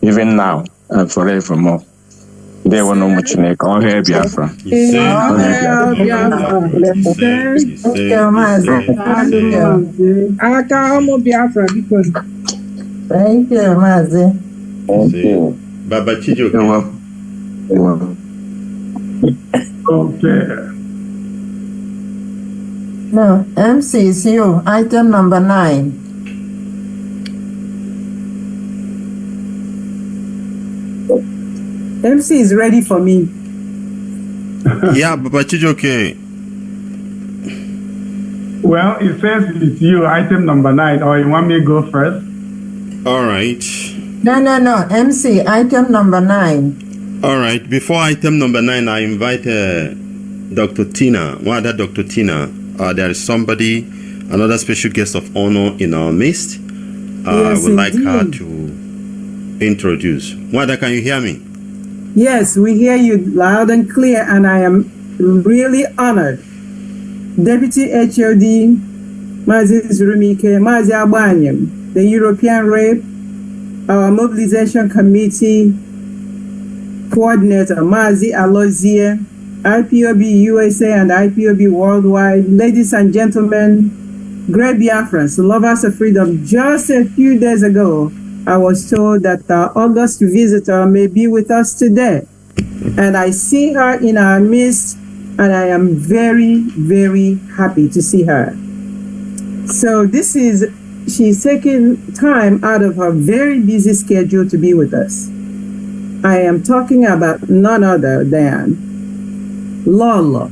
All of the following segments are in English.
even now and forevermore. They will know much like all hair Biafra. Thank you, Mazi. Thank you. Baba Chijoke. Okay. No, MC is you. Item number 9. MC is ready for me. Yeah, Baba Chijoke. Well, it says it's you, item number 9, or you want me to go first? All right. No. MC, item number 9. All right. Before item number 9, I invite Dr. Tina. What other Dr. Tina? There is somebody, another special guest of honor in our midst. Yes, would like her indeed. to introduce. Wanda, can you hear me? Yes, we hear you loud and clear, and I am really honored. Deputy HOD, Mazi Zurumike, Mazi Abanyem, the European Rape, our Mobilization Committee Coordinator, Mazi Alozie, IPOB USA and IPOB Worldwide, ladies and gentlemen, great Biafrans, lovers of freedom. Just a few days ago, I was told that our August visitor may be with us today. And I see her in our midst, and I am very, very happy to see her. So she's taking time out of her very busy schedule to be with us. I am talking about none other than Lolo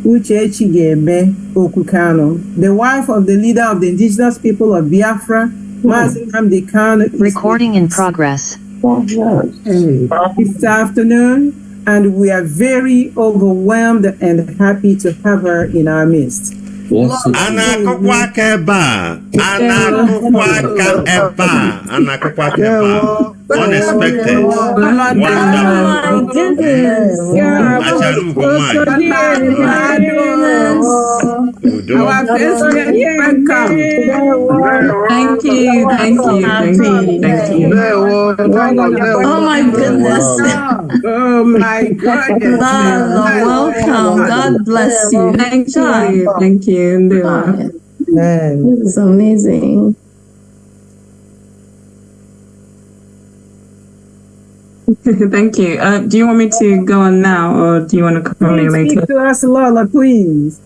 Uche Chigeme Okukano, the wife of the leader of the indigenous people of Biafra, Mazi Nnamdi Kanu. Recording in progress. This afternoon, and we are very overwhelmed and happy to have her in our midst. Unexpected. Thank you. Oh my goodness. Oh my goodness. Welcome. God bless you. Thank you. This is amazing. Thank you. Do you want me to go on now, or do you want to call me later? Speak to us, Lola, please.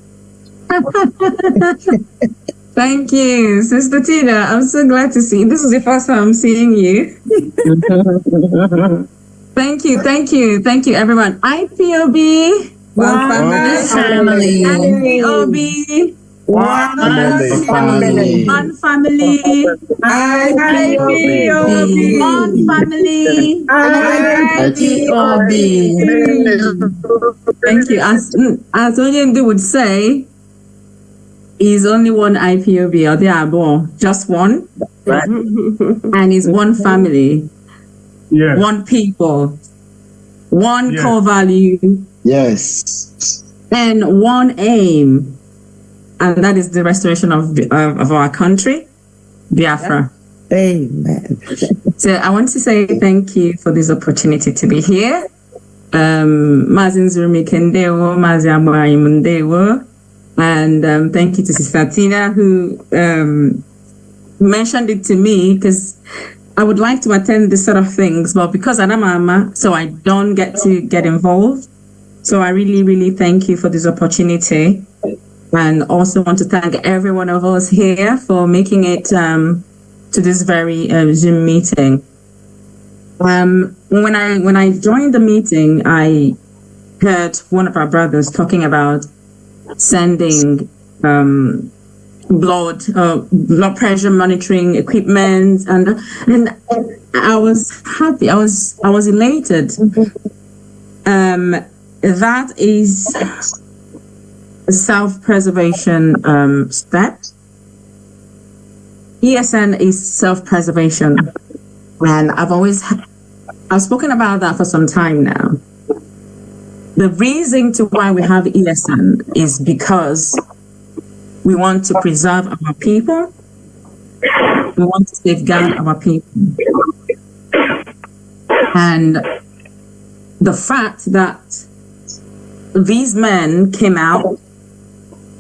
Thank you, Sister Tina. I'm so glad to see you. This is the first time I'm seeing you. Thank you, everyone. IPOB, One family. IPOB, One family. one family. IPOB. One family. IPOB. Thank you. As Onyendu would say, is only one IPOB, or there are more, just one, Right. and it's one family, Yes. one people, one Yes. core value, Yes. and one aim, and that is the restoration of our country, Biafra. Amen. So I want to say thank you for this opportunity to be here. Mazi Nzurumike Ndewo, Mazi Agbanyem Ndewo. And thank you to Sister Tina, who mentioned it to me, because I would like to attend this sort of things, but because I'm a mama, so I don't get to get involved. So I really, really thank you for this opportunity. And also want to thank every one of us here for making it to this very Zoom meeting. When I joined the meeting, I heard one of our brothers talking about sending blood pressure monitoring equipment, and I was happy. I was elated. That is a self-preservation step. ESN is self-preservation, and I've spoken about that for some time now. The reason to why we have ESN is because we want to preserve our people. We want to safeguard our people. And the fact that these men came out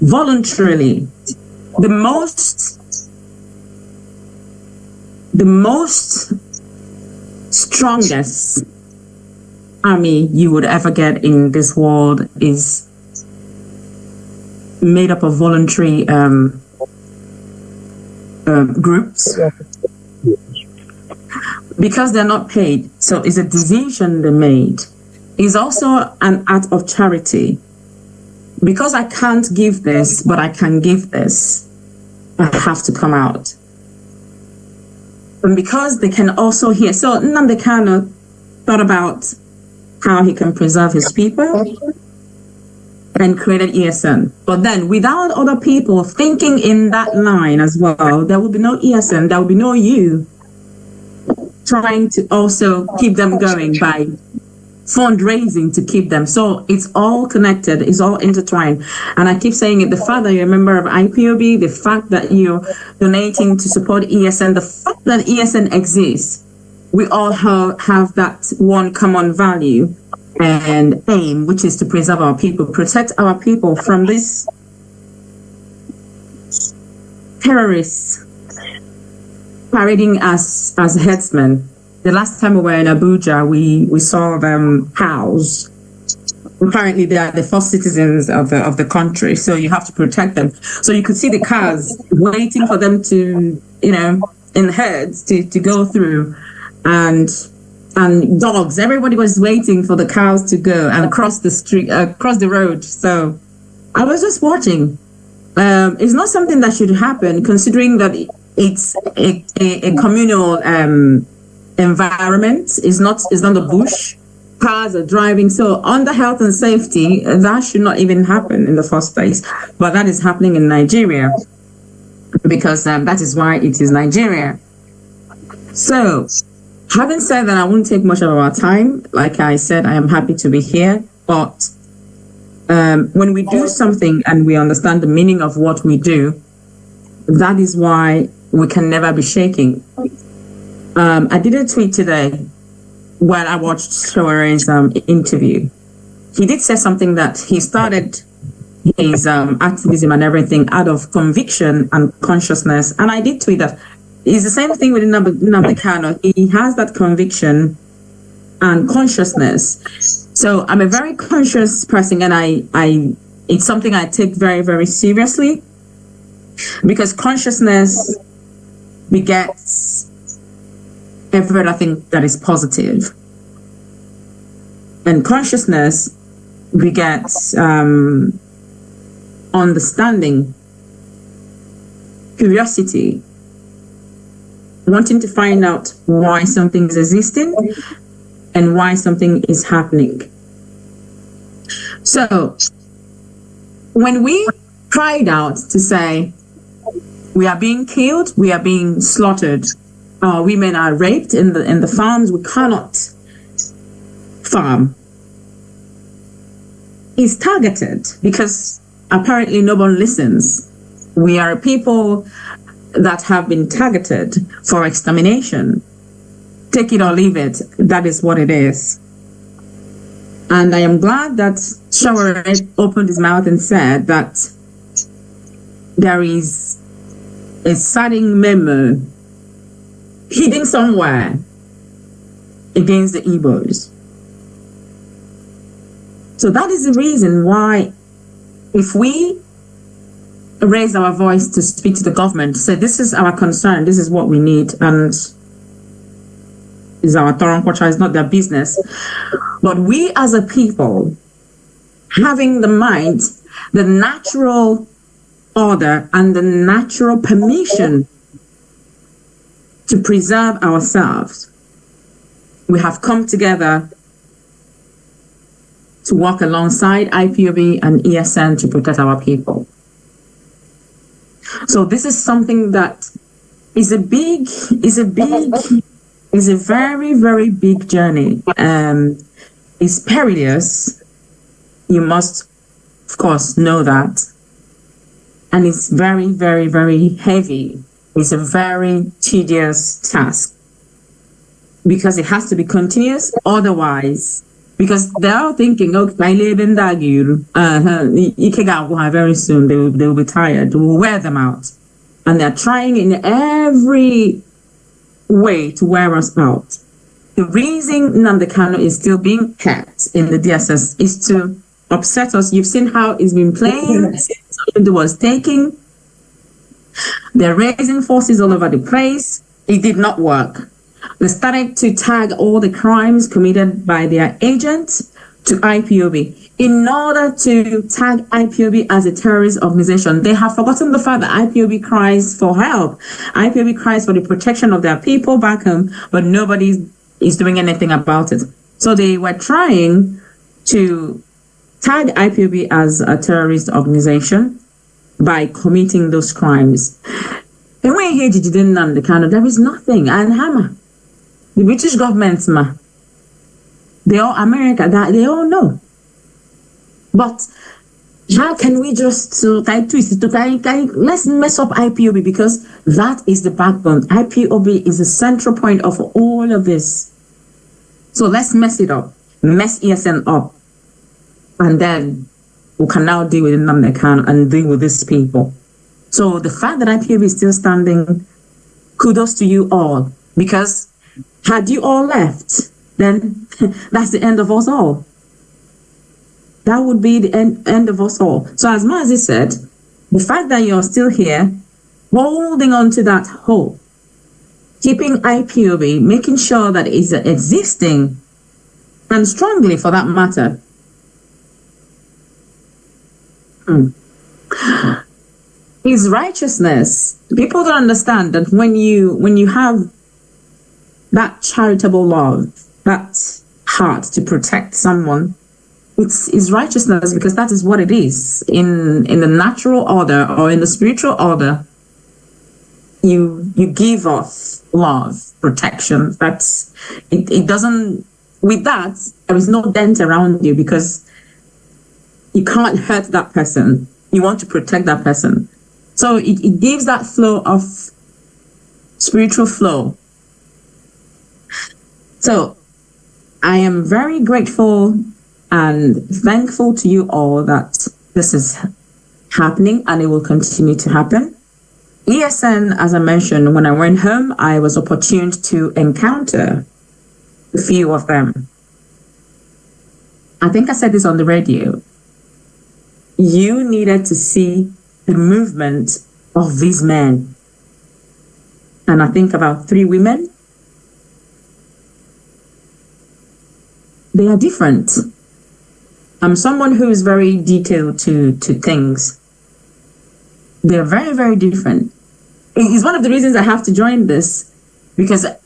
voluntarily, the most strongest army you would ever get in this world is made up of voluntary groups, because they're not paid. So it's a decision they made. It's also an act of charity. Because I can't give this, but I can give this, I have to come out. And because they can also hear, so Nnamdi Kanu thought about how he can preserve his people and created ESN. But then without other people thinking in that line as well, there will be no ESN, there will be no you trying to also keep them going by fundraising to keep them. So it's all connected, it's all intertwined. And I keep saying it, the fact that you're a member of IPOB, the fact that you're donating to support ESN, the fact that ESN exists, we all have that one common value and aim, which is to preserve our people, protect our people from these terrorists parading as headsmen. The last time we were in Abuja, we saw them house. Apparently, they are the first citizens of the country, so you have to protect them. So you could see the cars waiting for them to, in herds to go through, and dogs. Everybody was waiting for the cows to go and across the street, across the road. So I was just watching. It's not something that should happen, considering that it's a communal environment. Is not the bush. Cars are driving. So under health and safety, that should not even happen in the first place. But that is happening in Nigeria, because that is why it is Nigeria. So having said that, I won't take much of our time. Like I said, I am happy to be here. But when we do something and we understand the meaning of what we do, that is why we can never be shaking. I did a tweet today when I watched Showere's interview. He did say something that he started his activism and everything out of conviction and consciousness. And I did tweet that it's the same thing with Nnamdi Kanu. He has that conviction and consciousness. So I'm a very conscious person, and I it's something I take very, very seriously, because consciousness begets everything that is positive. And consciousness begets understanding, curiosity, wanting to find out why something is existing and why something is happening. So when we cried out to say, we are being killed, we are being slaughtered, our women are raped in the farms, we cannot farm, is targeted, because apparently no one listens. We are people that have been targeted for extermination. Take it or leave it, that is what it is. And I am glad that Shower opened his mouth and said that there is a saddening memo hidden somewhere against the Igbos. So that is the reason why, if we raise our voice to speak to the government, say this is our concern, this is what we need, and is our Toronkocha, is not their business. But we as a people, having the mind, the natural order and the natural permission to preserve ourselves, we have come together to work alongside IPOB and ESN to protect our people. So this is something that is a very, very big journey. It's perilous. You must, of course, know that. And it's very, very, very heavy. It's a very tedious task. because it has to be continuous. Otherwise, because they're all thinking, okay, I live in Dagiru. Very soon they will be tired. We'll wear them out. And they're trying in every way to wear us out. The reason Nnamdi Kanu is still being kept in the DSS is to upset us. You've seen how it's been playing since it was taking. They're raising forces all over the place. It did not work. They started to tag all the crimes committed by their agents to IPOB. In order to tag IPOB as a terrorist organization, they have forgotten the fact that IPOB cries for help. IPOB cries for the protection of their people back home, but nobody is doing anything about it. So they were trying to tag IPOB as a terrorist organization by committing those crimes. And when here did the Kanu, there is nothing. And Hammer, the British government, they all America, that they all know. But how can we just let's mess up IPOB, because that is the backbone. IPOB is the central point of all of this. So let's mess it up, mess ESN up, and then we can now deal with Nnamdi Kanu and deal with these people. So the fact that IPOB is still standing, kudos to you all, because had you all left, then that's the end of us all. That would be the end of us all. So as Mazi said, the fact that you're still here, holding on to that hope, keeping IPOB, making sure that it's existing, and strongly for that matter, is righteousness. People don't understand that when you have that charitable love, that heart to protect someone, it's righteousness, because that is what it is. In the natural order or in the spiritual order, you give off love, protection. That's it doesn't, with that, there is no dent around you, because you can't hurt that person. You want to protect that person. So it gives that flow of spiritual flow. So I am very grateful and thankful to you all that this is happening, and it will continue to happen. ESN, as I mentioned, when I went home, I was opportuned to encounter a few of them. I think I said this on the radio. You needed to see the movement of these men. And I think about 3 women. They are different. I'm someone who is very detailed to things. They're very, very different. It's one of the reasons I have to join this, because in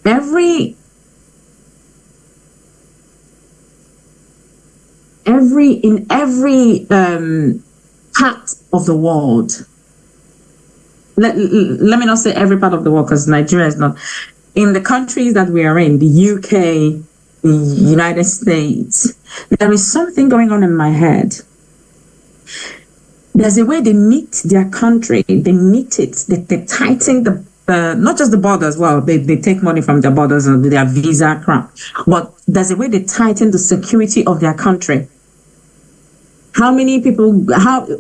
every part of the world, let me not say every part of the world, because Nigeria is not, in the countries that we are in, the UK, the United States, there is something going on in my head. There's a way they knit their country, they knit it, they tighten the not just the borders, well, they take money from their borders and their visa crap, but there's a way they tighten the security of their country. How many people,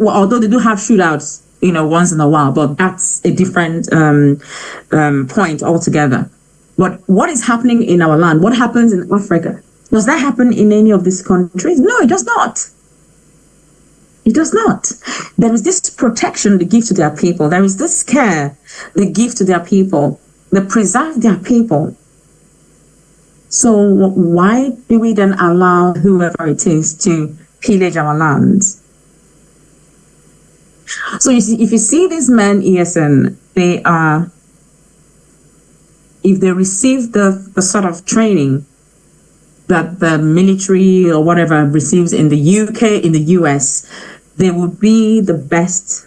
although they do have shootouts, once in a while, but that's a different point altogether. But what is happening in our land? What happens in Africa? Does that happen in any of these countries? No, it does not. It does not. There is this protection they give to their people. There is this care they give to their people. They preserve their people. So why do we then allow whoever it is to pillage our lands? So you see, if you see these men, ESN, they are, if they receive the sort of training that the military or whatever receives in the UK, in the US, they would be the best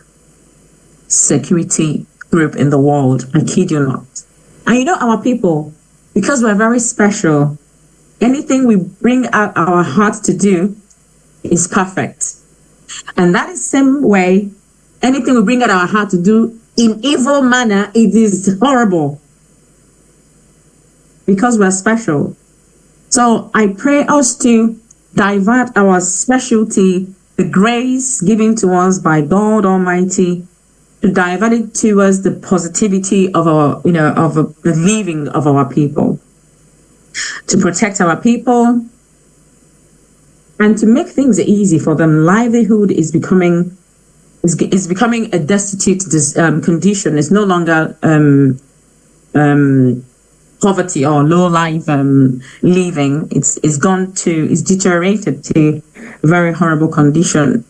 security group in the world. I kid you not. And our people, because we're very special, anything we bring out our hearts to do is perfect. And that is the same way, anything we bring out our heart to do in evil manner, it is horrible. because we're special. So I pray us to divert our specialty, the grace given to us by God Almighty, to divert it towards the positivity of our, of the living of our people, to protect our people, and to make things easy for them. Livelihood is becoming a destitute condition. It's no longer poverty or low life living. It's deteriorated to a very horrible condition.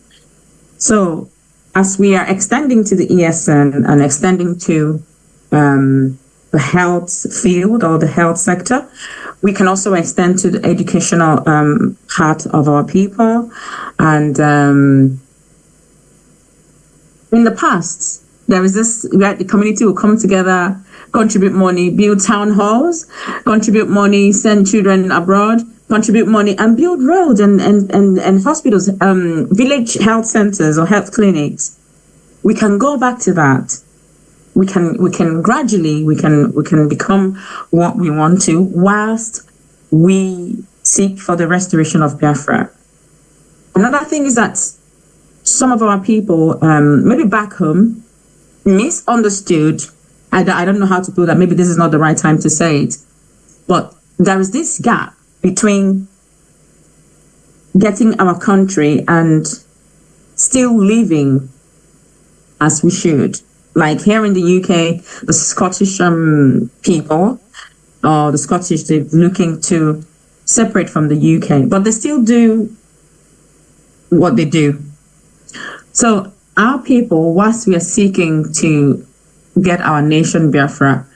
So as we are extending to the ESN and extending to the health field or the health sector, we can also extend to the educational part of our people. And in the past, there is this, where the community will come together, contribute money, build town halls, contribute money, send children abroad, contribute money, and build roads and hospitals, village health centers or health clinics. We can go back to that. We can gradually, we can become what we want to, whilst we seek for the restoration of Biafra. Another thing is that some of our people, maybe back home, misunderstood. I don't know how to put that. Maybe this is not the right time to say it, but there is this gap between getting our country and still living as we should. Like here in the UK, the Scottish people, or the Scottish, they're looking to separate from the UK, but they still do what they do. So our people, whilst we are seeking to get our nation Biafra,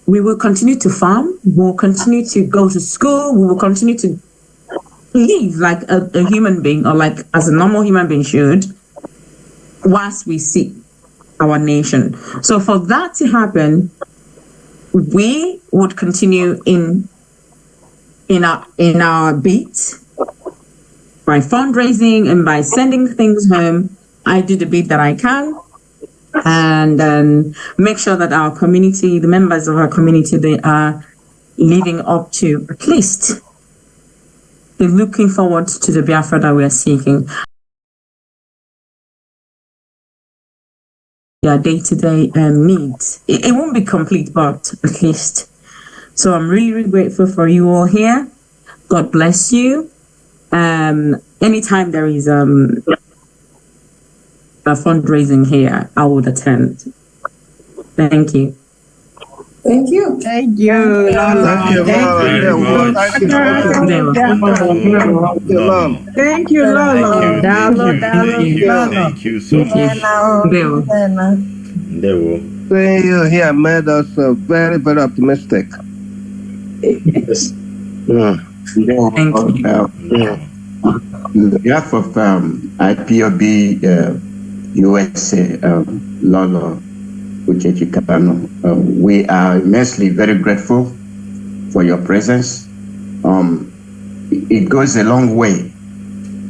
we will continue to farm, we'll continue to go to school, we will continue to live like a human being, or like as a normal human being should, whilst we seek our nation. So for that to happen, we would continue in our beat by fundraising and by sending things home. I do the bit that I can, and make sure that our community, the members of our community, they are living up to, at least they're looking forward to the Biafra that we are seeking. Their day-to-day needs. It won't be complete, but at least. So I'm really, really grateful for you all here. God bless you. Anytime there is a fundraising here, I would attend. Thank you. Thank you. Thank you. Thank you, Lord. Thank you Lord. Thank you, Lolo. Thank you so much. There will. Seeing you here made us very, very optimistic. Yes. Thank you. On behalf of IPOB USA, Lolo Uchechi Kapano, we are immensely very grateful for your presence. It goes a long way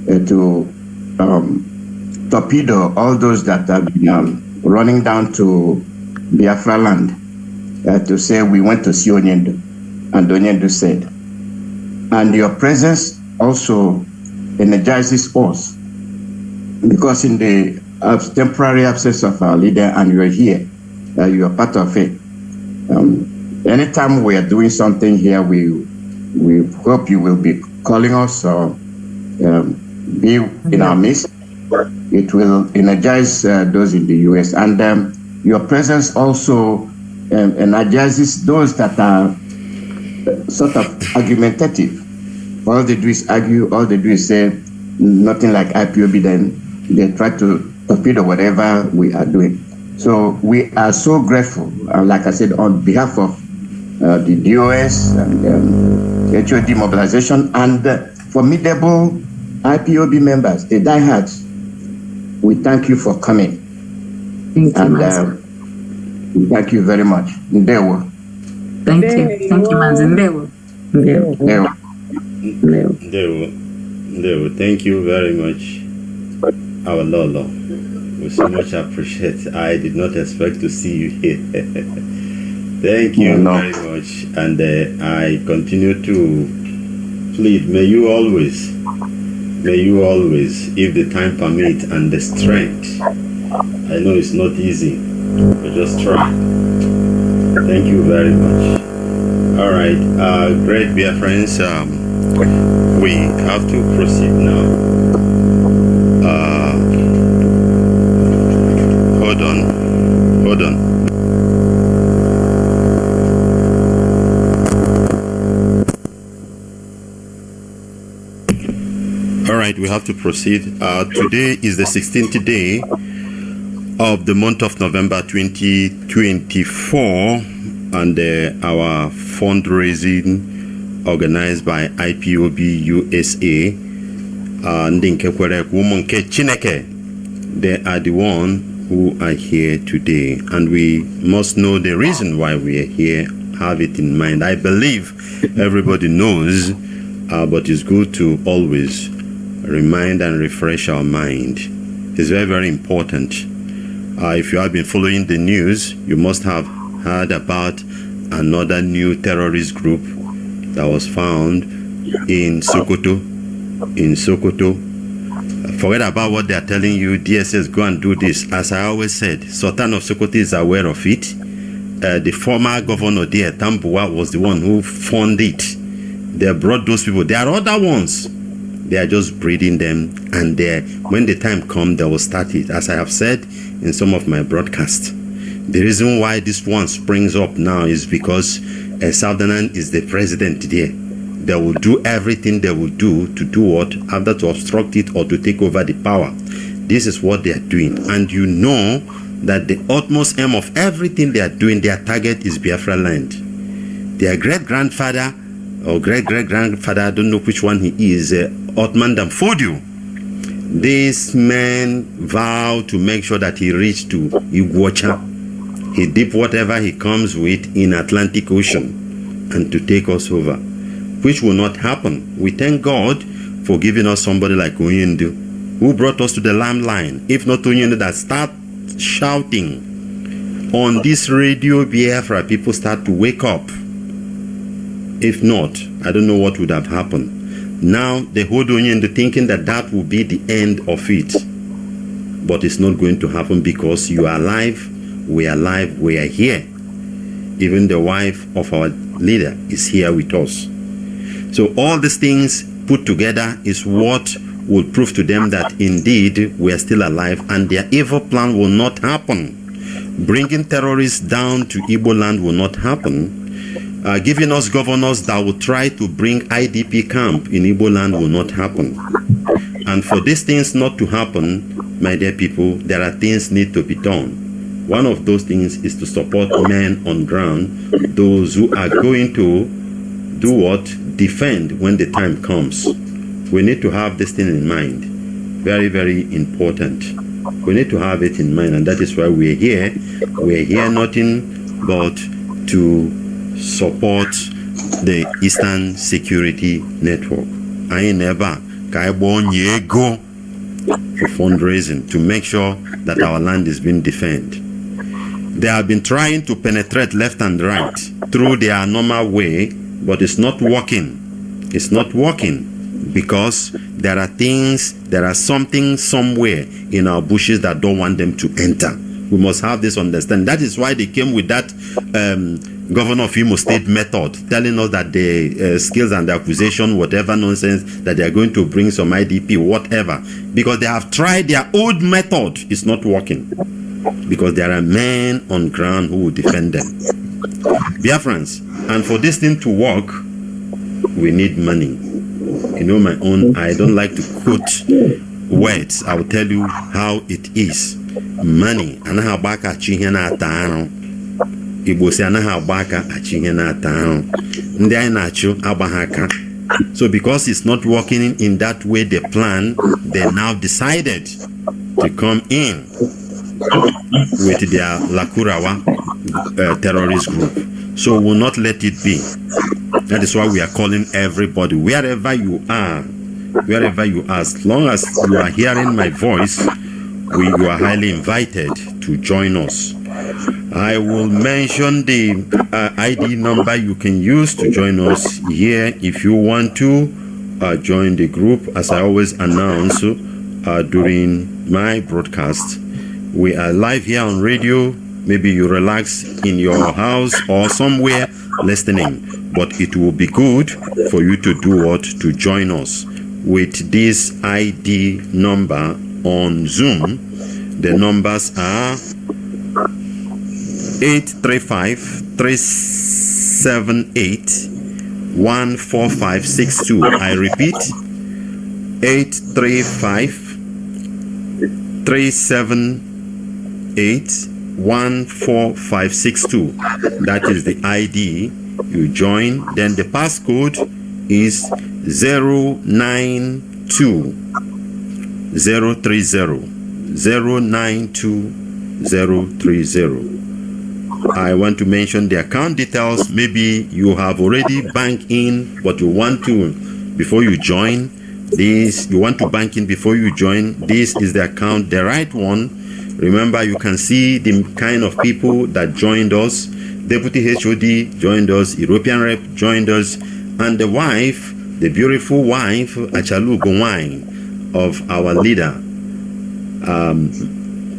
to torpedo all those that have been running down to Biafraland to say we went to see Onyendo, and Onyendo said. And your presence also energizes us, because in the temporary absence of our leader, and you are here, you are part of it. Anytime we are doing something here, we hope you will be calling us or be in our midst. It will energize those in the US, and your presence also energizes those that are sort of argumentative. All they do is argue, all they do is say nothing like IPOB, then they try to torpedo whatever we are doing. So we are so grateful, like I said, on behalf of the DOS and HOD mobilization and formidable IPOB members, the diehards. We thank you for coming. Thank you, and thank you very much. Ndewo. Thank you. Thank you, Manzi. Ndewo. Ndewo. Ndewo. Thank you very much, our Lolo. We so much appreciate. I did not expect to see you here. Thank you No. very much. And I continue to plead, may you always, if the time permits and the strength. I know it's not easy, but just try. Thank you very much. All right, great dear friends. We have to proceed now. Hold on. All right, we have to proceed. Today is the 16th day of the month of November 2024, and our fundraising organized by IPOB USA. They are the one who are here today, and we must know the reason why we are here. Have it in mind. I believe everybody knows, but it's good to always remind and refresh our mind. It's very, very important. If you have been following the news, you must have heard about another new terrorist group that was found in Sokoto. Forget about what they are telling you. DSS, go and do this. As I always said, Sultan of Sokoto is aware of it. The former governor there, Tambuwa, was the one who funded it. They brought those people. There are other ones. They are just breeding them, and when the time comes, they will start it. As I have said in some of my broadcasts, the reason why this one springs up now is because Southerner is the president there. They will do everything they will do to do what? Either to obstruct it or to take over the power. This is what they are doing. And you know that the utmost aim of everything they are doing, their target is Biafraland. Their great-grandfather or great-great-grandfather, I don't know which one he is, Otman Damfodio. This man vowed to make sure that he reached to Iguacha. He dip whatever he comes with in Atlantic Ocean and to take us over, which will not happen. We thank God for giving us somebody like Onyendu, who brought us to the limelight. If not Onyendu that start shouting on this radio Biafra, people start to wake up. If not, I don't know what would have happened. Now they hold Onyendu thinking that that will be the end of it. But it's not going to happen, because you are alive, we are alive, we are here. Even the wife of our leader is here with us. So all these things put together is what will prove to them that indeed we are still alive, and their evil plan will not happen. Bringing terrorists down to Igbo land will not happen. Giving us governors that will try to bring IDP camp in Igbo land will not happen. And for these things not to happen, my dear people, there are things need to be done. One of those things is to support men on ground, those who are going to do what? Defend when the time comes. We need to have this thing in mind. Very, very important. We need to have it in mind, and that is why we're here. We're here nothing but to support the Eastern Security Network. I never go for fundraising to make sure that our land is being defended. They have been trying to penetrate left and right through their normal way, but it's not working. It's not working because there are things, there are something somewhere in our bushes that don't want them to enter. We must have this understanding. That is why they came with that Governor of Imo State method, telling us that the skills and the accusation, whatever nonsense, that they are going to bring some IDP, whatever. Because they have tried their old method. It's not working. Because there are men on ground who will defend them. Biafrans, and for this thing to work, we need money. You know my own, I don't like to quote words. I will tell you how it is. Money. Igbo say anaghị agba aka achị ihe na-ata ahụ. Ndị anyị na-achụ agbaghị aka. So because it's not working in that way they plan, they now decided to come in with their Lakurawa terrorist group. So we will not let it be. That is why we are calling everybody, wherever you are, as long as you are hearing my voice, you are highly invited to join us. I will mention the ID number you can use to join us here if you want to join the group. As I always announce during my broadcast, we are live here on radio. Maybe you relax in your house or somewhere listening, but it will be good for you to do what? To join us with this ID number on Zoom. The numbers are 835-378-14562. I repeat, 835-378-14562. That is the ID. You join. Then the passcode is 092030. I want to mention the account details. Maybe you have already banked in, but you want to, before you join this, you want to bank in before you join. This is the account, the right one. Remember, you can see the kind of people that joined us. Deputy HOD joined us, European Rep joined us, and the wife, the beautiful wife, Achalu Gowine, of our leader,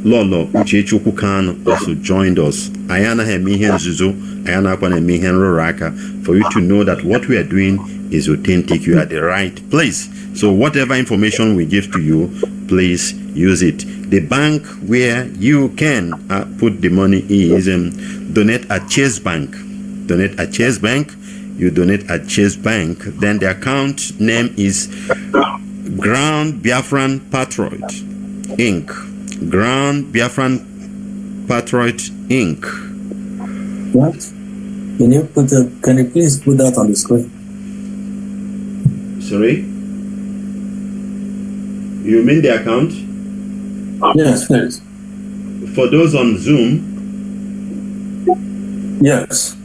Lolo Uchechuku Khan, also joined us. Ayana Hemihen Zuzu, Ayana Hemihen Roraka, for you to know that what we are doing is authentic. You are at the right place. So whatever information we give to you, please use it. The bank where you can put the money is donate at Chase Bank. Donate at Chase Bank. You donate at Chase Bank. Then the account name is Ground Biafran Patriot Inc. Ground Biafran Patriot Inc. What? Can you please put that on the screen? Sorry? You mean the account? Yes, please. For those on Zoom? Yes.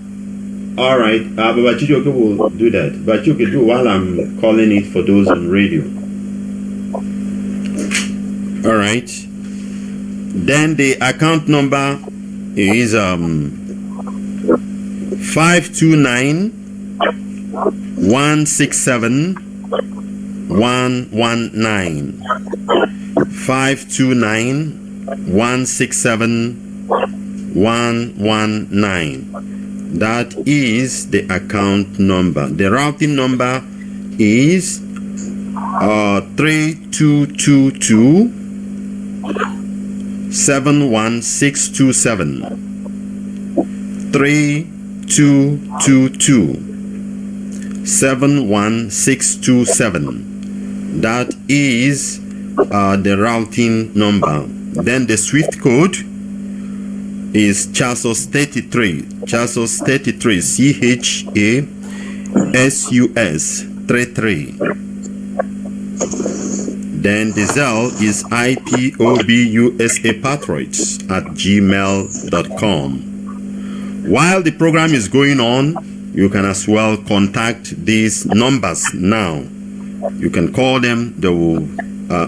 All right. But Bachijoke will do that. But you can do while I'm calling it for those on radio. All right. Then the account number is 529-167-119. 529-167-119. That is the account number. The routing number is 3222-71627. 3222-71627. That is the routing number. Then the SWIFT code is Chasos 33. Chasos 33. CHASUS 33. Then the Zelle is IPOBUSAPatriots@gmail.com. While the program is going on, you can as well contact these numbers now. You can call them. They will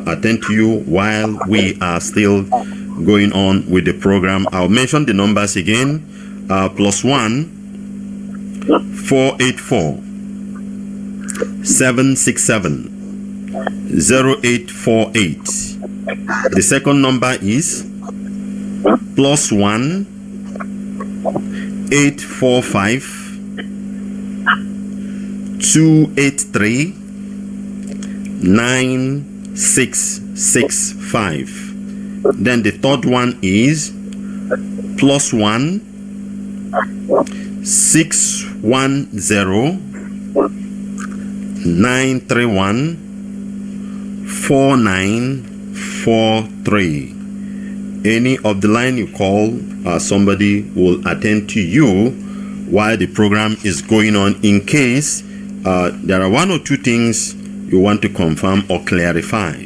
attend to you while we are still going on with the program. I'll mention the numbers again. +1 484 767 0848. The second number is +1 845 283 9665. Then the third one is +1 610 931 4943. Any of the line you call, somebody will attend to you while the program is going on. In case there are one or two things you want to confirm or clarify,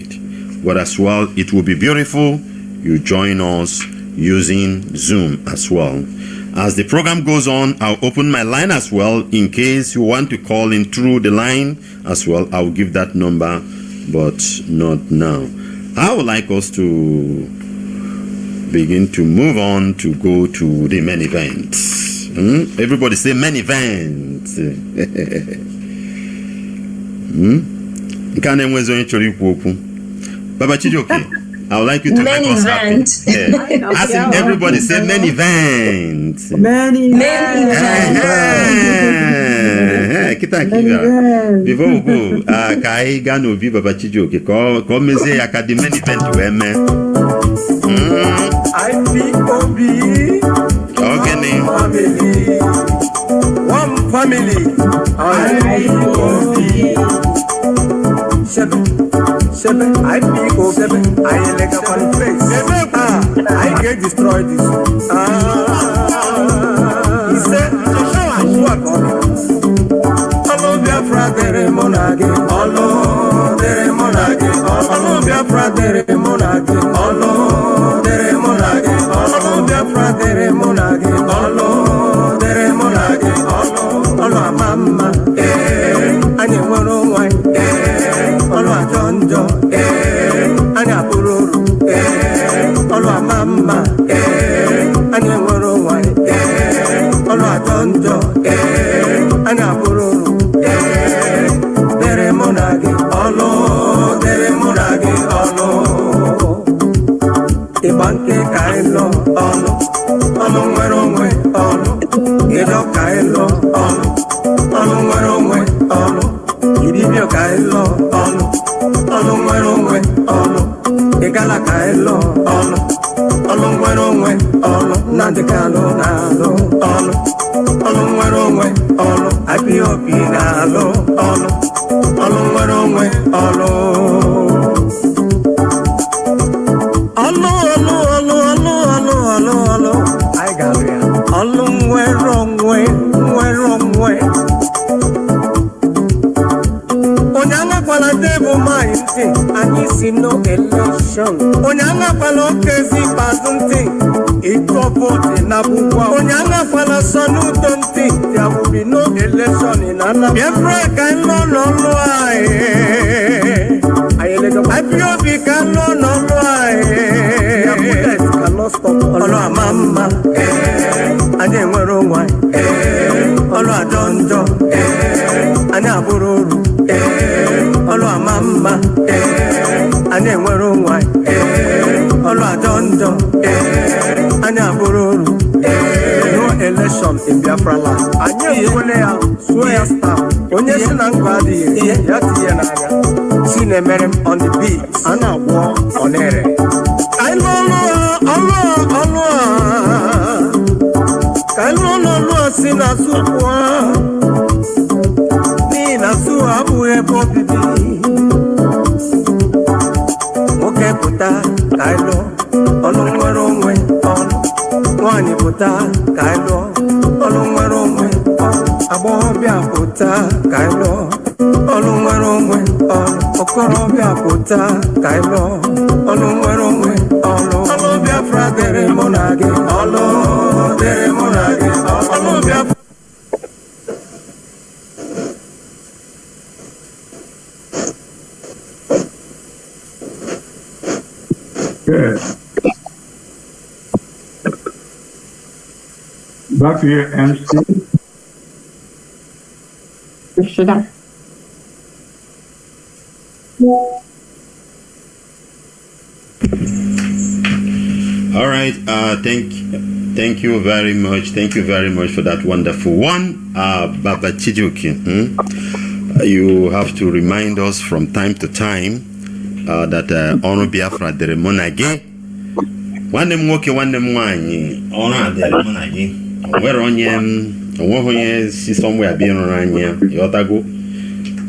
but as well, it will be beautiful you join us using Zoom as well. As the program goes on, I'll open my line as well in case you want to call in through the line as well. I'll give that number, but not now. I would like us to begin to move on to go to the main event. Everybody say main event. Baba Chijioke, I would like you to make us happy. Yeah. As in everybody say main event. Many Kita before we go, Kai Gano V Baba Chijioke, come say academy event weme. IPOB. Okay, name. One family. IPOB. Seven. IPOB. I like a fun place. I get destroyed this. He said, Hello, Biafra, there monage. Hello, there monage. Hello, Biafra, there monage. Hello, there monage. Hello, Biafra, there monage. Hello, there monage. Hello, mama. Anya woro wai. Hello, jonjo. Anya pururu. Hello, mama. Anya woro wai. Hello, jonjo. Anya pururu. Dere monage, olo, dere monage, olo. Ibanke kailo, olo, olo ngwerongwe, olo. Ido kailo, olo, olo ngwerongwe, olo. Ibibio kailo, olo, olo ngwerongwe, olo. Igala kailo, olo, olo ngwerongwe, olo. Nandekano nalo, olo, olo ngwerongwe, olo. IPOB nalo, olo. Olo ngwerongwe, olo. Olo, olo, olo, olo, olo, olo, olo. I got it. Olo ngwerongwe, ngwerongwe. Onyanga kwala debo mainti, ani sino election. Onyanga kwala okezi bazunti, ito vote na bukwa. Onyanga kwala sonu tonti, there will be no election in Anna. Biafra can no lie. IPOB can no lie. Cannot stop. Olo mama, ane mwero wai. Olo adonjo, ane abururu. Olo mama, ane mwero wai. Olo adonjo, ane abururu. No election in Biafraland. Anye mwele ya swear star. Onye sinangwadi ya tiye na anya. Sinemerem on the beat. Ana wo onere. Kailolo sina supwa. Nina su abu ebo bibi. Oke puta kailo. Olongwerongwe olo. Wani puta kailo. Olongwerongwe olo. Abobia puta kailo. Olongwerongwe olo. Okorobia puta kailo. Olongwerongwe olo. Olo Biafra dere monage. Olo dere monage. Olo Biafra. Good. Back to you, MC. All right. Thank you very much. Thank you very much for that wonderful one, Baba Chijioke. You have to remind us from time to time that Ono Biafra dere monage. One them woke, one them wine. Ono dere monage. Where on yem? One see somewhere being around here. Yotago.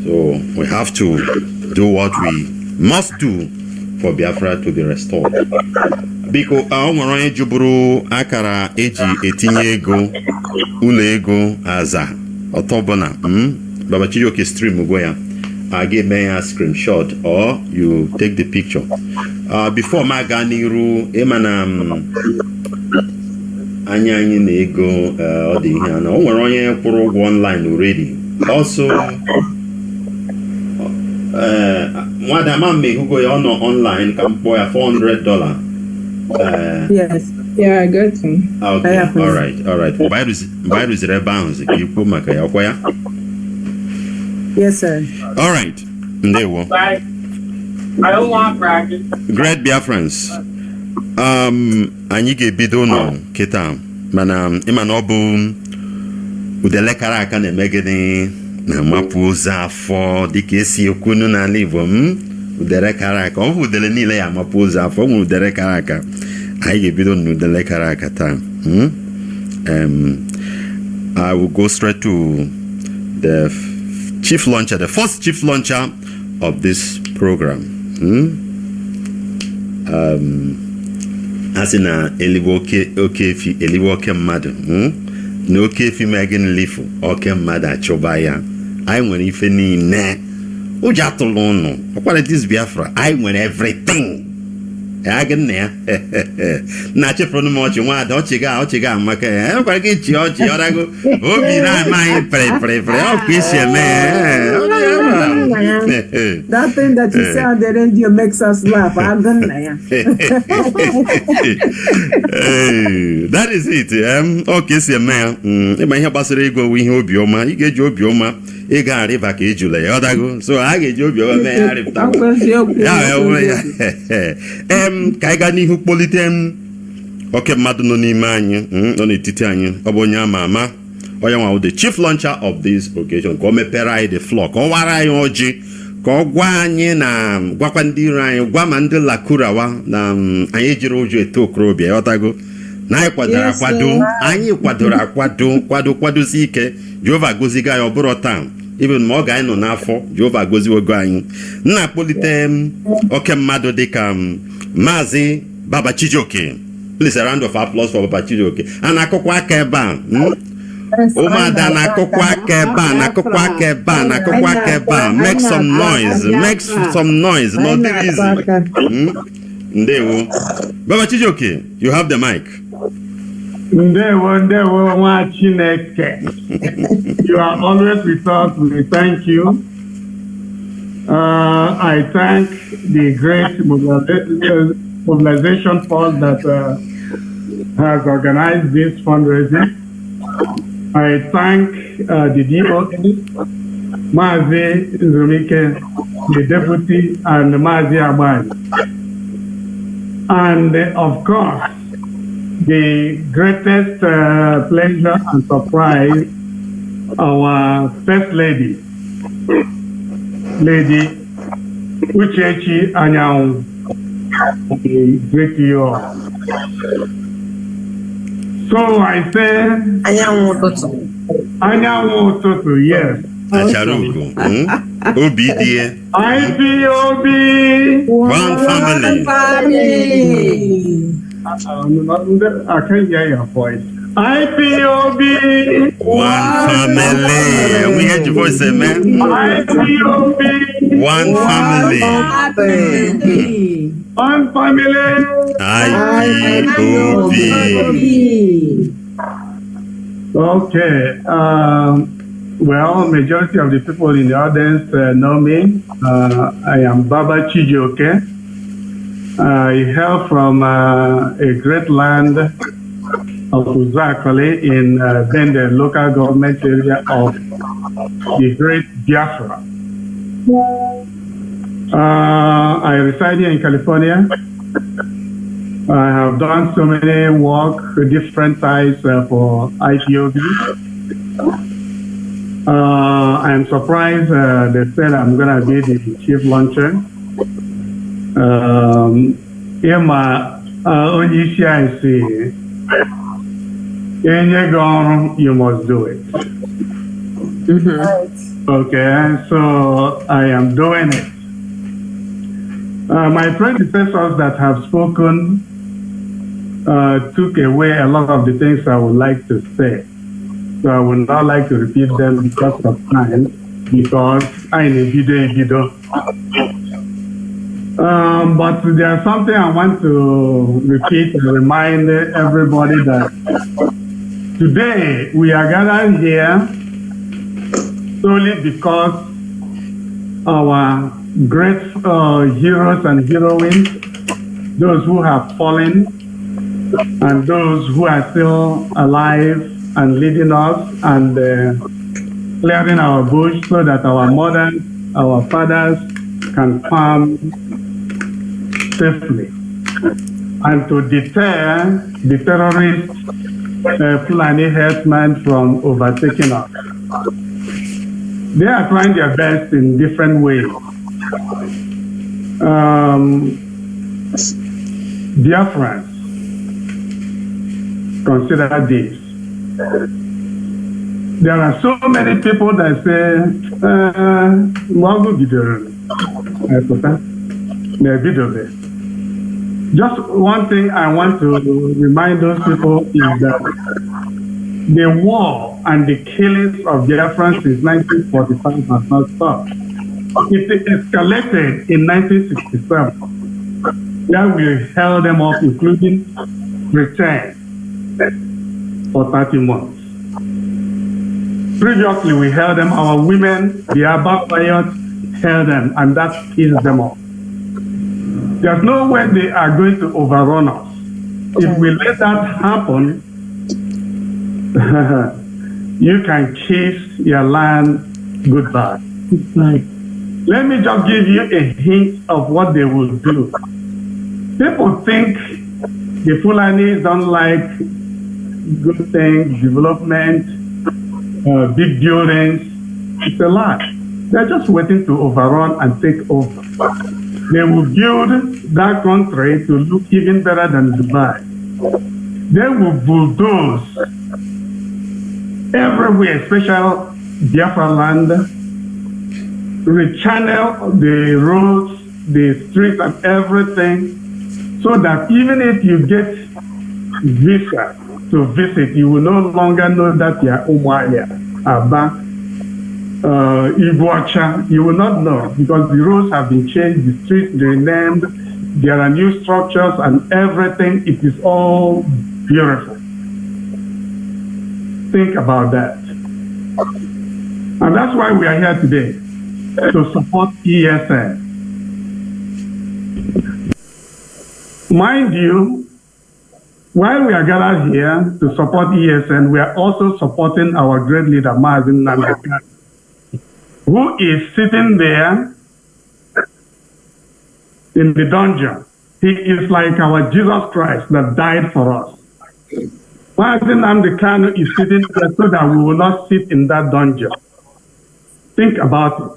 So we have to do what we must do for Biafra to be restored. Biko onwere juburu akara eji etinye ego ụlọ ego aza otobona Baba Chijioke stream go ya give me a screenshot or you take the picture before ma ga niru emana anya anyị na ego ọ dị ihe ana onwere onye kwụrụ ụgwọ online already also nwada ma me go ya ono online ka mkpọ ya $400 Yes. Yeah, I got to. Okay, Yeah, please. all right. Virus rebounds. Keep maka ya kwa ya. Yes, sir. All right. Ndewo. I don't want practice. Great Biafrans. Anyị ga-ebido nọ kịta mana ịma na ọ bụ udele kara aka na-eme gịnị na mapụ ụzọ afọ dịka esi ekwunu n'ala Igbo udele kara aka ọ bụ udele niile ya amapụ ụzọ afọ nwere udele kara aka anyị ga-ebido n'udele kara aka taa. I will go straight to the chief launcher, the first chief launcher of this program. As in eliwe oke efi eliwe oke mmadụ na oke efi megin lifu oke mmadụ achọba ya. Anyị nwere ife niile ụjọ atụlụ ụnụ ọkwara this Biafra anyị nwere everything agin na ya na chefuru m ọchị nwa ada ọchị ga amaka ya ekwara gị chi ọchị ọrago obi na-ama anyị pere ọkụ isi eme That thing that you say on the radio makes us laugh. That is it. Okay, isi eme ya ịma ihe gbasara ego ihe obiọma ị ga-eji obiọma ị ga-arịba ka ijula ya ọdago so a ga-eji obiọma mee ya arịpụta ka anyị gaa n'ihu kpolite oke mmadụ nọ n'ime anyị nọ n'etiti anyị ọ bụ onye ama ama onye nwa the chief launcher of this occasion ka o mepere anyị the floor ka ọ wara anyị ọjị ka ọ gwa anyị na gwakwa ndị iro anyị gwa ma ndị lakurawa na anyị jiri ụjọ eto okorobịa ọtago na anyị kwadoro akwado anyị kwadoro kwadosi ike Jehova goziga anyị ọ bụrụ taa even ma ọ ga anyị nọ n'afọ Jehova goziwogo anyị nna akpọlite oke mmadụ dịka Maazị Baba Chijioke. Please a round of applause for Baba Chijioke. And akụkọ aka ebe a ụmụada na akụkọ aka ebe a make some noise not easy. Ndewo Baba Chijioke, you have the mic. Ndewo nwa Chineke. You are always with us. We thank you. I thank the great mobilization force that has organized this fundraising. I thank the DOA, Mazi Zumike, the deputy, and Mazi Abani. And of course, the greatest pleasure and surprise, our first lady, Lady Uchechi Anyanwu. Great to you all. So I say Anyanwu Toto, yes. Acharugo. OBDA. IPOB. One family. I can't hear your voice. IPOB. One family. We heard your voice, man. IPOB. One family. One family. IPOB. Okay. Well, majority of the people in the audience know me. I am Baba Chijioke. I hail from a great land of Uzakale in the local government area of the great Biafra. I reside here in California. I have done so many work, different sites for IPOB. I am surprised they said I'm going to be the chief launcher. Only I see. You must do it. Okay, so I am doing it. My predecessors that have spoken took away a lot of the things I would like to say. So I would not like to repeat them because of time, because I need video. But there's something I want to repeat and remind everybody that today we are gathered here solely because our great heroes and heroines, those who have fallen and those who are still alive and leading us and clearing our bush so that our mothers, our fathers can farm safely, and to deter the terrorist Fulani herdsmen from overtaking us. They are trying their best in different ways. Biafrans, consider this. There are so many people that say, just one thing I want to remind those people is that the war and the killings of Biafrans since 1945 has not stopped. It escalated in 1967. There we held them off, including return, for 30 months. Previously, we held them, our women, the Arab riots, held them, and that pissed them off. There's no way they are going to overrun us. If we let that happen, you can kiss your land goodbye. Let me just give you a hint of what they will do. People think the Fulanis don't like good things, development, big buildings. It's a lie. They're just waiting to overrun and take over. They will build that country to look even better than Dubai. They will bulldoze everywhere, especially Biafraland, rechannel the roads, the streets, and everything, so that even if you get visa to visit, you will no longer know that you are Umuahia, Aba, Iguacha. You will not know because the roads have been changed, the streets renamed, there are new structures and everything. It is all beautiful. Think about that. And that's why we are here today, to support ESN. Mind you, while we are gathered here to support ESN, we are also supporting our great leader, Mazen Nandeka, who is sitting there in the dungeon. He is like our Jesus Christ that died for us. Mazen Nandeka is sitting there so that we will not sit in that dungeon. Think about it.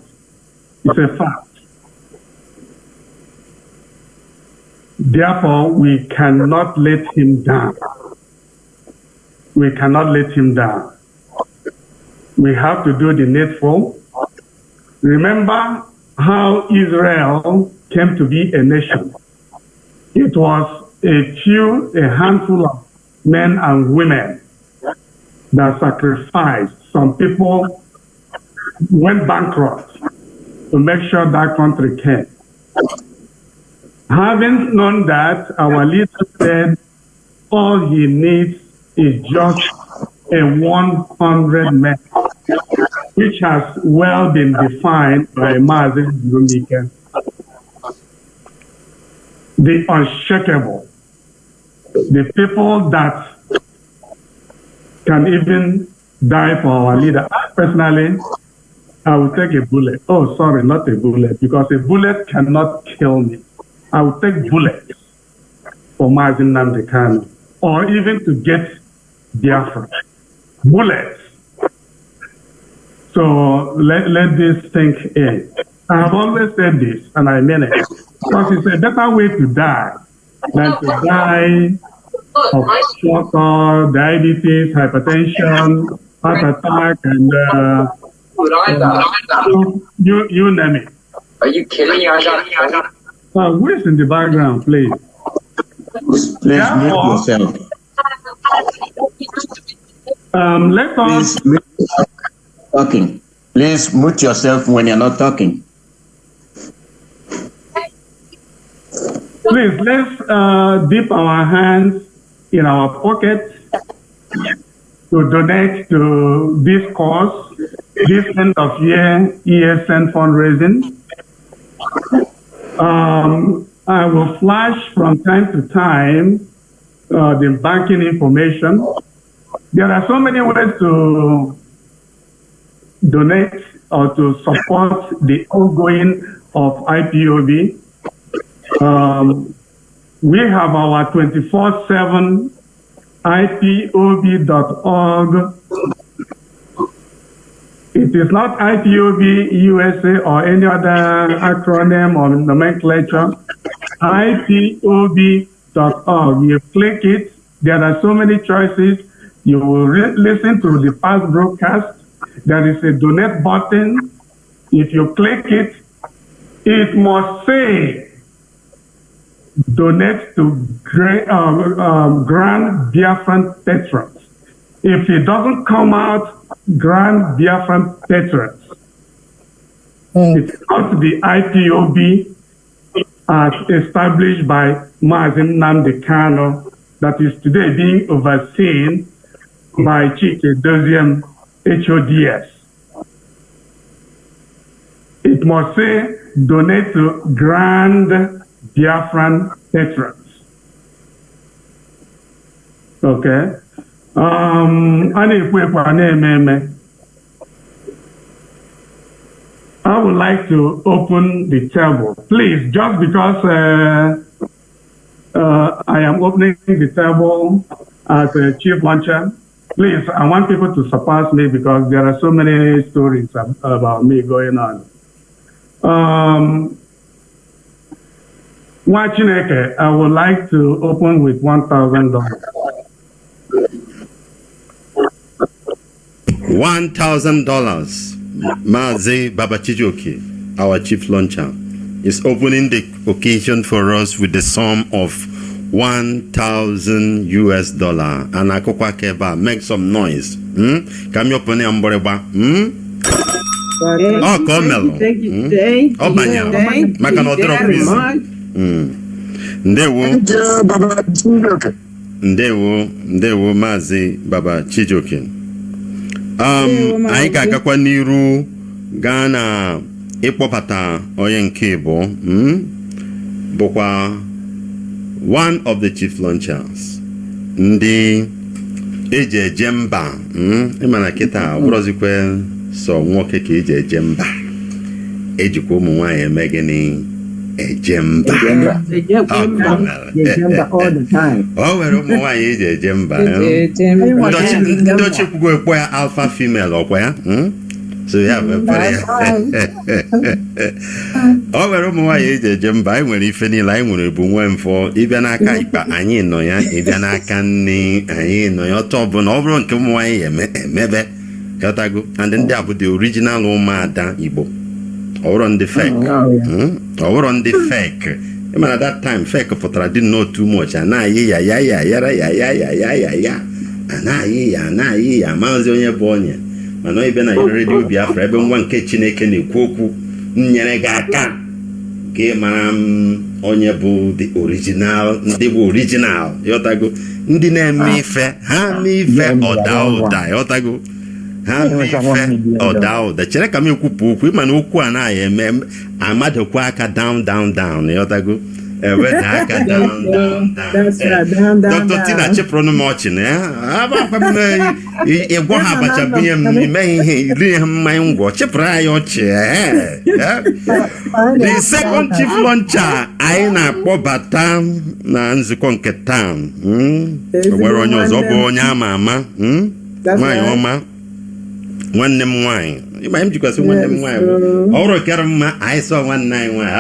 It's a fact. Therefore, we cannot let him down. We cannot let him down. We have to do the needful. Remember how Israel came to be a nation. It was a handful of men and women that sacrificed. Some people went bankrupt to make sure that country came. Having known that, our leader said all he needs is just a 100 men, which has well been defined by Mazen Rumike. The unshakable, the people that can even die for our leader. Personally, I will take a bullet. Oh, sorry, not a bullet, because a bullet cannot kill me. I will take bullets for Mazen Nandeka, or even to get Biafra. Bullets. So let this sink in. I have always said this, and I mean it, because it's a better way to die than to die of sugar, diabetes, hypertension, heart attack, and you name it. Are you kidding me? Who is in the background, please? Please mute yourself. Let us... Please mute yourself talking. Please mute yourself when you're not talking. Please, let's dip our hands in our pockets to donate to this cause, this end of year ESN fundraising. I will flash from time to time the banking information. There are so many ways to donate or to support the ongoing of IPOB. We have our 24/7 IPOB.org. It is not IPOB USA or any other acronym or nomenclature. IPOB.org. You click it. There are so many choices. You will listen to the past broadcast. There is a donate button. If you click it, it must say donate to Grand Biafran Patrons. If it doesn't come out, Grand Biafran Patrons, it's not the IPOB as established by Mazin Nnamdi Kanu that is today being overseen by Chike Doziem HODS. It must say donate to Grand Biafran Patrons. Okay. I would like to open the table. Please, just because I am opening the table as a chief launcher, please, I want people to surpass me because there are so many stories about me going on. Wachineke, I would like to open with $1,000. $1,000. Mazi Babachijoki, our chief launcher, is opening the occasion for us with the sum of $1,000 US. And Akokwa Keba, make some noise. Come you open Amboreba. Oh, Komelo. Thank you, Jay. Oh, Banya. Makanotero, please. Ndewo Mazi Babachijoki. Anyị ga-agakwa n'iru gaa na ịkpọpụta onye nke bụ bụkwa one of the chief launchers ndị eji eje mba ịmana kịta bụrụzikwe sọ nwoke ka eji eje mba ejikwa ụmụ nwaanyị eme gịnị eje mba o nwere ụmụ nwaanyị eji eje mba ndị ochie kwugo ekpo ya alpha female ọkwa ya so ya mepere ya o nwere ụmụ nwaanyị eji eje mba anyị nwere ife niile anyị nwere bụ nwe mfọ ịbịa n'aka ikpa anyị nọ ya ịbịa n'aka nne anyị nọ ya ọtọ ọbụla ọ bụrụ nke ụmụ nwaanyị emebe kọtago and ndị a bụ the original ụmụada Igbo ọwụrụ ndị fake ọwụrụ ndị fake ịmana that time fake pụtara didn't know too much anaghị ya anaghị ya maazị onye bụ onye mana ibe na redio Biafra ebe nwa nke Chineke na-ekwu okwu nyere gị aka ka ị mara onye bụ the original ndị bụ original yọtago ndị na-eme ife ha mee ife ụda yọtago ha ife ụda chere ka m ekwupụ okwu ịmana okwu a naghị eme amadokwa aka down yọtago eweda aka down Dr. Tina chịpụrụ m ọchị na ya ịgwọ ha abacha bunye m imeghị ihe iri ha mmanya ngwọ chịpụrụ anyị ọchị the second chief launcher anyị na-akpọbata na nzukọ nke taa nwere onye ọzọ bụ onye ama ama nwaanyị ọma nwanne m nwaanyị ịma m jikwasị nwanne m nwaanyị bụ ọrụ kere mma anyị sọ nwanne anyị nwaanyị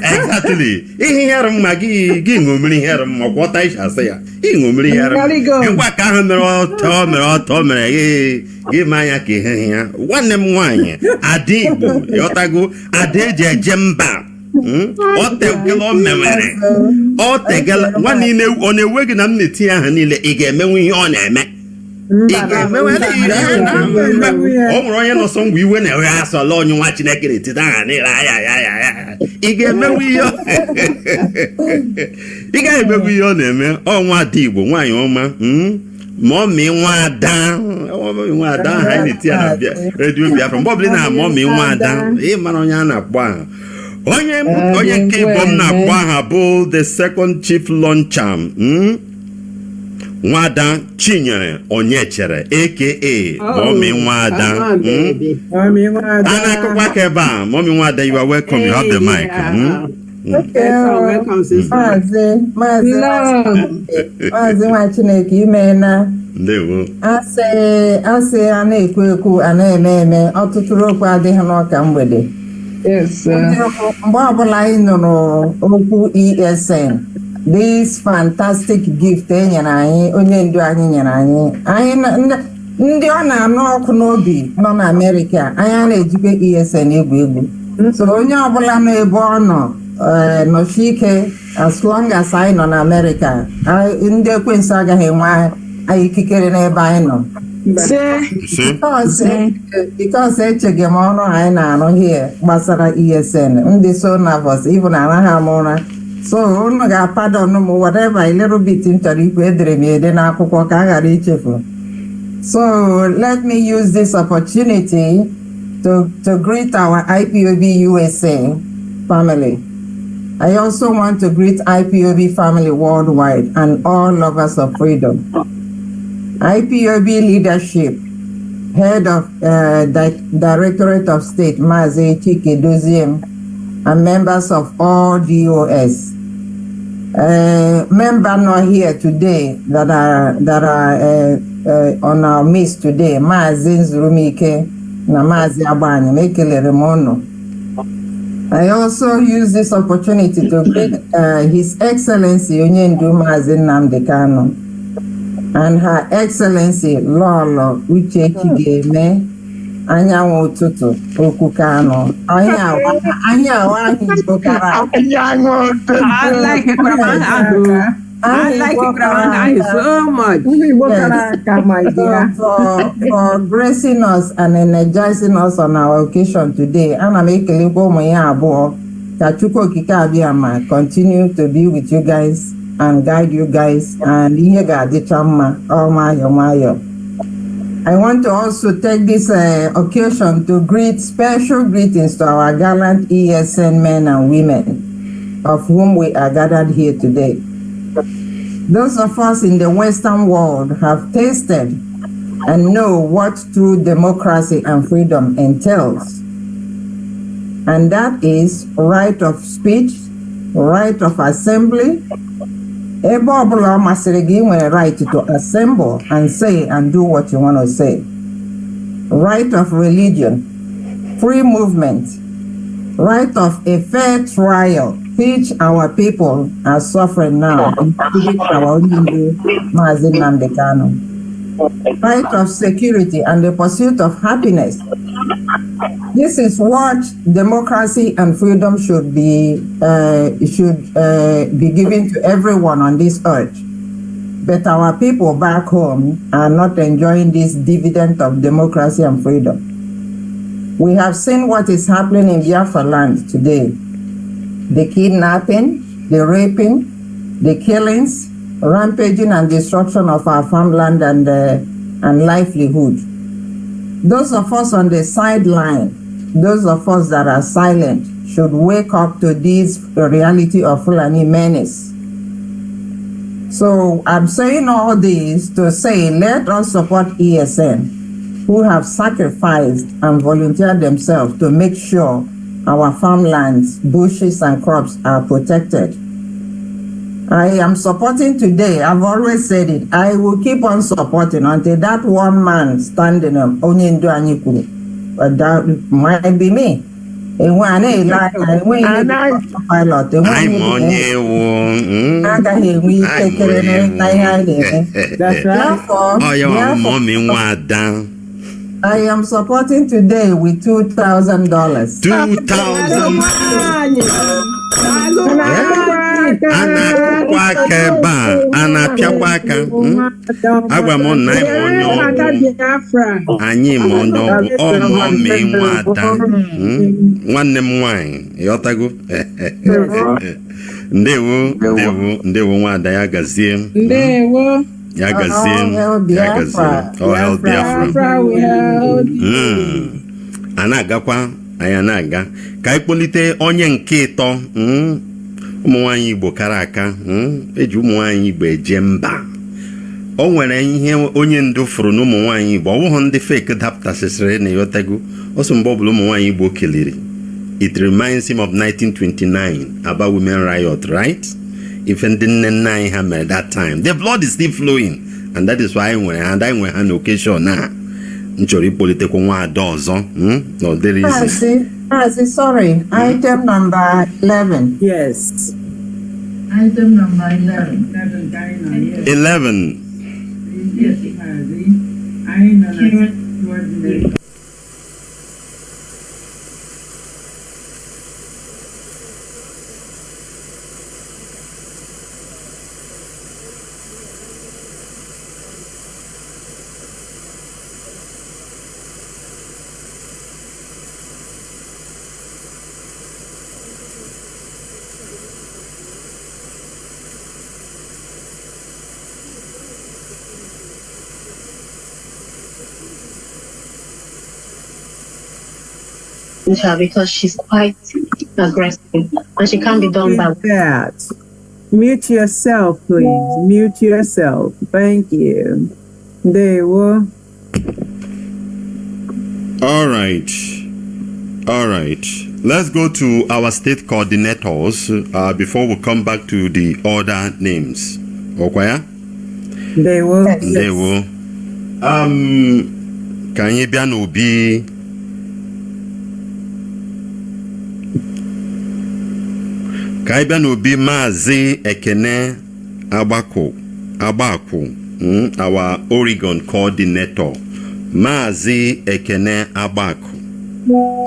exactly ihe here mma gị ṅomiri here mma kwọta ịchasị ya ịṅomiri here ngwa ka ahụ mere ọtọ mere gị ma anya ka ihe ya nwanne m nwaanyị ada Igbo ịghọtago ada eji eje mba ọ tegala o mewere ọ tegala nwanne ọ na-ewe gị na m na-etinye aha niile ị ga-emenwe ihe ọ na-eme ị ga-emenwe ọ nwere onye nọsọ ngwa iwe na-ewe asọla onye nwa Chineke na-etite aha niile ị ga-emenwe ihe ị gaghị emenwe ihe ọ na-eme ọnwa dị Igbo nwaanyị ọma Mommy Wada. Mommy Wada. I need to radio Biafra. Probably now, Mommy Wada. Hey, Manonyana Bwa. Onye Kibom na Bwa the second chief launcher. Wada Chinyere Onyechere, aka Mommy Wada. Mommy Wada. Anna Kwakeba. Mommy Wada, you are welcome. You have the mic. Okay, welcome, sister. Maazị Nwachineke imena. Ndewo. Asị a na-ekwu a na-eme ọtụtụ okwu adịghị n'ọka mgbede. Yes. Mgbe ọbụla anyị nụrụ okwu ESN, this fantastic gift e nyere anyị, onye ndu anyị nyere anyị, ndị ọ na-anụ ọkụ n'obi nọ na Amerịka, anyị na-ejikwa ESN egwu. So onye ọbụla nọ ebe ọ nọ nọchi ike, as long as anyị nọ na Amerịka, ndị ekwensu agaghị enwe ikikere n'ebe anyị nọ. Because echeghị m ọrụ anyị na-arụ here gbasara ESN, ndị so nervous, even anaghị m ụra. So unu ga-pardon m whatever a little bit m chọrọ ikwu edere m ede n'akwụkwọ ka a ghara ichefu. So let me use this opportunity to greet our IPOB USA family. I also want to greet IPOB family worldwide and all lovers of freedom. IPOB leadership, head of Directorate of State, Maazị Chike Doziem, and members of all DOS. Member not here today that are on our midst today, Maazị Nzurumike na Maazị Agbanyem, ekelere m unu. I also use this opportunity to greet His Excellency Onyendu Maazị Nnamdi Kanu and Her Excellency Lolo Uche Chigeme Anyanwụ Ụtụtụ Okwu Kanu. I like it so much. For gracing us and energizing us on our occasion today, Ana Mekelebo Moya Abo, Kachuko Kikabiama, continue to be with you guys and guide you guys, and Yega Dichama, Mayo. I want to also take this occasion to greet special greetings to our gallant ESN men and women, of whom we are gathered here today. Those of us in the Western world have tasted and know what true democracy and freedom entails. And that is right of speech, right of assembly. Ebe ọbụla masịrị gị nwere right to assemble and say and do what you want to say. Right of religion, free movement, right of a fair trial, which our people are suffering now, including our own Maazị Nnamdi Kanu. Right of security and the pursuit of happiness. This is what democracy and freedom should be given to everyone on this earth. But our people back home are not enjoying this dividend of democracy and freedom. We have seen what is happening in Biafraland today. The kidnapping, the raping, the killings, rampaging and destruction of our farmland and livelihood. Those of us on the sideline, those of us that are silent, should wake up to this reality of Fulani menace. So I'm saying all this to say, let us support ESN, who have sacrificed and volunteered themselves to make sure our farmlands, bushes, and crops are protected. I am supporting today. I've always said it. I will keep on supporting until that one man standing up, Onyendu Anyikuru. That might be me. I am supporting today with $2,000. $2,000. Ndewo nwada ya gazie. Ndewo. Yagazin. Oh, hell Biafra. Anagakwa ayanaga ka ikpolite onye nke ịtọ ụmụ nwanyị Igbo kara aka eji ụmụ nwanyị Igbo eje mba. O nwere ihe onye ndu furu na ụmụ nwanyị Igbo ọwụghụ ndị fake dapụtasịsịrị na yotego ọsọ mgbe ọbụla ụmụ nwanyị Igbo keliri. It reminds him of 1929 about women riot, right? If ndị nne nna anyị ha mere that time, the blood is still flowing, and that is why when I nwere an occasion na nchọrọ ipolitekwa nwa ada ọzọ. No, there is. Sorry, item number 11. Yes. Item number 11. 11. Yes, her because she's quite aggressive and she can't be done by that. Mute yourself, please. Mute yourself. Thank you. There were. All right. Let's go to our state coordinators before we come back to the other names. Okay? They will. They will. Can you be an OB? Kaiban Obi Mazi Ekene Abaku, our Oregon coordinator. Mazi Ekene Abaku.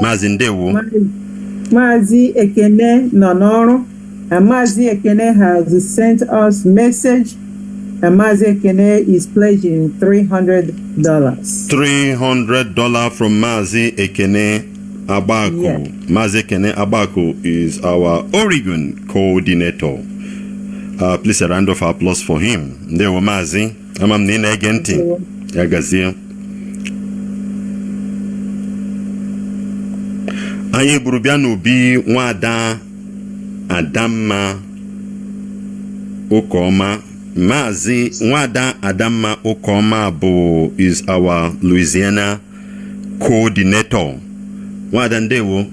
Mazi Ndewo. Mazi Ekene Nonoro. And Mazi Ekene has sent us message. And Mazi Ekene is pledging $300. $300 from Mazi Ekene Abaku. Yes. Mazi Ekene Abaku is our Oregon coordinator. Please a round of applause for him. Ndewo Mazi. Amam nina agenti. Yagazia. Anye burubiano bi wada Adama Okoma. Mazi wada Adama Okoma Bo is our Louisiana coordinator. Wada Ndewo.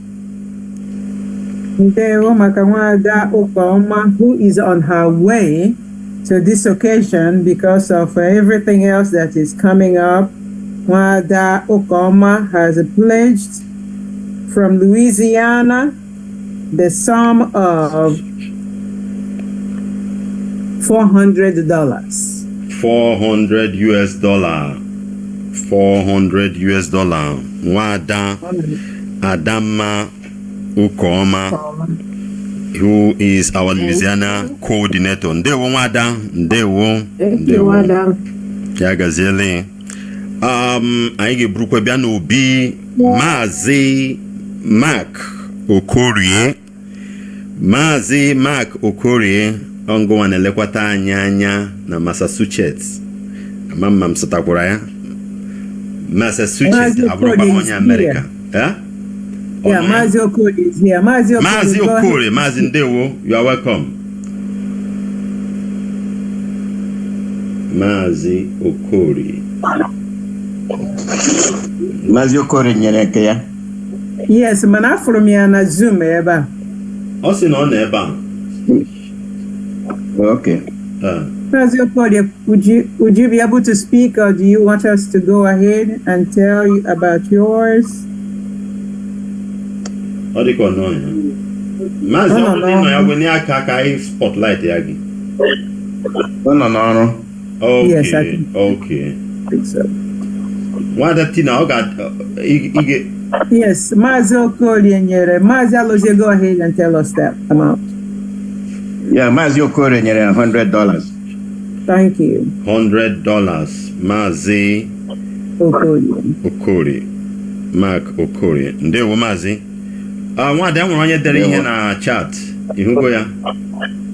Ndewo Makamwada Okoma, who is on her way to this occasion because of everything else that is coming up. Wada Okoma has pledged from Louisiana the sum of $400. $400 US. Wada Adama Ukoma, who is our Louisiana coordinator. Ndewo Wada. Ndewo. Yagazele. Aige brukwe biano bi Mazi Mark Okorie. Ongo wanelekwata anya na Massachusetts. Mama msatakwara ya. Massachusetts abroba monya America. Yeah? Yeah, Mazi Okori is here. Mazi Okori, Mazi Ndewo, you are welcome. Mazi Okori. Mazi Okori nyereke ya. Yes, mana from ya na Zoom eba. Osi no na eba. Okay. Mazi Okori, would you be able to speak, or do you want us to go ahead and tell you about yours? Odiko no ya. Mazi Okori no ya weni aka spotlight yagi. No. Okay. Yes, I think so. Wada tina oga ige. Yes, Mazi Okori nyere. Mazi Alozie, go ahead and tell us that amount. Yeah, Mazi Okori nyere $100. Thank you. $100. Mazi Okori. Mark Okori. Ndewo Mazi. Wada nwere onye dere ihe na chat. Ihugo ya.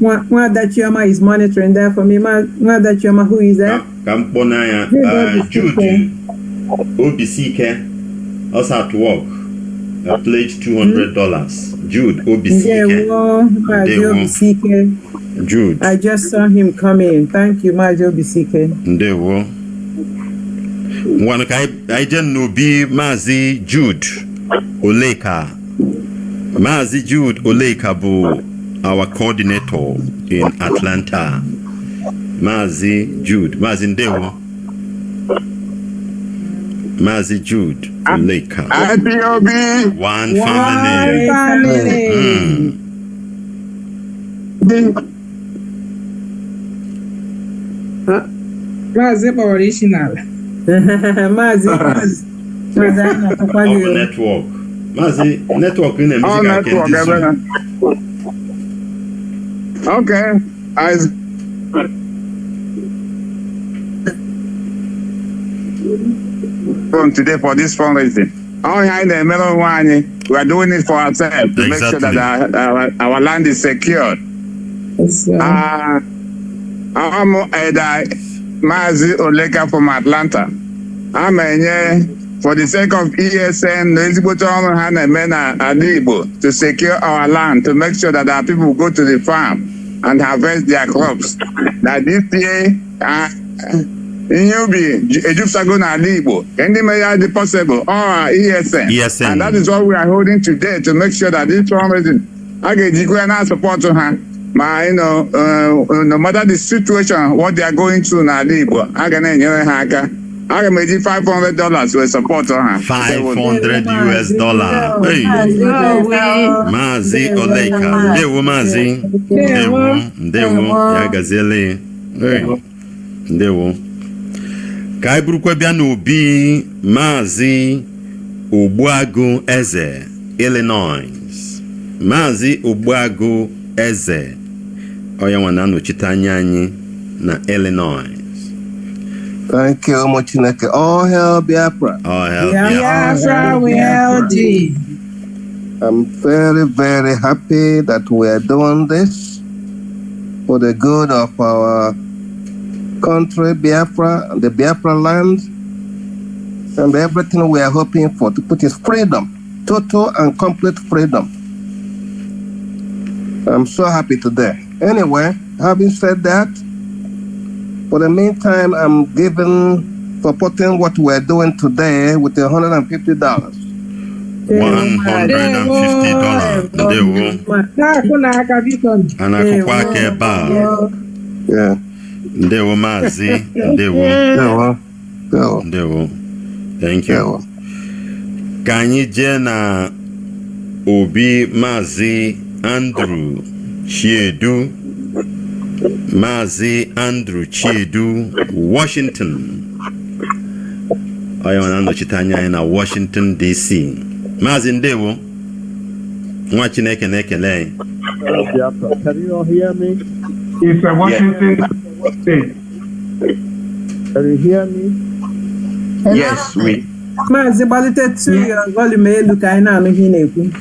That Chioma is monitoring that for me. That Chioma, who is that? Jude OBCK also at work. I pledged $200. Jude OBCK. Jude. I just saw him come in. Thank you, Majo BCK. Ndewo. One I just know be Mazi Jude Oleka. Mazi Jude Oleka bu our coordinator in Atlanta. Mazi Jude. Mazi Ndewo. Mazi Jude Oleka. IPOB. One family. Mazi original. Mazi network. Mazi network in the network. Okay. Today for this fundraising. We are doing it for ourselves to make sure that our land is secured. I'm Mazi Oleka from Atlanta. For the sake of ESN, to secure our land, to make sure that our people go to the farm and harvest their crops. That this year, anything possible, or ESN. And that is what we are holding today to make sure that this fundraising, I get support to her. No matter the situation, what they are going through now, I can make $500 with support on her. $500. Hey, Mazi Oleka. Ndewo Mazi. Ndewo. Ya gazele. Hey. Ndewo. Ka iburukwe bia n'obi Mazi Ogbuagu Eze, Illinois. Mazi Ogbuagu Eze. Oya wana nochite anya anyị na Illinois. Thank you much, Chineke. All hail Biafra. All hail Biafra. We LG. I'm very, very happy that we are doing this for the good of our country, Biafra, the Biafraland, and everything we are hoping for to put is freedom, total and complete freedom. I'm so happy today. Anyway, having said that, for the meantime, I'm supporting what we're doing today with $150. $150. Yeah. Ndewo Mazi. Ndewo. Thank you. Kanyi jena Obi Mazi Andrew Chiedu. Mazi Andrew Chiedu, Washington. I want to chitanya in Washington DC. Mazi Ndewo. Mwachineke nekele. Can you all hear me? It's a Washington State. Can you hear me? Yes, we. Mazi balite tu volume elu ka ina anu hi na-ekwu.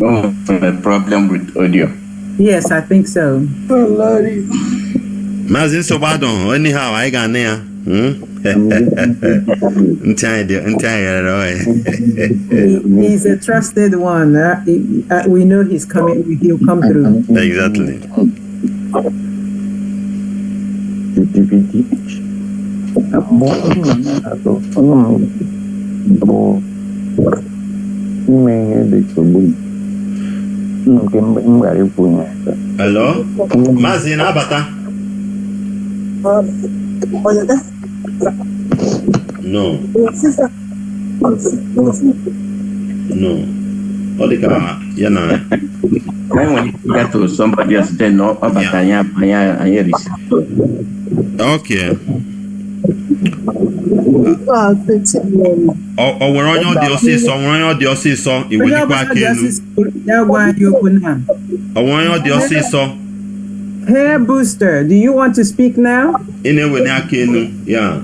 Oh, a problem with audio. Yes, I think so. Oh, Lordy. Mazin Sobadon, anyhow, I got there. He's a trusted one. We know he's coming. He'll come through. Exactly. Hello? Mazin Abata? No. No. When you get to somebody else, then no, okay. nwere onye ọ dị ọsịsọ iwelikwa aka elu ọ nwere onye ọ dị ọsịsọ Hair Booster, do you want to speak now? ị na-eweli aka elu ya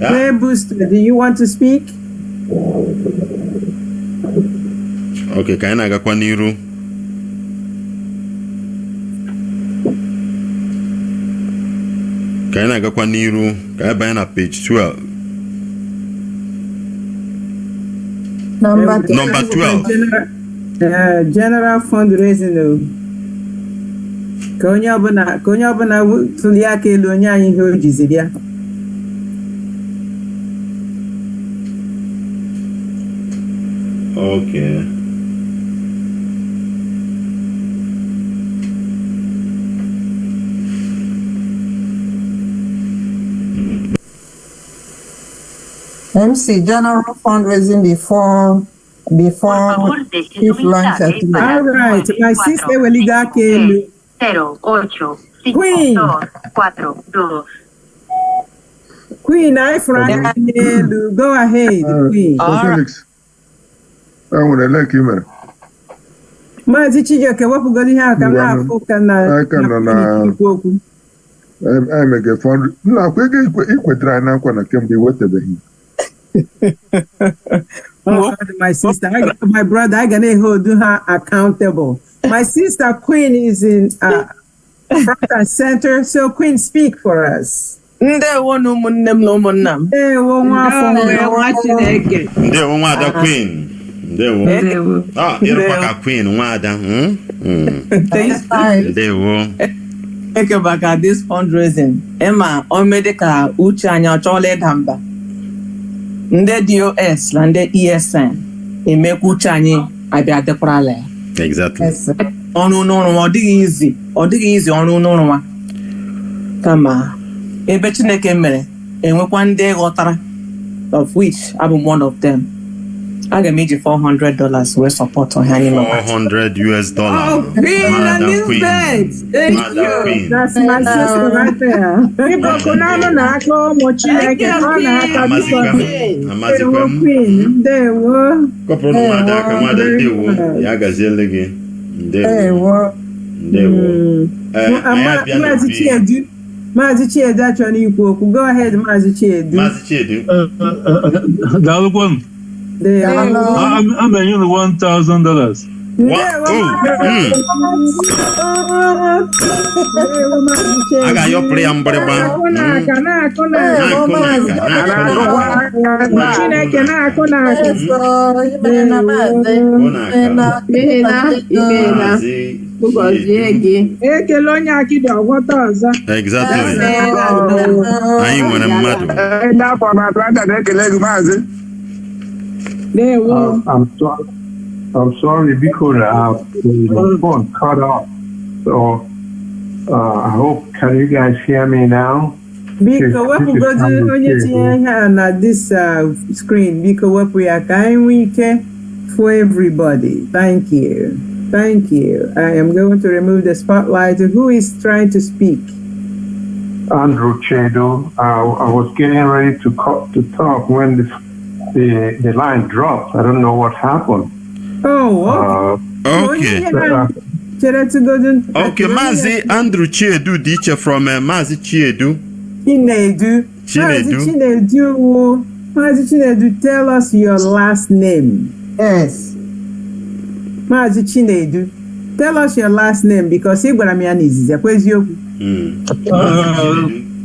Hair Booster, do you want to speak? Okay, ka anyị na-agakwa n'iru. Ka anyị banye na page 12. Number 12. General fundraising. Ka onye ọbụla tụli aka elu onye anyị ihe o jiziri ya. Okay. MC General Fundraising before fifth lunch at all right, my sister will lead aka elu. 08 Queen. 42. Queen, I friend elu. Go ahead, Queen. Felix. I want to like you, Maazị Chijioke wepụgoro ihe aka m na-afụ ka na emege fund nakwa ego ikwetara na nkwa na kemgbe iwetabeghị. My sister, my brother, I can hold her accountable. My sister Queen is in front and center, so Queen, speak for us. Ndewo n'ụmụnne m na ụmụnna m. Ndewo nwa Chineke. Ndewo nwada Queen. Ndewo. Ịrụkwa ka Queen nwada. Ndewo. Eke baka this fundraising. Emma, o mede ka uche anya ọchọọla ịda mba. Ndị DOS na ndị ESN emekwa uche anyị abịa dịkwarala ya. Exactly. Ọrụ n'ụrụ ọ dịghị izi ọrụ n'ụrụ kama ebe Chineke mere enwekwa ndị ghọtara, of which I'm one of them. Aga m eji $400 wee support ha anyị $400. Oh, Queen, I miss that. Thank you. That's my sister right there. People can na ako mo Chineke na aka biko. Queen, ndewo. Kopro nwada ka nwada ndewo ya gaziele gị. Ndewo. Maazị Chiedu achọrọ ikwu okwu. Go ahead, Maazị Chiedu. Maazị Chiedu. Daalụkwa. I'm a $1,000. I got your play and I'm sorry because the phone cut off. So I hope, can you guys hear me now? Biko wepu gozi onye tinye ihe na this screen. Biko wepu ya ka anyị nwee ike for everybody. Thank you. Thank you. I am going to remove the spotlight. Who is trying to speak? Andrew Chedo. I was getting ready to talk when the line dropped. I don't know what happened. Oh, okay. Okay, Mazi Andrew Chiedu teacher from Mazi Chiedu. Mazi Chinedu, tell us your last name. Yes. Mazi Chinedu, tell us your last name because he gwara m ya n'izizi ekwe eziokwu.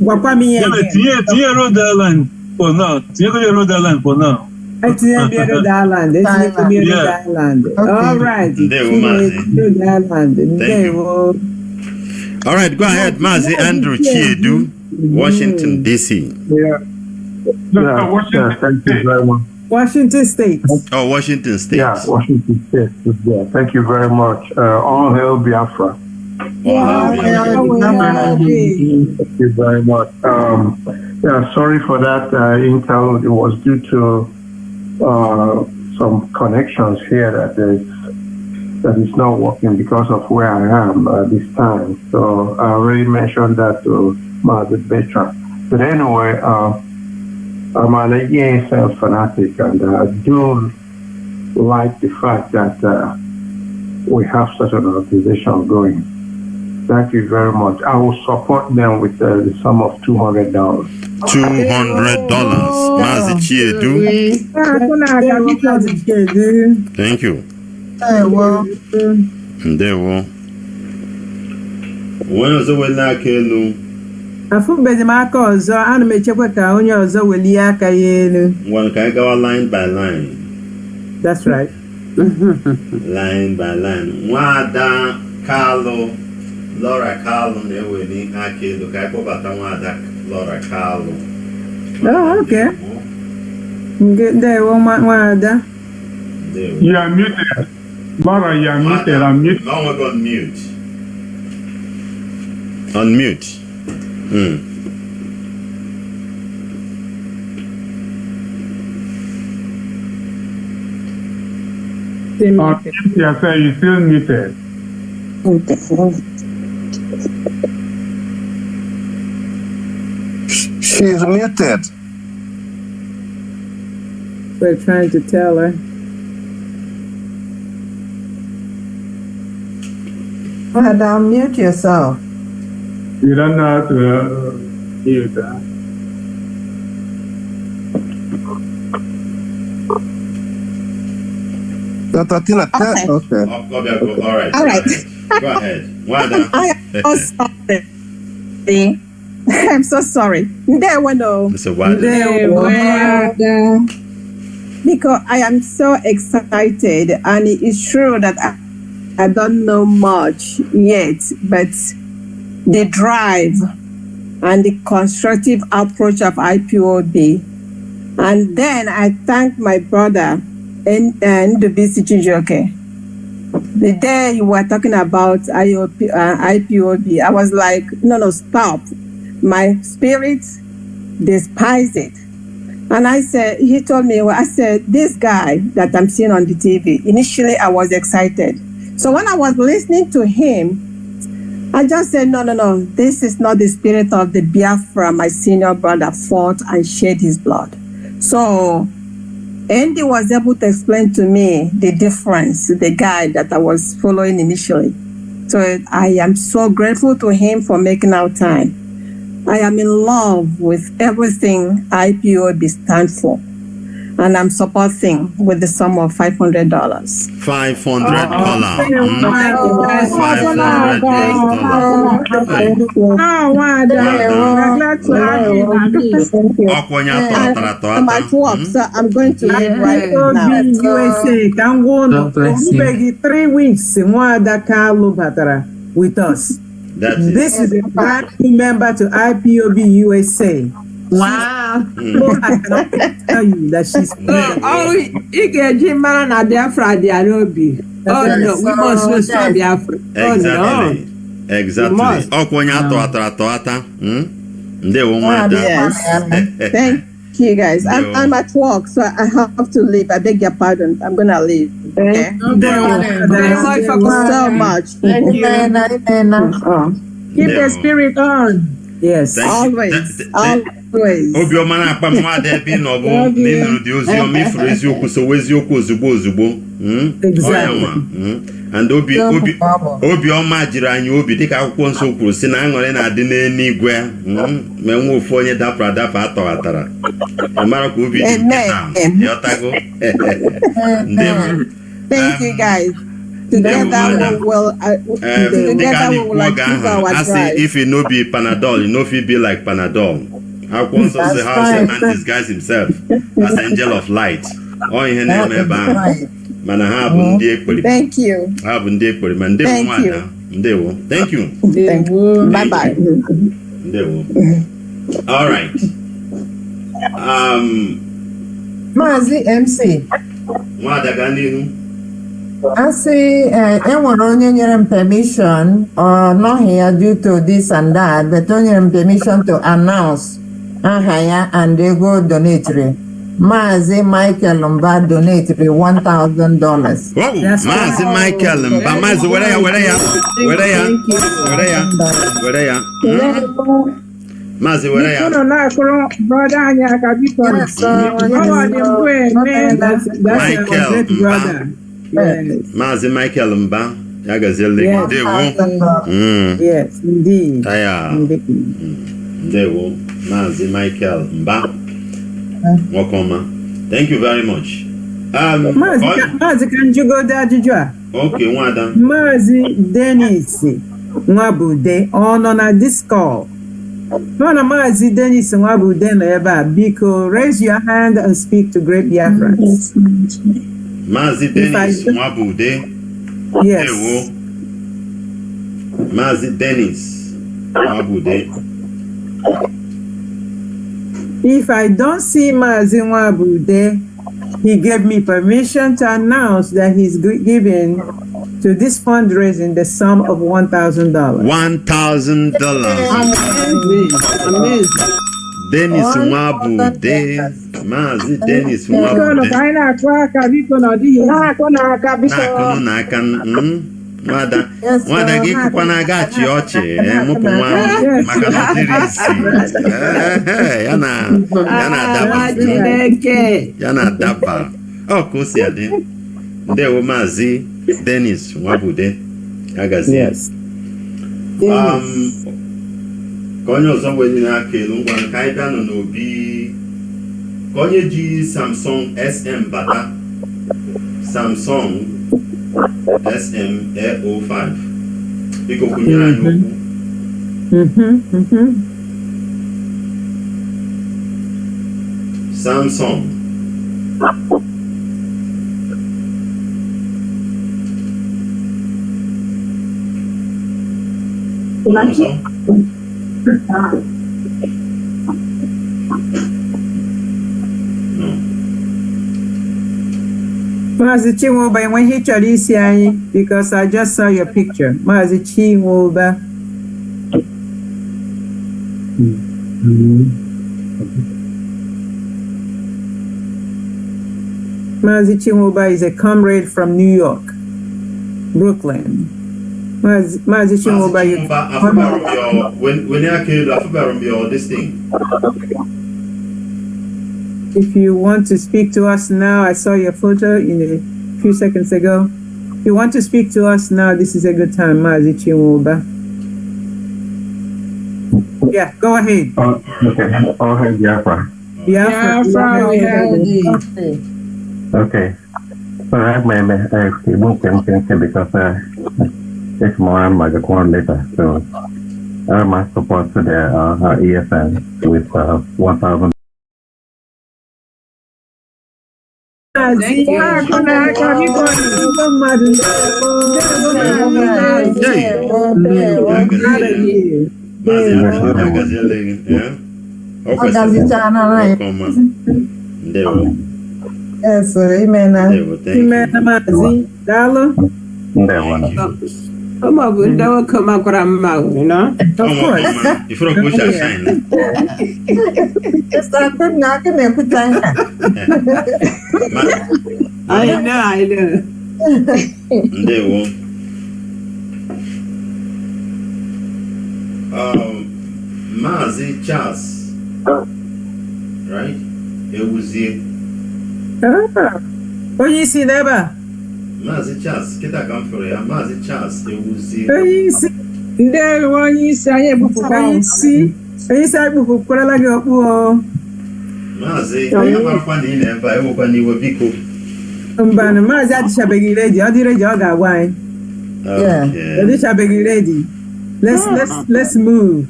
Gwakwa m ihe again. Tinye Rhode Island for now. Tinye Rhode Island for now. Tinye Rhode Island. Rhode Island. All right. Rhode Island. All right, go ahead, Mazi Andrew Chiedu, Washington, D.C. Washington. Thank you very much. Washington State. Oh, Washington State. Yeah, Washington State. Yeah, thank you very much. All hail Biafra. Thank you very much. Yeah, sorry for that intel. It was due to some connections here that is not working because of where I am this time. So I already mentioned that to Mother Bertrand. But anyway, I'm an ESN fanatic, and I do like the fact that we have such an organization going. Thank you very much. I will support them with the sum of $200. $200. Mazi Chiedu. Thank you. Ndewo. Onye ọzọ weli aka elu. Afụbeghị m aka ọzọ, ana m echekwa ka onye ọzọ welie aka ya elu. Ngwanụ ka anyị gawa line by line. That's right. Line by line. Nwada Kalu, Laura Kalu na-eweli aka elu ka anyị kpọbata Nwada Laura Kalu. Oh, okay. Ndewo Nwada. You are muted. Laura, you are muted. I'm muted. No one got mute. Unmute. Yes, sir, you're still muted. She's muted. We're trying to tell her. Madam, mute yourself. You don't know how to mute that. Dr. Tina, okay. All right. All right. Go ahead. Wanda. I'm so sorry. I'm so sorry. There we go. Because I am so excited, and it's true that I don't know much yet, but the drive and the constructive approach of IPOB. And then I thank my brother and the BCG. The day you were talking about IPOB, I was like, no, stop. My spirit despises it. And I said, he told me, I said, this guy that I'm seeing on the TV, initially I was excited. So when I was listening to him, I just said, no, this is not the spirit of the Biafra my senior brother fought and shed his blood. So Andy was able to explain to me the difference, the guy that I was following initially. So I am so grateful to him for making our time. I am in love with everything IPOB stands for. And I'm supporting with the sum of $500. I'm at work, so I'm going to leave right now. USA, can go 3 weeks. Nwada Kalu Batara with us. This is a brand new member to IPOB USA. Wow. I cannot tell you that she's Exactly. Thank you guys. I'm at work, so I have to leave. I beg your pardon. I'm gonna leave. Okay. Thank you so much. Thank you. Keep the spirit on. Yes. Always. Obioma na akpa mmadụ ebe nọ bụ n'ịnụrụ dị ozi ọma ifuru eziokwu so eziokwu ozugbo and obiọma jiri anyị obi dịka akwụkwọ nsọ kwuru si na aṅụrị na-adị n'eluigwe ma nwe ofu onye dapụrụ adapụ atọghatara mara ka obi dị nkịta yọtago. Thank you guys. Together we will achieve our drive. If it no be Panadol, you know if it be like Panadol. How can say how Satan disguise himself as angel of light? Oh, in name Thank you. Thank you. Bye bye. All right. Mazi MC. I say, enwere onye nyere m permission or not here due to this and that, but onye nyere m permission to announce aha ya and they go donatory. Mazi Michael Mba donatory $1,000. Mazi Michael Mba, Mazi where ya? Mazi, where are No, no, brother, Anya, Michael Mba. Mazi Michael Mba. Yagazele. Yes, indeed. Aya. Dewo. Mazi Michael Mba. Welcome. Thank you very much. Mazi, can you go there, Jujua? Okay, Wada. Mazi Dennis Nwabude on a Discord. Mana Mazi Dennis Nwabude no eba biko raise your hand and speak to Great Biafra. Mazi Dennis Nwabude. Yes. Mazi Dennis Nwabude. If I don't see Mazi Nwabude, he gave me permission to announce that he's giving to this fundraising the sum of $1,000. $1,000. Amazing. Dennis Nwabude. Mazi Dennis Nwabude. Nwada gị kụkwa na-aga achị ọchị mụpụ nwa maka na ọ dịrị isi ya na-adaba ọ ka o si adị. Ndewo Maazị Dennis Nwabude agazi ka onye ọzọ wee n'aka elu ngwa ka anyị bịa nọ n'obi ka onye ji Samsung SM bata Samsung SM-A05 biko kunyere anyị okwu. Samsung Mazi Chinwoba, when he tried to see because I just saw your picture. Mazi Chinwoba. Mazi Chinwoba is a comrade from New York, Brooklyn. Mazi Chinwoba, when you killed this thing. If you want to speak to us now, I saw your photo in a few seconds ago. If you want to speak to us now, this is a good time, Mazi Chinwoba. Yeah, go ahead. Okay. Go ahead, Biafra. Biafra, we have Okay. So I have my because it's more on my account later. So I have my support to the ESN with 1,000. Thank you. Yes, amen. Amen, Mazi. Dalo. Come on, don't come up with a mouth, you know? Of course. If you're going to shine. I know. They won't. Mazi Charles. Right? It was here. Oh, you see never. Mazi Charles, kita come for ya. Mazi Charles, it was here. Oh, you see. There one you say, you see. You say, Mazi, I never found in ever. I open you a biko. Mazi, I shall be ready. I did a jog at wine. Yeah, I shall be ready. Let's move.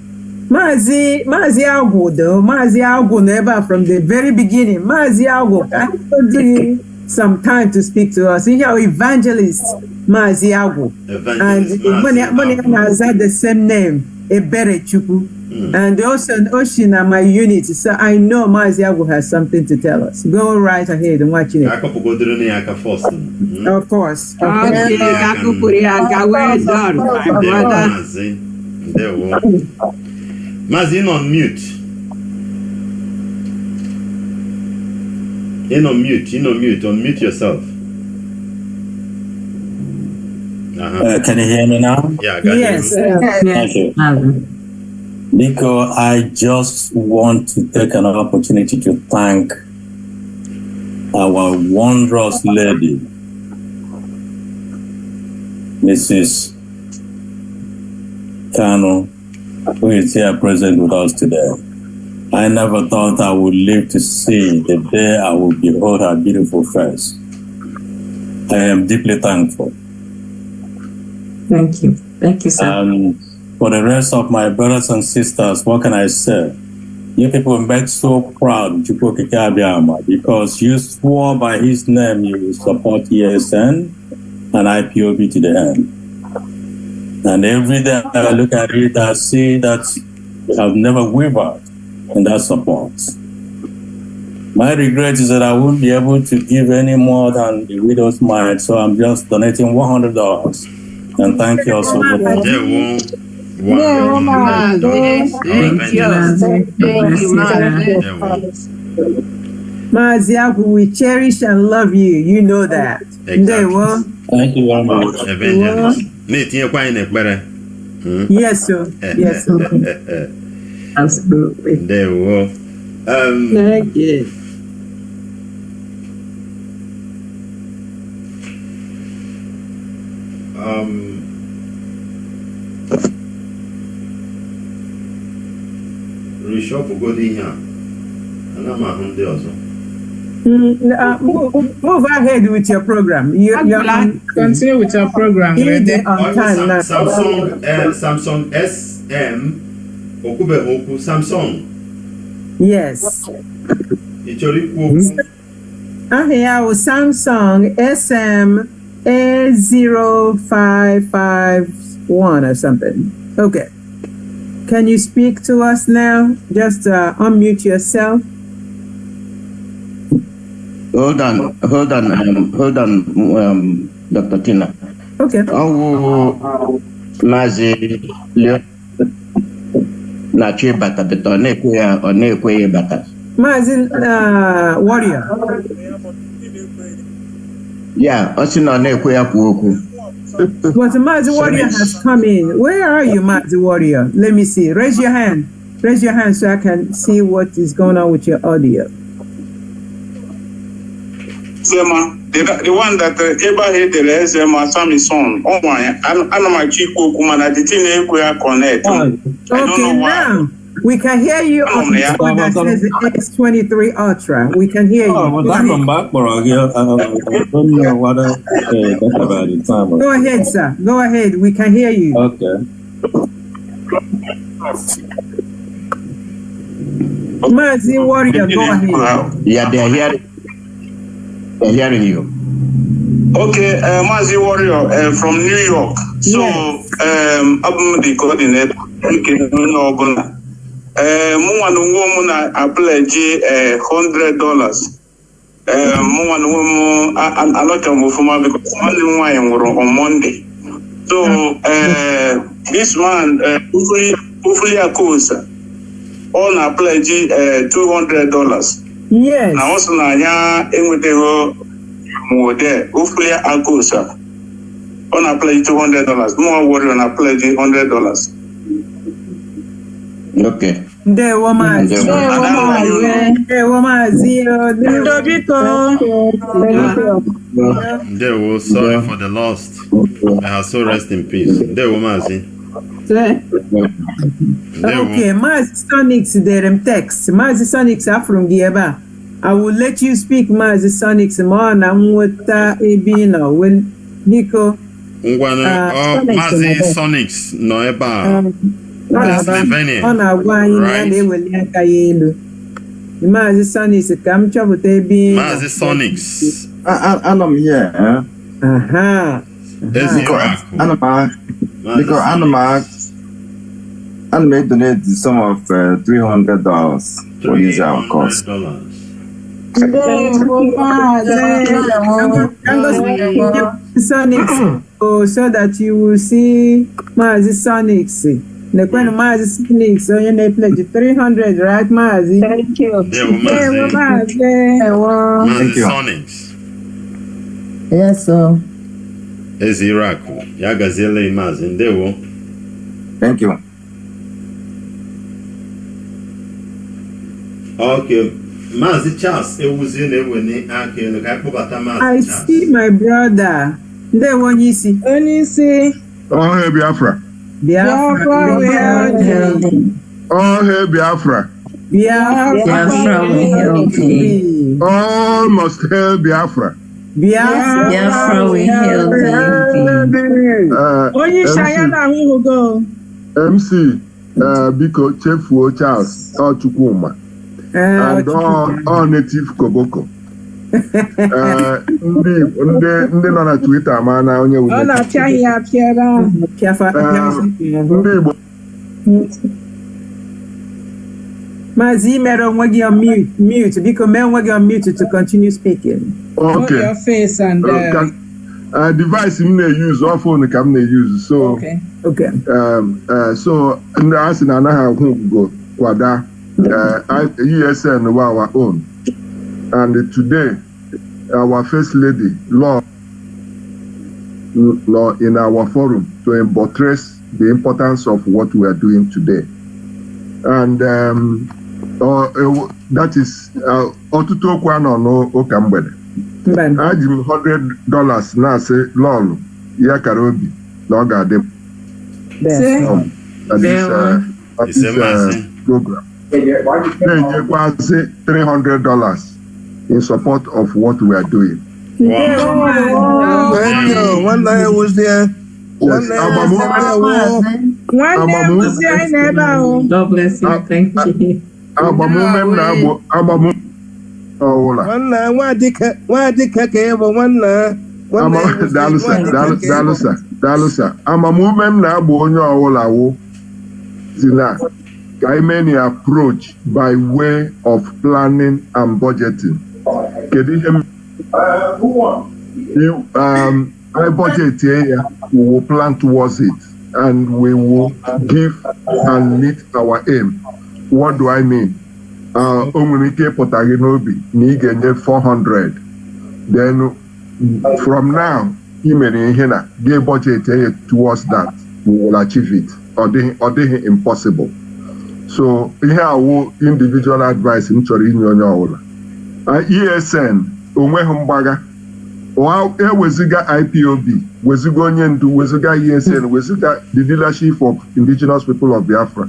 Mazi Algo though, Mazi Algo never from the very beginning. Mazi Algo, I give some time to speak to us. You know, evangelist Mazi Algo. And money has had the same name, Ebere Chuku. And also Ocean are my unit. So I know Mazi Algo has something to tell us. Go right ahead and watch it. Of course. Mazi, in on mute. Unmute yourself. Can you hear me now? Yeah, I got yes. you. Thank you. Because I just want to take another opportunity to thank our wondrous lady, Mrs. Kano, who is here present with us today. I never thought I would live to see the day I will behold her beautiful face. I am deeply thankful. Thank you. Thank you, sir. And for the rest of my brothers and sisters, what can I say? You people make so proud because you swore by his name you will support ESN and IPOB to the end. And every day I look at it, I see that you have never wavered in that support. My regret is that I won't be able to give any more than the widow's mite, so I'm just donating $100. And thank you all so much. Maziaku, we cherish and love you. You know that. Exactly. Thank you very much. Yes, sir. Yes, sir. Absolutely. There we go. Thank you. Bishop Godinya, and I'm a Hunde also. Move ahead with your program. Continue with your program. Samsung SM Okube Oku Samsung. Yes. Here was Samsung SM A0551 or something. Okay. Can you speak to us now? Just unmute yourself. Hold on, Dr. Tina. Okay. Mazi Leo Nachi Bata Betone or Nekwe Bata. Mazi Warrior. Yeah, Osino Nekwe Kuoku. But Mazi Warrior has come in. Where are you, Mazi Warrior? Let me see. Raise your hand. Raise your hand so I can see what is going on with your audio. Zema, the one that ever hit the Zema Samson. Oh my, I know my Chico Kumana, the thing we are connected. Okay, now we can hear you on the phone that says S23 Ultra. We can hear you. Go ahead, sir. Go ahead. We can hear you. Okay. Mazi Warrior, go ahead. Yeah, they're hearing you. Okay, Mazi Warrior from New York. So, I'm the coordinator. I pledge $100. I not because on Monday. So, this man, hopefully, a course on a pledge $200. Yes. Now also na with the more there. Hopefully I go sir. On a pledge $200. More worry on a pledge $100. Okay. The woman. They were sorry for the lost. May her soul rest in peace. The woman. Okay, Mazi Sonics there text. Mazi Sonics are from Gieba. I will let you speak, Mazi Sonics. Mana muta ebina well Nico. Mazi Sonics no eba. Ona wine they will yakayelu. Mazi Sonics come trouble te be. Mazi Sonics. I'm here. Aha. And may donate the sum of $300 for his our cost. Sonics, so that you will see Mazi Sonics. The kind of Mazi Sonics, so you need pledge $300, right, Mazi? Thank you. Mazi Sonics. Yes, sir. Eziraku. Yagazele Mazi. Ndewo. Thank you. Okay. Mazi Charles, I see my brother. There one you see. Only see. Oh, hey, Biafra. Biafra, we hail thee. Oh, hey, Biafra. Biafra, we hail thee. Oh, must hail Biafra. Biafra, we hail thee. Only Shayana who go. MC, Biko Chefuo Charles, or Chukwuma. And all native Koboko. Ndị nọ na Twitter ma na onye wume. Ọ na-apịa ya apịara. Ndị Igbo. Maazị mere onwe gị on mute. Biko mee onwe gị on mute to continue speaking. Okay. Hold your face and device m na-use, ọ phone ka m na-use. So okay. So ndị a sị na anaghị ahụ ugo kwada ESN were our own. And today, our First Lady, Law, in our forum to buttress the importance of what we are doing today. And that is Otuto Kwano no Okambede. I give $100 na say lol ya karobi no gadem. This program. $300 in support of what we are doing. Wow. Thank you. One day I was there. One day I was there. God bless you. Thank you. Many approach by way of planning and budgeting. I budget here, we will plan towards it and we will give and meet our aim. What do I mean? Omunike Potaginobi, Nigene 400. Then from now, Imene give budget towards that, we will achieve it. Or they impossible. So here are individual advice in Chori ESN, Umwehumbaga, or Weziga IPOB, Wezigo Nyendu, Weziga ESN, Weziga the leadership of indigenous people of Biafra.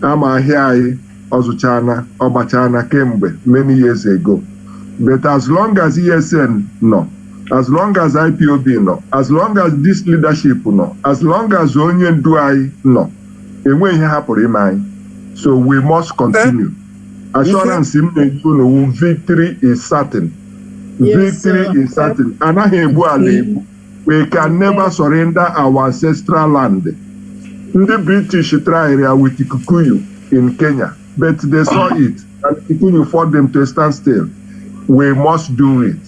Ama here Ozuchana, Obachana, Kembe, many years ago. But as long as ESN no, as long as IPOB no, as long as this leadership no, as long as Onyendu I no, and when he happened, so we must continue. Assurance in victory is certain. Yes, victory is certain. We can never surrender our ancestral land. The British tried with Kikuyu in Kenya, but they saw it and Kikuyu forced them to stand still. We must do it.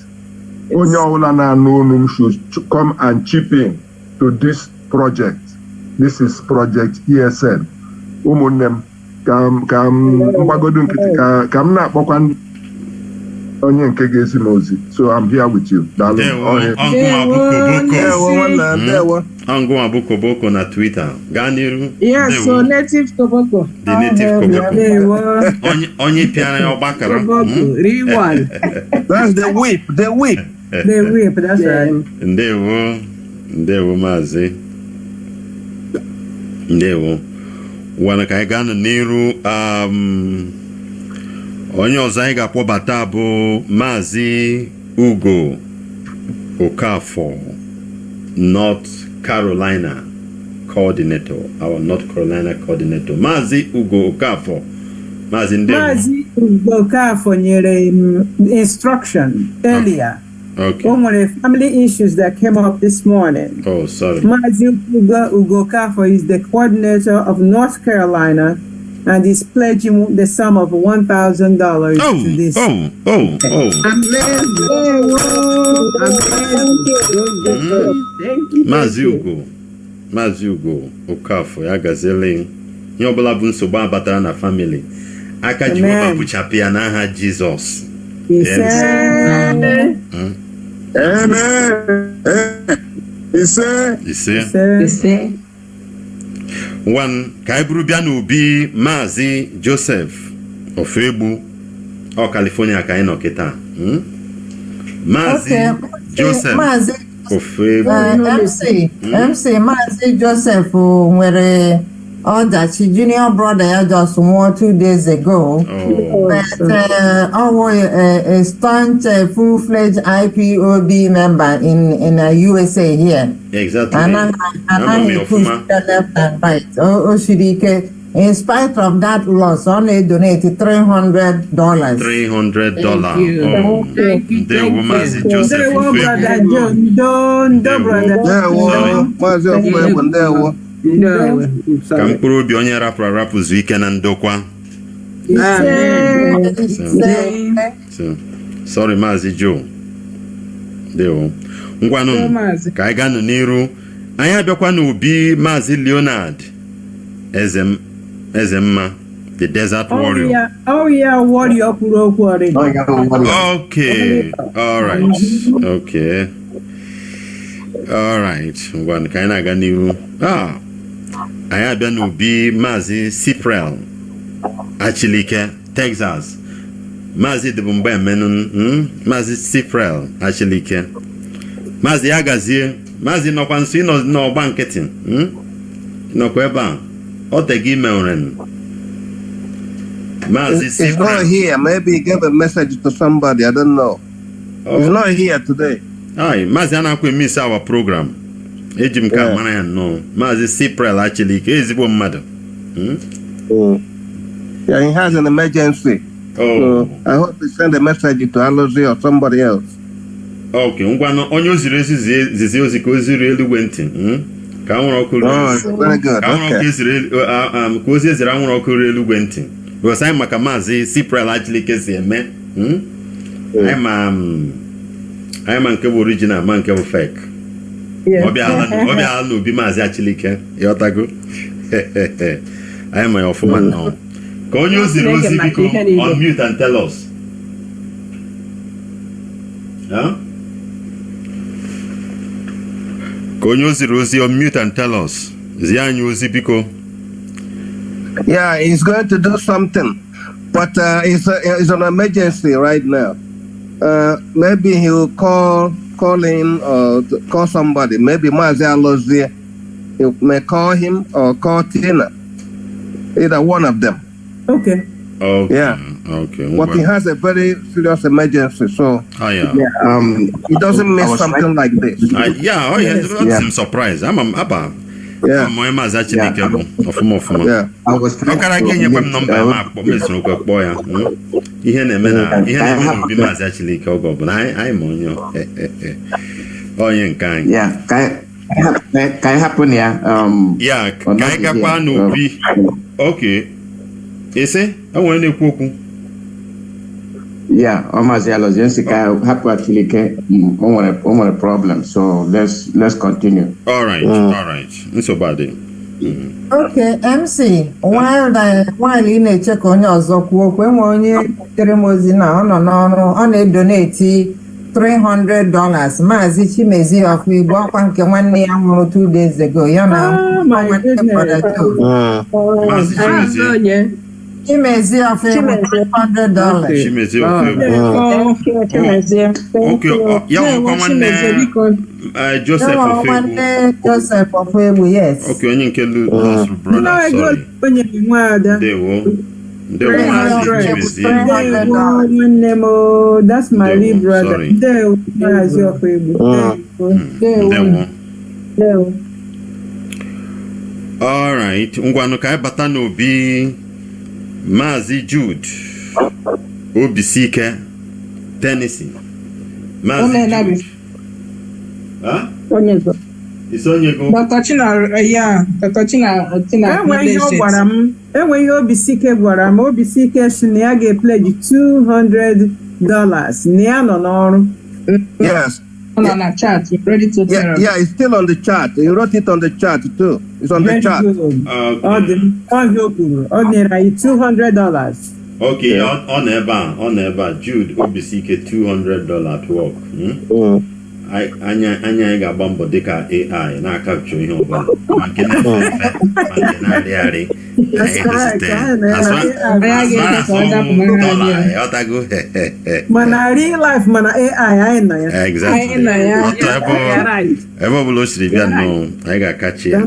Onyaulana Nonum should come and chip in to this project. This is Project ESN. Umunem. Kam na pokwan onye nke ga-esi mozi. So I'm here with you. Angu Abuko Boko na Twitter. Ganiru. Yes, so native Koboko. The native Koboko. Onye piano Obakara. Rewind. That's the whip. The whip. The whip, that's right. Ndewo mazi. Ndewo. Wana ka anyị gaa n'iru onye ọzọ anyị ga-akpọbata bụ Maazị Ugo Okafor, North Carolina coordinator, our North Carolina coordinator. Maazị Ugo Okafor. Maazị Ugo Okafor nyere instruction earlier. Okay. One of the family issues that came up this morning. Oh, sorry. Maazị Ugo Okafor is the coordinator of North Carolina and is pledging the sum of $1,000 to this. Maazị Ugo Okafor ya gazele nye ọbụla bụ nsogbu abatara na family. Aka Jehova bụchapụ ya n'aha Jizọs. Amen. Ise. One, ka iburu bịa n'obi Maazị Joseph Ofegbu ọ California ka anyị nọ kịta. Maazị Joseph MC Maazị Joseph nwere ọdachi junior brother ya just one 2 days ago. But a staunch full-fledged IPOB member in USA here. Exactly. And I push the left and right. Oshirike. In spite of that loss, only donated $300. $300. Thank you. The woman Joseph. Ka mkpụrụ obi onye rapụrụ arapụ zuo ike na ndokwa. Sorry Maazị Joe. Dewo. Ngwanụ ka anyị gaa n'iru. Anyị abịakwa n'obi Maazị Leonard Ezemma, the desert warrior. Warrior kwuru okwu already. Okay. All right. Ngwanụ ka anyị na-aga n'iru. Anyị abịa n'obi Maazị Cypriel Achilike, Texas. Maazị Debumba Emenun, Maazị Cypriel Achilike. Maazị Agazie, Maazị nọkwa nso ịnọ n'ọgba nkịtị. Nọkwa ebe a. Otegi Meuren. Maazị Cypriel. It's not here. Maybe he gave a message to somebody. I don't know. He's not here today. Aye, Maazị anakwe miss our program. Ejim ka mara ya no. Maazị Cypriel Achilike ezigbo mmadụ. Yeah, he has an emergency. So I hope he send a message to Alozi or somebody else. Okay, ngwana onye oziri zizi ozi ka oziri eluigwe ntị. Ka anwụrụ ọkụ very good. Ka ozi eziri anwụrụ ọkụ eluigwe ntị. Because anyị maka Maazị Cypriel Achilike si eme. Anyị ma nke bụ original ma nke bụ fake. Ọbịa n'obi Maazị Achilike ịghọtago. Anyị ma ya ọfụma nnọọ. Ka onye oziri ozi biko unmute and tell us. Ka onye oziri ozi unmute and tell us. Zie anyị ozi biko. Yeah, he's going to do something, but it's an emergency right now. Maybe he will call in or call somebody. Maybe Maazị Alozie. You may call him or call Tina. Either one of them. Okay. Yeah. Okay. But he has a very serious emergency, so he doesn't miss something like this. I'm surprised. I'm Maazị Achilike bụ ọfụma. Ọkara ga-enye kwa m nọmba ma akpọ mesoro kwa kpọọ ya. Ihe na-eme n'obi Maazị Achilike oge ọbụla anyị ma onye nke anyị. Ka anyị hapụ na ya. Ka anyị gakwa n'obi. Okay. Ese, enwere na-ekwu okwu. Maazị Alozie ka hapụ Achilike o nwere problem, so let's continue. All right. Nsogbu. Okay, MC, while ị na-eche ka onye ọzọ kwuo okwu, enwe onye tere m ozi na ọ nọ n'ọrụ, ọ na-edoneti $300. Maazị Chimezi of Igbo ọkwa nke nwanne ya nwụrụ 2 days ago. Ya na Chimezi of Igbo $300. Chimezi of Igbo. Okay, ya nwekwa nwanne Joseph of Igbo. Joseph of Igbo, yes. Okay, onye nke lost brother, sorry. That's my real brother. All right. Ngwanu ka bata n'obi Maazị Jude Obisike, Tennessee. Maazị Jude. Isonyego. Dr. Tina. Enwe ihe Obisike gwara m. Obisike si na ya ga-pledge $200 na ya nọ n'ọrụ. Yes. On a chat, ready to tell. Yeah, it's still on the chart. He wrote it on the chart too. It's on the chart. $200. Okay, on Eba, Jude Obisike $200 to work. anya ga-agba mbọ dịka AI na-akapchọ ihe ọbụla ma nke na-efe ma nke na-arịgharị ọtago mana real life mana AI anyị nọ ya. Ebe ọbụla o siri bịa nnọọ anyị ga-akachi ya.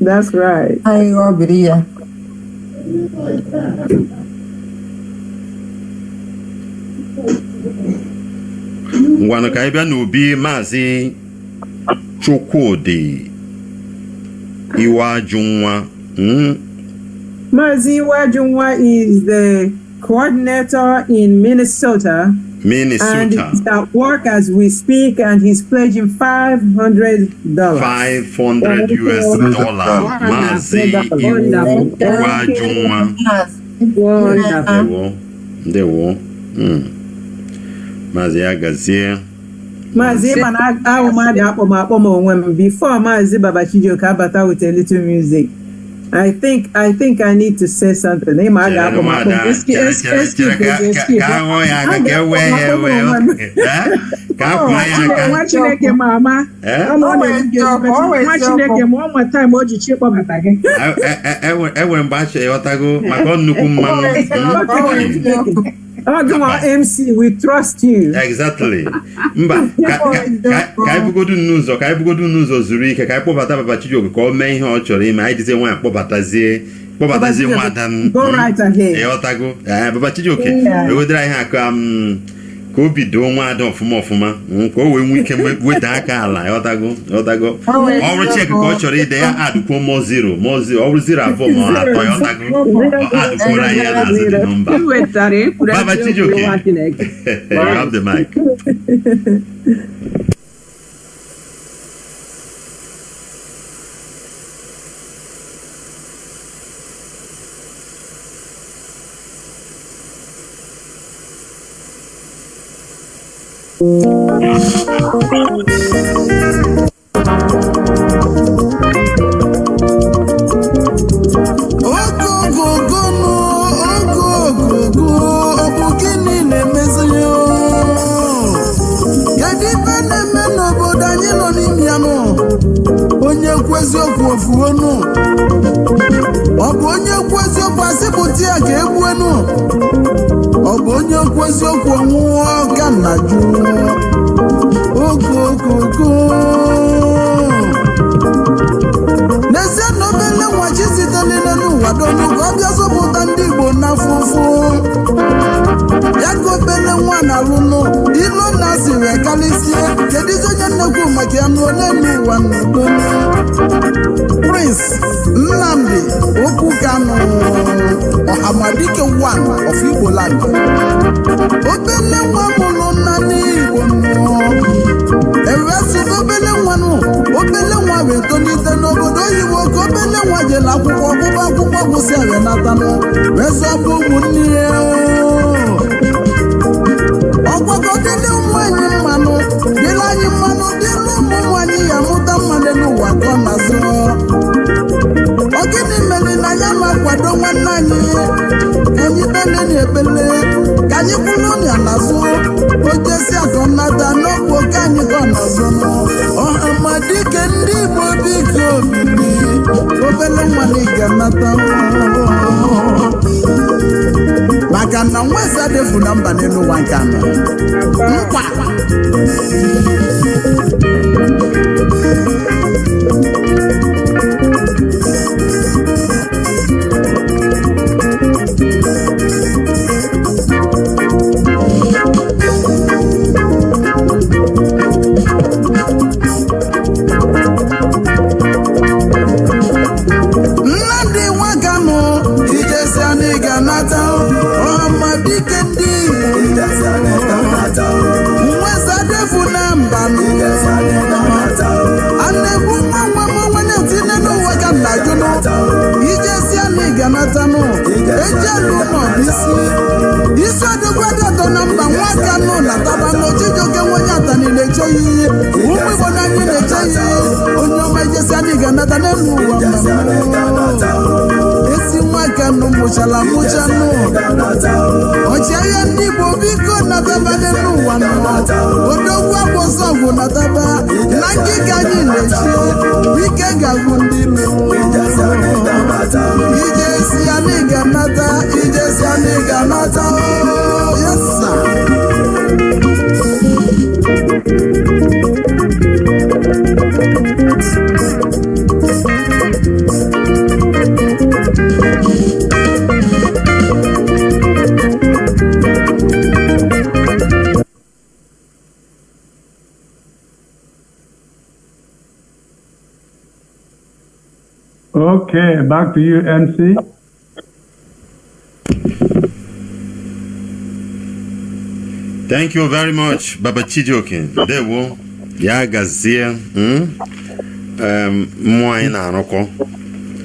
That's right. Anyị ghọbiri ya. Ngwanụ ka anyị bịa n'obi Maazị Chukwudi Iwajunwa. Maazị Iwajunwa is the coordinator in Minnesota. And he's at work as we speak, and he's pledging $500. $500 Maazị Iwajunwa. Ndewo. Maazị Agazie. Maazị mana ahụ mmadụ akpọ m onwe m before Maazị Babachijioke abata with a little music. I think I need to say something. Name I got MC, we trust you. Exactly. Mba, ka ibugodu n'ụzọ zuru ike ka kpọbata Babachijioke ka o mee ihe ọ chọrọ ime. Anyị dize nwa kpọbatazie nwada m. Go right ahead. Ọtago. Babachijioke, ewedara ihe aka ka o bido nwada ọfụma ka o wee nwee ike weta aka ala. Ọtago. Ọrụ check ka ọ chọrọ ide ya adụkwo mo zero. Ọ bụrụ 0 abụọ ma 3 ọtago. Adụkwora ya na azụ dị nọmba. Babachijioke, you have the mic. Prince Nnamdi Okukano Ohamadike one of Igboland. Obele nwa mụrụ nna n'Igbo nnọọ. Ewesụga obele nwa nụ, obele nwa wee tolite n'obodo oyibo ka obele nwa jere akwụkwọ gụsị ewenatanụ wee zọbụ ụmụnne ya. Ọgwagọdịle ụmụ anyị mmanụ, dịla anyị mmanụ, dịla ụmụ nwanyị ya mụta mmanụ n'ụwa ka ọ na-azụ. Ọ gịnị mere na ya ma kwado nwanne anyị ka anyị bele na-ebele ka anyị kwụrụ ya n'azụ ojesi akọ nnata n'ọgwụ oke anyị ka ọ na-azụ. Ọhamadike ndị Igbo biko obili obele nwanne ga-anata maka na nwesa defu na mba n'elu ụwa nke anọ nkwa. mụchala amụchanụ ọchịagha ndị Igbo biko nataba n'ụwa nọ odogwu agbọsọgwụ nataba na ngịga anyị na-echi ike ga-agwụ ndị ilo ije si anyị ga-anata ije si anyị ga-anata yesa. Okay, back to you, MC. Thank you very much, Baba Chijioke. Ndewo, ya gazie, mmụọ anyị na-arụkọ,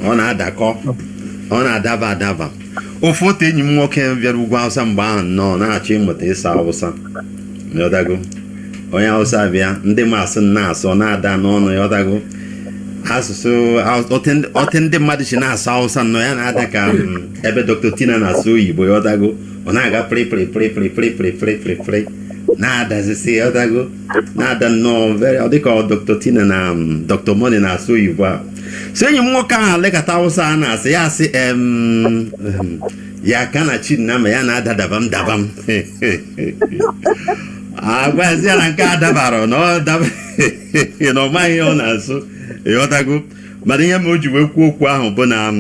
ọ na-adakọ, ọ na-adaba adaba. Ofu otu enyi m nwoke bịara ugwu Hausa mgbe ahụ nnọọ na-achọ ịmụta ịsa Hausa. Yọdago, onye Hausa bịa, ndị masị na-asụ, ọ na-ada n'ọnụ, yọdago. Asụsụ ote ndị mmadụ si na-asụ Hausa nnọọ ya na-ada ka ebe Dr. Tina na-asụ Oyibo, yọdago. Ọ na-aga pre na-adazisi yọdago, na-ada nnọọ ọ dịka Dr. Tina na Dr. Money na-asụ Oyibo a. So enyi m nwoke ahụ lekọta Hausa a na-asị ya asị ya ka na Chinama ya na-ada dabam agwazi ya na nke a dabara na ọ maghị ihe ọ na-asụ yọdago. Mana ihe ma o ji wee kwuo okwu ahụ bụ na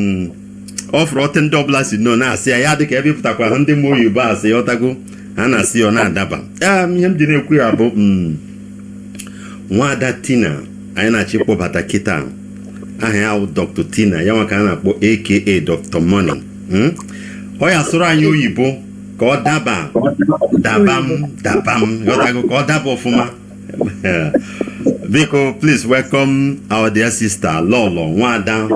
ọ fụrụ ọtị ndị ọbụla si no na-asị ya dịka ebe pụtakwa ndị ma Oyibo asị yọtago ha na-asị ọ na-adaba. Ihe m ji na-ekwu ya bụ Nwaada Tina anyị na-achọ ịkpọbata kịta aha ya Dr. Tina ya nwa ka a na-akpọ aka Dr. Money. Ọ ya sụrụ anyị Oyibo ka ọ dabam yọtago ka ọ daba ọfụma. Biko, please welcome our dear sister Lolo Nwaada,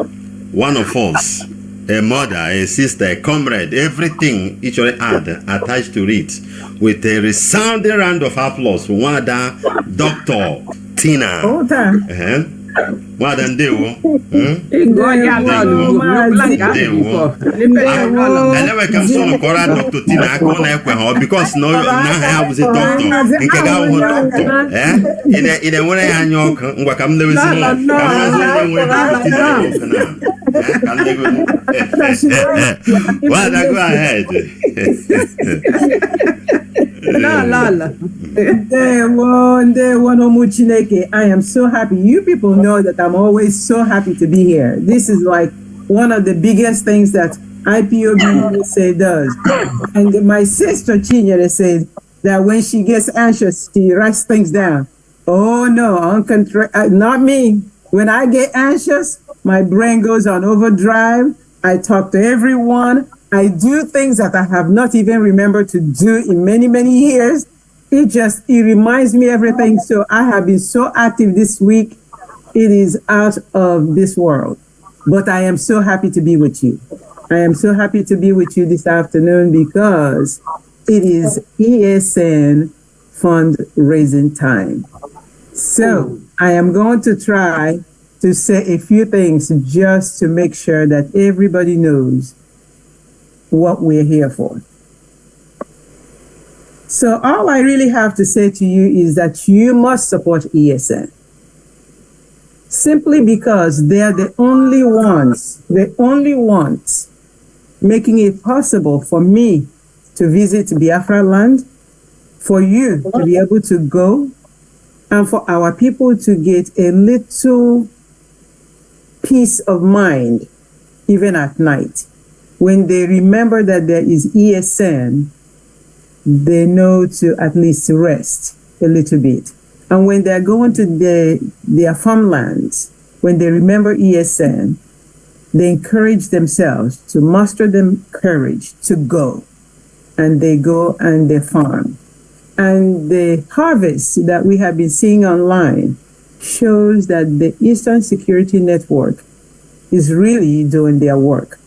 one of us, a mother, a sister, a comrade, everything each other had attached to it, with a resounding round of applause for Nwaada Dr. Tina. Nwaada ndewo. Elewe ka m sọnụ kọrọ Dr. Tina aka ọ na-ekwe ha because na ha bụzi dọkịta nke ga-ahụ dọkịta ị na-enwere ya anya ọkụ ngwa ka m lewezi ka m nwere Dr. Tina Nwaada, go ahead. I am so happy. You people know that I'm always so happy to be here. This is like one of the biggest things that IPOB say does. And my sister Chinyere said that when she gets anxious, she writes things down. Oh no, not me. When I get anxious, my brain goes on overdrive. I talk to everyone. I do things that I have not even remembered to do in many, many years. It reminds me everything. So I have been so active this week. It is out of this world. But I am so happy to be with you. I am so happy to be with you this afternoon because it is ESN fundraising time. So I am going to try to say a few things just to make sure that everybody knows what we're here for. So all I really have to say to you is that you must support ESN. Simply because they're the only ones making it possible for me to visit Biafraland, for you to be able to go, and for our people to get a little peace of mind, even at night. When they remember that there is ESN, they know to at least rest a little bit. And when they're going to their farmlands, when they remember ESN, they encourage themselves to muster them courage to go. And they go and they farm. And the harvest that we have been seeing online shows that the Eastern Security Network is really doing their work.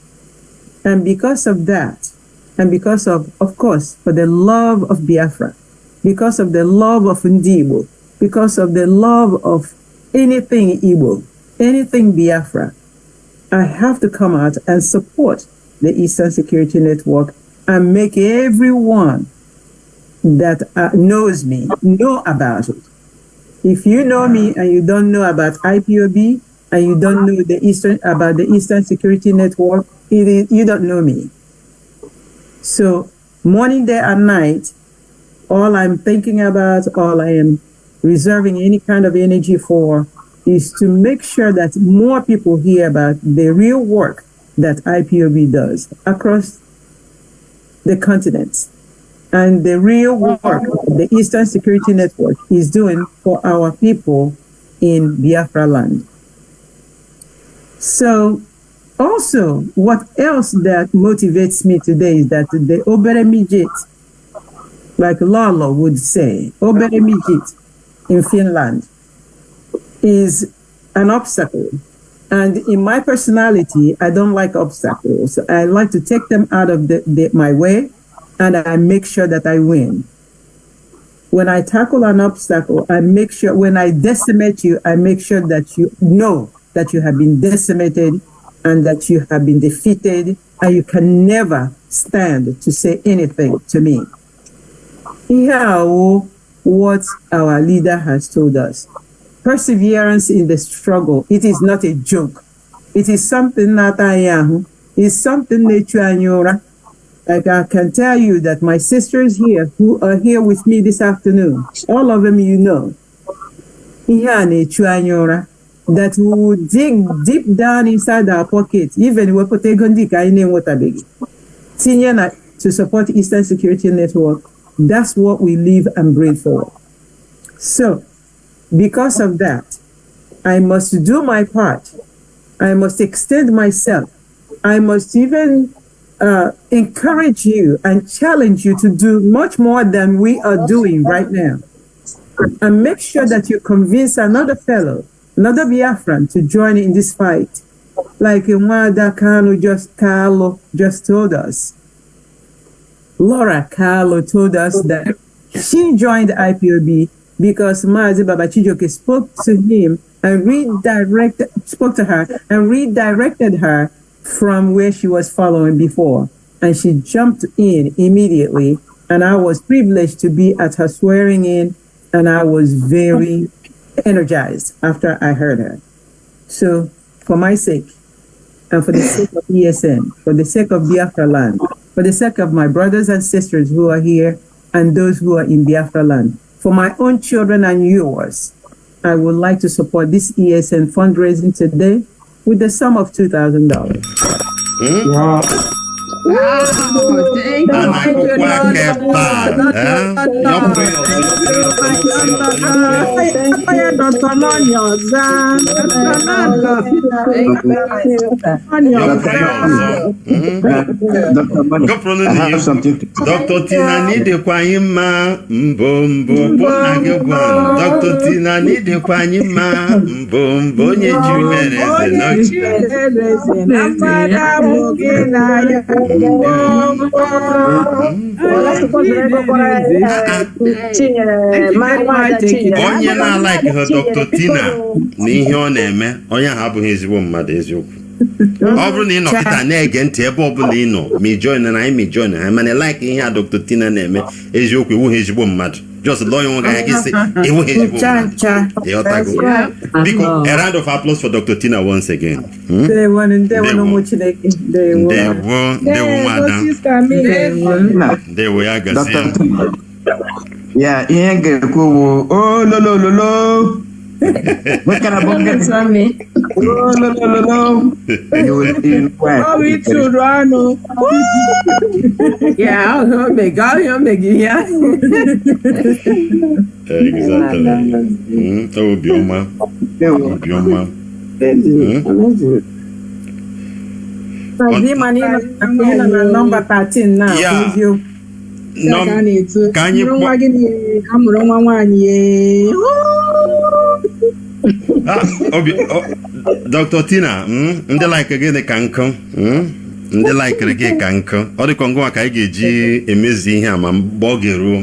And because of that, and because of course, for the love of Biafra, because of the love of Ndibo, because of the love of anything Igbo, anything Biafra, I have to come out and support the Eastern Security Network and make everyone that knows me know about it. If you know me and you don't know about IPOB and you don't know the Eastern Security Network, you don't know me. So morning, day, and night, all I'm thinking about, all I am reserving any kind of energy for, is to make sure that more people hear about the real work that IPOB does across the continent and the real work the Eastern Security Network is doing for our people in Biafraland. So also, what else that motivates me today is that the Oberemijit, like Lalo would say, Oberemijit in Finland is an obstacle. And in my personality, I don't like obstacles. I like to take them out of my way, and I make sure that I win. When I tackle an obstacle, I make sure, when I decimate you, I make sure that you know that you have been decimated and that you have been defeated, and you can never stand to say anything to me. Here what our leader has told us. Perseverance in the struggle, it is not a joke. It is something that it's something that like I can tell you that my sisters here who are here with me this afternoon, all of them you know, that we will dig deep down inside our pocket, even to support Eastern Security Network. That's what we live and breathe for. So, because of that, I must do my part. I must extend myself. I must even encourage you and challenge you to do much more than we are doing right now. And make sure that you convince another fellow, another Biafran, to join in this fight. Like Nwada Kanu Carlo just told us. Laura Carlo told us that she joined IPOB because Mazi Babachijoke spoke to him and spoke to her and redirected her from where she was following before. And she jumped in immediately. And I was privileged to be at her swearing in, and I was very energized after I heard her. So for my sake, and for the sake of ESN, for the sake of Biafraland, for the sake of my brothers and sisters who are here and those who are in Biafraland, for my own children and yours, I would like to support this ESN fundraising today with the sum of $2,000. Wow. Wow, thank Dr. Tina need kwa yima mbombo ponagegwan. Dr. Tina need kwa yima mbombo nyejumereze onye na-like her Dr. Tina n'ihe ọ na-eme onye ahụ abụghị ezigbo mmadụ eziokwu. Ọ bụrụ na ị nọ kịta na-ege ntị ebe ọ bụla ị nọ ma ị join na anyị ma ị join ha mana like ihe a Dr. Tina na-eme eziokwu iwughị ezigbo mmadụ. Just lawyer one guy can say iwughị ezigbo mmadụ. Biko, a round of applause for Dr. Tina once again. Ndewo ya gazie. Yeah, ihe ga-ekwu oh lo. What kind of book is on me? Oh, no. You will inquire. Oh, it's Urano. Yeah, I'll make yeah. Exactly. Obioma. Number 13 now. Yeah. Dr. Tina, ndị like gị ka nkụ, ndị like gị ka nkụ. Ọ dịkwa ngwa ka anyị ga-eji emezi ihe a ma mgbe ọ ga-eruo.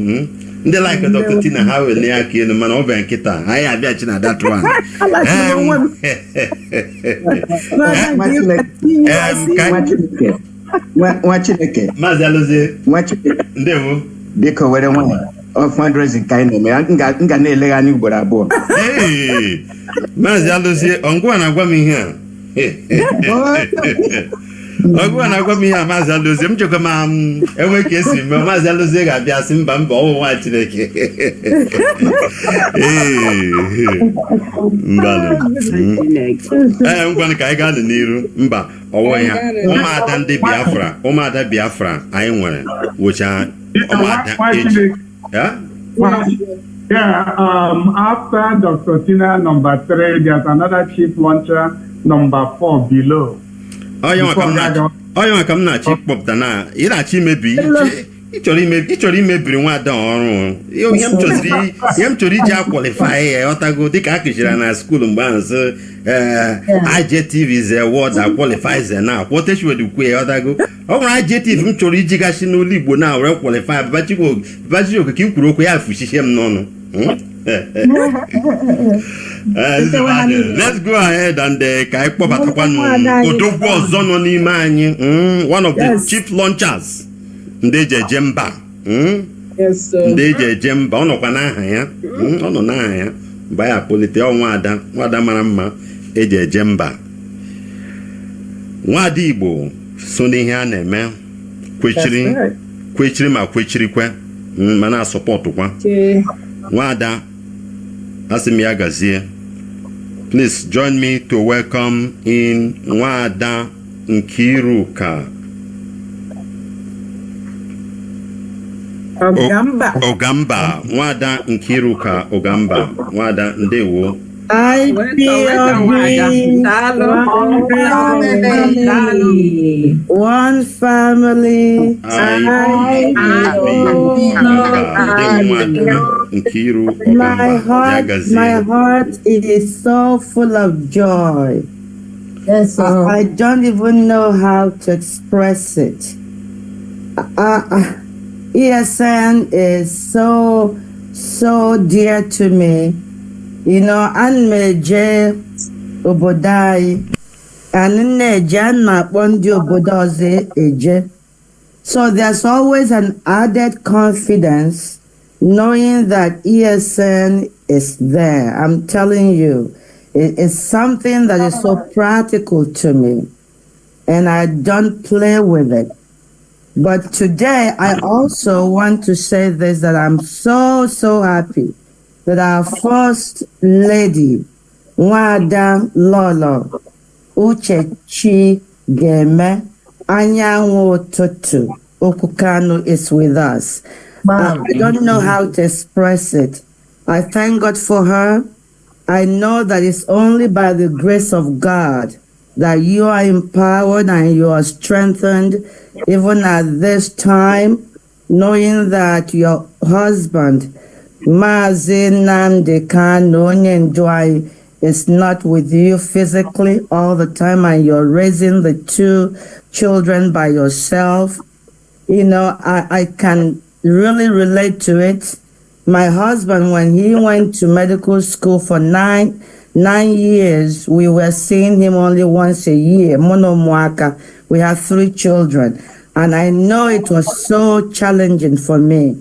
Ndị like Dr. Tina ha wele aka elu mana ọ bụ nkịta anyị abịachi na that one. Nwa Chineke. Maazị Alụzie. Nwa Chineke. Ndewo. Biko were nwa fundraising ka anyị na-eme. Nga na-elegha anya ugboro abụọ. Maazị Alụzie, ọngwa na-agwa m ihe a. Ọgwa na-agwa m ihe a Maazị Alụzie, m chekwa ma enwe ka esi mee Maazị Alụzie ga-abịa sị mba ọwụ nwa Chineke. Mbalụ. Ngwanụ ka anyị gaa n'iru mba ọwụ ya ụmụada ndị Biafra ụmụada Biafra anyị nwere wụcha ụmụada eji. After Dr. Tina number 3, there's another chief launcher number 4 below. Onye maka m na-achị kpọpụta na ị na-achị imebi ịchọrọ imebiri nwaada ọrụ ihe m chọrọ iji akwalify ya ọtago dịka a kụchiri na skuul mgbe ahụ sị adjective is a word that qualifies a noun kwotechwedukwe ya ọtago ọ nwere adjective m chọrọ iji gachi n'olu Igbo na were qualify babachi okike ikwuru okwu ya fuchiche m n'ọnụ. Let's go ahead and ka anyị kpọbatakwanụ odogwu ọzọ nọ n'ime anyị, one of the chief launchers ndị eji eje mba, ndị eji eje mba, ọ nọkwa n'aha ya, ọ nọ n'aha ya mgbe ya kpọlite nwada mara mma eji eje mba. Nwada Igbo so n'ihe a na-eme kwechiri ma kwechirikwe ma na-asọpọtụkwa nwada. Asị m ya gazie. Please join me to welcome in Nwada Nkiruka Ogamba. Nwada Nkiruka Ogamba. Nwada ndewo. One family. My heart is so full of joy. Yes, I don't even know how to express it. ESN is so dear to me. You know, and meje obodai and neja na bondi obodoze eje. So there's always an added confidence knowing that ESN is there. I'm telling you, it's something that is so practical to me, and I don't play with it. But today, I also want to say this, that I'm so happy that our First Lady, Nwada Lolo Uchechi Geme Anyanwu Tutu Okukano is with us. I don't know how to express it. I thank God for her. I know that it's only by the grace of God that you are empowered and you are strengthened even at this time, knowing that your husband, Mazi Nnamdi Kanu Onyenduayi, is not with you physically all the time and you're raising the 2 children by yourself. You know, I can really relate to it. My husband, when he went to medical school for 9 years, we were seeing him only once a year. Mono Mwaka. We have 3 children. And I know it was so challenging for me.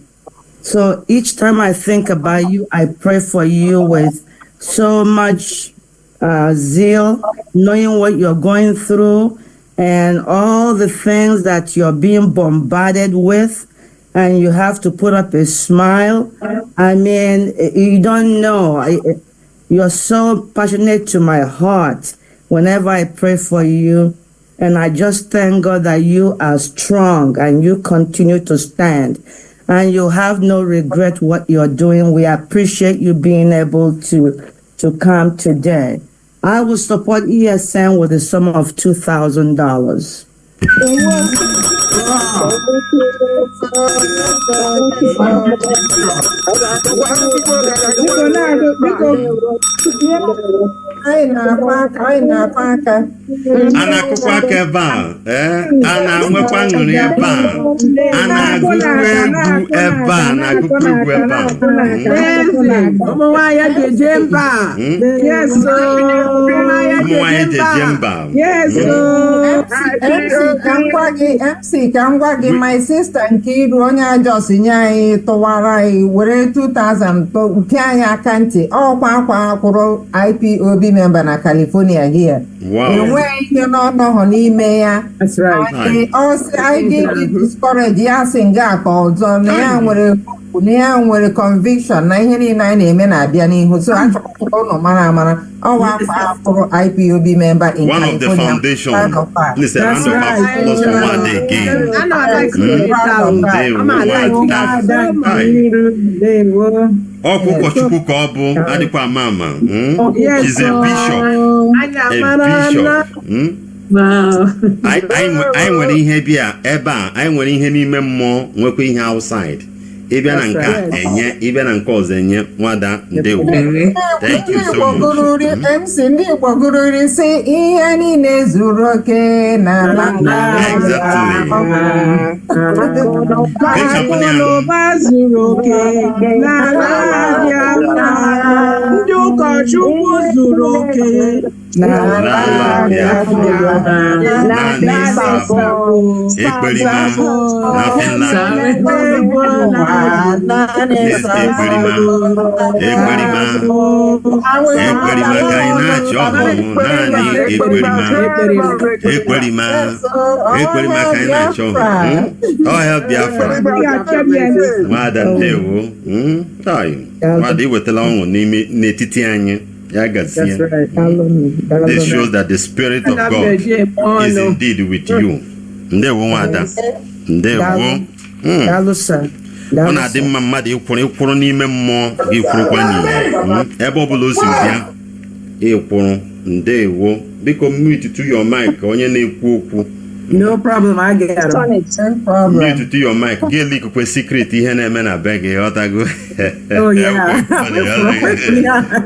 So each time I think about you, I pray for you with so much zeal, knowing what you're going through and all the things that you're being bombarded with. And you have to put up a smile. I mean, you don't know. You're so passionate to my heart whenever I pray for you. And I just thank God that you are strong and you continue to stand. And you have no regret what you're doing. We appreciate you being able to come today. I will support ESN with a sum of $2,000. na-akụkwa aka ebe a a na-enwekwa aṅụrị ebe a na-agụkwa egwu ebe a na-agụkwa egwu ebe a ụmụ nwaanyị ga-eje mba MC ka m gwa gị my sister nke iru onye ajọs nye anyị tụwara anyị were 2000 nke anyị aka ntị ọkwa akwa kwụrụ IPOB member na California here enweghị ihe n'ọnọghọ n'ime ya ọsị anyị ga-discourage ya sị nga aka ọzọ na ya nwere conviction na ihe niile anyị na-eme na-abịa n'ihu so achọpụta ụlọ mara amara ọwa afọ akpụrụ IPOB member in one of the foundation. Please, a round of applause for one day again. Ọkụkọchukwu ka ọ bụ adịkwa ama he's a bishop. Anyị nwere ihe bịa ebe a anyị nwere ihe n'ime mmụọ nwekwa ihe outside. Ịbịa na nke enye ịbịa na nke ọzọ enye nwada ndewo. Thank you so much. MC ndị Igbo gụrụri sị ihe niile zuru oke n'ala ụba zuru oke n'ala Biafra ndị ụkọchukwu zuru oke n'ala Biafra Ekperima na Finland. Ekperima ka anyị na-achọ ọhụrụ naanị ekperima ka anyị na-achọ ọhụrụ ọhịa Biafra nwada ndewo nwada iwetala ọṅụ n'etiti anyị ya gazie. This shows that the Spirit of God is indeed with you. Ndewo nwada ndewo ọ na-adị mma mmadụ ịkwụrụ n'ime mmụọ gị kwụrụkwa n'ihe ebe ọ bụla o si bịa ịkwụrụ ndewo biko mute to your mic onye na-ekwu okwu. No problem, I get it. Mute to your mic gị likukwe secret ihe na-eme na be gị ọtago.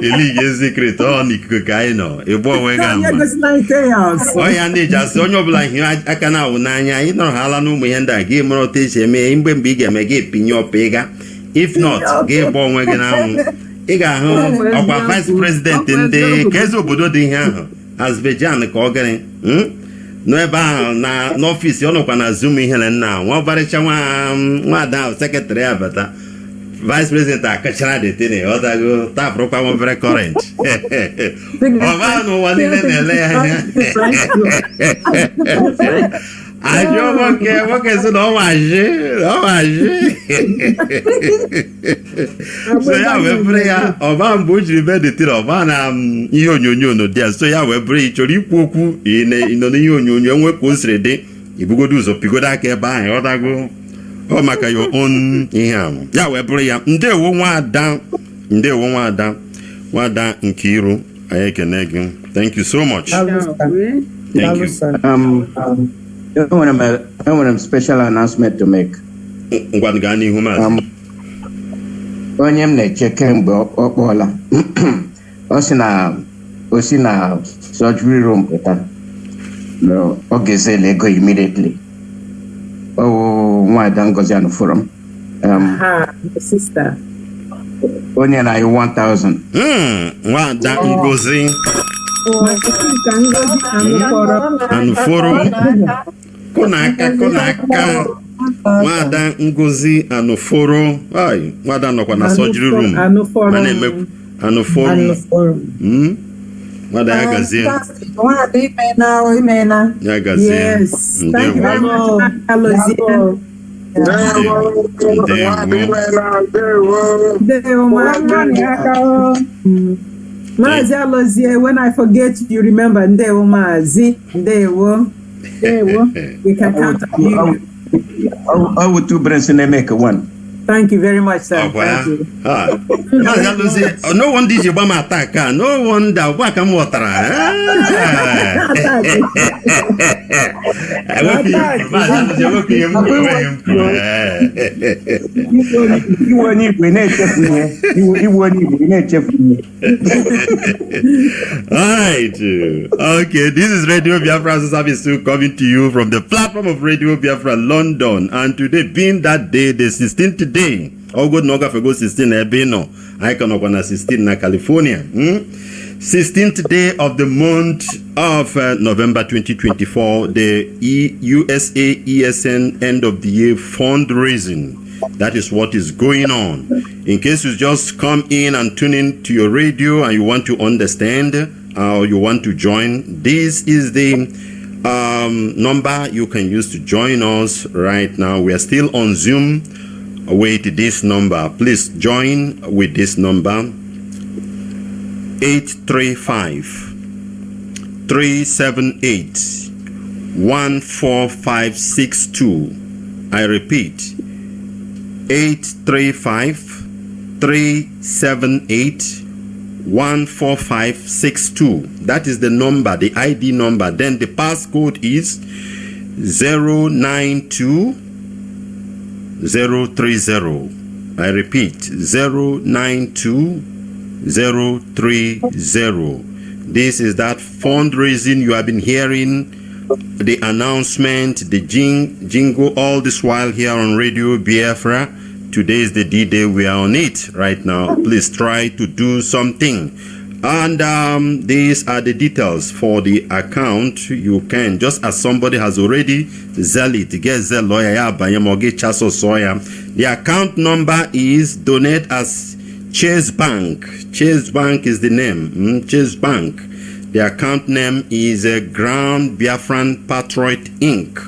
Ilige secret ọ n'ikuku ka anyị nọ ịbụ onwe gị ama ọ ya na-eji asị onye ọbụla ihe aka na-awụ n'anya anyị nọrọ hala n'ụmụ ihe ndị a gị mara otu esi eme mgbe ị ga-eme gị pinye ọpa ịga if not gị gba onwe gị n'anwụ ị ga-ahụ ọkwa vice president ndị ka eze obodo dị ihe ahụ Azerbaijan ka ọ gịnị n'ebe ahụ n'ọfịs ọ nọkwa na Zoom ihe na nna nwa ọbarịcha nwaada ahụ sekretarị ya bata vice president akachara detene ọdago tapụrụkwa nwa obere current ọba n'ụwa niile na-ele ya anya ajọ nwoke si na ọwaji so ya wee bụrụ ya ọba mgbe o jiri be detene ọba na ihe onyonyo n'ụdị ya so ya wee bụrụ ị chọrọ ikwu okwu ịnọ n'ihe onyonyo enwe ka o siri dị ibugodo ụzọ pigodo aka ebe ahụ ọdago ọ maka your own ihe ahụ ya wee bụrụ ya ndewo nwada Nkiru anyị ekene gị. Thank you so much. Thank you. Enwere m special announcement to make. Ngwa gaa n'ihu maazị. Onye m na-eche kemgbe ọ kpọọla o si na surgery room pụta ọ ga-ezela ego immediately. Nwada Ngozi Anụfụrụ sister. Onye na 1000. Nwada Ngozi Anụfụrụ kụnaka Nwada Ngozi Anụfụrụ nwada nọkwa na surgery room ma na-eme Anụfụrụ nwada ya gazie ya gazie Mazi Alozie, when I forget you remember Ndewo Mazi, Ndewo. We can count on you. I would two brains and make one. Thank you very much, sir. Oh, well. Thank you. No one did you bomb attack. No wonder. What can water? Alright. Okay, this is Radio Biafra Service 2 coming to you from the platform of Radio Biafra London. And today being that day, the 16th day. Oh, good Noga for go 16 Ebeno. I can open 16 na California. 16th day of the month of November 2024, the USA ESN end of the year fundraising. That is what is going on. In case you just come in and tune in to your radio and you want to understand or you want to join, this is the number you can use to join us right now. We are still on Zoom with this number. Please join with this number: 835-378-14562. I repeat, 835-378-14562. That is the number, the ID number. Then the passcode is 092030. I repeat, 092030. This is that fundraising you have been hearing, the announcement, the jingle all this while here on Radio Biafra. Today is the D-Day. We are on it right now. Please try to do something. And these are the details for the account. You can, just as somebody has already it, get the lawyer, the account number is donate as Chase Bank. Chase Bank is the name. Chase Bank. The account name is Ground Biafran Patriot Inc.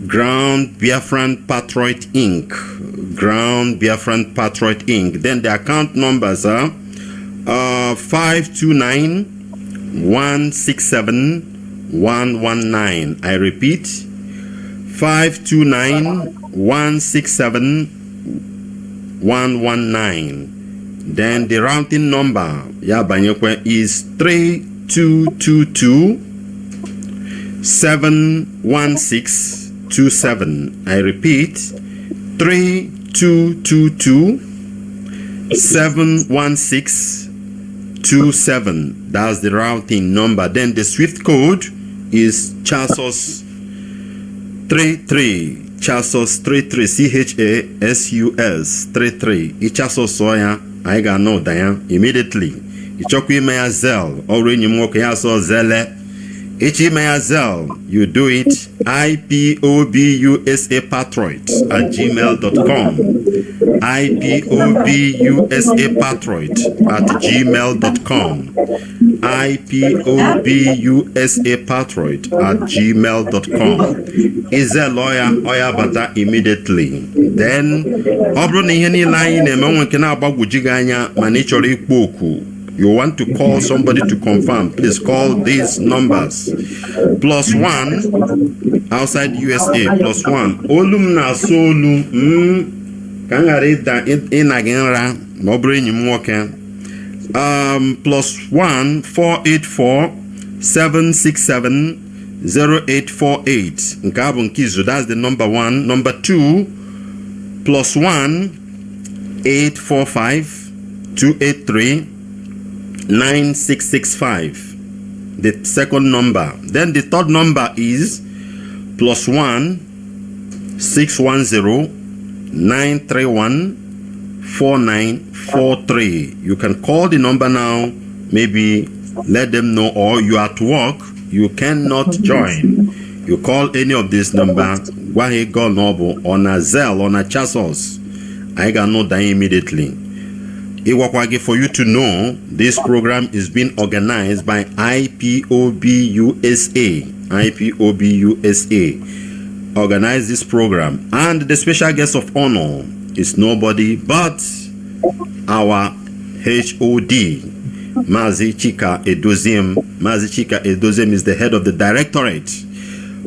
Ground Biafran Patriot Inc. Ground Biafran Patriot Inc. Then the account numbers are 529-167-119. I repeat, 529-167-119. Then the routing number is 3222-71627. I repeat, 3222-71627. That's the routing number. Then the Swift code is Chasos 33. Chasos 33. CHASUS 33. Ichasos soya. I got no Diane immediately. Ichokwi Mayazel, already you moke yaso zele. Ichi Mayazel, you do it IPOBUSA Patriot at gmail.com. IPOBUSA Patriot at gmail.com. IPOBUSA Patriot at gmail.com. Is a lawyer oya bata immediately. Then obro ni heni line me can about gujiganya manichori poku. You want to call somebody to confirm, please call these numbers. +1 outside USA, +1 olum na solum kangare da inagenra mobre nyimoke +1 484-767-0848. Nkabun Kizu, that's the number 1. Number 2 +1 845-283-9665. The second number. Then the third number is +1 610-931-4943. You can call the number now, maybe let them know, or you are at work, you cannot join. You call any of this number, Wahe Go Noble, on a Zelle, on a Chasos. I got no die immediately. For you to know, this program is being organized by IPOB USA. IPOB USA organized this program, and the special guest of honor is nobody but our HOD, Mazi Chika Edoziem. Mazi Chika Edoziem is the head of the directorate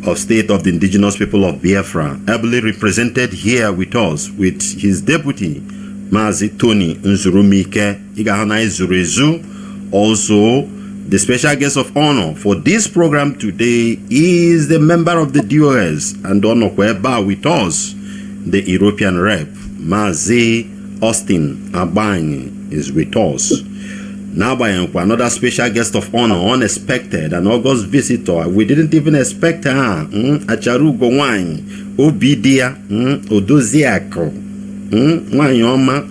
of State of the Indigenous People of Biafra, ably represented here with us with his deputy, Mazi Tony Nzurumike Igahana Zurezu. Also, the special guest of honor for this program today is the member of the DOS and honor whereby with us, the European rep, Mazi Austin Abani is with us. Now by another special guest of honor, unexpected, an August visitor. We didn't even expect her. Acharu Gowany, Obidia, Odoziako, Wanyoma,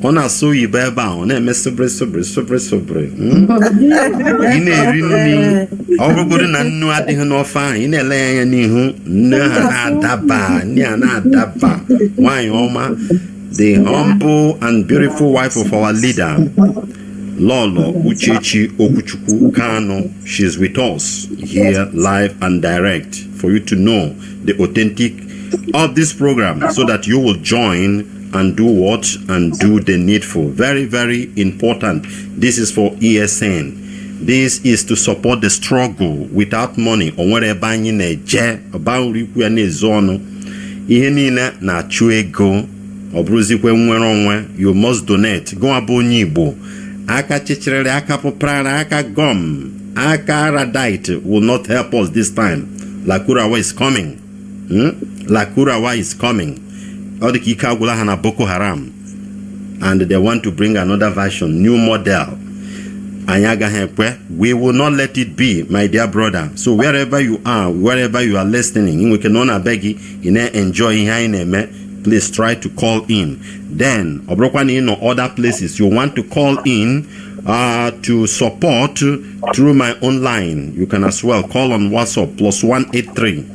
Ona so Ibeba, on a sobre. In a rini, over good and no at the no fine, in a lay who Niana Daba, Wanyoma, the humble and beautiful wife of our leader. Lolo Uchechi Okuchuku Kano, she's with us here live and direct for you to know the authentic of this program so that you will join and do what and do the needful. Very, very important. This is for ESN. This is to support the struggle without money or whatever in a jet about zone. Na chuego you must donate. Go abonibo. Aka chichere, aka poprana, aka gum, aka radite will not help us this time. Lakurawa is coming. Lakurawa is coming. Odikika Gulahana Boko Haram. And they want to bring another version, new model. Anyaga Hepwe. We will not let it be, my dear brother. So wherever you are listening, we can beg you, enjoy please try to call in. Then, Obrokwani in other places, you want to call in to support through my own line. You can as well call on WhatsApp +183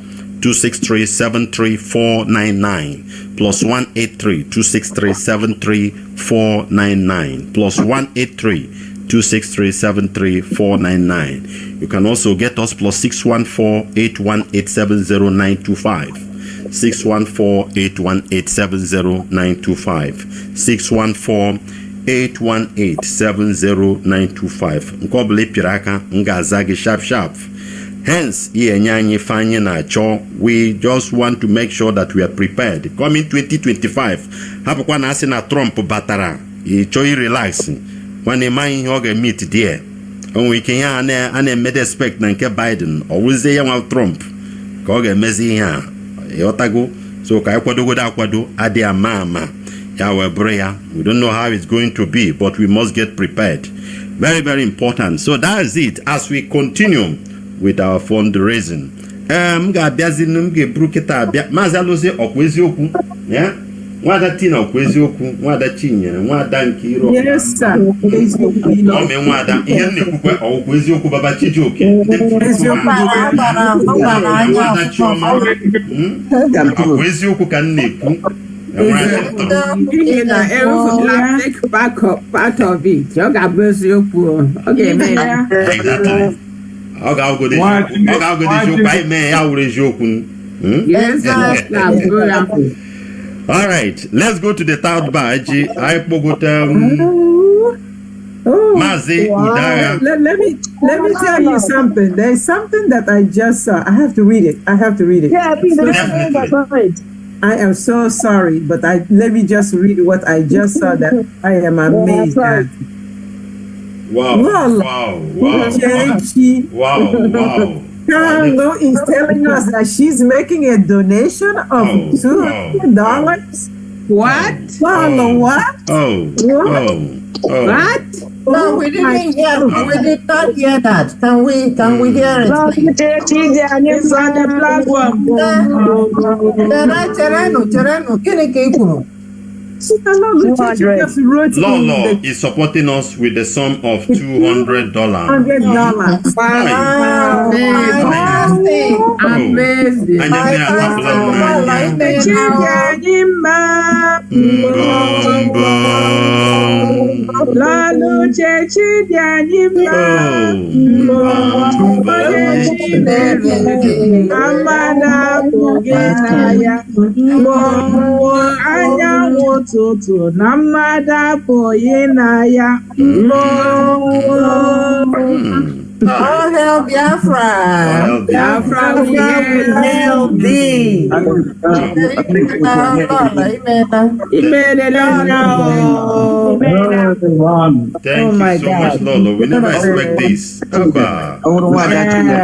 263 73499 +183 263 73499 +183 263 73499. You can also get us +614 818 70925. 614-818-70925 614-818-70925 Nkobele piraka ngazagi sharp. Hence, we just want to make sure that we are prepared. Coming 2025, hapakwa na asina Trump batara. Choi relax. When a man hoge meet there. And we can ane made expect na nke Biden or we say Trump. Koge mezi ya. Yotago, so Akwado Adia Mama Yawe Brea. We don't know how it's going to be, but we must get prepared. Very, very important. So that is it as we continue with our fundraising. Yeah. Mwada tina okwezi oku, mwada chinyere, mwada nkiro. Yes, sir. Ome mwada, ihe nekukwe okwezi oku baba Chijioke. Okwezi oku ka nneku. Part of it. Okay, man. Exactly. Yes, all right, let's go to the third badge. I Mazi Udara. Let me tell you something. There's something that I just saw. I have to read it. Yeah, please. I am so sorry, but let me just read what I just saw that I am amazed at. Wow. Tango is telling us that she's making a donation of $200. What? What? What? No, we didn't hear. We did not hear that. Can we hear it? It's on the platform. Lolo is supporting us with the sum of $200. Amazing. Ụtụtụ na mmadụ apụghị na ya All hail Biafra. Biafra, we hail thee. Thank you so much, Lolo. We never expect this. Abba.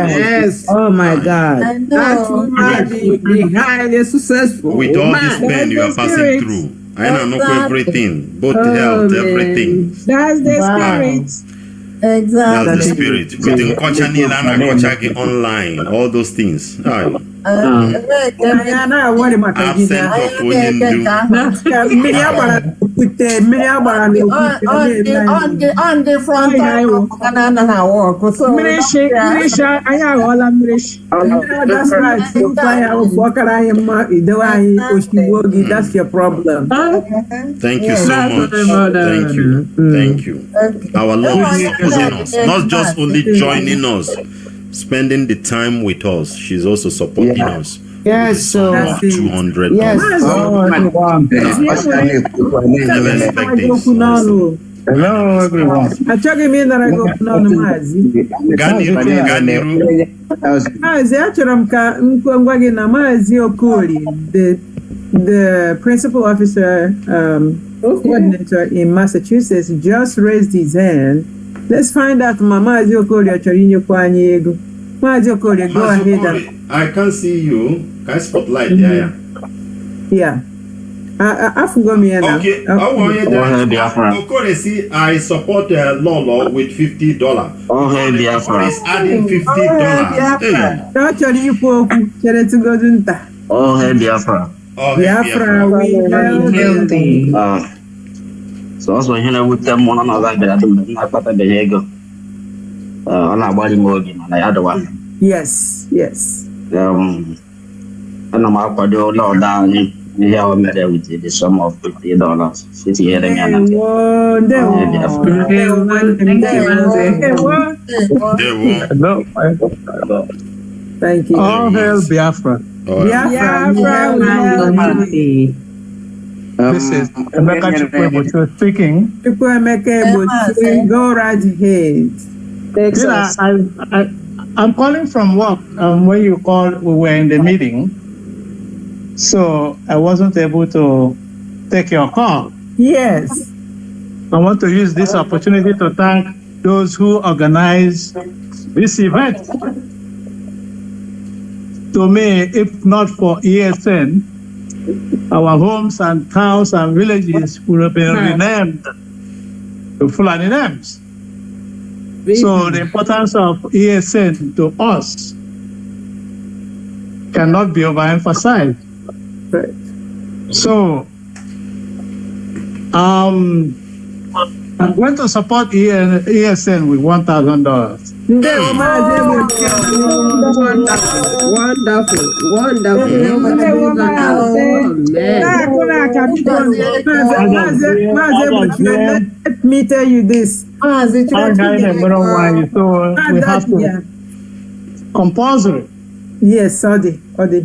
Yes. Oh my God. That woman be highly successful. With all this pain you are passing through, I know everything, both health, everything. That's the spirit. Exactly. That's the spirit. With the Kochani and Kochaki online, all those things. Absent of on the front that's right. That's your problem. Thank you so much. Thank you. Thank you. Our Lord is supporting us, not just only joining us, spending the time with us. She's also supporting us. Yes, so 200. Yes. Never expect this. Hello, everyone. I check him in that I go on the Mazi. The principal officer coordinator in Massachusetts just raised his hand. Let's find out Mama Okoli go ahead. I can't see you. Can I spotlight there? Yeah. I forgot me now. Okay. Okoli, see, I support Lolo with $50. Okay, Biafra. He's adding $50. Actually, you go to Oh, hey, Biafra. Biafra, we hail thee. So also here with them one another that I put the Diego. On our body mode and the other one. Yes. And I'm out for the Lord down. We have met with the sum of $50. 50 Thank you. All hail Biafra. Biafra, this is Emeka Chukwuebuchi speaking. Go right ahead. I'm calling from work. When you called, we were in the meeting, so I wasn't able to take your call. Yes. I want to use this opportunity to thank those who organized this event. To me, if not for ESN, our homes and towns and villages would have been renamed to Fulani names. So the importance of ESN to us cannot be overemphasized. So I'm going to support ESN with $1,000. Let me tell you this. So we have to compulsory. Yes, Odi. Okay.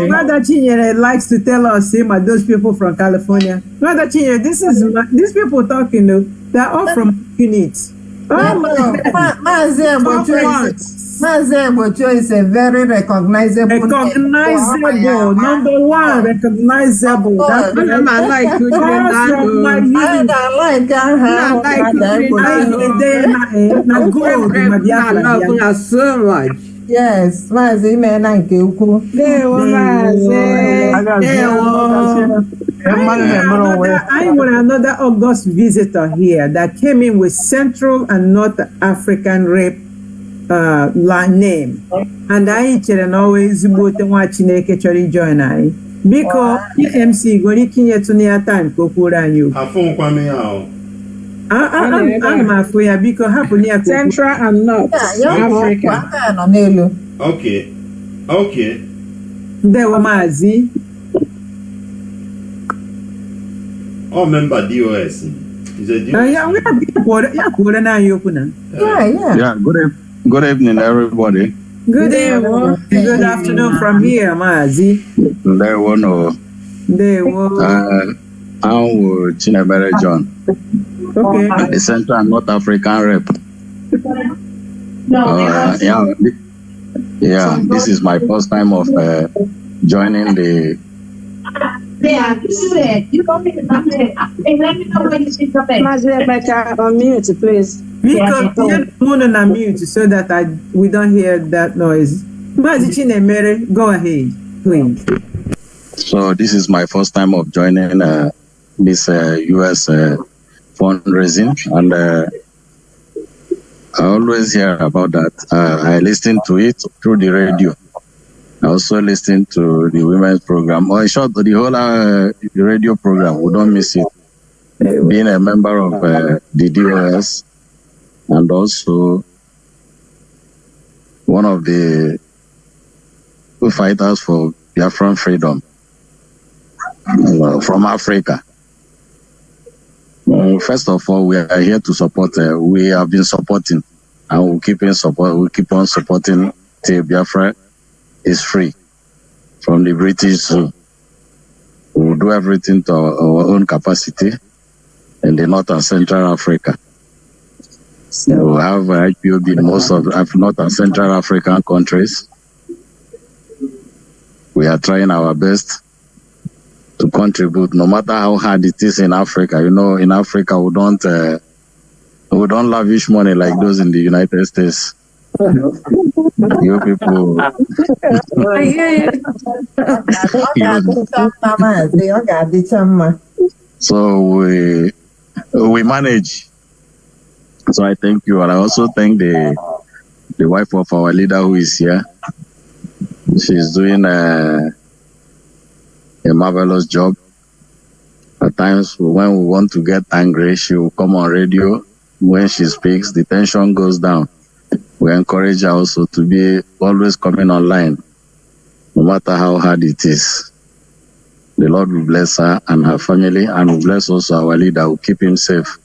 Mother Chinyere likes to tell us, those people from California. Mother Chinyere, these people talking, they're all from units. Mazi Ebocho is a very recognizable. Number one, recognizable. That's what I like. So much. Yes, Mazi Mena Nkeukwu. I want another August visitor here that came in with Central and North African rape name. And I always watching a join I. Because EMC going to kill to near time Kokura you. I'm afraid because happen near Central and North Africa. Okay. There were Mazi. All member DOS. Is it DOS? Yeah, good evening, everybody. Good evening. Good afternoon from here, Mazi. I'm Chinebere John. Okay. The Central and North African rep. This is my first time of joining the. Unmute, please. Because on mute so that we don't hear that noise. Mary, go ahead, please. So this is my first time of joining this US fundraising, and I always hear about that. I listen to it through the radio. I also listen to the women's program. Or in short, the whole radio program. We don't miss it. Being a member of the DOS, and also one of the fighters for Biafran freedom from Africa. First of all, we are here to support. We have been supporting, and we'll keep on supporting till Biafra is free from the British Zoo. We will do everything to our own capacity in the North and Central Africa. We will have IPOB in most of North and Central African countries. We are trying our best to contribute, no matter how hard it is in Africa. You know, in Africa, we don't lavish money like those in the United States. You people. So we manage. So I thank you, and I also thank the wife of our leader who is here. She's doing a marvelous job. At times, when we want to get angry, she will come on radio. When she speaks, the tension goes down. We encourage her also to be always coming online, no matter how hard it is. The Lord will bless her and her family, and will bless also our leader, will keep him safe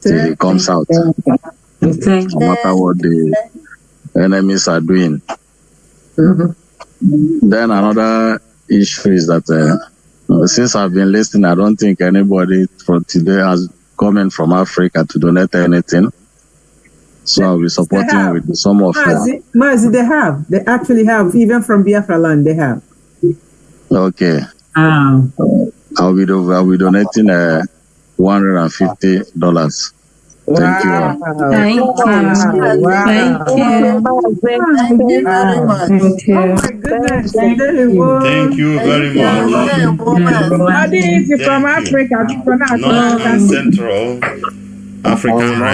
till he comes out. No matter what the enemies are doing. Then another issue is that since I've been listening, I don't think anybody from today has come from Africa to donate anything. So I'll be supporting with some of them. Mazi, they actually have, even from Biafraland, they have. Okay. I'll be donating $150. Thank you. Thank you. very much. Thank you. Oh my goodness. Thank you very much. From Africa. North and Central African I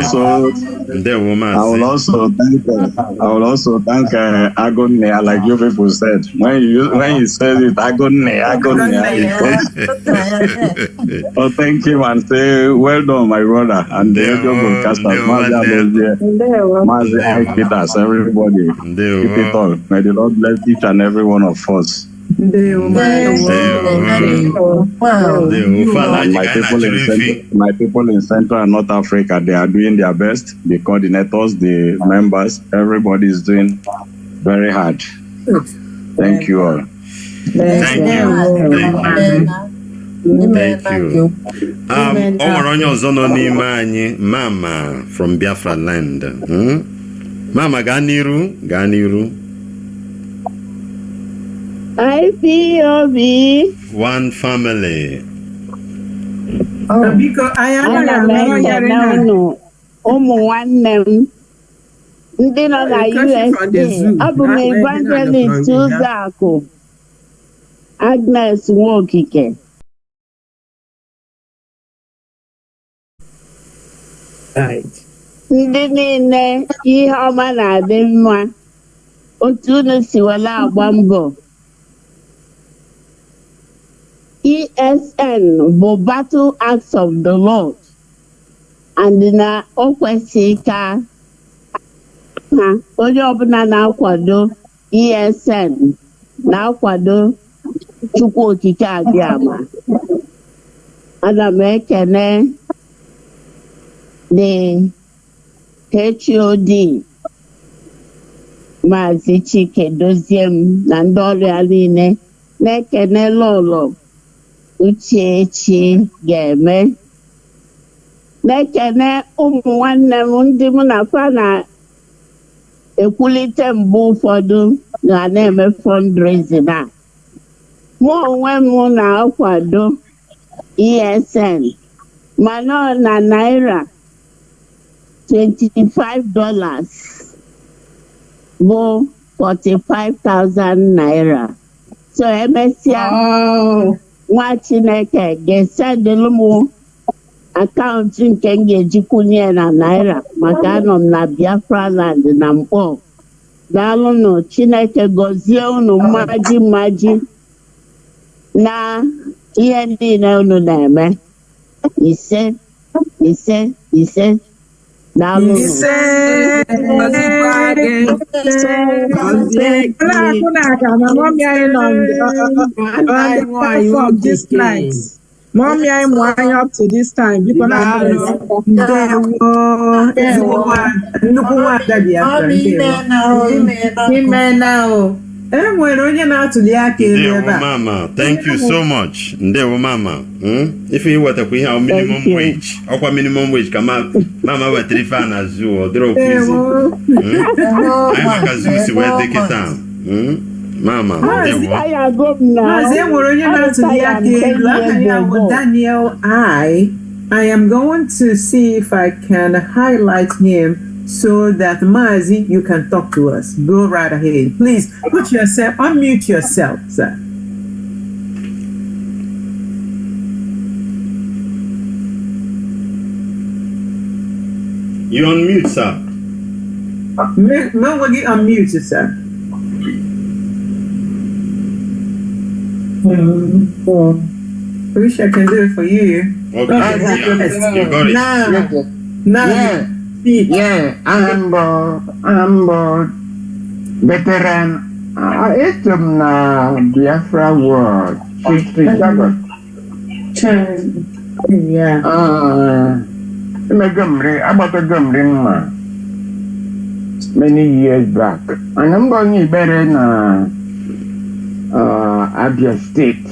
will also thank Agony, like you people said. When you said it, Agony. Oh, thank him and say, well done, my brother. And the radio broadcasters, Mazi, Peters, everybody. Keep it all. May the Lord bless each and every one of us. My people in Central and North Africa, they are doing their best. The coordinators, the members, everybody is doing very hard. Thank you all. Thank you. Mama from Biafraland. Mama Ganiru. IPOB. One family. Because I am ndị nọ na USA. Abụ m Evangelist Ụzọakụ Agnes Nwokike. Ndị niile ihe ọma na-adị mma, otu unu si were agba mbọ. ESN bụ Battle Acts of the Lord, and na o kwesịrị ka onye ọbụla na-akwado ESN na-akwado Chukwu Okike Abịama. Ana m ekene the HOD Maazị Chike Doziem na ndị ọrụ ya niile, na-ekene Lolo Uchechi ga-eme na-ekene ụmụ nwanne m ndị mụ na fa na-ekwulite mgbe ụfọdụ na-eme fundraising a. Mụ onwe m na-akwado ESN mana na naira $25 bụ 45,000 naira. So emesịa nwa Chineke ga-esendịlụ m akaụntụ nke m ga-ejikwunye na naira maka anọ m na Biafraland na Mkpọ. Daalụnụ, Chineke gọzie unu mmaji na ihe niile unu na-eme. Ise. Daalụnụ. Mommy, I'm winding up to this time because Mama, thank you so much. Ndewo Mama. If you want to have minimum wage, or minimum wage, come out, Mama, we're 3 fan as you or drop easy. I'm a Kazusi, where they get down. Mama, Daniel, I am going to see if I can highlight him so that Mazi, you can talk to us. Go right ahead. Please unmute yourself, sir. You unmute, sir. Nobody unmute, sir. I wish I can do it for you. Okay, you got it. Now. Yeah, I'm veteran. It's na Biafra World 67. Yeah. About a Gumri many years back. And I'm going to better na Abia State.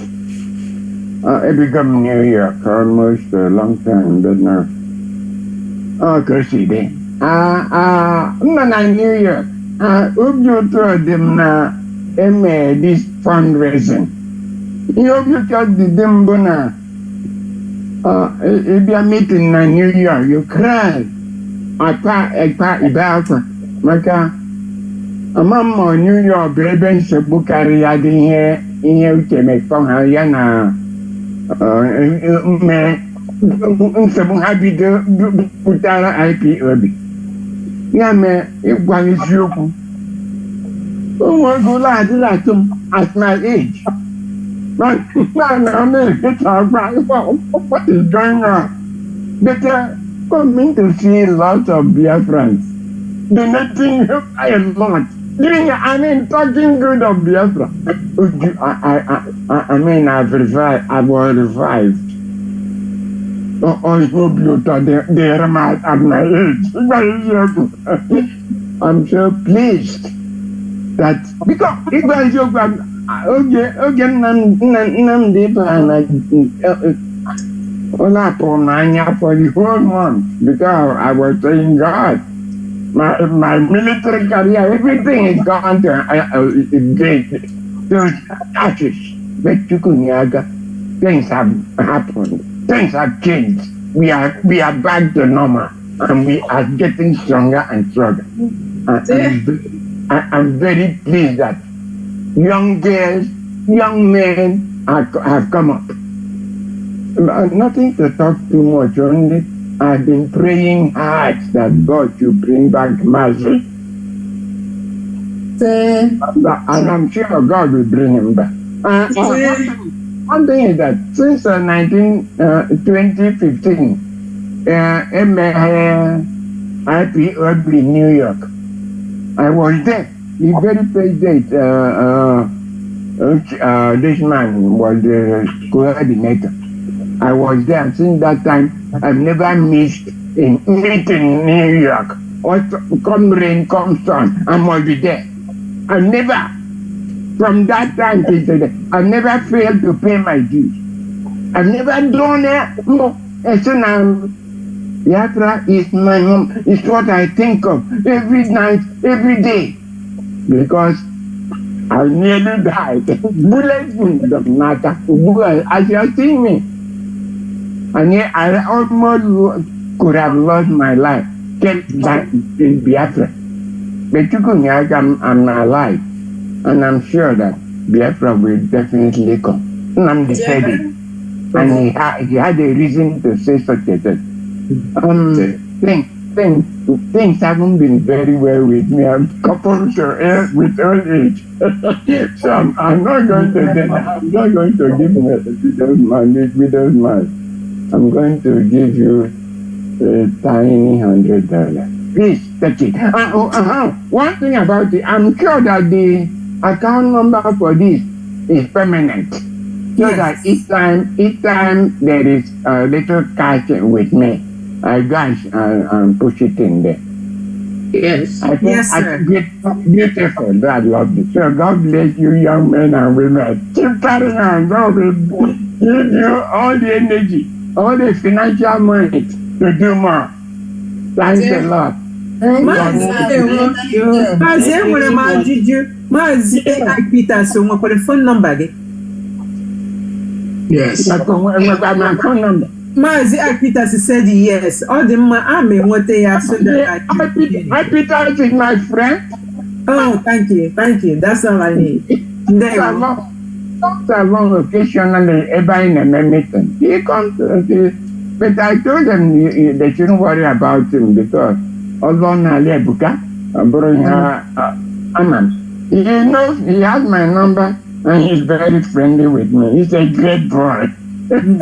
It became New York almost a long time, but now. Cursi na New York. Uju told them na this fundraising. You told them bona. If you are meeting in New York, you cry. About maka. Mama New York Breben Sebukari here to make fun of Yana. Nsogbu ha bido pụtara IPOB ya mee ịgwa eziokwu ụmụ ego adịla atụ m at my age what is going on? But coming to see lots of Biafrans donating a lot, talking good of Biafra. I mean, I was revived. I hope you thought they're at my age. I'm so pleased that because if I joke, for the whole month because I was saying God, my military career, everything is gone to ashes. But things have happened. Things have changed. We are back to normal, and we are getting stronger and stronger. I'm very pleased that young girls, young men have come up. Nothing to talk too much. Only I've been praying hard that God should bring back mercy, and I'm sure God will bring him back. One thing is that since 2015, IPOB in New York, I was there. The very first date, this man was the coordinator. I was there. Since that time, I've never missed a meeting in New York. Come rain, come sun, I must be there. I've never. From that time till today, I've never failed to pay my dues. I've never done it. No, it's Biafra is my home. It's what I think of every night, every day. Because I nearly died. Bullets don't matter. As you are seeing me. And yet I almost could have lost my life in Biafra. But I'm alive. And I'm sure that Biafra will definitely come. And I'm decided. And he had a reason to say such a thing. Things haven't been very well with me. I'm coupled with old age. So I'm not going to give widow's man. I'm going to give you a tiny $100. Please take it. One thing about it, I'm sure that the account number for this is permanent. So that each time there is a little cash with me, I go and push it in there. Yes. Beautiful. That lovely. So God bless you, young men and women. Keep carrying on. God will give you all the energy, all the financial money to do more. Thanks a lot. Maazị enwere m ajụjụ. Maazị Peter so nwekwara phone number gị? Yes. My phone number. Maazị Peter said yes. Ọ dị mma, a ma enweta ya so that Peter is my friend. Oh, thank you. That's all I need. It's a long occasionally every in a meeting. He comes but I told them they shouldn't worry about him because although Nalebuka, he knows he has my number and he's very friendly with me. He's a great boy. God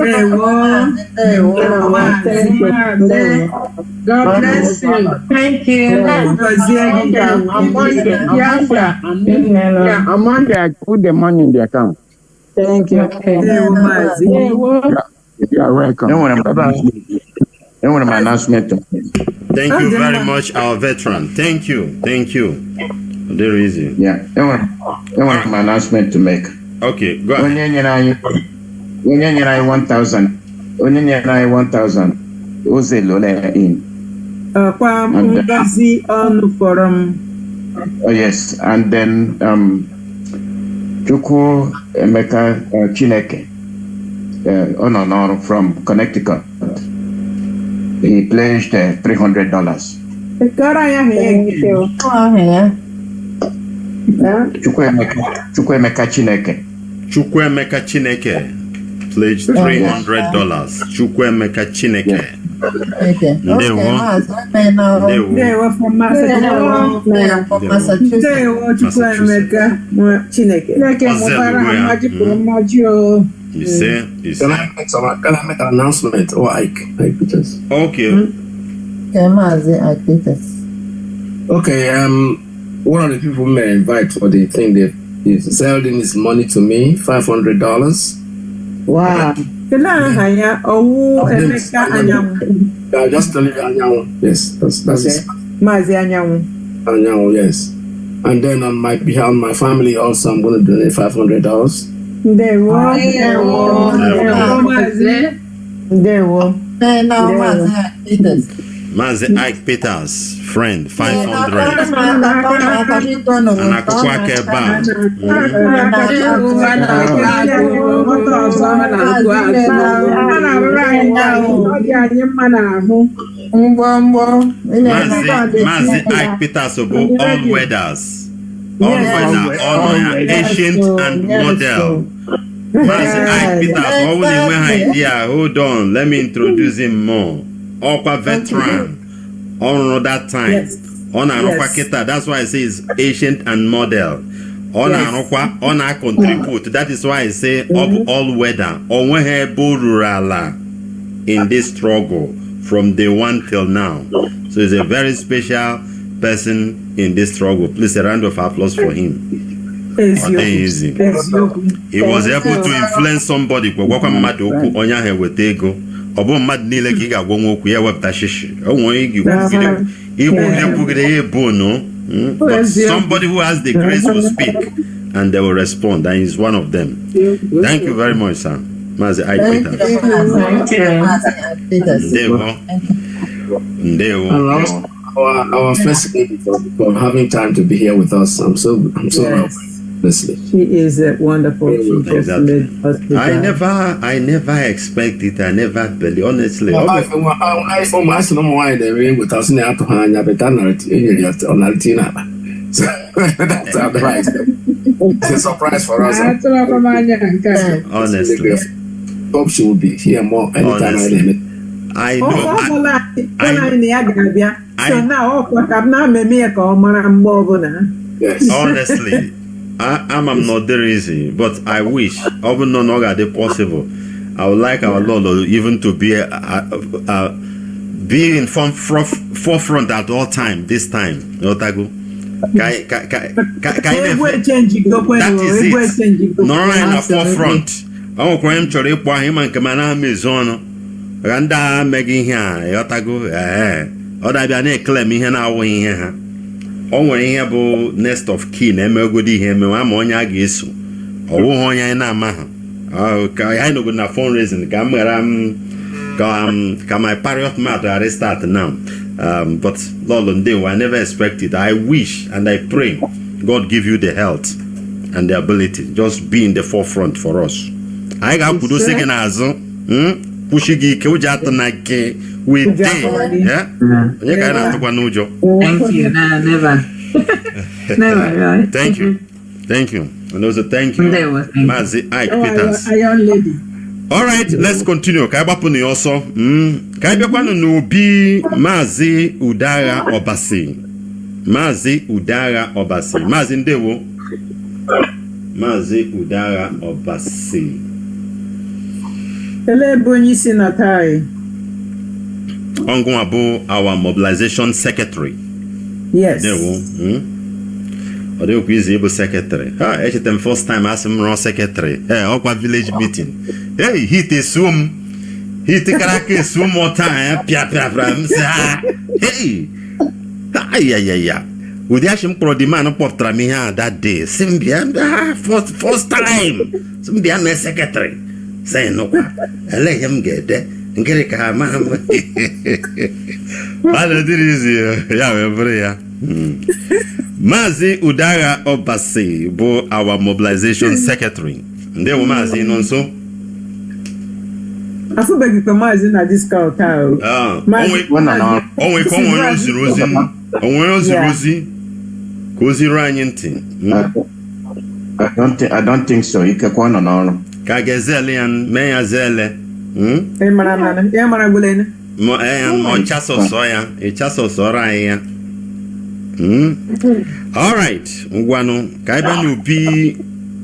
bless you. Thank you. I'm on there. I put the money in the account. Thank you. You're welcome. One of my announcement. Thank you very much, our veteran. Thank you. There is it. Yeah. One of my announcement to make. Okay, go ahead. When you 1,000, who's the loan in? Oh yes, and then Chukwu Emeka Chineke, from Connecticut. He pledged $300. Chukwuemeka Chineke pledged $300. Chukwuemeka Chineke. Ndewo from Massachusetts. You see? Can I make an announcement or Ike Peters? Okay. Okay, one of the people may invite for the thing that is selling his money to me, $500. Wow. Just tell you Anyanwu. Yes, that's it. Mazi Anyanwu. Anyanwu, yes. And then on my behalf, my family also, I'm going to donate $500. Mazi Ike Peters, friend, 500. Mazi Ike Peters obo all weathers. All weather, all ancient and model. Mazi Ike Peters, only idea. Hold on, let me introduce him more. Upper veteran. On that time. Yes. On Kita. That's why I say it's ancient and model. On on our contribute. That is why I say of all weather. On in this struggle from day one till now. So he's a very special person in this struggle. Please a round of applause for him. Easy. He was able to influence somebody. Obo mad nile ki ga gwon oku ya webta shishi onwo igi but somebody who has the grace will speak and they will respond, and he's one of them. Thank you very much, sir. Mazi Ike Peters. Thank you. And also our first lady for having time to be here with us. I'm so Yes. honestly. She is wonderful. She just made us I never expect it. I never believe. Honestly, I no more with us now to hang but on Altina. That's right. It's a surprise for us. Honestly, Hope she will be here more anytime I name it. I know. Yes. Honestly, I'm not there easy, but I wish, even though not possible, I would like our Lord even to be in forefront at all time. This time, Otago. That is it. No, in the forefront. I want to try to him and Kamana Mizono. Randa making here, Otago. Other than a claim here now in here. Onwe ihe bụ next of kin emegodi ihe mewa ma onye a ga-eso ọwụghị onye anyị na-amaghị ka anyị nọgo na fundraising ka m ghara ka my period mat ghara start now but lolo ndewo I never expected. I wish and I pray God give you the health and the ability just be in the forefront for us. Anyị ga-akwudosi gị n'azụ kwụshi gị ike ụjọ atụ na nke we did. Yeah? Thank you. Nah, never. Never, right? Thank you. Thank you. And also thank you. Mazi Ike Peters. Lady. All right, let's continue. Kaibapuni also. Kaibakwanu nubi Mazi Udara Obasi. Mazi Udara Obasi. Mazi Ndewo. Mazi Udara Obasi. Ele bonyi sinatai. Ongwabu, our mobilization secretary. Yes. There will. Or they will be able secretary. It's the first time I am wrong secretary. Hey, Okwa village meeting. Hey, he te swim. He te karake swim more time. Pia. Hey. Ay. Would you actually pro the man up me here that day? Simbia, first time. Simbia no secretary. Say no. Let him get there. Ngere mama. Balo dirizi ya webere ya. Mazi Udara Obasi bo our mobilization secretary. Ndewo Mazi nonso. Afubegi pe Mazi na discount ta. Onwe rozi. Kozi ranyi nti. I don't think so. Ike kwa no. Ka gezele yan meya zele. All right, ngwanu kaiba nubi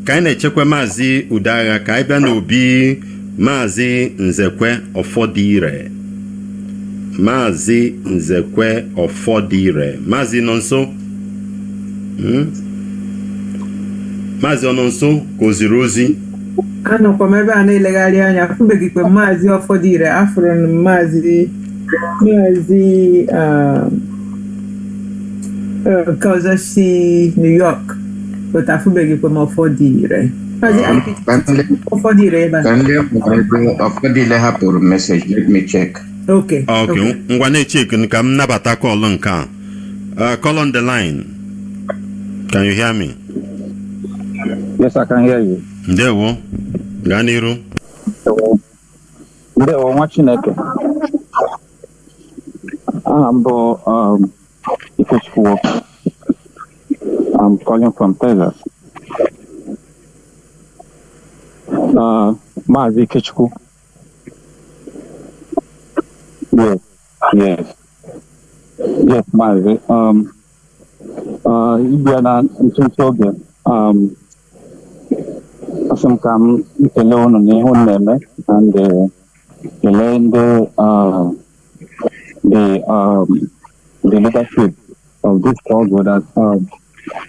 kaine chekwe Mazi Udara kaiba nubi Mazi Nzekwe Ofodire. Mazi Nzekwe Ofodire. Mazi nonso. Mazi ononso kozirozi. Ano kwa mebe ane ilegali anya kubeki kwa Mazi Ofodire Afron Mazi causa si New York but afubeki kwa Ofodire Mazi Ofodire ba Ofodire hapur message. Let me check. Okay. Ngwane check nka mnabata call nka call on the line. Can you hear me? Yes, I can hear you. Ndewo Ganiru. Ndewo Mwachineke. I'm calling from Texas. Mazi Kechku. Yes, Mazi. Ibiana Ntusoge. Some come alone on the name and the leadership of this struggle that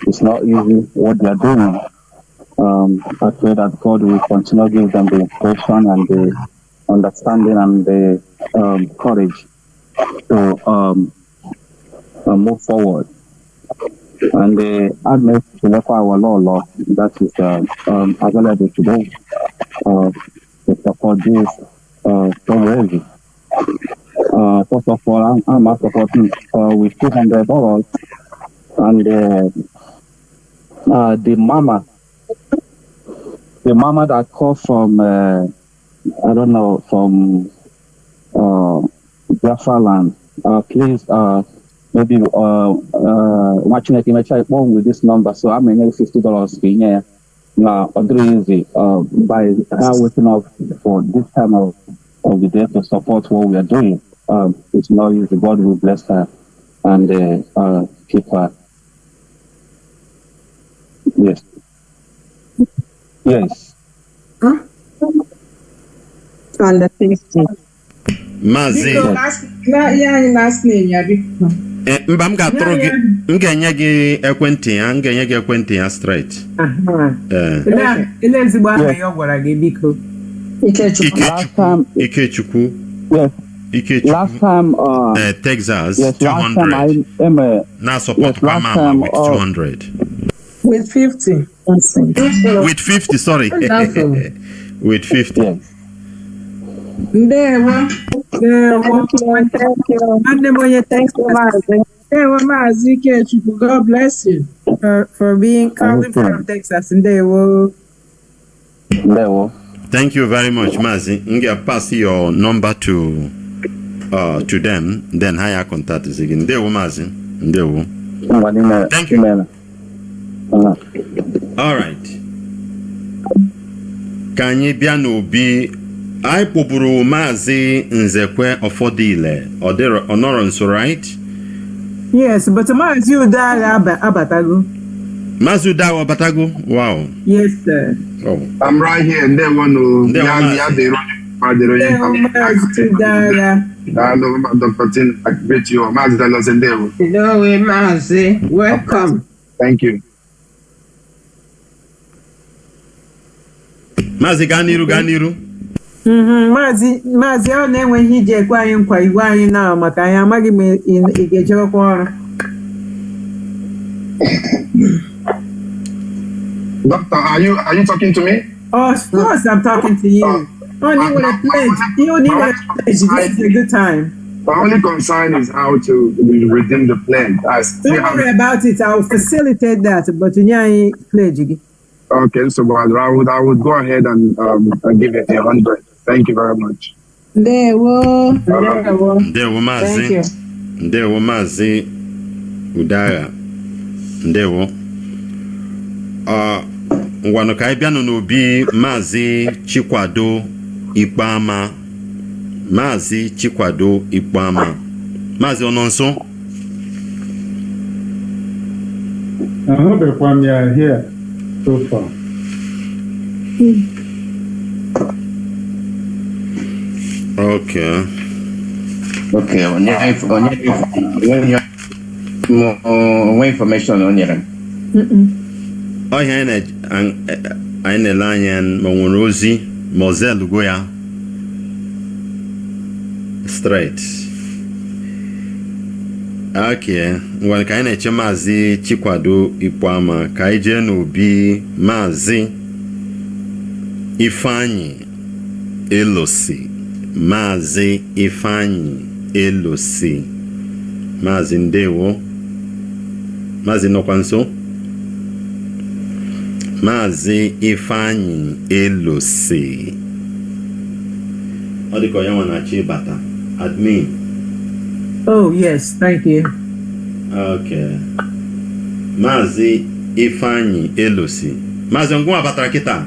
it's not easy what they are doing. I pray that God will continue to give them the inspiration and the understanding and the courage to move forward. And the admit to look our law that is available today to support this fundraising. First of all, I'm supporting with $200, and the mama that called from I don't know, from Biafraland, please maybe watching it, try phone with this number, so I'm in $50 being here. Now, easy by waiting up for this time of the day to support what we are doing. It's not easy. God will bless her and keep her. Yes. Yes. On the 50. Mazi. Last name, yeah. Mba m ga-atụrụ gị, m ga-enye gị ekwentị ya straight. Ele ezigbo aha ya ọ gwara gị biko. Ikechukwu. Yes. Last time, Texas, yes, 200. Now support Mama with 200. With 50. With 50, sorry. With 50. Yes. Ndewo. Thanks so much. God bless you for being calling from Texas. Ndewo. Thank you very much, Mazi. I'm going to pass your number to them, then higher contact is again. Ndewo, Mazi. Ndewo. Thank you. All right. Can you be an obi? I poburu Mazi Nzekwe Ofodile or there honorance, right? Yes, but Mazi Udaga Abatago. Mazi Udaga Abatago? Wow. Yes, sir. Oh. I'm right here, and they want to Welcome. Thank you. Mazi Ganiru. Mazi ọ na-enweghị ije ekwe anyị nkwa igwe anyị na maka anyị amaghị m ị ga-ejewekwa ọrụ. Doctor, are you talking to me? Of course, I'm talking to you. Only with a pledge. You only with a pledge. This is a good time. The only concern is how to redeem the pledge. Don't worry about it. I'll facilitate that. But you need pledge. Okay, so I would go ahead and give it 100. Thank you very much. Ndewo Mazi Udara. Ndewo. Ngwano ka anyị bịanụ n'obi Mazi Chikwado Ikpeama. Mazi Chikwado Ikpeama. Mazi ọ nọ nso? I hope you are here so far. Okay. More information on your. Oh, here I na-ele anya ma nwere ozi Moselle go ya straight. Okay, ngwa ka anyị na-eche Mazi Chikwado Ikpeama ka anyị jee n'obi Mazi Ifeanyi Elosi. Mazi Ifeanyi Elosi. Mazi ndewo. Mazi nọkwa nso. Mazi Ifeanyi Elosi. Ọ dịka onye nwa na-achị bata. Admin. Oh, yes, thank you. Okay. Mazi Ifeanyi Elosi. Mazi ngwa batara kita.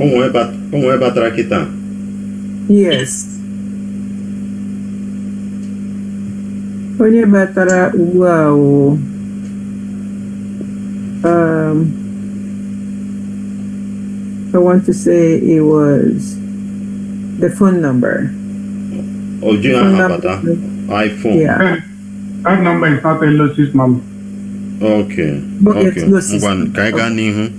Onwe batara kita. Yes. Onye batara ugbu a o I want to say it was the phone number. Oh, do you have that? iPhone. Yeah. That number is not a Lucy's number. Okay. One Kaganihu.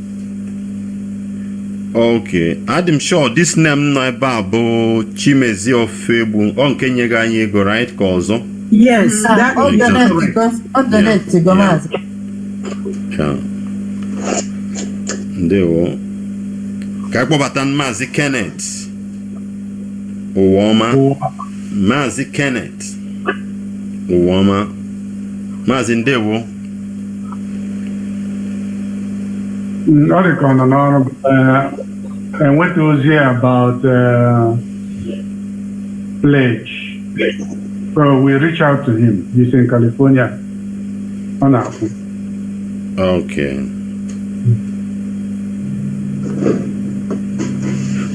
Okay. I'm sure this name no babo Chimezi of Febu on Kenya go right cause. Yes, that to go yeah. Ndewo. Kakpo batan Mazi Kenneth. Uwoma. Mazi Kenneth. Uwoma. Mazi Ndewo. I went to hear about pledge. So we reach out to him. He's in California. Okay.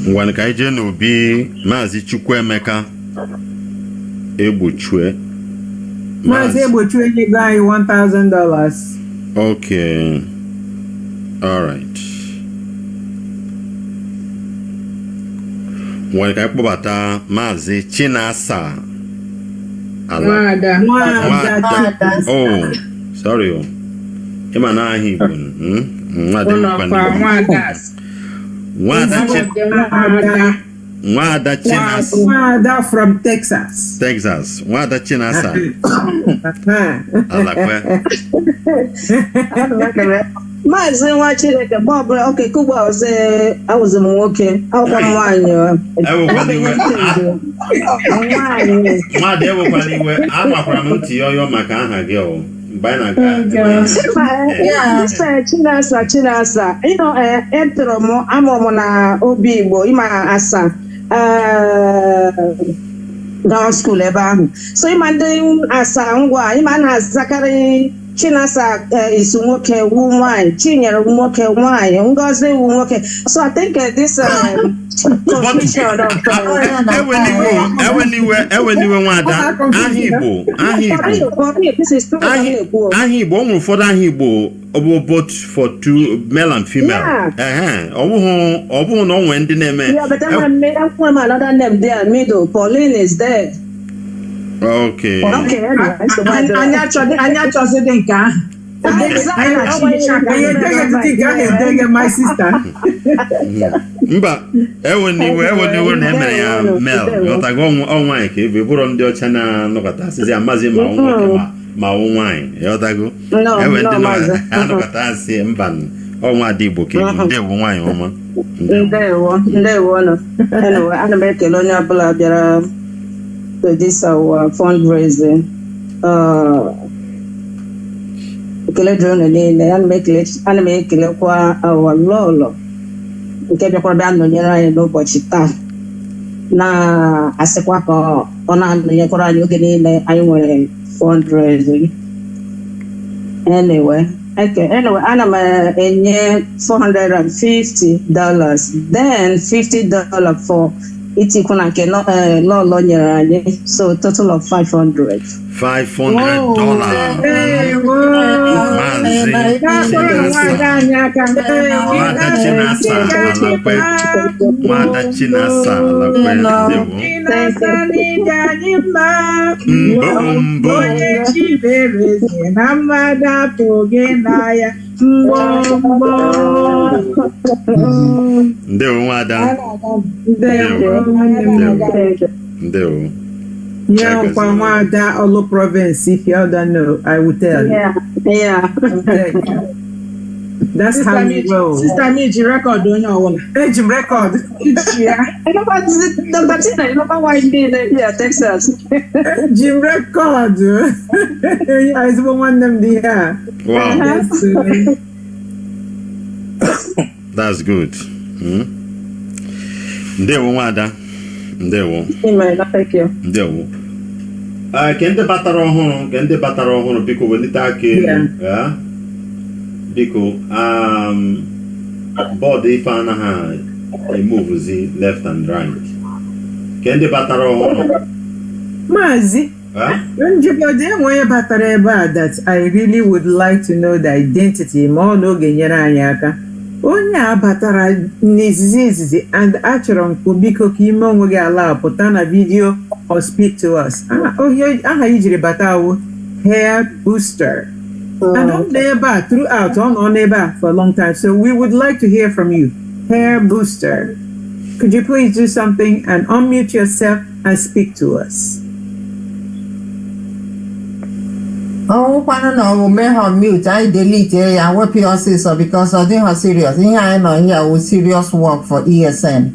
When Kaije no be Mazi Chukwemeka Ebuchwe. Mazi Ebuchwe guy $1,000. Okay. All right. When Kaipobata Mazi Chinasa. Mwada. Oh, sorry. Imana Hibun. Mwada Chinasa. Mwada from Texas. Mwada Chinasa. Maazị nwa Chineke Barbara okay Kuba I was a nwoke akwụkwọ nwaanyị Mmadụ ewekwaliwe amakwara m ntị yoyo maka aha gị o mgbe Chinasa entụrụ m amụrụ m na obi Igbo ịma asa down school ebe ahụ so ịma ndị asa ngwa ịma na-azakarị Chinasa is nwoke wu nwanyị Chinyere nwoke nwanyị Ngozi wu nwoke so I think this confusion of eweniwe nwada aha Igbo onwere ụfọdụ aha Igbo both for two male and female ọ bụghị na onwe ndị na-eme but I made another name there middle Pauline is there. Okay. Anya chọzi dị nke ahụ. My sister. Mba, eweniwe na emere ya mel. Yotago onwanyị ka ebe bụrụ ndị ọcha na-anọkọta asịsị amazi ma nwoke ma nwaanyị. Yotago. Ewe ndị na-anọkọta asị mba ọnwa dị Igbo ka ebe ndị ewu nwaanyị ọma. Ndewo nọ. Anyway, ana m ekele onye ọbụla bịara to this our fundraising. Ekele drone niile ana m ekelekwa our lolo nke bịakwara bịa nọnyere anyị n'ụbọchị taa na-asịkwa ka ọ na-anọnyekwara anyị oge niile anyị nwere fundraising. Anyway, ana m enye $450 then $50 for itikwu na nke lolo nyere anyị so total of $500. Ndewo. Yeah, Kwamada Olo province. If you don't know, I will tell you. Yeah. That's how we roll. Sister Miji record don't know. Age record. Yeah. I know what is it. I know why in Texas. Jim record. I was one them there. Wow. That's good. Ndewo nwada. Ndewo. Thank you. Ndewo. Kende batara ọhụrụ biko welite aka elu. Biko bọọdụ ife anaghị emuvuzi left and right. Kende batara ọhụrụ. Mazi. Njibode enwe batara ebe a that I really would like to know the identity ma ọ n'oge nyere anyị aka. Onye a batara n'izizi and achọrọ m biko ka ime onwe gị ala pụta na video or speak to us. Aha ijiri bata awụ hair booster. And on ebe throughout on ebe for a long time. So we would like to hear from you. Hair booster. Could you please do something and unmute yourself and speak to us? Oh, I know, may her mute. I delete and what people say so because I think her serious. I know here with serious work for ESN.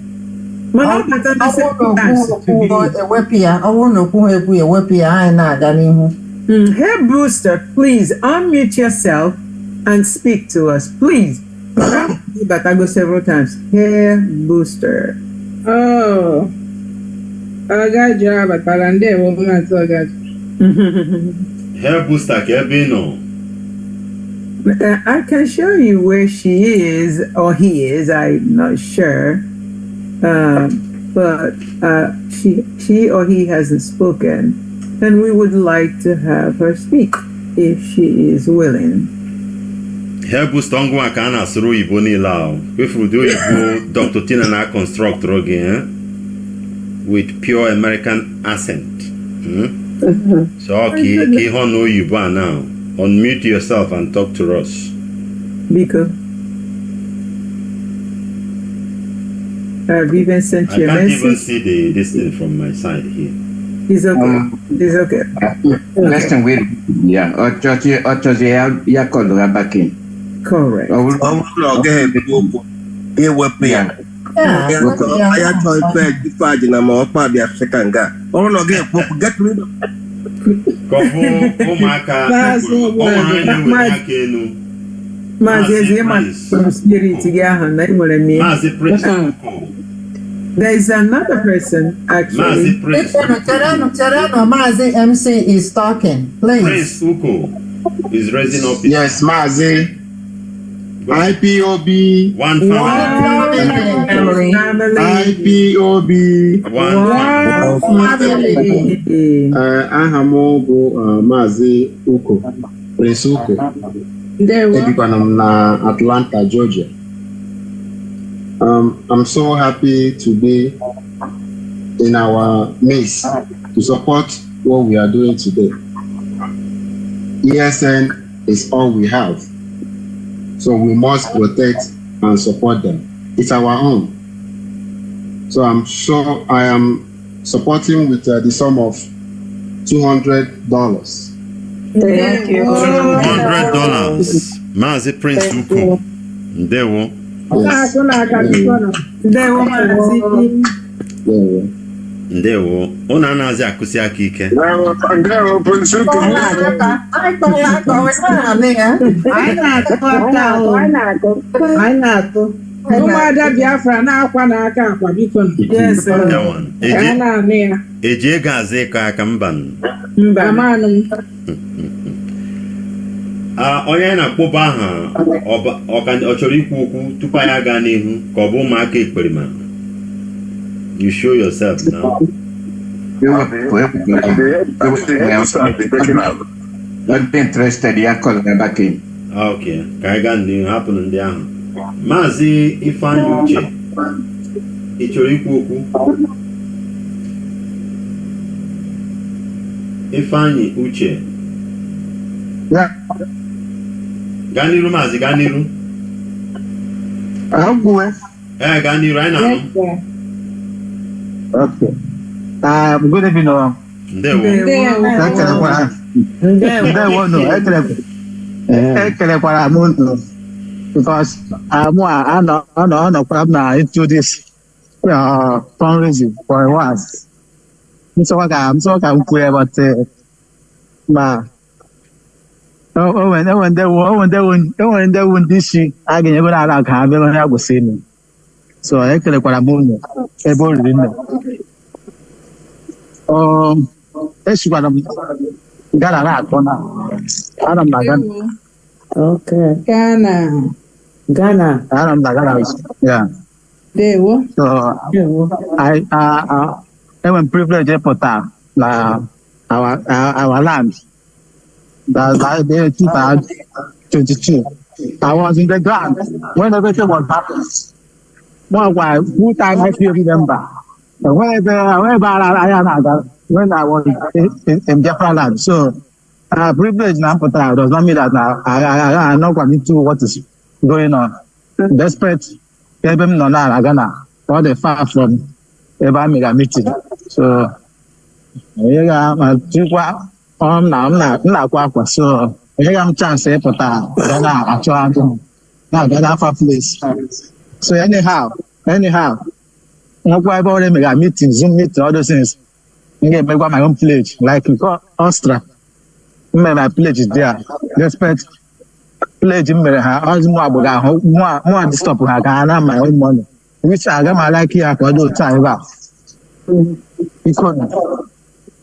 Mana bata na Hey Brewster, please unmute yourself and speak to us, please. But I go several times. Hey Brewster. Oh, I got job at Palande. Woman, so I got. Hey Brewster, Kevin. I can show you where she is or he is. I'm not sure, but she or he hasn't spoken, and we would like to have her speak if she is willing. Help Stongwa Kana through Iboni Lao. If we do it, Dr. Tina na construct again with pure American accent. So, okay, know you now. Unmute yourself and talk to us. Biko. I've even sent you a message. I can't even see this thing from my side here. It's okay. It's okay. Listen, back in. Correct. There is another person actually. Mazi MC is talking. Please. Prince Uko is raising up. Yes, Mazi. IPOB. One family. IPOB. One family. Ahamogo Mazi Uko. Prince Uko. I'm na Atlanta, Georgia. I'm so happy to be in our midst to support what we are doing today. ESN is all we have, so we must protect and support them. It's our own. So I am supporting with the sum of $200. Thank you. $200. Mazi Prince Uko. Ndewo. Ndewo. Ona nazi akusi akike. Ndewo Prince Uko. Ụmụada Biafra na-akwa n'aka akwa biko. Yes, eji gazi ka aka mba. Amanụ. Onye na-akpọba aha ọ chọrọ ikwu okwu tupu anyị aga n'ihu ka ọ bụ ụmụaka ekperima. You show yourself now. Not interested, back in. Okay, ka anyị gaa n'ihu hapụ ndị ahụ. Maazị Ifeanyi Uche, ị chọrọ ikwu okwu? Ifeanyi Uche. Gaa n'iru Maazị, gaa n'iru. Gaa n'iru, anyị na-anụ. Okay. Good evening. Ndewo. Ekelekwara m unu because I'm into this fundraising for a while. So I'm clear about ma when they won this year, I can never allow to have I was saying. So I ekelekwara m unu ebe o riri nne. Esikwara m Ghana na-akpọ na ana m na Ghana. Okay. Ghana. Ana m na Ghana. Yeah. Dewo. So I am privileged to put na our land. That's the 2022. I was in the ground when everything was happening. One while full time I still remember. Whenever when I was in Biafraland, so privilege now does not mean that I'm not going into what is going on. Despite even Ghana, all the far from ever mega meeting. So I'm so I'm chance to put Ghana far place. So anyhow, I've already made a meeting, Zoom meeting, all those things. I make my own pledge, like Austria. My pledge is there. Respect pledge in my house, more stop her, my own money. Which I got my like here for those time.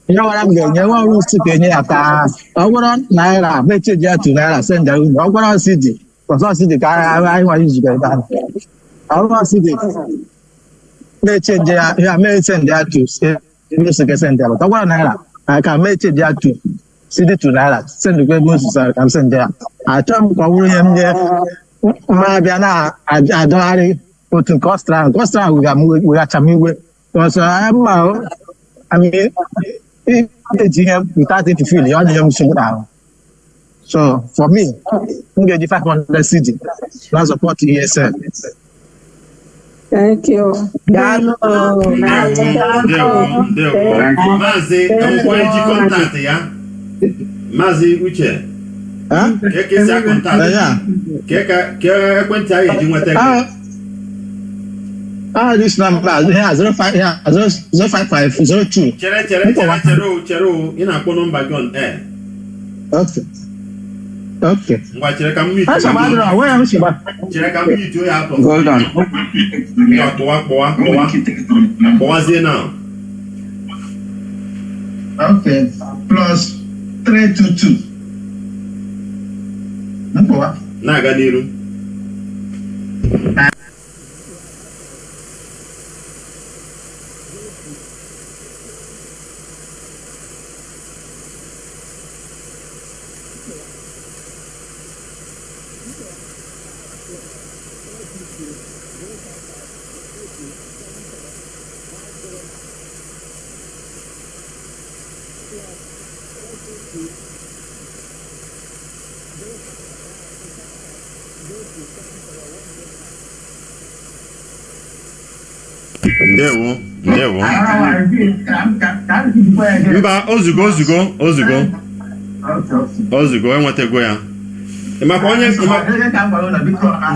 You know what I'm doing? You want to pay me after I want Naira, make it to Naira, send them. I want to see the because I see the guy I want to use it. I want to see the make it there. Yeah, may send there to say, you send there. But I want Naira. I can make it there to see the to Naira, send the great most I can send there. I told him there. Maybe I don't put in cost round. Cost round we are coming with. Because I mean, without it to feel you only young now. So for me, I'm getting 500 city. That's support ESN. Thank you. Mazi Uche. Keke sa contact. This number here 05502. Chero. Ina ko number John Okay. Ngwa chere ka mute. Asa madra, where am I? Chere ka mute ya to. Hold on. Kwa zie now. Okay. Plus 322. Mpoa. Na ga niru. Ndewo. Mba ozugo enwetego ya. Ịmakwa onye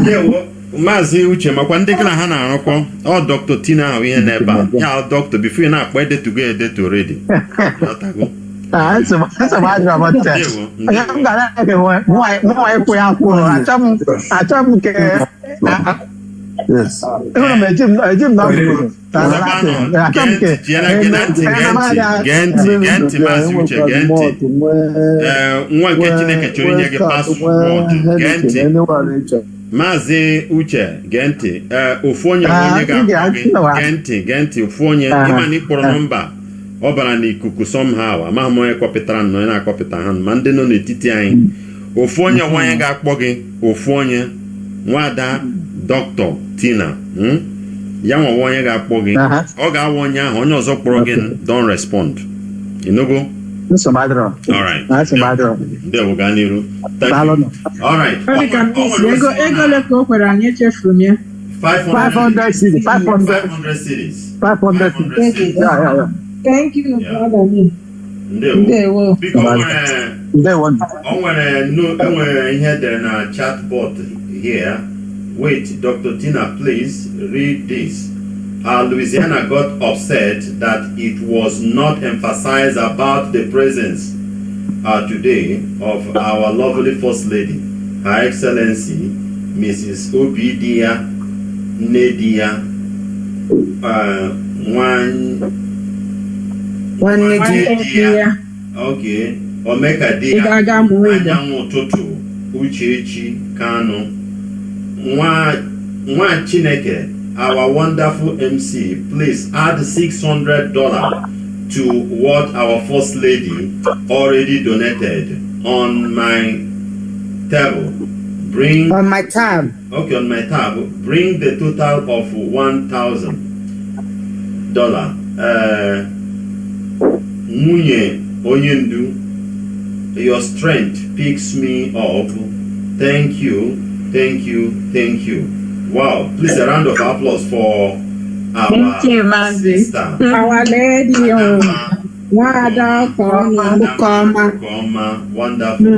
ndewo Maazị Uche makwa ndị gị na ha na-arụkọ ọ Dr. Tina ahụ ihe n'ebe a ya Dr. before ị na-akpọ edetugo edetu already. That's about that. I'm yes. Maazị Uche Genti ofonye onye ga Genti ofonye ịma na ịkpọrọ nọmba ọ bara n'ikuku somehow amaghị m onye kọpịtara nọ na-akọpịta ha ma ndị nọ n'etiti anyị ofu onye onye ga-akpọ gị ofu onye nwada Dr. Tina ya nwa onye ga-akpọ gị ọ ga-awa onye ahụ onye ọzọ kpọrọ gị don't respond inogo all right there we go niru all right ego le ko kwere anyị echefuru m ya 500 cities 500 cities yeah. Thank you, brother. Ndewo. Onwere ihe there na chatbot here. Wait, Dr. Tina, please read this. Louisiana got upset that it was not emphasized about the presence today of our lovely First Lady, Her Excellency, Mrs. Obidia Nedia Okay. Omeka Dia Anyanwụ ụtụtụ Uchechi Kanu Nwa Chineke, our wonderful MC, please add $600 to what our First Lady already donated on my table. On my tab. Okay, on my tab. Bring the total of $1,000. Munye Onyendu, your strength picks me up. Thank you. Wow, please a round of applause for our sister. Our lady. Wada Koma. Wonderful.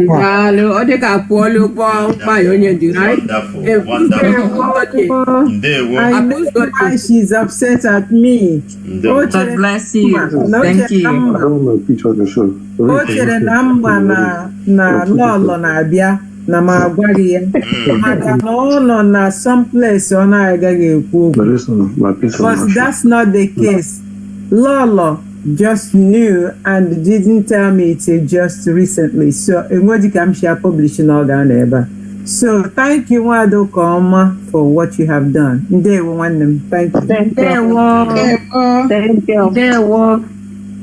Hello, Odeka Polo by Onion, right? I know why she's upset at me. God bless you. Thank you. Ochere na mma na lọlọ na-abịa na ma agwaghị ya maka na ọ nọ na someplace ọ na-agaghị ekwu okwu. But that's not the case. Lọlọ just knew and didn't tell me till just recently. So enweghị ka m share publishing ọ ga na-ebe a. So thank you Nwado Koma for what you have done. Ndewo nwanne m. Thank you. Ndewo.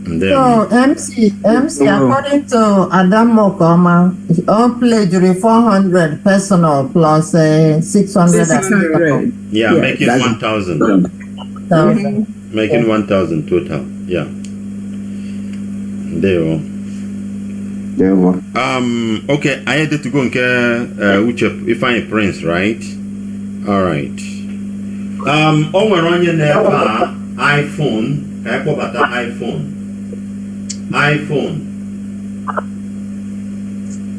So MC, according to Adam Mokoma, all pledged 400 personal plus 600. Yeah, making 1,000. Making 1,000 total. Yeah. There. Okay, I had to go and care if I'm Prince, right? All right. Over on your iPhone, Apple but iPhone.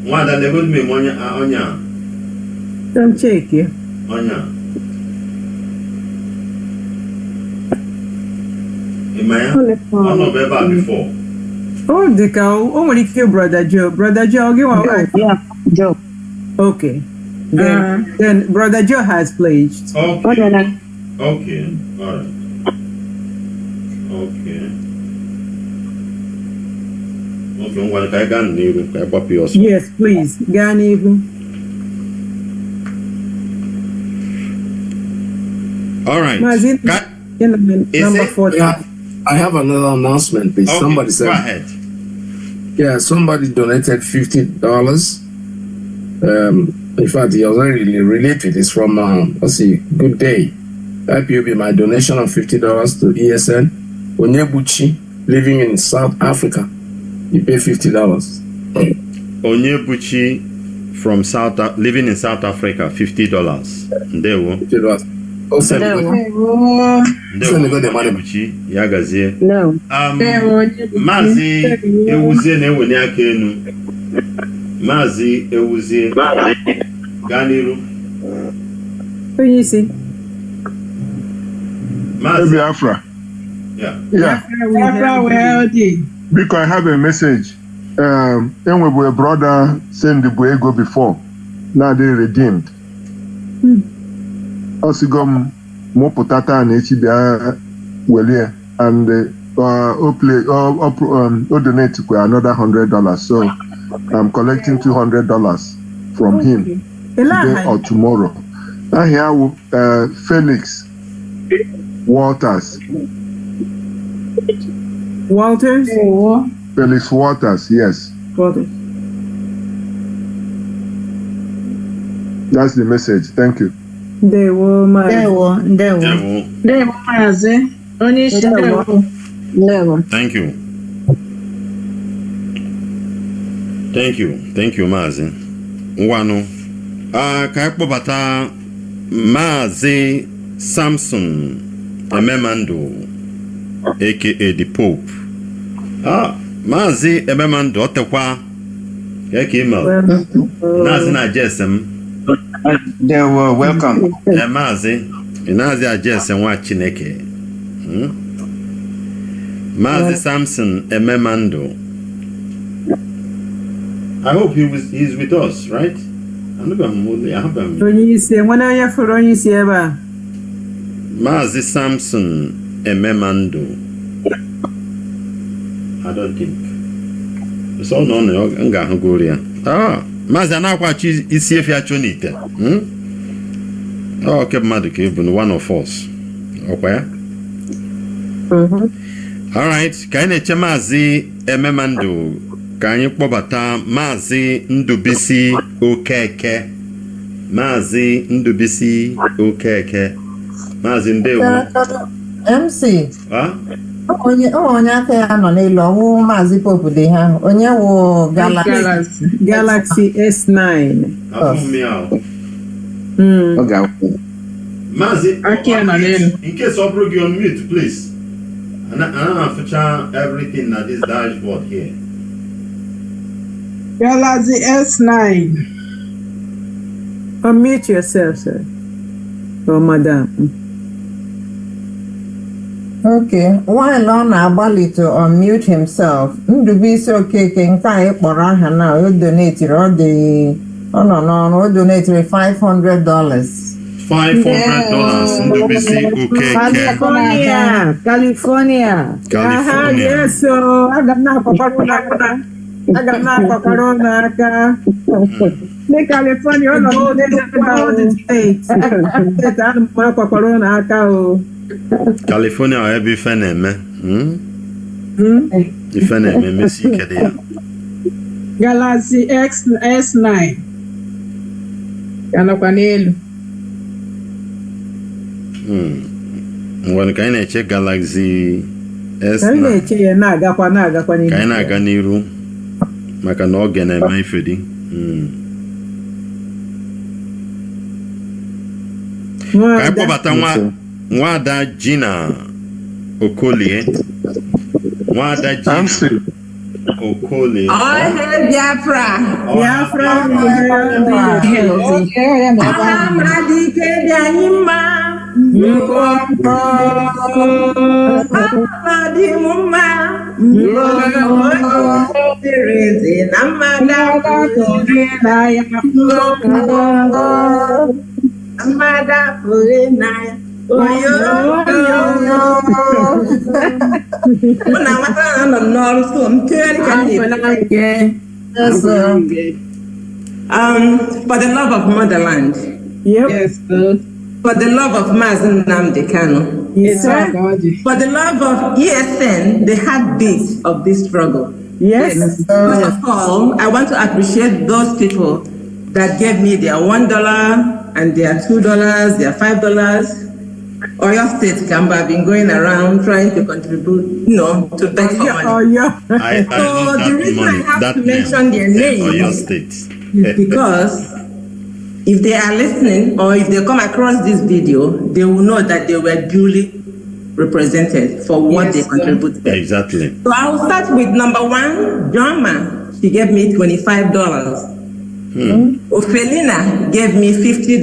What are they going to be on ya? Don't check you. On ya. In my I'm not ever before. Oh, the cow. Oh, what if you brother Joe? Brother Joe, give one. Yeah, Joe. Okay. Then brother Joe has pledged. Okay. All right. Okay. Yes, please. All right. Number 40. I have another announcement, please. Okay, Somebody said. Go ahead. Yeah, somebody donated $50. In fact, he already related. It's from let's see, Good Day. IPOB, my donation of $50 to ESN. Onyebuchi, living in South Africa. You pay $50. Onyebuchi from living in South Africa, $50. Ndewo. $50. No. Mazi Ewuzie na-ewenye aka enu. Mazi Ewuzie. Gaa n'iru. Onye isi. Biafra. Yeah. Because I have a message. A brother sent the ego before. Now they redeemed. Osigom mo potata and HBA welie and donate another $100. So I'm collecting $200 from him today or tomorrow. I hear Felix Walters. Felix Waters, yes. That's the message. Thank you. Ndewo. Maazị. Onye isi ndewo. Thank you, Maazị. Nwanu. Ka akpọbata Maazị Samson Ememando, aka the Pope. Maazị Ememando otekwa. Eke email. Nazi na JSM. They were welcome. Maazị JSM wa Chineke. Maazị Samson Ememando. I hope he's with us, right? Maazị Samson Ememando. I don't think. It's all known. Maazị anakwachi isi efi achọ n'ite. Okay, mmadụ ka ịbụ one of us. Ọkwa ya? All right, ka anyị na-eche Maazị Ememando ka anyị kpọbata Maazị Ndubisi Okeke. Maazị Ndubisi Okeke. Maazị ndewo. MC. Onye aka ya nọ n'elu ọwụ Maazị Pope dị ha. Onye wụ Galaxy S9. Maazị, in case of you on mute, please. And I feature everything on this dashboard here. Galaxy S9. Unmute yourself, sir. Oh, madam. Okay, while on Abali to unmute himself, Ndubisi Okeke nke anyị kpọrọ aha na o donate all the o donate $500. $500. Ndubisi Okeke. California. Yes, so I got now for Corona. The California, all the states. I'm for Corona. California, every fan, If I name Messi Kadia. Galaxy S9. Yanapanelu. When can I check Galaxy S9? Can I can you make an organ and my feeding? Kaipo Batangwa. Wada Gina Okoli, Wada Gina Okoli. I heard Biafra. For the love of motherland. Yep. Yes, sir. For the love of Mazen Namdekano. Yes, sir. For the love of ESN, the heartbeat of this struggle. Yes. First of all, I want to appreciate those people that gave me their $1 and their $2, their $5. Oyo State Kamba have been going around trying to contribute, to beg for money. I love the reason money. I have to mention their names Oyo State is because if they are listening or if they come across this video, they will know that they were duly represented for what they contributed. Exactly. So I will start with number one, Joma. She gave me $25. Ophelina gave me $50.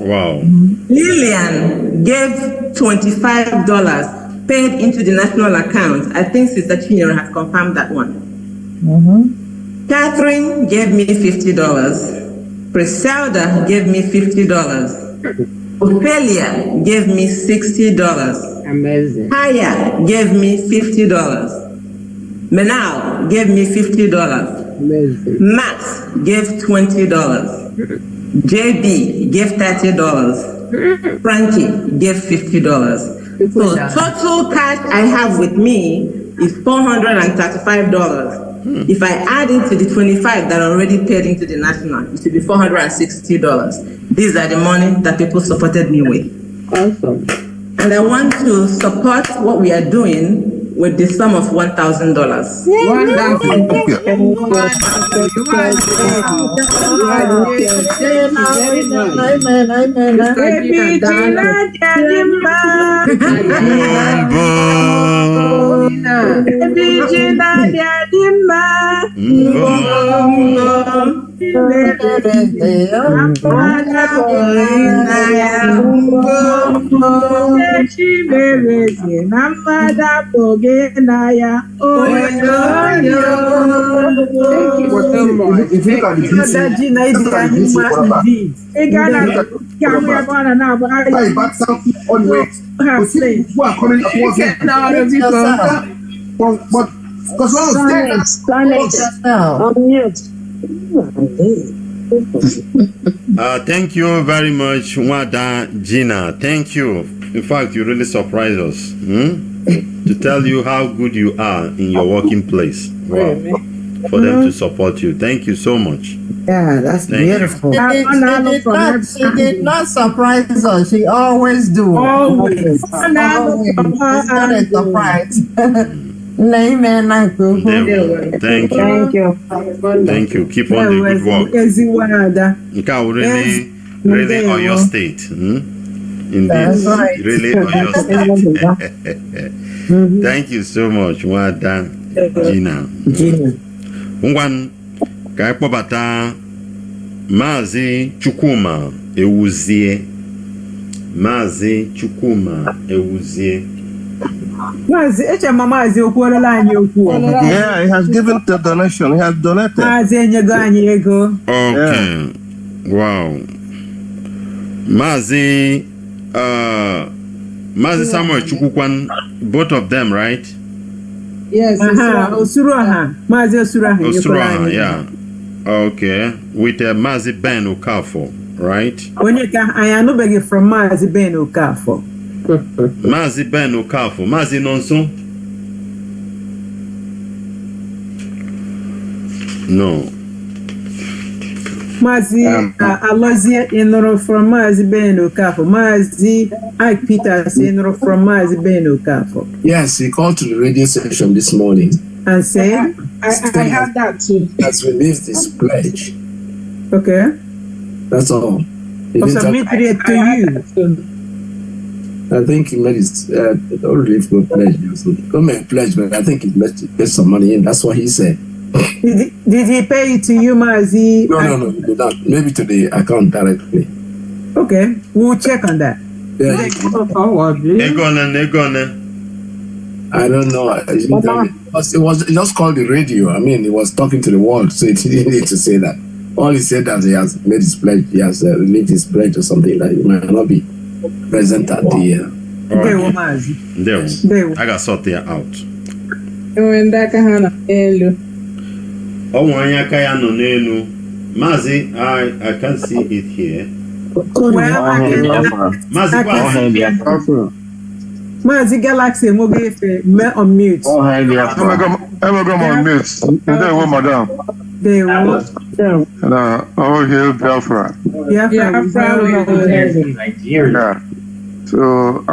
Wow. Lillian gave $25 paid into the national account. I think Sister Chinyere has confirmed that one. Catherine gave me $50. Griselda gave me $50. Ophelia gave me $60. Amazing. Haya gave me $50. Menal gave me $50. Amazing. Max gave $20. JB gave $30. Frankie gave $50. So total cash I have with me is $435. If I add into the 25 that are already paid into the national, it should be $460. These are the money that people supported me with. Awesome. And I want to support what we are doing with the sum of $1,000. If you can thank you very much, Wada Gina. Thank you. In fact, you really surprised us to tell you how good you are in your working place. Wow. For them to support you. Thank you so much. Yeah, that's beautiful. She did not surprise us. She always do. Always. It's not a surprise. Thank you. Thank you. Keep on the good work. Really Oyo State. Indeed. That's right. Really Oyo State. Thank you so much, Wada Gina. Ngwan ka kpọbata Maazị Chukwuma Ewuzie. Maazị Chukwuma Ewuzie. Maazị echema Maazị okwuolela anyị okwu. Yeah, he has given the donation. He has donated. Maazị enyego anyị ego. Okay. Wow. Maazị Samuel Chukwukwan, both of them, right? Yes. Osuruaha. Maazị Osuruaha. Osuruaha, yeah. Okay. With Maazị Ben Okafor, right? Onye ka anyị anụbeghị from Maazị Ben Okafor. Maazị Ben Okafor. Maazị Nonso? No. Maazị Alozie ịnụrụ from Maazị Ben Okafor. Maazị Ike Peters ịnụrụ from Maazị Ben Okafor. Yes, he called to the radio station this morning. And said? I had that too. Has released his pledge. Okay. That's all. Or submitted it to you. I think he made his already pledge. Government pledge, but I think he made some money in. That's what he said. Did he pay it to you, Maazị? No, he did not. Maybe to the account directly. Okay, we'll check on that. Yeah. I don't know. It was just called the radio. I mean, he was talking to the world, so he didn't need to say that. All he said that he has made his pledge, he has released his pledge or something that he might not be present at the. There. I got sort there out. Maazị, I can't see it here. Maazị Galaxy Mogefe, on mute. I'm on mute. There, madam. They will. Over here, Biafra. Biafra. Yeah. So,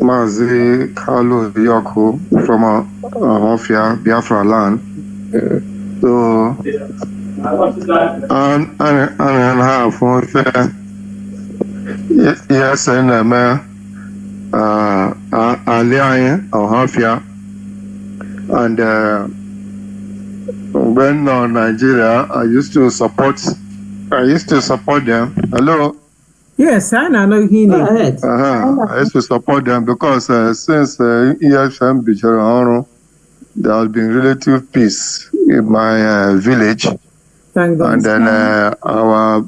Maazị Carlos Yoko from Hofia, Biafraland. So, and half from ESN Alliance or Hofia, and when Nigeria, I used to support them. Hello. Yes, I know he I used to support them because since ESN Bichara, there has been relative peace in my village. Thank God. And then our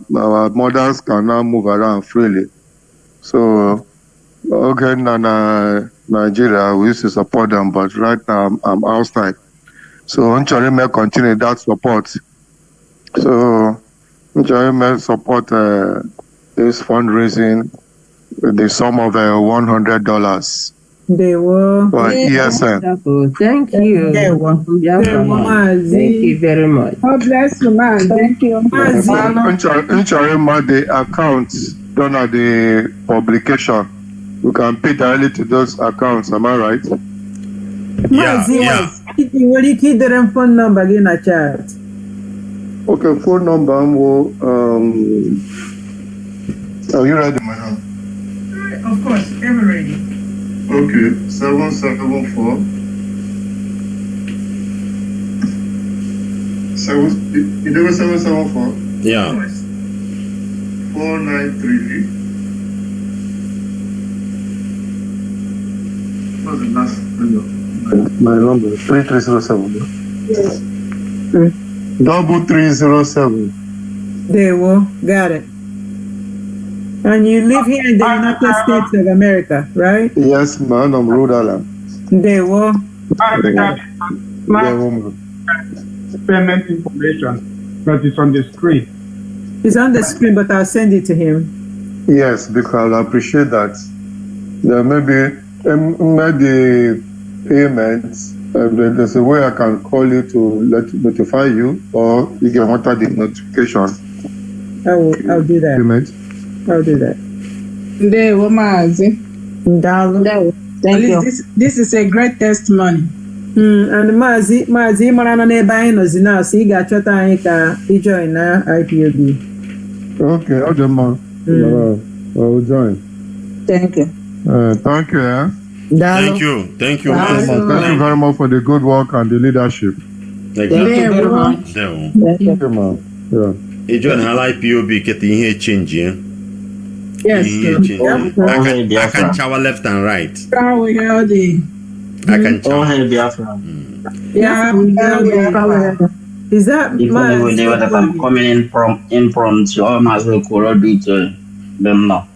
mothers can now move around freely. So, okay, Nigeria, we used to support them, but right now I'm outside. So, Nchori may continue that support. So, Nchori may support this fundraising with the sum of $100. They were. For ESN. Thank you. Thank you very much. God bless you, man. Thank you. The accounts done at the publication. We can pay directly to those accounts. Am I right? Yeah. What do you keep the phone number in a chat? Okay, phone number. Are you ready, madam? Of course, ever ready. Okay, 774. You never 774? Yeah. 493. What's the last number? My number 3307. Yes. 3307. There we got it. And you live here in the United States of America, right? Yes, man, I'm Rhode Island. There we payment information that is on the screen. It's on the screen, but I'll send it to him. Yes, because I appreciate that. There may be the payments. There's a way I can call you to notify you, or you can enter the notification. I'll do that. Payment. I'll do that. Thank you. This is a great testimony. And Maazị mara na n'ebe anyị nọzi now, so ị ga-achọta anyị ka ị join na IPOB. Okay, I'll join. Thank you. Thank you. Thank you. Thank you. Thank you very much for the good work and the leadership. Thank you very much. Thank you, man. Yeah. John, how IPOB get in here change, yeah? Yes, I can shower left and right. We have the I can shower. Biafra. Is that People they were coming in from to almost correlate them now.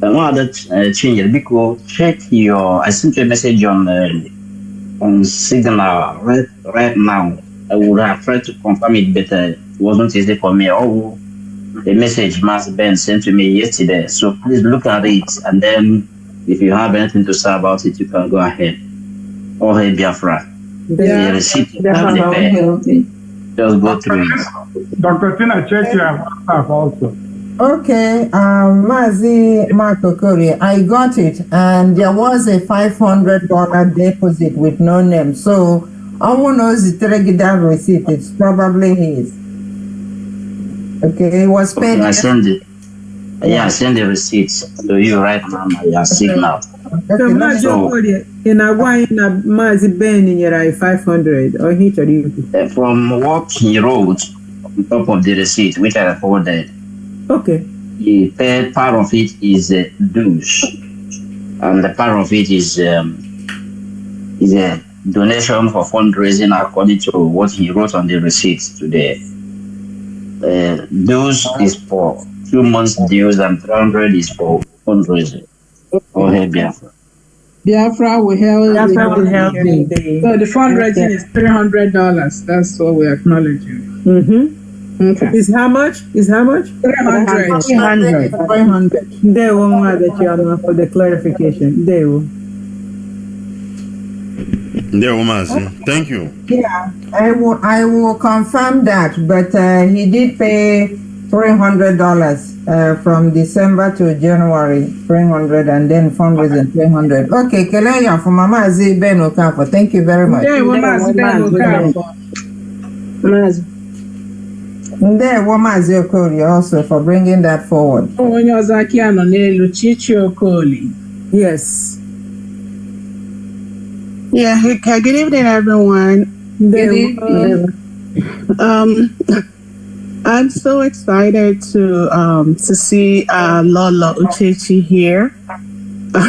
And one other change because check your. I sent you a message on Signal right now. I would have tried to confirm it, but it wasn't easy for me. Oh, the message must been sent to me yesterday. So please look at it, and then if you have anything to say about it, you can go ahead. Oh, hey, Biafra. The receipt just go through it. Dr. Tina, check your WhatsApp also. Okay, Mazi Marco Curry, I got it, and there was a $500 deposit with no name. So, who knows the Telegram receipt? It's probably his. Okay, it was paid. I send it. Yeah, I send the receipts to you right now. Yeah, Signal. So, in a wine, Mazi Ben in your 500 or he told you from what he wrote on top of the receipt, which I forwarded. Okay. The third part of it is dues, and the part of it is a donation for fundraising according to what he wrote on the receipt today. Dues is for 2 months dues, and 300 is for fundraising. Oh, hey, Biafra. Biafra will help. me. So the fundraising is $300. That's what we acknowledge you. Mm-hmm. Okay. Is how much? 300. 300. They won't have that you are for the clarification. They will. Thank you. Yeah, I will confirm that, but he did pay $300 from December to January, 300, and then fundraising 300. Okay, Keleya for Mama Z Ben Okafor. Thank you very much. There, Mazi Okoli also for bringing that forward. Yes. Yeah, good evening, everyone. Good evening. I'm so excited to see Lolo Uchechi here.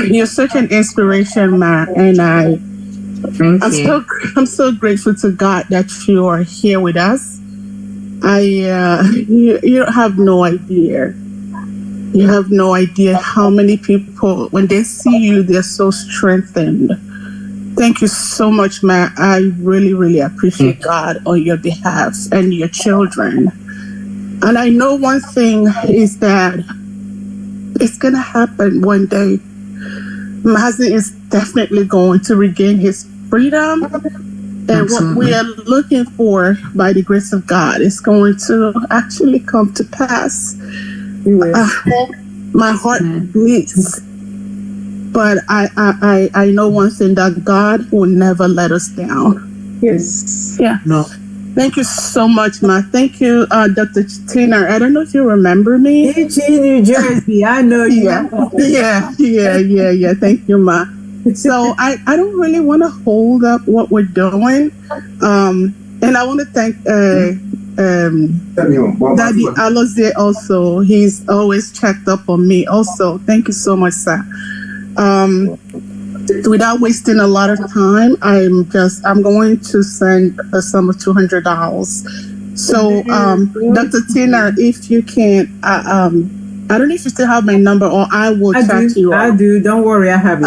You're such an inspiration, man, and I'm so grateful to God that you are here with us. You have no idea. You have no idea how many people, when they see you, they're so strengthened. Thank you so much, man. I really, really appreciate God on your behalf and your children. And I know one thing is that it's going to happen one day. Mazi is definitely going to regain his freedom. And what we are looking for, by the grace of God, is going to actually come to pass. My heart bleeds. But I know one thing, that God will never let us down. Yes. Yeah. No. Thank you so much, Ma. Thank you, Dr. Tina. I don't know if you remember me. New Jersey, I know you. Yeah. Thank you, Ma. So I don't really want to hold up what we're doing. And I want to thank Daddy Alozie also. He's always checked up on me also. Thank you so much, sir. Without wasting a lot of time, I'm going to send a sum of $200. So, Dr. Tina, if you can, I don't know if you still have my number, or I will chat you. I do. Don't worry, I have it.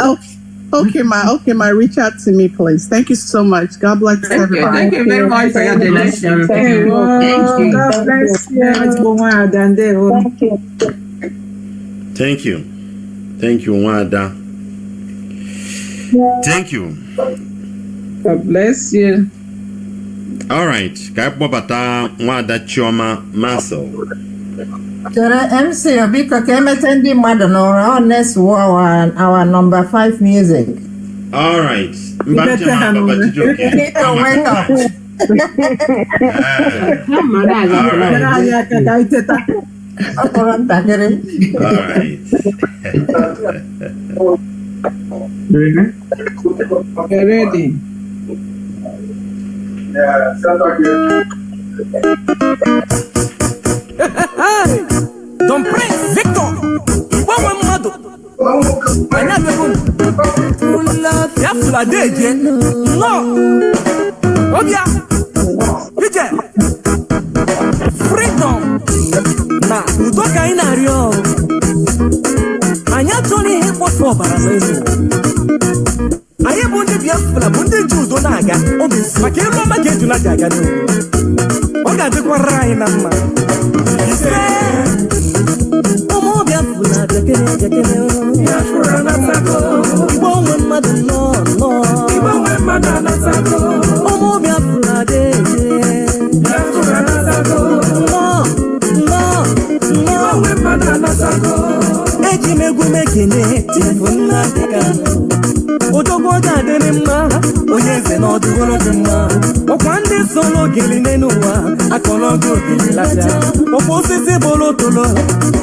Okay, ma. Reach out to me, please. Thank you so much. God bless everybody. Thank you very much for your donation. Thank you. God bless you. Thank you. Thank you, Wanda. Thank you. God bless you. All right. Bata Wanda Chioma Maso. MC Obiko Kemetendi Madonora next our number 5 music. All right. You need to wake up. All right. Ready? Don Prince Victor, Iwawa Mado, Anyabegun, Biafra Deje, no, Obia, Pije, Freedom, na Udoka Inario, Anyatoni Hippo for Barazo. Aye bunde Biafra, bunde Judo Naga, Obis, Makero Magetu Naga, Oga de Quaraina. Omo Biafra, Biafra Nasago, Ibon Mother, no, Ibon Mother Nasago, Omo Biafra, Biafra Nasago, no, Ibon Mother Nasago, Ejimegu Mekine, Tifuna Deka. Otogo jade mma onye ze no duwolo mma okwande solo geline nuwa akologo gilata oposisi bolo tolo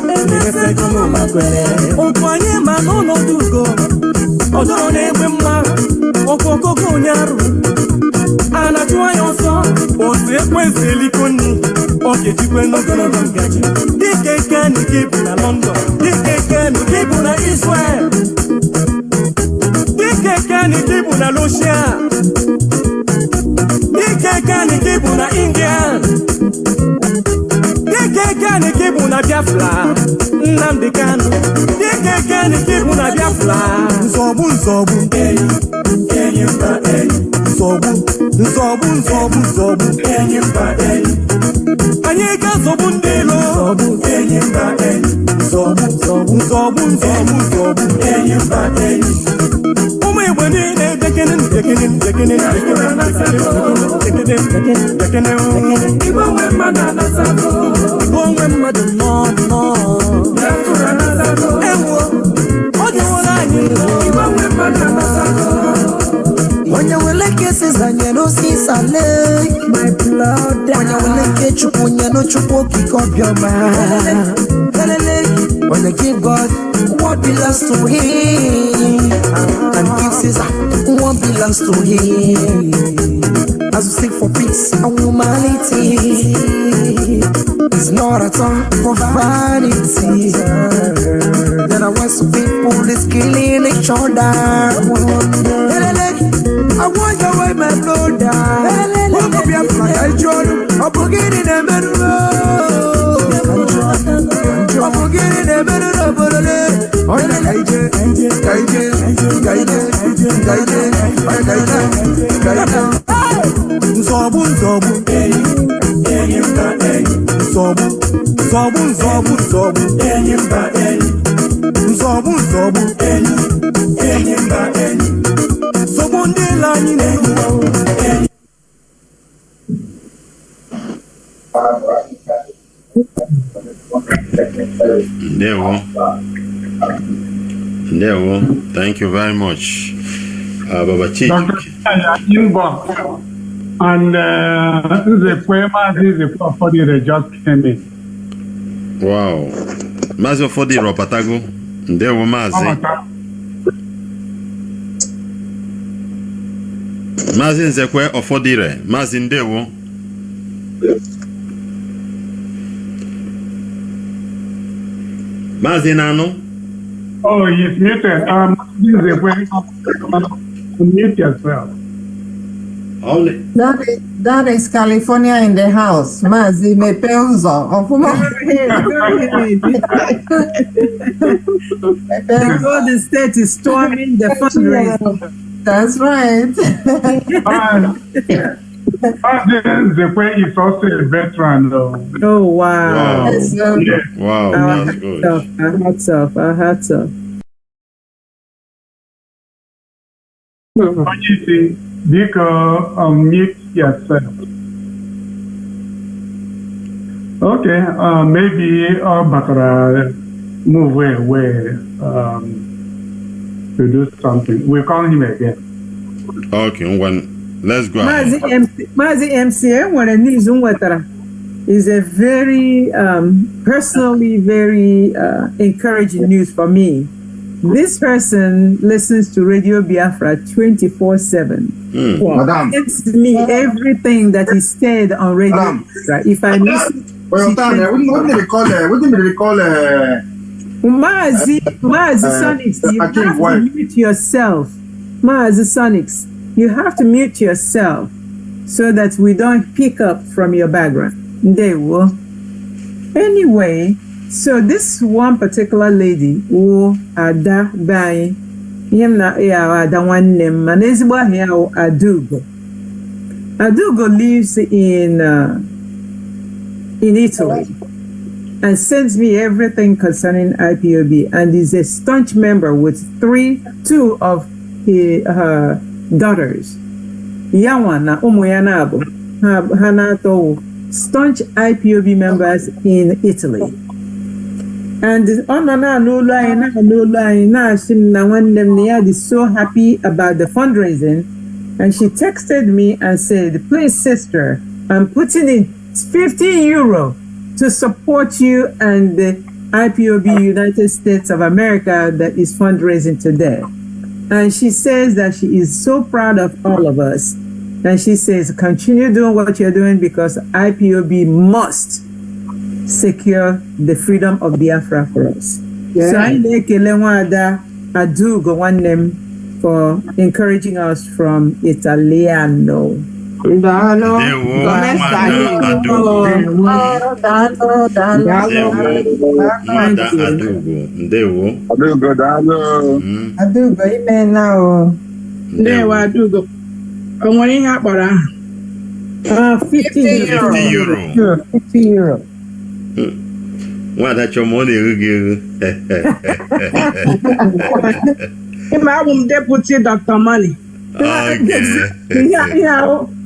emese kono makwele okwanye mano no dugo odoro na egbe mma okokoko nyaru anatuwa yonso ose kwese likoni okejikwe n'ogologo ngaji dike kani kibu na London dike kani kibu na Israel Kani kibu na Russia, kani kibu na India, kani kibu na Biafra, Nnamdi Kanu, kani kibu na Biafra, Nzobu, Anyeka Zobu Ndelo, Nzobu, when you will like kisses and you know see Sale, my blood. When you will like it, you no chupo kick up your man. When you give God what belongs to Him, and give Caesar what belongs to Him. As we seek for peace and humanity, it's not at all for vanity. Then I want some people is killing each other. I want your way, my brother. Who could be a flag? I join. I'm forgetting the middle. I'm forgetting the middle. Oh, Ndewo. Thank you very much, Baba Chief. Dr. Inbox and the poema they just came in. Wow. Mazi Ofodi Ropatago. Ndewo Mazi. Mazi Nzekwe Ofodire. Mazi Ndewo. Mazi Nano. Oh, he's muted. Mute yourself. That is California in the house. Mazi Mepeuzo. The state is storming the fundraiser. That's right. The way is also a veteran, though. Oh, wow. Wow, that's good. Our hats off. What you see, because mute yourself. Okay, maybe Bakara move away to do something. We'll call him again. Okay, let's go. Mazi MCA, when I need Zungwatara, is a very personally very encouraging news for me. This person listens to Radio Biafra 24/7. Madam. It's me everything that is said on Radio Biafra. If I miss it, What do they call Maazi Sonics, you have to mute yourself. Maazi Sonics, you have to mute yourself so that we don't pick up from your background. There we go. Anyway, so this one particular lady, Ada Bai, him na Ada one name, and Adugo. Adugo lives in Italy and sends me everything concerning IPOB, and is a staunch member with two of her daughters. Yawana Umuyanabo Hanato, staunch IPOB members in Italy. And Nia is so happy about the fundraising, and she texted me and said, "Please, sister, I'm putting in 50 euro to support you and the IPOB United States of America that is fundraising today." And she says that she is so proud of all of us. And she says, continue doing what you're doing because IPOB must secure the freedom of Biafra for us. Yeah. So I like Adugo one name for encouraging us from Italiano. Adugo, ime now. Adugo. O nwere ihe akpọrọ aha? 50 euro. 50 euro. Nwada Choma ọ na-eru gị eru. Ịma abụ m deputy Dr. Money.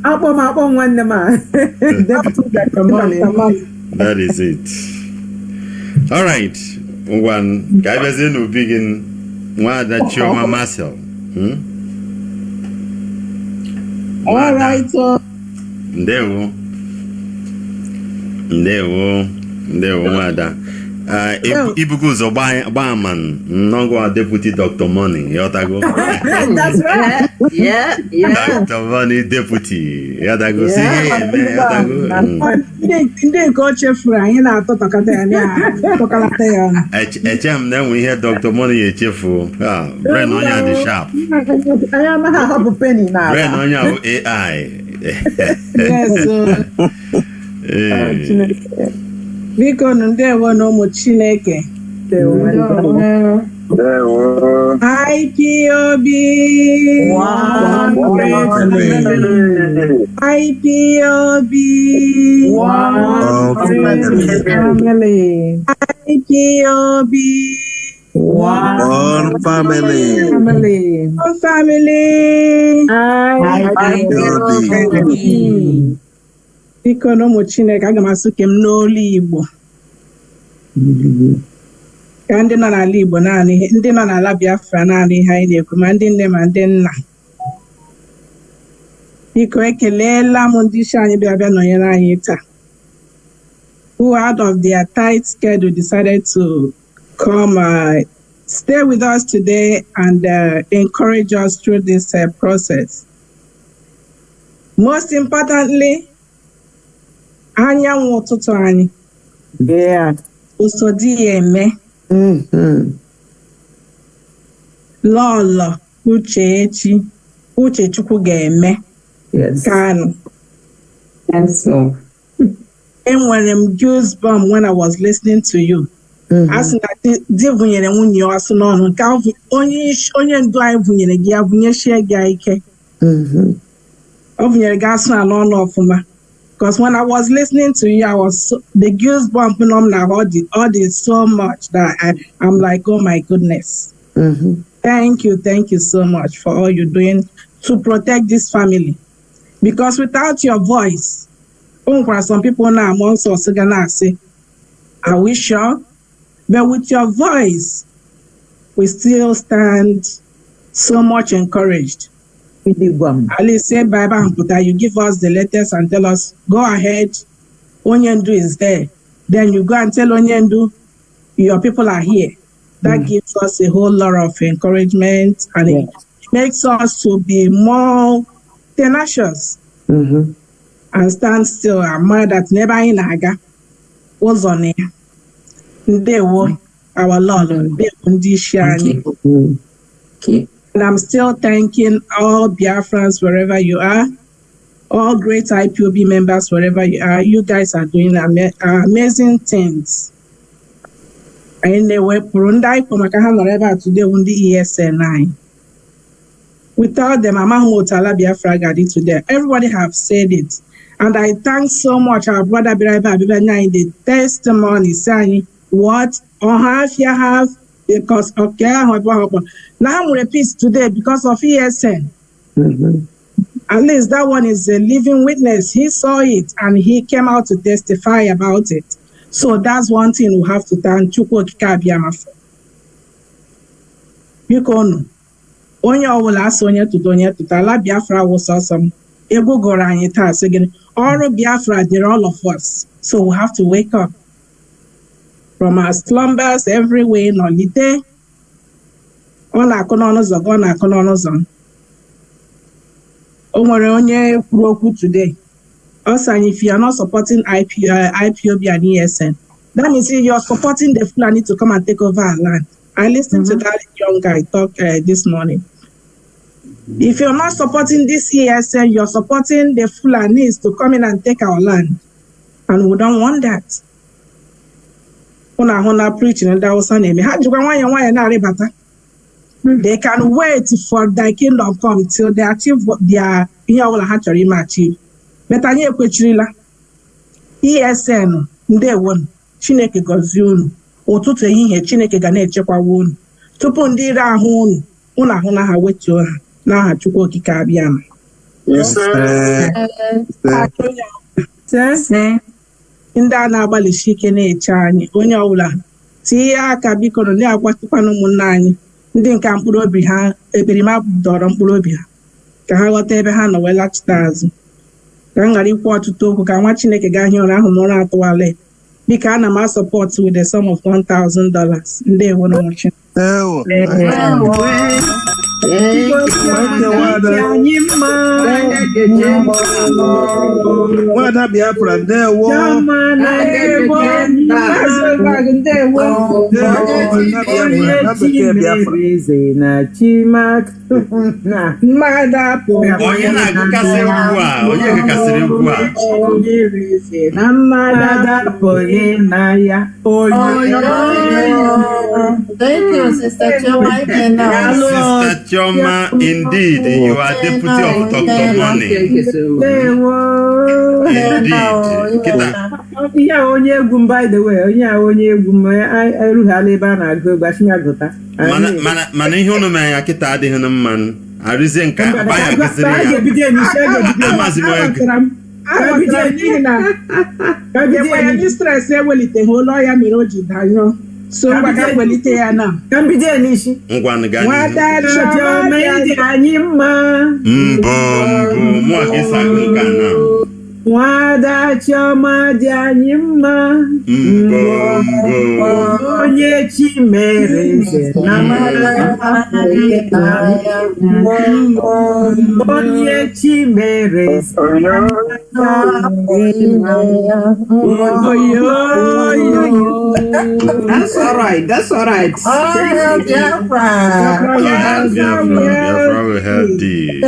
Akpọ nwanne m a. Deputy Dr. Money. That is it. All right. One, ka bịazie n'obi gị Nwada Choma Marcel. All right, Ndewo Nwada. Ibuku ụzọ gbaa man nọgwa deputy Dr. Money yotago. That's right. Yeah. Dr. Money deputy yotago. See yotago. Ndị nke o chefuru anyị na-atọtakata ya na-atọkalata ya. Echem na enwe ihe Dr. Money echefu. Brain onye dị sharp. Anyị anaghị ahapụ penny na. Brain onye ahụ AI. Yes. Biko ndewo na ụmụ Chineke. IPOB. One IPOB. One family. IPOB. One family. One family. IPOB. Biko na ụmụ Chineke, aga m asụ ke m n'olu Igbo ka ndị nọ n'ala Igbo naanị, ndị nọ n'ala Biafra naanị ihe anyị na-ekwu, ma ndị nne ma ndị nna. Biko ekeleela m ndị isi anyị bịa nọnyere anyị taa, who out of their tight schedule decided to come stay with us today and encourage us through this process. Most importantly, anyanwụ ụtụtụ anyị. Usodi eme. Lọlọ Uchechukwu ga-eme. Kanu. Enwere m goosebumps when I was listening to you. Asị na di vụnyere nwunye ọsụ n'ọnụ, nke onye ndu anyị vụnyere gị ya vụnyechie gị ike. Ọ vụnyere gị asụ na n'ọnụ ọfụma. Because when I was listening to you, the goosebumps all this so much that I'm like, oh my goodness. Thank you so much for all you're doing to protect this family. Because without your voice, some people now amongst us are gonna say, are we sure? But with your voice, we still stand so much encouraged. Ali said, Baba, you give us the letters and tell us, go ahead, Onyendu is there. Then you go and tell Onyendu, your people are here. That gives us a whole lot of encouragement, and it makes us to be more tenacious and stand still. And mind that never in Aga was on it. They were our Lord. And I'm still thanking all Biafrans wherever you are, all great IPOB members wherever you are. You guys are doing amazing things. And they were Purundai Pomakahan today on the ESN 9. Without them, Amahmotala Biafra Gadi today. Everybody have said it. And I thank so much our brother Biraiba Abibanya in the testimony saying what or half you have because okay, now I'm repeat today because of ESN. At least that one is a living witness. He saw it and he came out to testify about it. So that's one thing we have to thank Chukwu Kikabiama for. You know, onye ọbụla asị onye tụtụ onye tụtụ ala Biafra was awesome. Ego goro anyị taa sị gịnị ọrụ Biafra did all of us. So we have to wake up from our slumbers every way nọlite. Ọ na-akụ n'ọnụ ụzọ gị, ọ na-akụ n'ọnụ ụzọ. O nwere onye kwuru okwu today. Also, if you are not supporting IPOB and ESN, that means you're supporting the Fulani to come and take over our land. I listened to that young guy talk this morning. If you're not supporting this ESN, you're supporting the Fulanis to come in and take our land. And we don't want that. Preaching and that was her name. They can wait for their kingdom come till they achieve what they are achieve. But anyị ekwechirila ESN ndewo Chineke gọzie unu ụtụtụ ehihie Chineke ga na-echekwa unu tupu ndị ire ahụ unu ahụ na ha wetuo ha n'aha Chukwu Okike Abịama. Ndị a na-agbalịsi ike na-eche anyị onye ọbụla tinye aka biko na na-agwatụkwana ụmụnne anyị ndị nke mkpụrụ obi ha ekperima dọrọ mkpụrụ obi ha ka ha ghọta ebe ha nọ wee lachite azụ. Ka m ghara ikwu ọtụtụ okwu ka nwa Chineke gaa hie ụra ahụ n'ụra atụwale biko ana m support with the sum of $1,000. Ndewo na nwụchi. Nwada Biafra ndewo. Onye na-agụkasị egwu a, onye gụkasịrị egwu a. Thank you, Sister Choma. Sister Choma, indeed, you are deputy of Dr. Money. Indeed. By the way, mana ihe unu mere ya kịta adịghị na mmanụ arụzie nke abaya gụsịrị ya amazi m ego stress eweliteghị ụlọ ya mere o ji danyụọ. So mgbaka welite ya na ngwanụ gaa mụ aka ịsa agụ nke a na Nwada Chioma dị anyị mma onye chi mere eze na onye chi mere eze That's all right. That's all right. Biafra will help thee.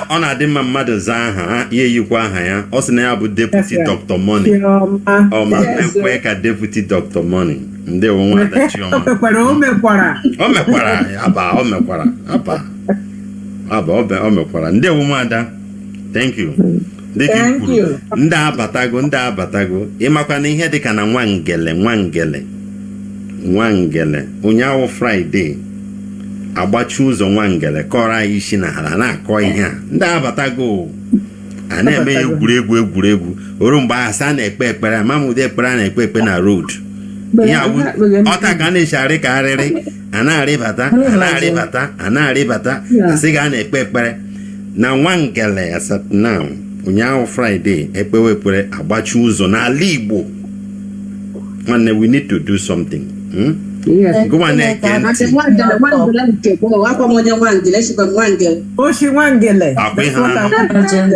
Ọ na-adị mma mmadụ zaa aha ya eyikwa aha ya ọ sị na ya bụ deputy Dr. Money ọ ma ekwe ka deputy Dr. Money. Ndewo Nwada Chioma. O mekwara ndewo Nwada. Thank you. Dịka kwuru ndị abatago ịmakwa na ihe dịka na Nwangele ụnyaahụ Friday agbachi ụzọ Nwangele kọrọ anyị isi na ala na-akọ ihe a ndị abatago a na-eme egwuregwu oru mgbe ahụ sa na-ekpe ekpere amamụdị ekpere a na-ekpe na road ihe ọta ka a na-echegharị ka arịrị a na-arịbata asị ga a na-ekpe ekpere na Nwangele as at now ụnyaahụ Friday ekpewepere agbachi ụzọ n'ala Igbo. Nwanne, we need to do something. Go on ege ntị.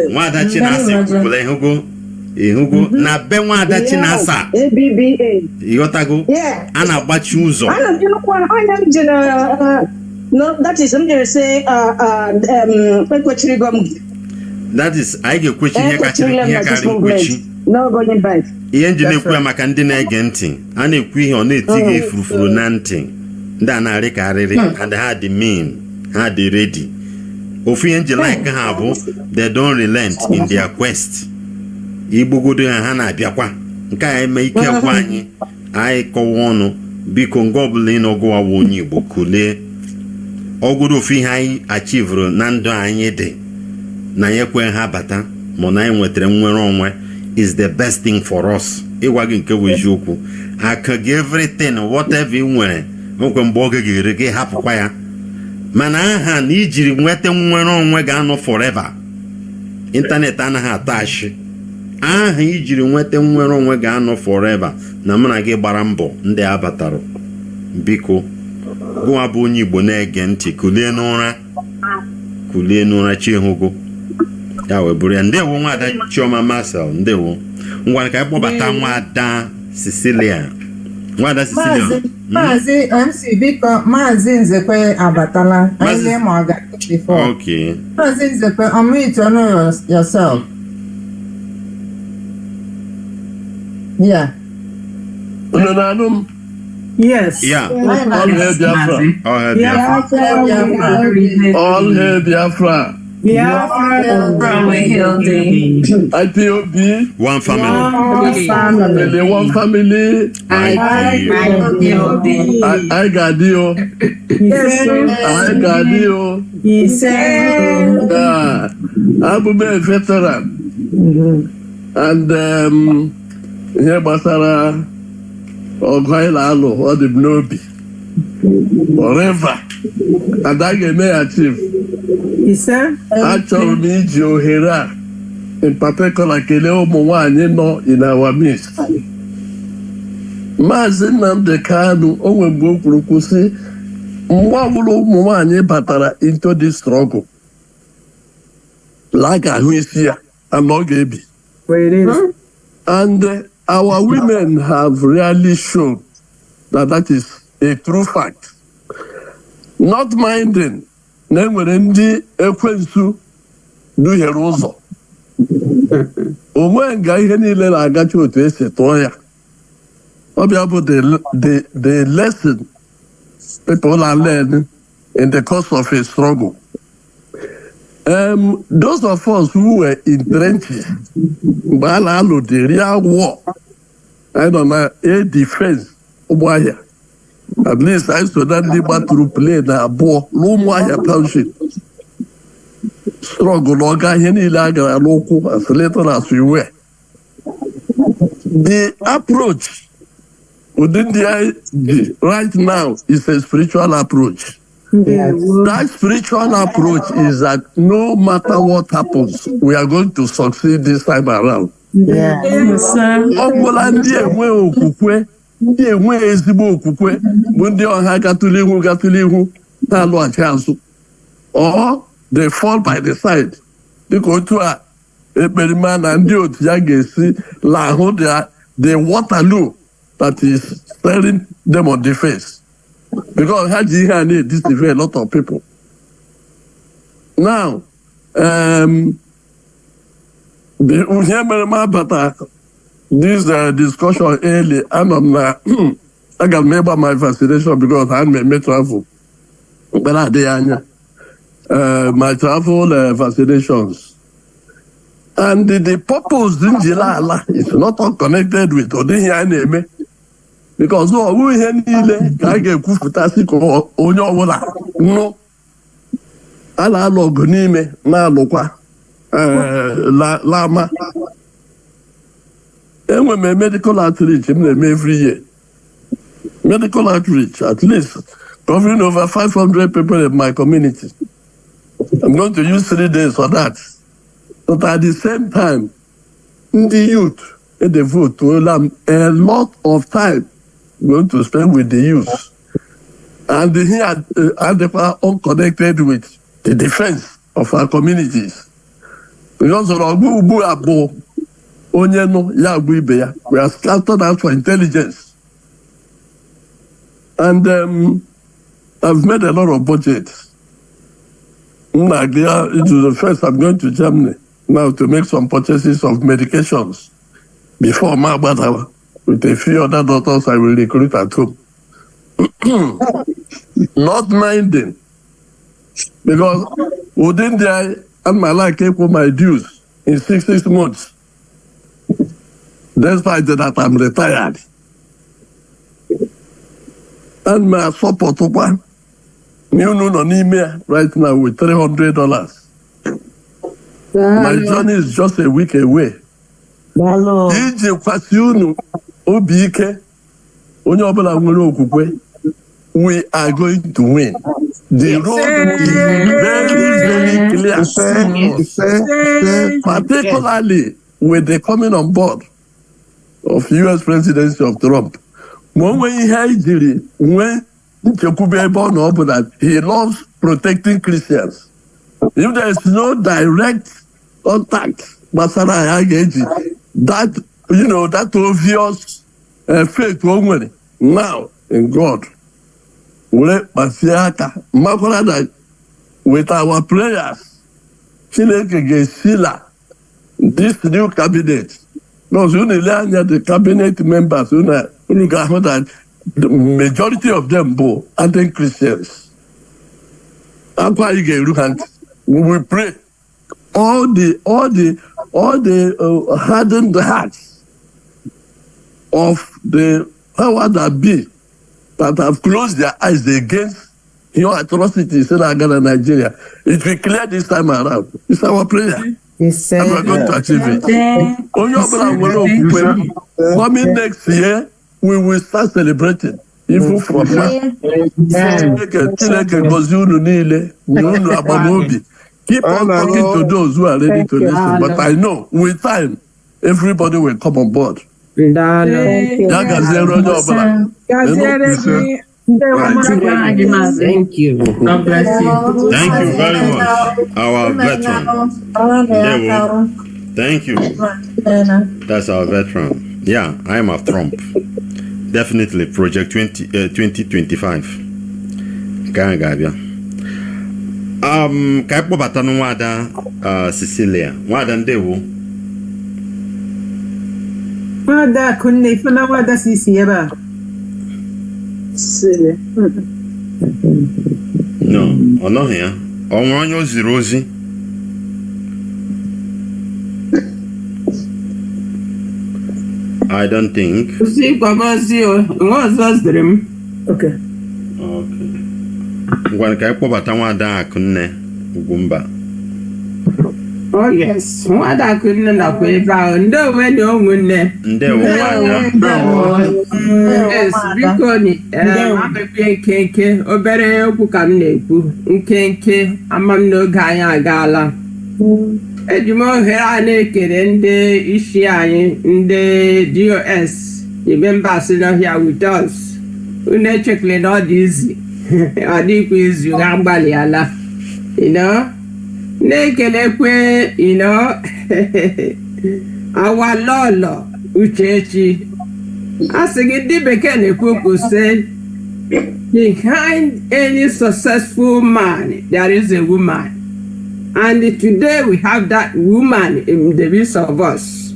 Nwada Chinasa kwukwara ịhụgo na be Nwada Chinasa ịghọtago a na-agbachi ụzọ. No, that is I'm just say that is I ga-ekwechi ihe karịrị nkwechi. No going back. Ihe nji na-ekwu ya maka ndị na-ege ntị, a na-ekwu ihe ọ na-eti gị furufuru na ntị, ndị a na-arị ka arịrị and ha dị mean, ha dị ready. Ofu ihe nji like ha bụ they don't relent in their quest. Igbogodo ha na-abịakwa nke a eme ike gwa anyị kọwa ọnụ biko ngọ ọbụla ị nọgụwa onye Igbo kulie ọgwụrụ ofu ihe anyị achivuru na ndụ anyị dị na anyị ekwe ha bata ma na anyị nwetara nnwere onwe is the best thing for us. Ịgwa gị nke bụ eziokwu, aka gị everything whatever ị nwere nkwe mgbe oge ga-ere gị hapụkwa ya, mana aha na ijiri nweta nnwere onwe ga-anọ forever. Ịntanetị anaghị atachi aha ijiri nweta nnwere onwe ga-anọ forever. Na mụ na gị gbara mbọ ndị abatara, biko gụwa bụ onye Igbo na-ege ntị, kulie n'ụra chi hụgo ya wee bụrụ ya. Ndewo Nwada Chioma Marcel, ndewo. Ngwa ka anyị kpọbata Nwada Cecilia. Nwada Cecilia. Maazị MC biko, Maazị Nzekwe abatala. Anyị ma ọ ga before. Okay. Maazị Nzekwe, unmute yourself. Yeah. Yes. Yeah. All hail Biafra. All hail Biafra. All hail Biafra. Biafra will hail thee. IPOB. One family. One family. IPOB. I got you. I got you. He said. I'm a veteran. And here Basara. Ọgwailalo ọ dị m n'obi forever and I ga-eme achieve. Achọrọ m iji ohere a in particular kelee ụmụ nwanyị nọ in our midst. Maazị Nnamdi Kanu onwe mgbe o kwuru kwụsị mgbe ọbụla ụmụ nwanyị batara into this struggle la ga-ahụ isi ya and ọ ga-ebi. And our women have really shown that is a true fact. Not minding na enwere ndị ekwensu duhiere ụzọ. Onwe nga ihe niile na-agacha otu esi tụọ ya. Ọ bịa bụ the lesson people are learning in the course of a struggle. Those of us who were in trenches, the real war, I don't know, a defense, at least I saw that Liba to play the ball, Lumwaya Township. Struggle, Loga, Henny Lager, local, as little as we were. The approach within the right now is a spiritual approach. That spiritual approach is that no matter what happens, we are going to succeed this time around. Ọbụla ndị enwe okwukwe, ndị enwe ezigbo okwukwe, bụ ndị ọha gatụrụ ihu na-alụghachi azụ. Or they fall by the side. Dịka otu a ekperima na ndị otu ya ga-esi lahụ the Waterloo that is staring them on the face. Because Haji need this a lot of people. Now, this discussion early, I got remember my vaccination because I made travel. But I did my travel vaccinations. And the purpose in July is not all connected with Odihi. Because no, we niile ka a ga-ekwupụtasị ka onye ọbụla nụ a na-alụ ọgụ n'ime na-alụkwa lama. Enwe m medical outreach m na-eme every year. Medical outreach, at least covering over 500 people in my community. I'm going to use 3 days for that. But at the same time, the youth in the vote will have a lot of time going to spend with the youth. And he are unconnected with the defense of our communities. Because we are scattered out for intelligence. And I've made a lot of budgets. It is the first I'm going to Germany now to make some purchases of medications before Mabatawa. With a few other doctors I will recruit at home. Not minding. Because within there, and my life came for my dues in 6 months. Despite that I'm retired. And my support right now with $300. My journey is just a week away. We are going to win. The road is very, very clear. Particularly with the coming on board of U.S. presidency of Trump. When he loves protecting Christians. If there is no direct contact, that obvious faith now in God. With our prayers, this new cabinet, the cabinet members, the majority of them are Christians. We will pray. All the hardened hearts of the power that be that have closed their eyes against your atrocities in Nigeria. It will clear this time around. It's our prayer. And we're going to achieve it. Coming next year, we will start celebrating. Even from now. Keep on talking to those who are ready to listen. But I know with time, everybody will come on board. Thank you. God bless you. Thank you very much, our veteran. Thank you. That's our veteran. Yeah, I am a Trump. Definitely Project 2025. Gabia. Ka kpọbata nwada Cecilia. Nwada ndewo. Nwada kunne ifuna nwada sisi eba. Cecilia. No, ọ nọghị ya. Ọ nwere onye o ziri ozi. I don't think. Okay. Ngwa ka kpọbata nwada Akunne Ugwumba. Oh yes, nwada Akunne na kwa ebe ahụ. Ndewo dị ụmụnne. Ndewo. Yes, biko ni amepie nkenke obere okwu ka m na-ekwu. Nkenke ama m n'oge anyị agaala. Ejimo ohere a na-ekere ndị isi anyị ndị DOS the members in here with us. Unu echekele na ọ dị izi. Ọ dịkwa izu ga-agbalị ala. Na-ekelekwe our lolo Uchechi. Asị gị ndị bekee na-ekwu okwu sị behind any successful man there is a woman. And today we have that woman in the midst of us.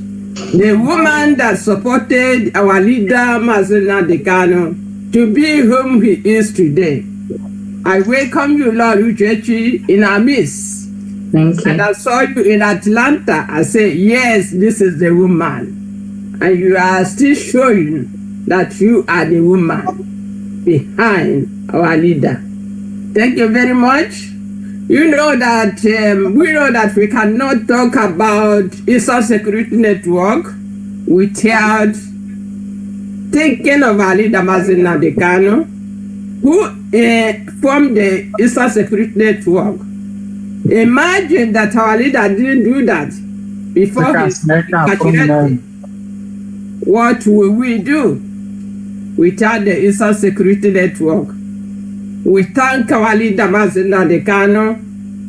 The woman that supported our leader, Mazina Dekano, to be whom he is today. I welcome you, Lord Uchechi, in our midst. Thank you. And I saw you in Atlanta. I said, yes, this is the woman. And you are still showing that you are the woman behind our leader. Thank you very much. You know that we know that we cannot talk about ESN Security Network without thinking of our leader Mazina Dekano, who formed the ESN Security Network. Imagine that our leader didn't do that before his maturity. What will we do without the Eastern Security Network? We thank our leader, Mazinda Dekano,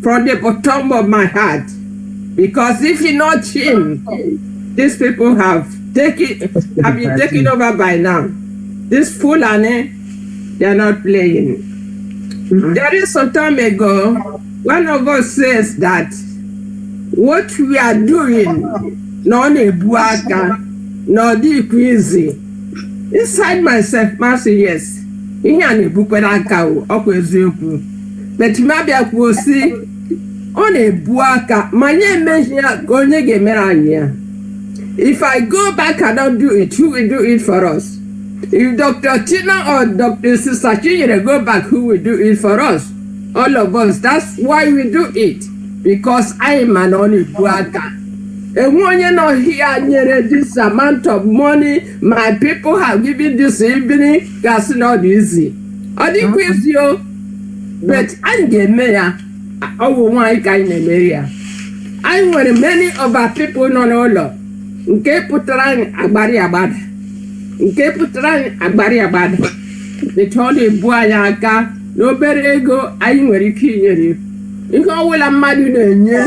from the bottom of my heart. Because if not him, these people have been taken over by now. This Fulani, they are not playing. There is some time ago, one of us says that what we are doing, not a buaka, not easy. Inside myself, Master, yes, he and a buaka, but maybe I will see on a buaka, my name is Merania. If I go back and don't do it, who will do it for us? If Dr. Tina or Dr. Sister Chinyere go back, who will do it for us? All of us. That's why we do it. Because I am an only buaka. And when you know here this amount of money my people have given this evening, that's not easy. I think with you, but I get mayor. I will want guy in the area. I want many of our people no no. Nke putran agbari abad. Nke putran agbari abad. The Tony Buayaka, no berego, I nwere ike inyere. Nke ọwụla mmadụ na-enye,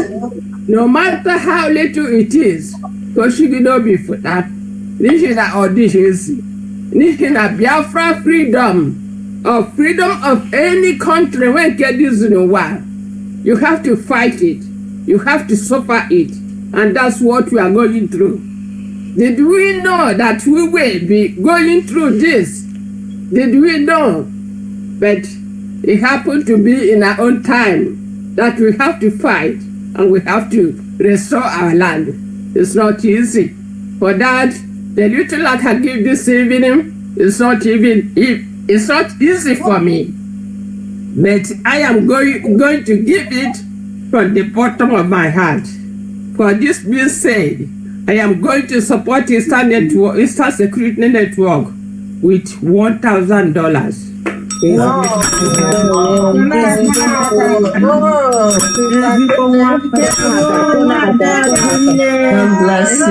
no matter how little it is, because she could not be for that. This is an audition. This is a Biafra freedom of any country when get this in a while. You have to fight it. You have to suffer it. And that's what we are going through. Did we know that we will be going through this? Did we know? But it happened to be in our own time that we have to fight and we have to restore our land. It's not easy. For that, the little I can give this evening is not easy for me. But I am going to give it from the bottom of my heart. For this being said, I am going to support Eastern Security Network with $1,000. Wow. God bless you. God bless you.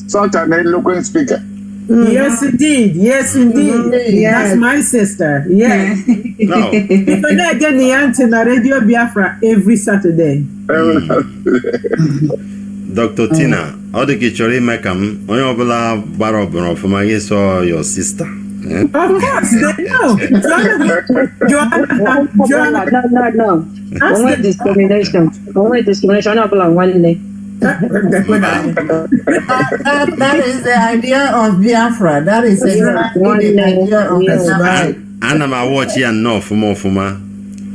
Such an eloquent speaker. Yes, indeed. Yes, indeed. Yes. That's my sister. Yes. No. Because I get the answer na Radio Biafra every Saturday. Dr. Tina, all the kitchen make on your barrow from my saw your sister. Of course, they know. Joanna. No. Only discrimination. Only discrimination of one day. That is the idea of Biafra. That is exactly the idea of Biafra. And I'm watching and no for more for my.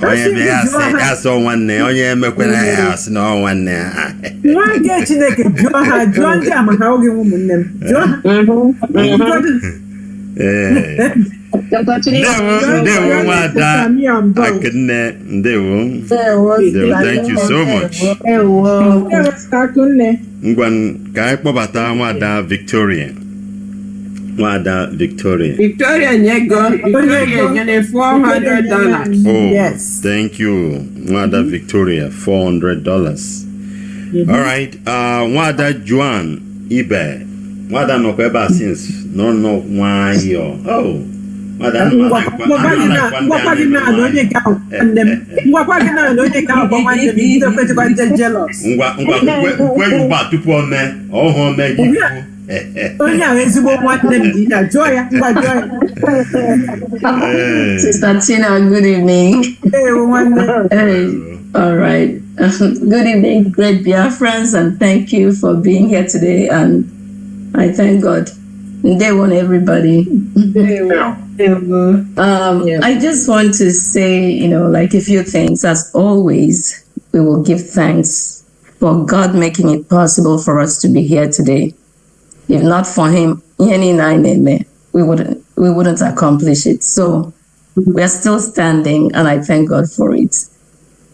I saw one day. Oh, yeah, make when I ask no one there. Why get you naked? John Jam, how you woman them? John. Thank you so much. Victoria. Victoria, $400. Oh, yes. Thank you, Wada Victoria, $400. All right, Wada Juan Ibe. Wada no kweba since no why yo. Oh. Wada Sister Tina, good evening. Hey, all right. Good evening, great Biafrans, and thank you for being here today. And I thank God. Day one, everybody. I just want to say, like a few things. As always, we will give thanks for God making it possible for us to be here today. If not for him, we wouldn't accomplish it. So we are still standing, and I thank God for it.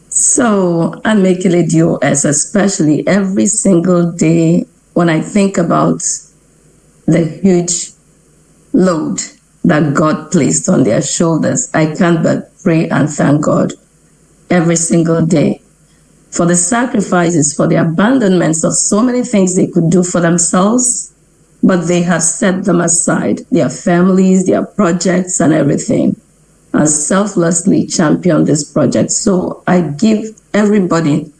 So I'm making it DOS, especially every single day when I think about the huge load that God placed on their shoulders, I can't but pray and thank God every single day for the sacrifices, for the abandonments of so many things they could do for themselves, but they have set them aside, their families, their projects and everything, and selflessly champion this project. So I give everybody,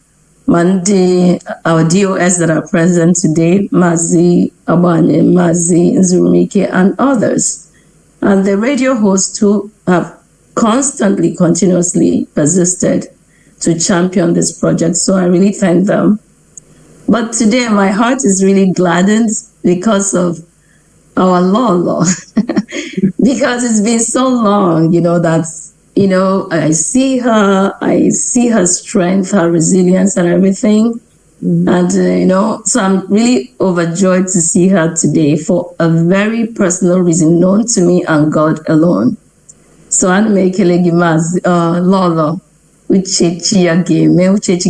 Monday, our DOS that are present today, Mazi Abanye, Mazi Nzurumike, and others, and the radio hosts who have constantly, continuously persisted to champion this project. So I really thank them. But today my heart is really gladdened because of our law, because it's been so long, that, I see her strength, her resilience and everything. And, so I'm really overjoyed to see her today for a very personal reason known to me and God alone. So I'm making Lolo, uchechi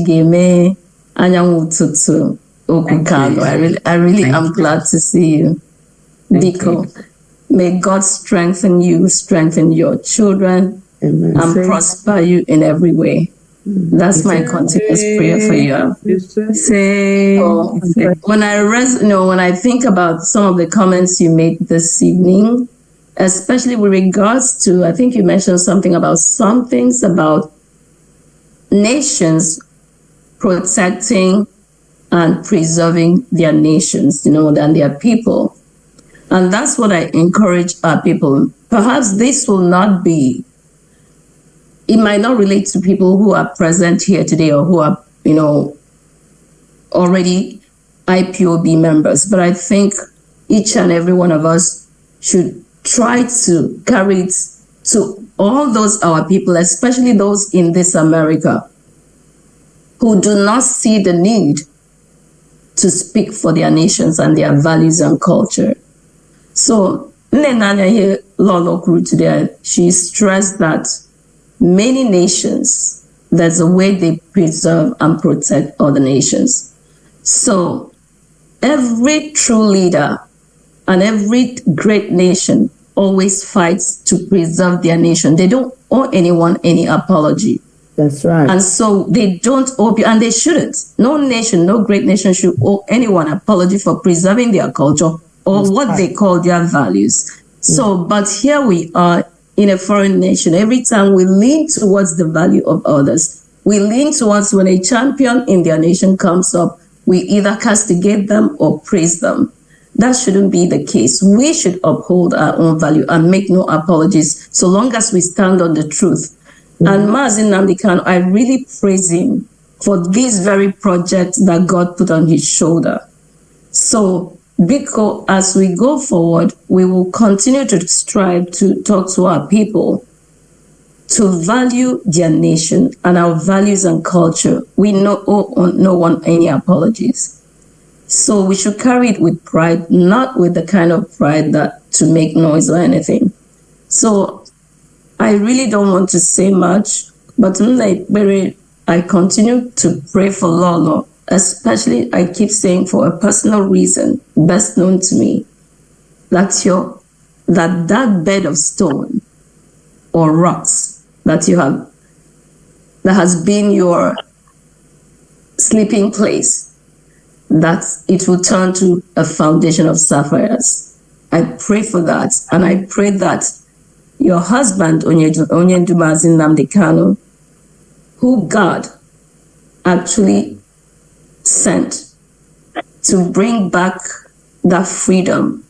game, anyangututu. I really am glad to see you. Biko, may God strengthen you, strengthen your children, and prosper you in every way. That's my continuous prayer for you. When I think about some of the comments you made this evening, especially with regards to, I think you mentioned something about some things about nations protecting and preserving their nations, and their people. And that's what I encourage our people. Perhaps this will not be, it might not relate to people who are present here today or who are, already IPOB members, but I think each and every one of us should try to carry it to all those our people, especially those in this America, who do not see the need to speak for their nations and their values and culture. So, Nenanya here, Lolo Kuru today, she stressed that many nations, there's a way they preserve and protect other nations. So, every true leader and every great nation always fights to preserve their nation. They don't owe anyone any apology. That's right. And so they don't owe you, and they shouldn't. No nation, no great nation should owe anyone apology for preserving their culture or That's what right. they call their values. So, but here we are in a foreign nation. Every time we lean towards the value of others, we lean towards when a champion in their nation comes up, we either castigate them or praise them. That shouldn't be the case. We should uphold our own value and make no apologies so long as we stand on the truth. And Mazi Nnamdi Kanu, I really praise him for this very project that God put on his shoulder. So, because as we go forward, we will continue to strive to talk to our people to value their nation and our values and culture. We no one any apologies. So we should carry it with pride, not with the kind of pride that to make noise or anything. So I really don't want to say much, but I continue to pray for Lolo, especially I keep saying for a personal reason, best known to me, that that bed of stone or rocks that you have, that has been your sleeping place, that it will turn to a foundation of sapphires. I pray for that, and I pray that your husband, Onyendumazi Nnamdi Kanu, who God actually sent to bring back that freedom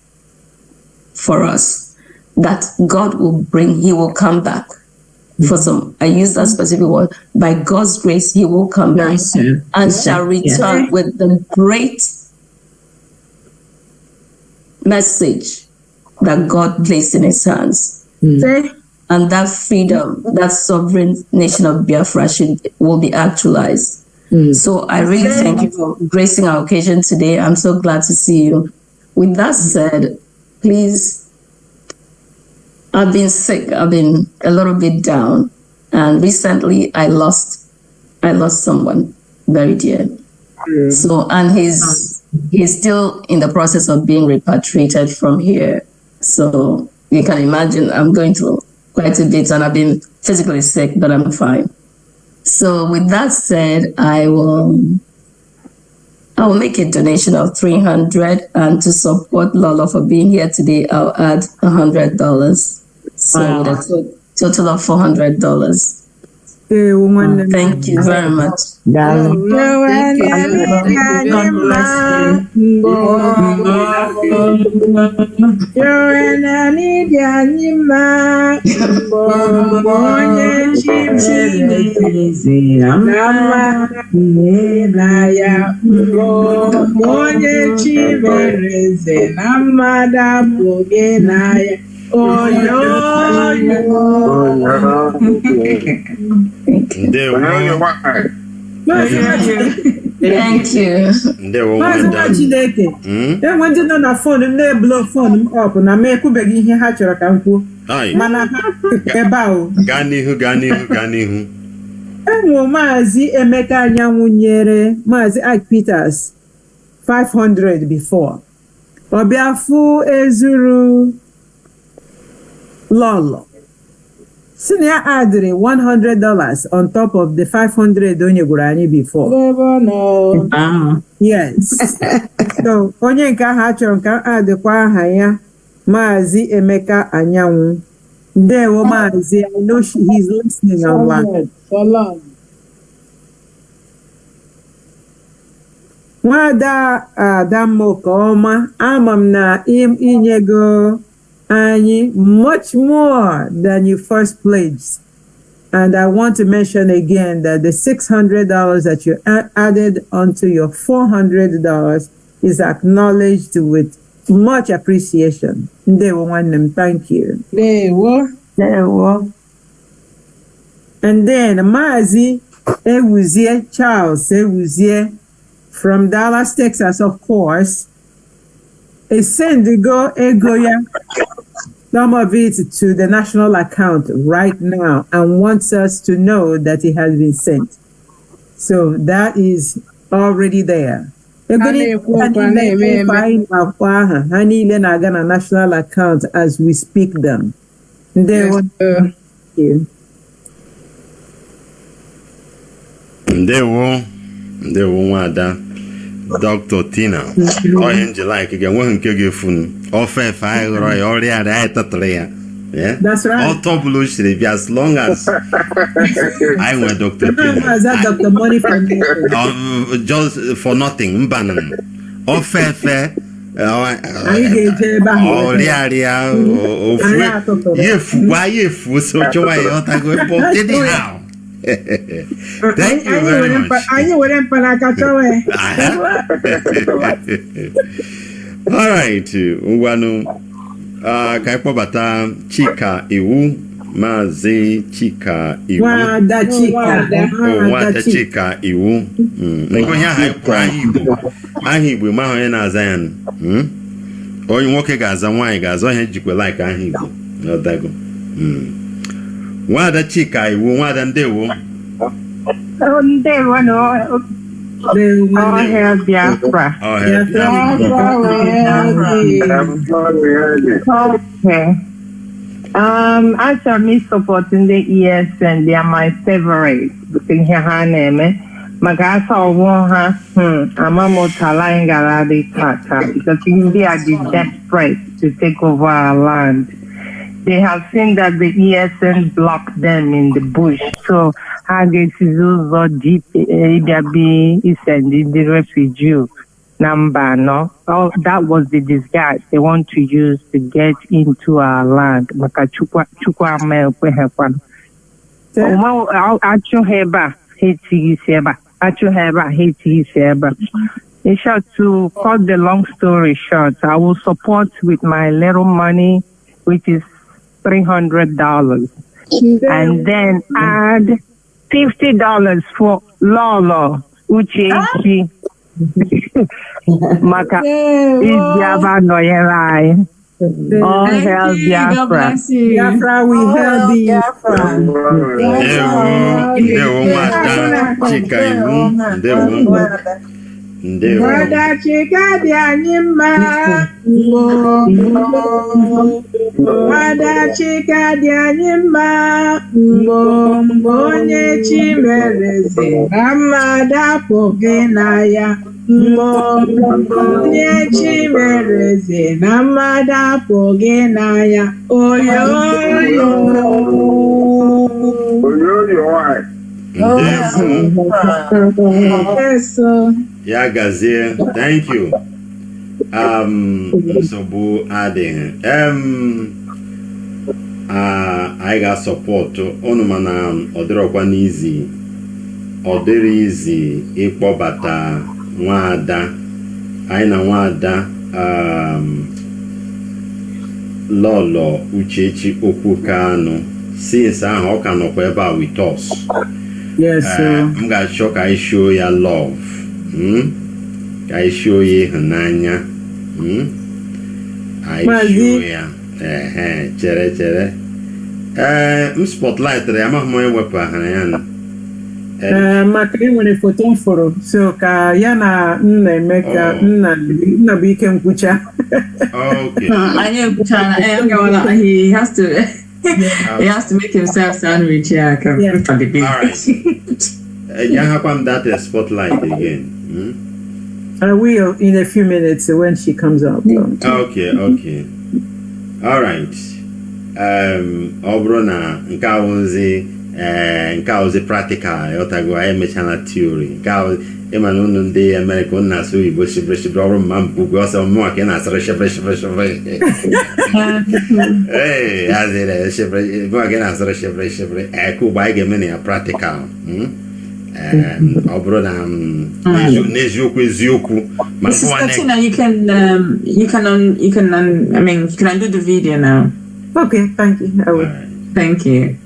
for us, that God will bring, he will come back. For some, I use that specific word, by God's grace, he will come back and shall return with the great message that God placed in his hands. And that freedom, that sovereign nation of Biafra will be actualized. So I really thank you for gracing our occasion today. I'm so glad to see you. With that said, please, I've been sick. I've been a little bit down. And recently I lost someone very dear. So, and he's still in the process of being repatriated from here. So you can imagine I'm going through quite a bit, and I've been physically sick, but I'm fine. So with that said, I will make a donation of $300, and to support Lolo for being here today, I'll add $100. So with a total of $400. Thank you very much. God bless Thank you. Enwere nọ na phone m na-eblo phone m up na m ekwubeghị ihe ha chọrọ ka m kwuo. Mana ebe ahụ. Gaa n'ihu. Enwe Maazị Emeka Anyanwụ nyere Maazị Ike Peters 500 before. Obiafu ezuru Lolo. Senior added $100 on top of the $500 onye gwara anyị before. Yes. So onye nke ahụ achọrọ ka adịkwa aha ya Maazị Emeka Anyanwụ. Ndewo Maazị, I know he's listening online. Nwada Adamoka Ọma, ama m na inyego anyị much more than you first pledged. And I want to mention again that the $600 that you added onto your $400 is acknowledged with much appreciation. Ndewo nwanne, thank you. Ndewo. And then Maazị Ewuzie, Charles Ewuzie from Dallas, Texas, of course, send ego ya, some of it to the national account right now, and wants us to know that it has been sent. So that is already there. Ha niile na-aga na national account as we speak them. Ndewo nwada Dr. Tina. Onye like ga-enwe nke ga-efunu. Ofe efe anyị ghọrọ ya ọrịa anyị tatara ya. That's right. All top blue should be as long as I went Dr. Tina. Dr. Money for me. Just for nothing. Mbanan. Ofe efe. Yefu so chowa yota go pote di how. Thank you very much. All right, Uwanu. Kaipo bata Chika Iwu, Maazị Chika Iwu. Wada Chika Iwu. Ngonya haikwa Igbo. Ahi Igbo ma onye na-aza ya. Onye nwoke ga-aza nwaanyị ga-aza ihe jikwe like ahi Igbo. N'ọdago. Wada Chika Iwu, wada ndewo. Ndewo no. Ọhịa Biafra. Okay. Actually, supporting the ESN, they are my favorites. Because ha na-eme. Maka asa ọwụ ha, amamụtala ngaladi tata. Because they are desperate to take over our land. They have seen that the ESN blocked them in the bush. So, how get to deep be sending the refugee number, no? Oh, that was the disguise they want to use to get into our land. Maka chukwa me kwehekwan. Acho heba heti seba. Acho heba heti seba. In short, to cut the long story short, I will support with my little money, which is $300, and then add $50 for Lolo Uchechi maka Idiaba Noyerai. All hail Biafra. Biafra, we hail thee. Brother Chika Dianima, Brother Chika Dianima, Mbonye Chimereze, Amada Pogenaya, Mbonye Chimereze, Amada Pogenaya, Oyo. Yes, yeah, Gazier, thank you. Sobu adding. I got support. Onumana odrokwan easy. Oderi easy. Ikpo bata nwada. Aina nwada. Lolo Uchechi Okukano. Since I can know with us. Yes, sir. I'm gonna show I show you love. I show you Hananya. I show you. Chere. Spotlight. I'm a more weapon. Makri when photo for so ka yana meka na weekend kucha. Okay. I know kucha. He has to. He has to make himself sandwich. Yeah. All right. You have that spotlight again. I will in a few minutes when she comes out. Okay. All right. Obrona nkauzi practical yotago I mechana theory nkauzi emanunu ndi America na so ibo shibre oru mambu go so mo ake na sere shibre eh azere shibre mo ake na sere shibre ku ba ge meni practical obrona neziokwu Katina, you can I mean you can undo the video now. Okay, thank you. I will. Right. Thank you.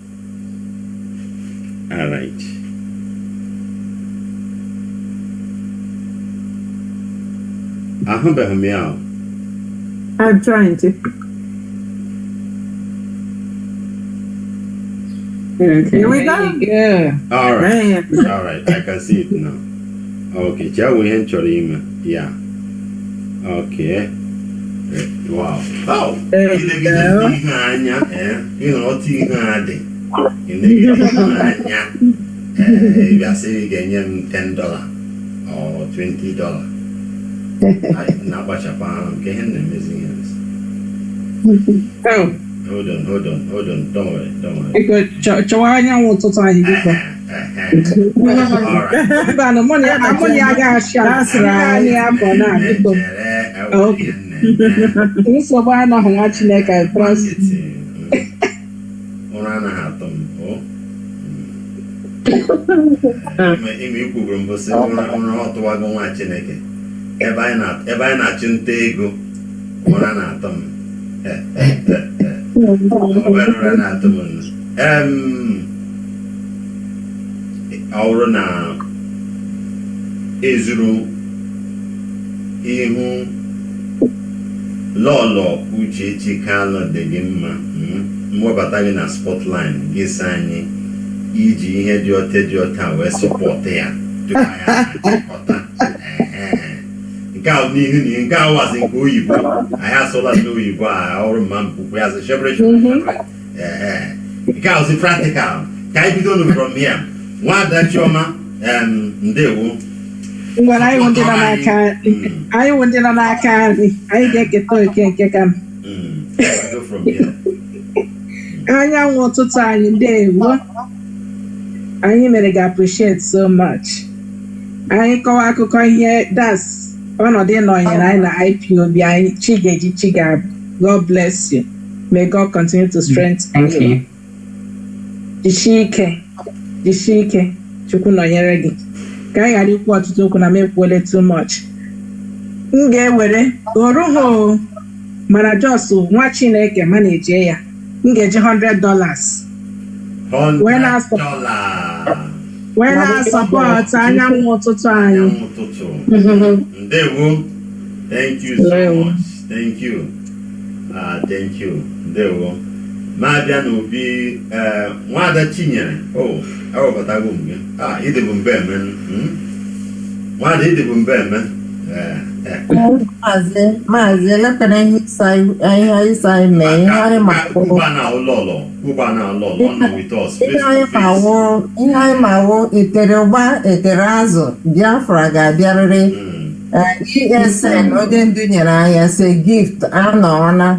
All right. I'm trying to. Okay. Here we go. Yeah. All right. All right. I can see it now. Okay. Yeah. Okay. Wow. Oh. There you go. If I say you get $10 or $20, now watch a pound, get him the missing. Hold on, don't worry. Because Chawanya wants to try to get the money I got shot. That's right. Okay. So why not watching like I trust it? Ime kwuru mbụ sị ụra ọtụwa gị nwa Chineke ebe anyị na-achụ nta ego ụra na-atọ m obere ụra na-atọ m ọ bụrụ na ezuru ihu lọlọ Uchechi Kalụ dị gị mma mwebata gị na spotline gị sị anyị iji ihe dị ọta wee sọpọtụ ya tupu ya chịkọta nke a n'ihu n'ihe nke a wazi nke oyibo anyị asụla n'oyibo a ọrụ mma mpụkwu ya sị shebre nke a ozi practical ka anyị bido from here Nwada Chioma ndewo ngwara anyị nwetara n'aka nri anyị ga-eketa oke nke ka anyanwụ ụtụtụ anyị ndewo anyị mere ga appreciate so much anyị kọwa akụkọ ihe das ọnọdụ ịnọnyere anyị na IPOB anyị Chiga God bless you. May God continue to strengthen you. Jisie ike Chukwu nọnyere gị ka anyị ghara ikwu ọtụtụ okwu na m ekwuole too much. M ga-ewere oruho mana jos nwa Chineke ma na-eje ya m ga-eji $100 wee na-asọpọtụ anyanwụ ụtụtụ anyị. Ndewo. Thank you so much. Thank you. Thank you. Ndewo. Ma-abịa n'obi nwada Chinyere. Ewebatago m gị. Ịdịbụ mbe eme. Nwada ịdịbụ mbe eme. Maazị elepere ihe ịsa ime ihe anyị ma ma wụ etere ụgba etere azụ Biafra ga-abịarịrị. ESN onye ndu nyere anyị se gift anọọna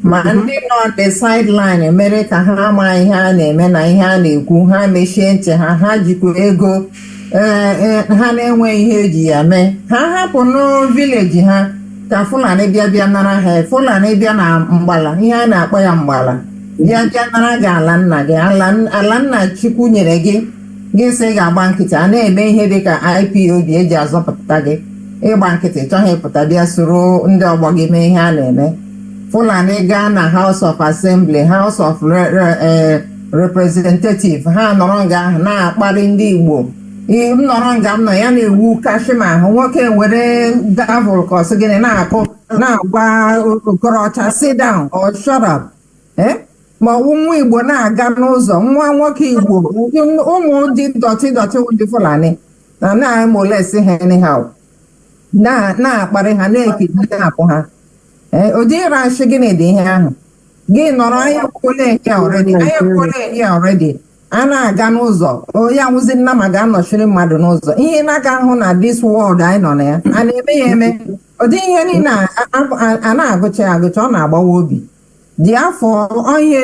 ma ndị nọ the sideline mere ka ha ma ihe a na-eme na ihe a na-ekwu ha mechie ntị ha jikwa ego ha na-enwe ihe eji ya mee ha hapụ n'vileji ha ka Fulani bịa nara ha Fulani bịa na mgbala ihe a na-akpọ ya mgbala bịa nara gị ala nna gị ala nna Chukwu nyere gị sị ga-agba nkịtị a na-eme ihe dịka IPOB eji azọpụta gị ịgba nkịtị chọghị ịpụta bịa soro ndị ọgbọ gị mee ihe a na-eme. Fulani gaa na House of Assembly House of Representative ha nọrọ nga ahụ na-akparị ndị Igbo m nọrọ nga m nọ ya na-ewu kashima ahụ nwoke were gavel ka ọsị gịnị na-agwa Okorocha sit down or shut up ma nwa Igbo na-aga n'ụzọ nwa nwoke Igbo ụmụ dị dọtị ndị Fulani na-emolesi ha anyhow na-akparị ha na-ekidnapụ ha ụdị ịrashi gịnị dị ihe ahụ gị nọrọ anya kwole ya already a na-aga n'ụzọ onye anwụzi nna ma ga-anọchiri mmadụ n'ụzọ ihe na-aga ahụ na this world anyị nọ na ya a na-eme ya eme ụdị ihe niile a na-agụcha ọ na-agbawa obi dị afọ onye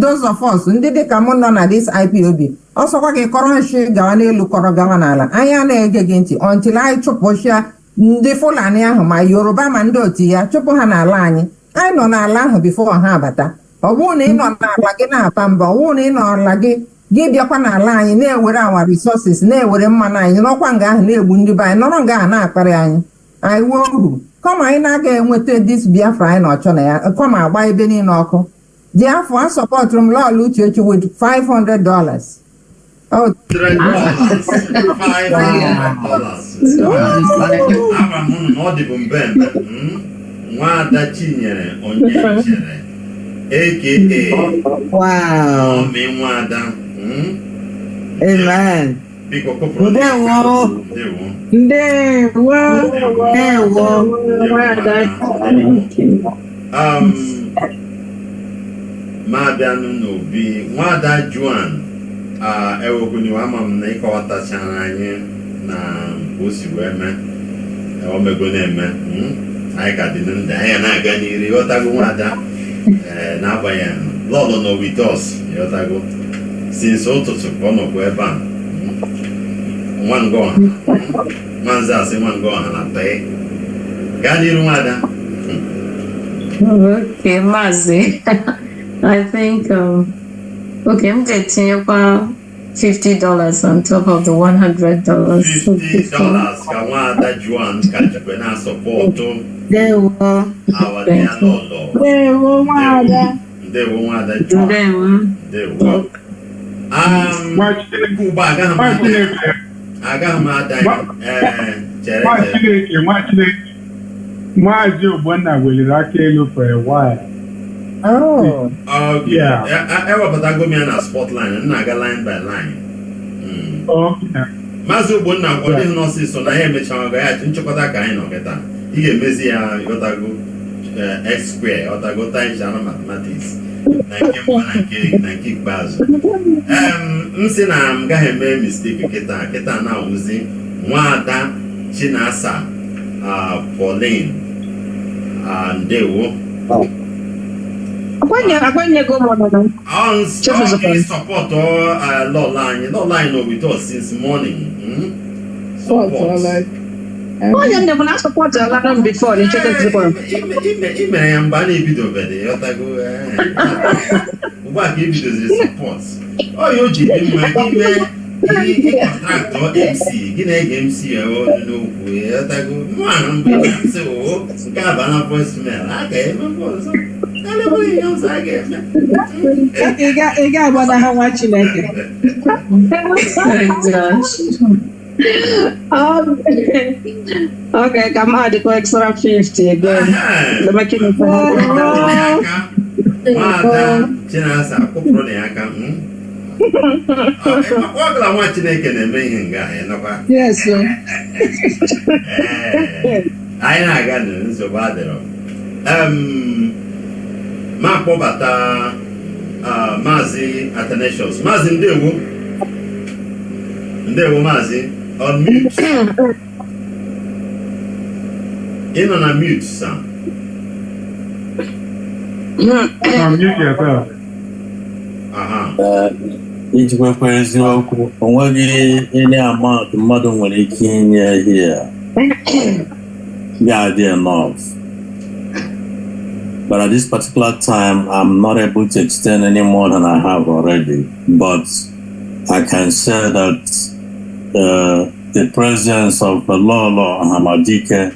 those of us ndị dịka mụ nọ na this IPOB ọsọkwa gị kọrọ nshi gawa n'elu kọrọ gawa n'ala anyị na-ege gị ntị until anyị chụpụchia ndị Fulani ahụ ma Yoruba ma ndị otu ya chụpụ ha n'ala anyị nọ n'ala ahụ bifo ha abata ọ bụrụ na ị nọ n'ala gị na-apa mba ọ bụrụ na ị nọ n'ala gị bịakwa n'ala anyị na-ewere awa resources na-ewere mmanụ anyị n'ọkwa nga ahụ na-egbu ndị be anyị nọrọ nga ahụ na-akparị anyị wuo uru kọma anyị na-aga enweta dis Biafra anyị na-ọchọ na ya kọma agba ebe niile ọkụ dị afọ a sọpọtụrụ m Lọlụ Uchechi with $500. Nwada Chinyere onye chere aka wow nwada amen biko kopụrụ ndewo ma bịanụ n'obi nwada Juan ewekwuniwa ama m na ịkọwatachara anyị na o si wee mee omego na-eme anyị ka dị ndị anyị na-aga n'iri ịghọtago nwada n'agbanyeghị Lọlọ nọ with us ịghọtago since ụtụtụ ka ọ nọkwa ebe a Nwangọha Nwanze asị Nwangọha na pee gaa n'iru nwada. Okay, Mazi. I think okay, I'm getinyekwa $50 on top of the $100. $50 ka nwada Juan ka jikwe na sọpọtụ our dear Lọlọ. Ndewo nwada. Ndewo nwada Juan. Ndewo. Ugbu agaghị m ada chere Maazị Ogbonna weliri aka elu for a while. ewepụtago m ya na spotline na-aga line by line. Maazị Ogbonna ọ dịghị n'ọsịsọ na ya emechaga ya nchịkọta ka anyị nọ kịta ị ga-emezi ya ghọtago x square ghọtago times and mathematics na nke mbụ na nke ikpeazụ. M sị na m gaghị eme mistake kịta na-awụzi nwada Chinasa Pauline ndewo support Lọlọ anyị nọ with us since morning. Imere ya mgbe a na-ebidobere ịghọtago ugbu a ka ebidoziri support oya o ji dị mma gị kọntraktọ MC gị na-ege MC n'okwu ịghọtago mmanụ mgbe nsị nke abana voicemail a ga-eme ọzọ Ị ga-agbada ha nwa Chineke. Okay, come on, the extra 50 again. The making Yes, sir. I know so bad. Ma pobata Mazi Athanasius. Mazi Ndewo Mazi on mute. In on a mute, son. Unmute yourself. Iji kwekwe eziokwu, onweghị any amount mmadụ nwere ike inye here. Yeah, they're enough. But at this particular time, I'm not able to extend any more than I have already. But I can say that the presence of Lolo Hamadike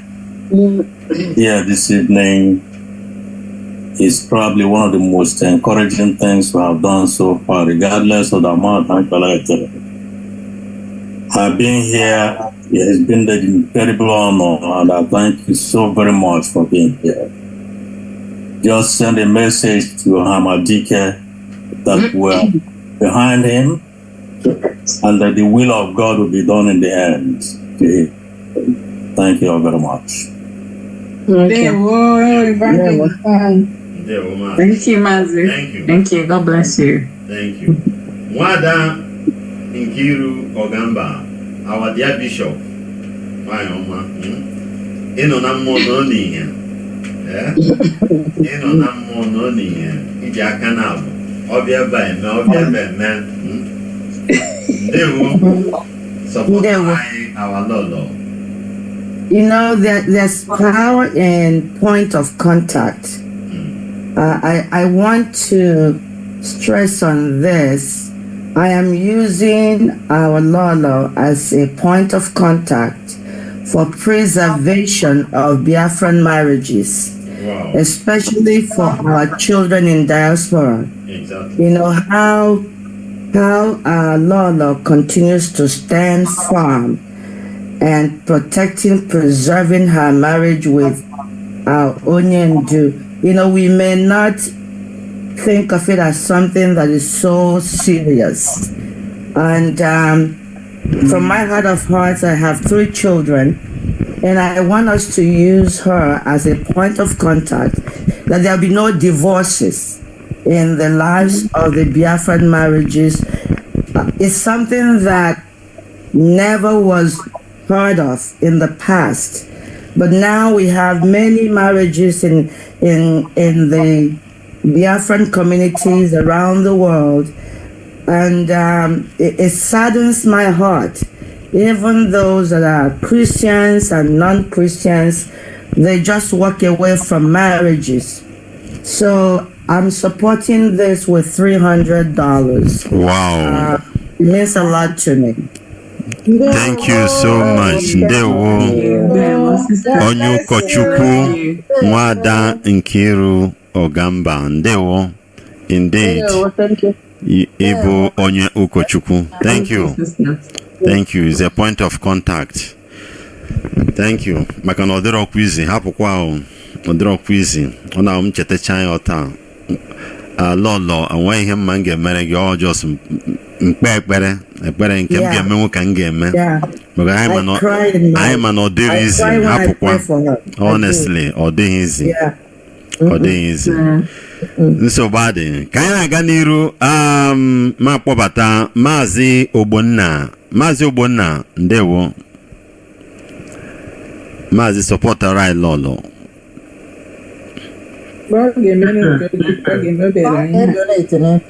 here this evening is probably one of the most encouraging things we have done so far, regardless of the amount I collected. I've been here. It has been an incredible honor, and I thank you so very much for being here. Just send a message to Hamadike that we're behind him and that the will of God will be done in the end to him. Thank you all very much. Thank you, Mazi. Thank you. God bless you. Thank you. Wada Nkiru Ogamba, our dear bishop. My Oma. Ino na mono ni ya. Ino na mono ni ya. Iji aka na abu. Obia ba eme, obia ba eme. Ndewo. Support our Lolo. You know, there's power in point of contact. I want to stress on this. I am using our Lolo as a point of contact for preservation of Biafran marriages, especially for our children in diaspora. Exactly. You know, how our Lolo continues to stand firm and preserving her marriage with our Onyendu. You know, we may not think of it as something that is so serious. And from my heart of hearts, I have 3 children, and I want us to use her as a point of contact, that there'll be no divorces in the lives of the Biafran marriages. It's something that never was heard of in the past. But now we have many marriages in the Biafran communities around the world, and it saddens my heart. Even those that are Christians and non-Christians, they just walk away from marriages. So I'm supporting this with $300. Wow. It means a lot to me. Thank you so much. Ndewo onye ụkọchukwu Nwada Nkiru Ogamba. Ndewo. Indeed. Ibu onye ụkọchukwu. Thank you. Thank you. It's a point of contact. Thank you. Maka na odiro kwizi hapụkwa o. Odiro kwizi. Ona chetacha ya ota. Lolo anwe ihe mma ngemere gị ọ just ekpere nke m ga-emenwu ka m ga-eme. Maka anyị ma na ọ dịghị izi hapụkwa. Honestly, ọ dịghị izi. Ọ dịghị izi. Nsogbu adị. Ka anyị na-aga n'iru ma kpọbata Maazị Ogbonna. Maazị Ogbonna, ndewo. Maazị supporter right Lolo.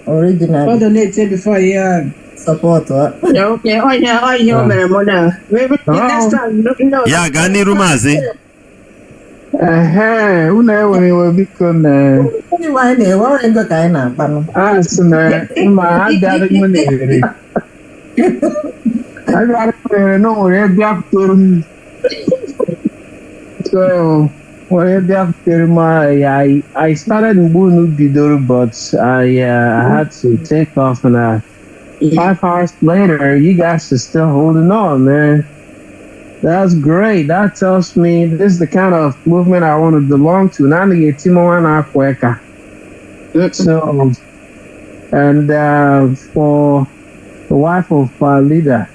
Original. Donate before you support. Okay, Ya gaa n'iru Maazị. Una ewe biko na Ndị nwanyị na-ewe ego ka anyị na-akpanụ. Asị na ma adịghị m na-ere. Adịghị m na-ere no nwere ebe apụtụrụ m. So I started in Bunu Bidoro, but I had to take off, and 5 hours later, you guys are still holding on, man. That's great. That tells me this is the kind of movement I want to belong to. So, and for the wife of our leader,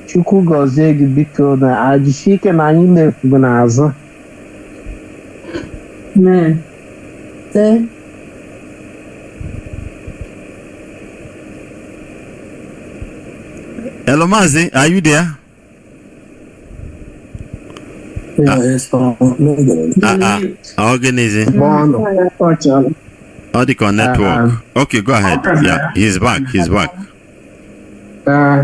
Chukwu gozie gị biko na ajishike na anyị na-ekwu n'azụ. Hello, Mazi, are you there? Organizing. Audico network. Okay, go ahead. Yeah, he's back.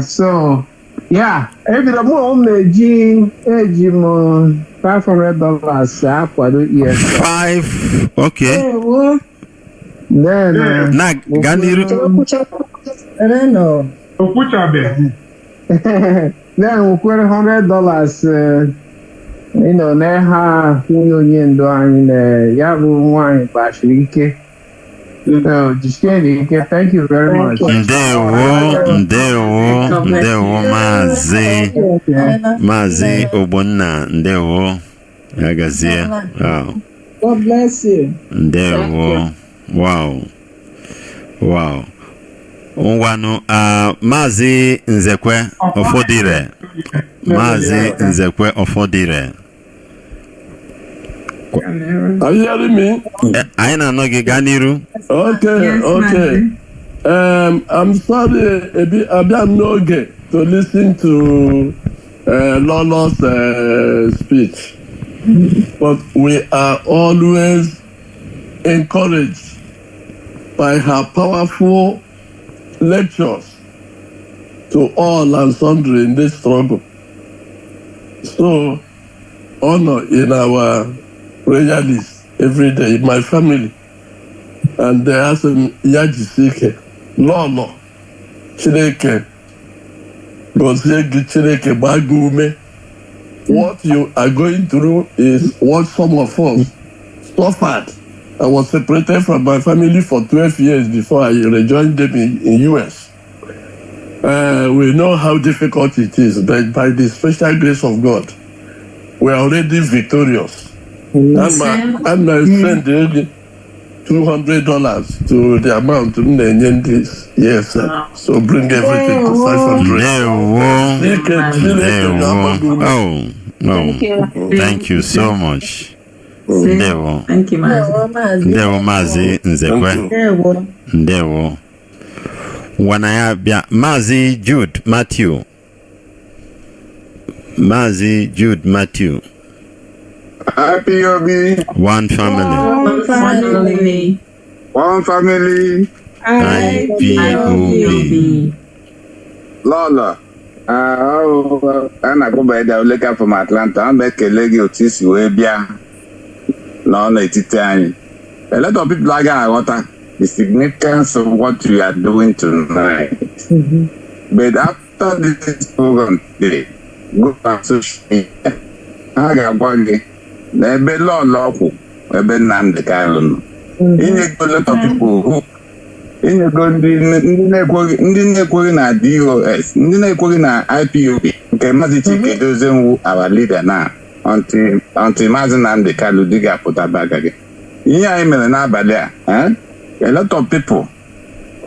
So, yeah, every time eji $500 akwado ESN. 5. Okay. Then na Ganiru. Then we kwere $100. Na ha onye ndo anyị na ya bụ nwanyị gbachiri ike. So, jisie ike. Thank you very much. Ndewo, Mazi Ogbonna, ndewo. Agazie. Wow. God bless you. Ndewo. Wow. Ngwanu, Mazi Nzekwe Ofodire. Are you hearing me? I know Ganiru. Okay. I'm sorry, I'm not to listen to Lolo's speech, but we are always encouraged by her powerful lectures to all and sundry in this struggle. So, honor in our prayer list every day, my family. And there are some Yajisike, Lolo, Chineke, Gozegi Chineke, Bagume. What you are going through is what some of us suffered. I was separated from my family for 12 years before I rejoined them in US. We know how difficult it is, but by the special grace of God, we are already victorious. And I send $200 to the amount of this. Yes, sir. So bring everything to 500. Thank you so much. Thank you, Mazi Nzekwe. Ndewo. Wanayabia Mazi Jude Matthew. IPOB. One family. IPOB. Lola. Ana go by the leka from Atlanta. I'm ekele gị otu isi wee bịa n'etiti anyị. A lot of people like water the significance of what we are doing tonight. But after this program today, go back to social ha ga-agwa gị na ebe Lola ọkwụ ebe Nnamdi Kanu inyego lot of people who inyego ndị na-ekweghị na DOS, ndị na-ekweghị na IPOB nke Maazị Chike Dozenwu our leader now until Maazị Nnamdi Kanu dị ga-apụtaba aka gị. Ihe anyị mere n'abalị a a lot of people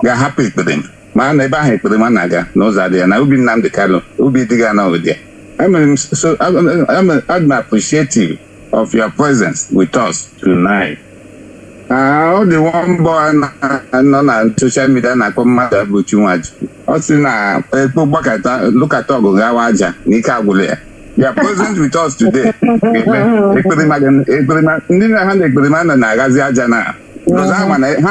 ga-ahapụ ekpere ma na ebe ahụ ekpere ma na-aga n'ụzọ adịghị na ubi Nnamdi Kanu ubi dịga na ụdị. I'm appreciative of your presence with us tonight. All the one boy on social media na mmadụ bụ Chinwaju. Ọ sị na ekpo gbakọta lụkata ọgụ gawa aja n'ike agwụla ya. Your presence with us today. Ndị na ha na-ekperima na-agazi aja na ha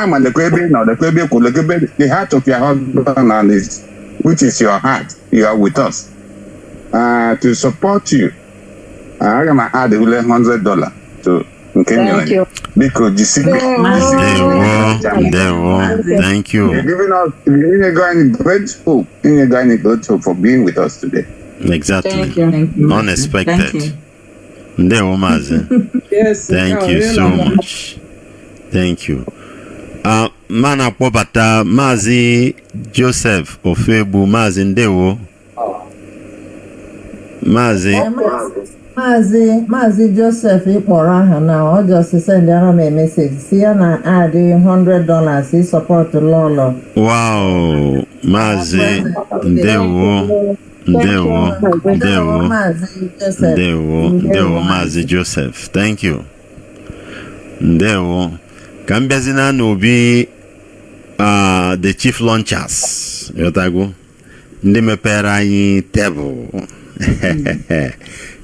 ma lekwa ebe na lekwa ebe kwụ lekwa the heart of your husband and his, which is your heart. You are with us. To support you, I'm going to add $100 to Thank you. Because Thank you. You're giving us, you're going great hope for being with us today. Exactly. Thank you. Unexpected. Thank you. Ndewo Mazi. Yes. Thank you so much. Thank you. Mana kpọbata Mazi Joseph Ofebu. Mazi ndewo. Mazi Joseph ịkpọrọ aha na ọ just send ara m a message si ya na add $100 i support Lolo. Wow, Mazi ndewo. Ndewo Mazi Joseph. Thank you. Ndewo. Kambezina n'obi the chief launchers. Yotago. Ndị mepere anyị table.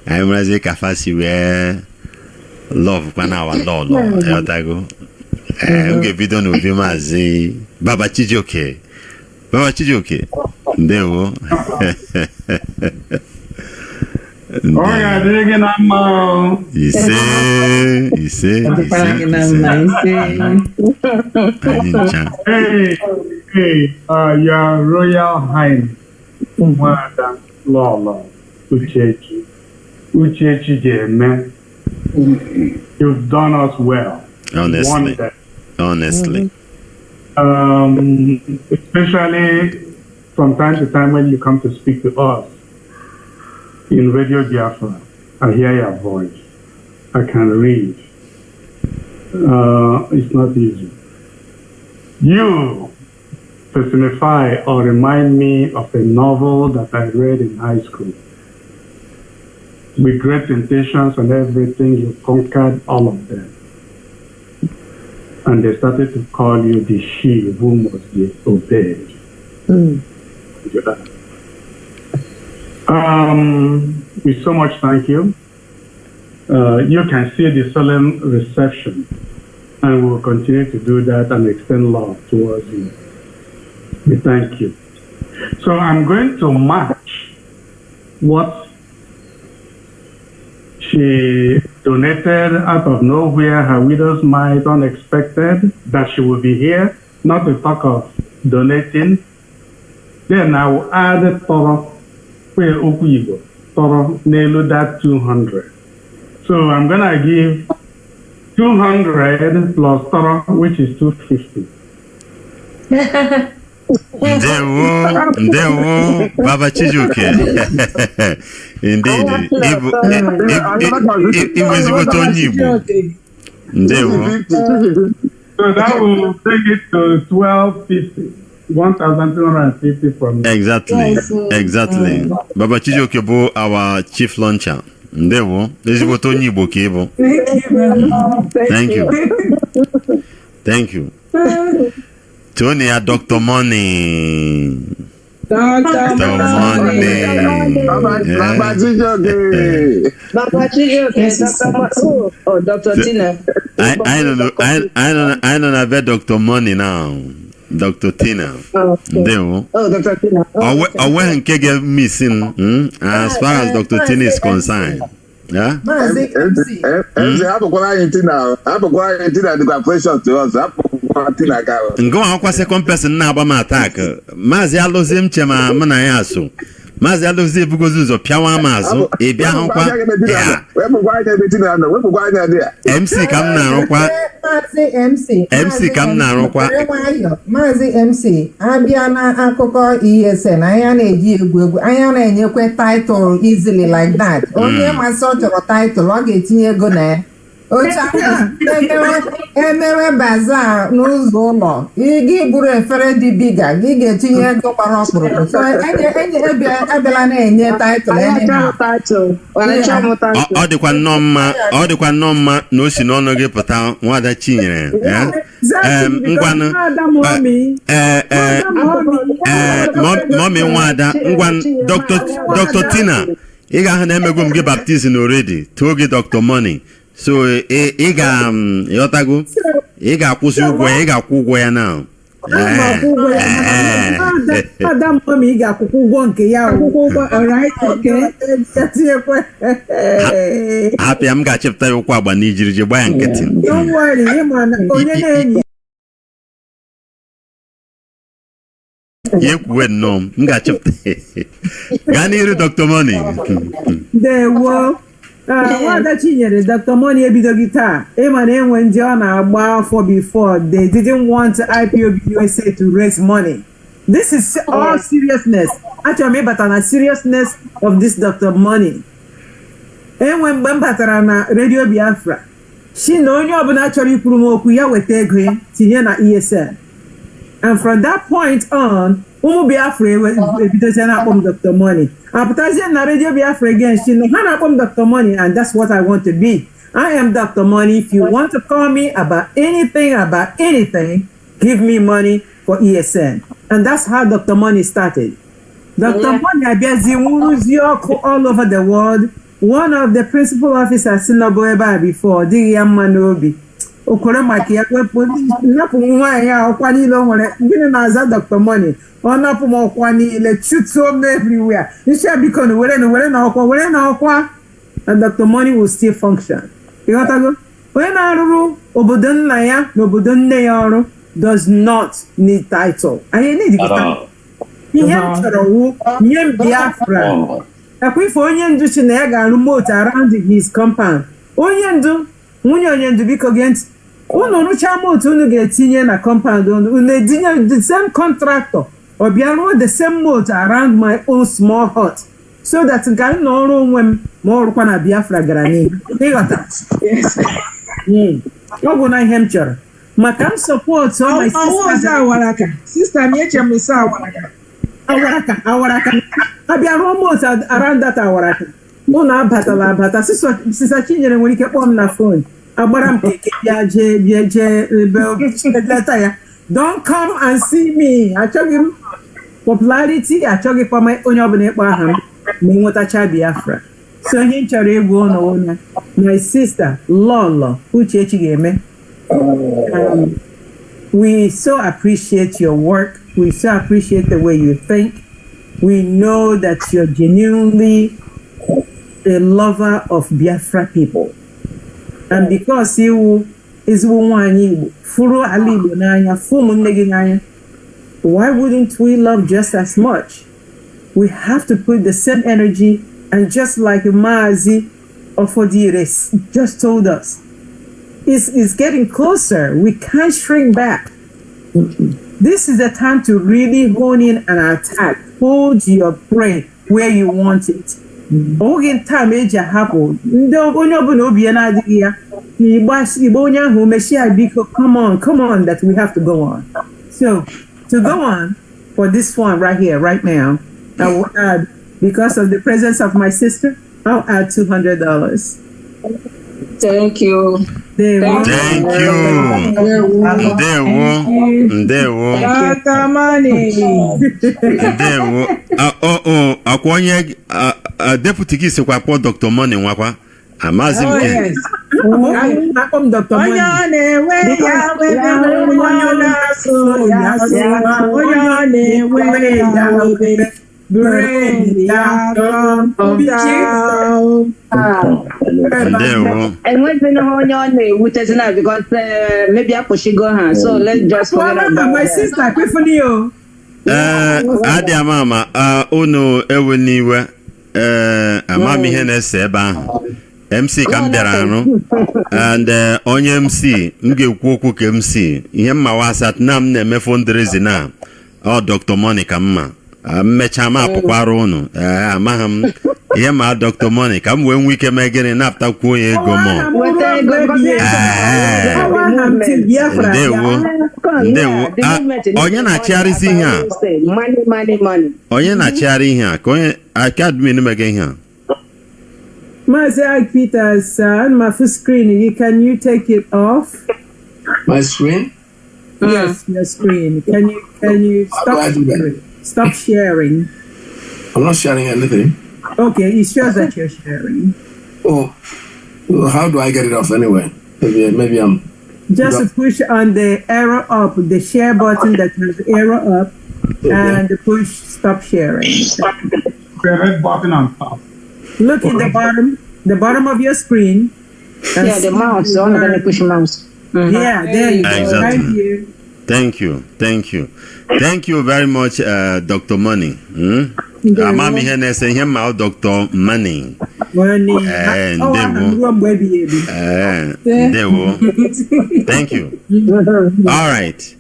I'm ready kafasi we love pana wa lolo. Yotago. Nge video n'obi Mazi Baba Chijioke. Ndewo. Oya dege na ma. Ise. Hey, your Royal Highness, Madam Lolo, Uchechi Jeme, you've done us well. Honestly. Especially from time to time when you come to speak to us in Radio Biafra, I hear your voice. I can read. It's not easy. You personify or remind me of a novel that I read in high school. With great temptations and everything, you conquered all of them. And they started to call you the she who must be obeyed. We so much thank you. You can see the solemn reception, and we will continue to do that and extend love towards you. We thank you. So I'm going to match what she donated out of nowhere, her widow's mite, unexpected, that she will be here, not to talk of donating. Then I will add Toro, where Okuyigo, Toro, Nelu, that 200. So I'm going to give 200 plus Toro, which is 250. Ndewo, Baba Chijuke. Indeed. It was what on you. Ndewo. So that will take it to 1250. 1,250 from me. Exactly. Baba Chijuke bo our chief launcher. Ndewo. This is what on you, Bokebo. Thank you. Tony, Dr. Money. Dr. Money. Baba Chijoke. Oh, Dr. Tina. I don't know about Dr. Money now. Dr. Tina. Oh, Dr. Tina. I went and missing as far as Dr. Tina is concerned. Yeah? MC, I'm going to the question to us. Ngo akwa second person na agba attack. Mazi alozi mchema mana ya so. Mazi alozi ebugozi uzo piawa amazu e bia hankwa. MC kam na arokwa. MC kam na arokwa. Mazi MC abia na akụkọ ESN anya na-eji egwu anya na-enyekwe title easily like that. Onye masị ọ chọrọ title ọ ga-etinye ego na ya. Emewe bazaar n'ụzọ ụlọ gị buru efere dị biga gị ga-etinye ego gbara ọkpụrụkpụ so abịala na-enye taịtụl ọ dịkwa nnọọ mma na o si n'ọnụ gị pụta nwada Chinyere ngwanụ mọmi nwada ngwan Dr. Tina ị ga-ahụ na emego m gị baptizim already tụọ gị Dr. Money. So ị ga-akwụsị ụgwọ ya, ị ga-akwụ ụgwọ ya now. Adam Mami ị ga-akwụkwọ ụgwọ nke ya. Alright, okay. Hapụ ya, m ga-achịpụta ya ụkwụ agba n'ijiriji gba ya nkịtị. Don't worry, onye na-enyi ya kwuwe nnọọ m ga-achịpụta. Gaa n'iru Dr. Money. Ndewo. Nwada Chinyere, Dr. Money ebido gị taa, ịma na enwe ndị ọ na-agba afọ before they didn't want IPOB USA to raise money. This is all seriousness. Achọrọ m ịbata na seriousness of this Dr. Money. Enwe mgbe m batara na Radio Biafra, shi na onye ọbụla chọrọ ikwuru m okwu ya weta ego ya tinye na ESN. And from that point on, ụmụ Biafra ebidozie na-akpọ m Dr. Money. Apụtazie na Radio Biafra again, she know ha na-akpọ m Dr. Money, and that's what I want to be. I am Dr. Money. If you want to call me about anything, give me money for ESN. And that's how Dr. Money started. Dr. Money abịazi nwuruzie ọkụ all over the world. One of the principal officers si n'ọbụ ebe a before, dịghị ya mma n'obi. Okwere maka ya wepụ napụ nwaanyị a ọkwa niile o nwere. Gịnị na-aza Dr. Money? Ọ napụ m ọkwa niile, chutuo m everywhere. Nshi biko na were na ọkwa. And Dr. Money will still function. Ịghọtago? Onye na-arụrụ obodo nna ya na obodo nne ya ọrụ does not need title. Anyị need title. Ihe m chọrọ wu nye m Biafra. Ekwe ife onye ndu chi na ya ga-arụ moto around his compound. Onye ndu, nwunye onye ndu biko gee ntị. Unu rụchaa moto unu ga-etinye na compound unu etinye the same contractor or bịa rụọ the same moto around my own small hut so that nke anyị nọ ọrụ onwe m ma ọrụkwa na Biafra gara n'ihu. Ịghọta? Ọ bụ na ihe m chọrọ. Maka m support all my sisters. Awaraka. Sister m eche m isa Awaraka. Abịa rụọ moto around that Awaraka. Unu abata. Sisa Chinyere nwere ike kpọọ m na phone. Agbara m keke bịa jee leta ya. Don't come and see me. Achọghị m popularity, achọghị kwa onye ọbụla ịkpọ aha m ma nwetacha Biafra. So ihe m chọrọ egwu ọnụ my sister Lolo Uchechi ga-eme. We so appreciate your work. We so appreciate the way you think. We know that you're genuinely a lover of Biafra people. And because you is one furu ali n'anya, fumu negi n'anya, why wouldn't we love just as much? We have to put the same energy, and just like Maazi Ofodire just told us, it's getting closer. We can't shrink back. This is the time to really hone in and attack. Hold your prey where you want it. Oge time eji ahapụ ndị onye ọbụla obi ya na-adịghị ya igbo onye ahụ mechie biko come on that we have to go on. So to go on for this one right here right now, I will add, because of the presence of my sister, I'll add $200. Thank you. Thank you. Ndewo. Dr. Money. Ndewo. Akwonye deputy gị sikwa kpọ Dr. Money nwakwa. Amazi m ke. Akpọm Dr. Money. Onye na-enwe ya onye na-asụ ya onye na-enwe ya brain ya come down. Enwezi na onye ọ na-ewutezi na because maybe akwụshigo ha, so let's just forget about my sister kwefuni yo. Adị amama unu ewe n'iwe amami ihe na-ese ebe ahụ. MC ka m bịara anụ, and onye MC m ga-ekwu okwu ka MC ihe mmawa asat na m na-eme fundraising na Dr. Money ka mma mmecha ma apụkwara unu amaghị m ihe ma Dr. Money ka m wee nwee ike mee gịnị napụtakwu onye ego m. Ndewo onye na-achịgharịzi ihe a onye na-achịgharị ihe a ka onye akadmin mege ihe a. Mazi Peters, on my full screen, can you take it off? My screen? Yes, your screen. Can you stop sharing? I'm not sharing anything. Okay, it shows that you're sharing. Oh, well, how do I get it off anyway? Maybe I'm... Just to push on the arrow up, the share button that has the arrow up, and push stop sharing. The red button on top. Look in the bottom of your screen. Yeah, the mouse. So I'm going to push mouse. Yeah, there you go. Exactly. Right here. Thank you. Thank you very much, Dr. Money. Amami Hene say him out Dr. Money. Thank you. All right.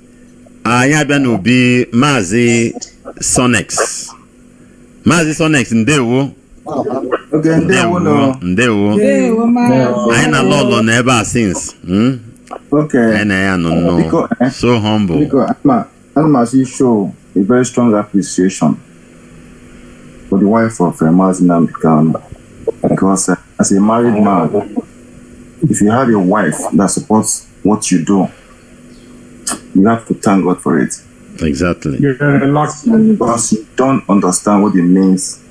Ayaben will be Mazi Sonex. Ndewo. Okay, Ndewo. I na lolo never since. Okay. And I don't know. Because, so humble. Because Almasi show a very strong appreciation for the wife of Mazi Nnamdi. Because as a married man, if you have a wife that supports what you do, you have to thank God for it. Exactly. Because you don't understand what it means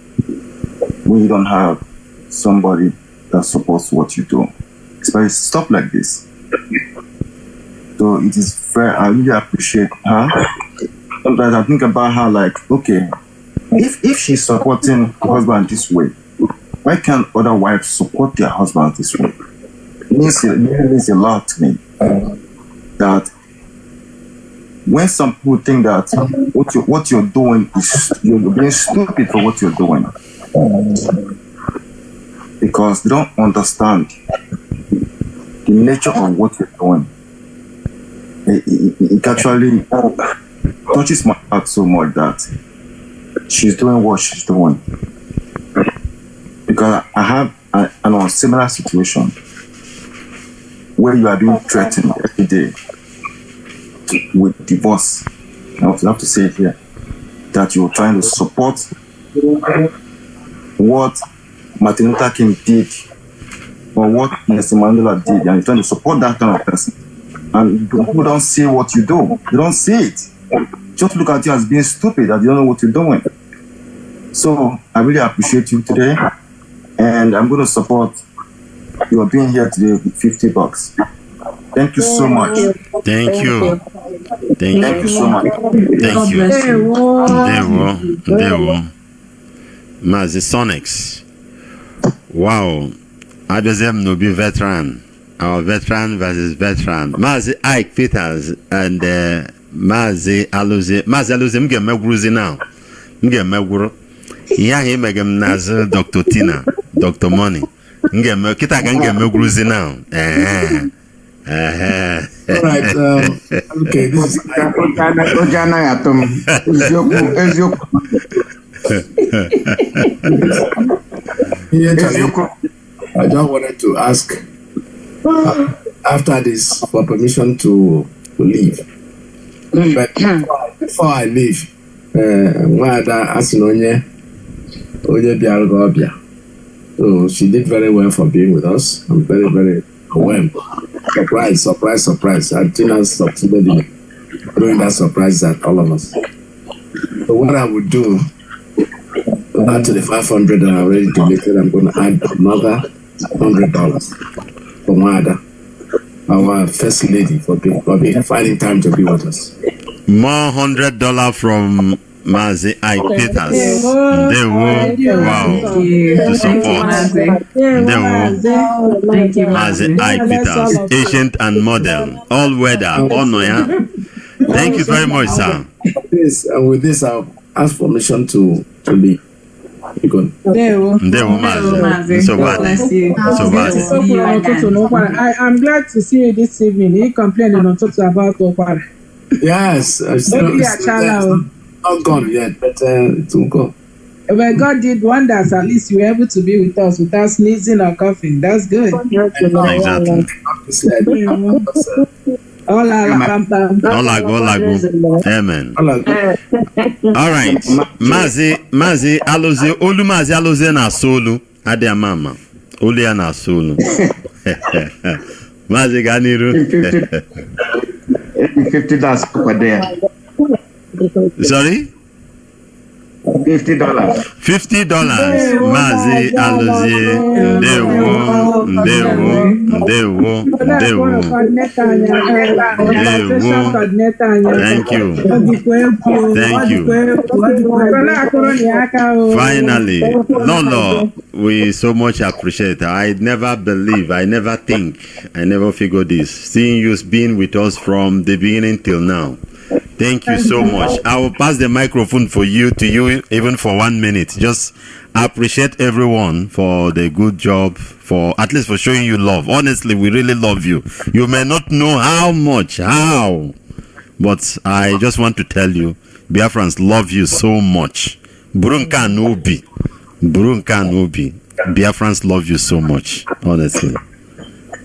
when you don't have somebody that supports what you do. Especially stuff like this. So it is fair. I really appreciate her. Sometimes I think about her like, okay, if she's supporting her husband this way, why can't other wives support their husbands this way? It means a lot to me. That when some people think that what you're doing is you're being stupid for what you're doing, because they don't understand the nature of what you're doing. It actually touches my heart so much that she's doing what she's doing. Because I have a similar situation where you are being threatened every day with divorce. I have to say it here that you're trying to support what Martin Luther King did or what Nelson Mandela did, and you're trying to support that kind of person. And people don't see what you do. They don't see it. Just look at you as being stupid, that you don't know what you're doing. So I really appreciate you today, and I'm going to support your being here today with $50. Thank you so much. Thank you. Thank you so much. Thank you. Ndewo. Mazi Sonex. Wow. Adozem no be veteran. Our veteran versus veteran. Mazi Ike Peters and Mazi Aluze. Mazi Aluze mge megruzi now. Mge meguru. Ya he megem nazo Dr. Tina, Dr. Money. Mge kita kan mge megruzi now. All right. Okay. This I just wanted to ask after this for permission to leave. But before I leave, so she did very well for being with us. I'm very, very overwhelmed. Surprise. I think I succeeded doing that surprise at all of us. So what I would do, add to the 500 that I already donated, I'm going to add another $100 for Mada, our first lady, for finding time to be with us. More $100 from Mazi Ike Peters. Wow. To support. Mazi Ike Peters. Ancient and modern. All weather. All noya. Thank you very much, sir. With this, I'll ask permission to leave. I'm glad to see you this evening. You complaining on top about Okwara. Yes, it's not gone yet, but it will go. Well, God did wonders. At least you were able to be with us without sneezing or coughing. That's good. Exactly. Amen. All right. Mazi Aloze. Olu Mazi Aloze na solu. Ade mama. Olu ya na solu. Mazi Ganiru. $50 per day. Sorry? $50. $50. Mazi Aloze. Ndewo. Thank you. Finally, Lolo, we so much appreciate. I never think, I never figured this. Seeing you being with us from the beginning till now. Thank you so much. I will pass the microphone to you even for 1 minute. Just appreciate everyone for the good job, for at least for showing you love. Honestly, we really love you. You may not know how much, but I just want to tell you, Biafrans love you so much. Burunka Nubi. Biafrans love you so much, honestly.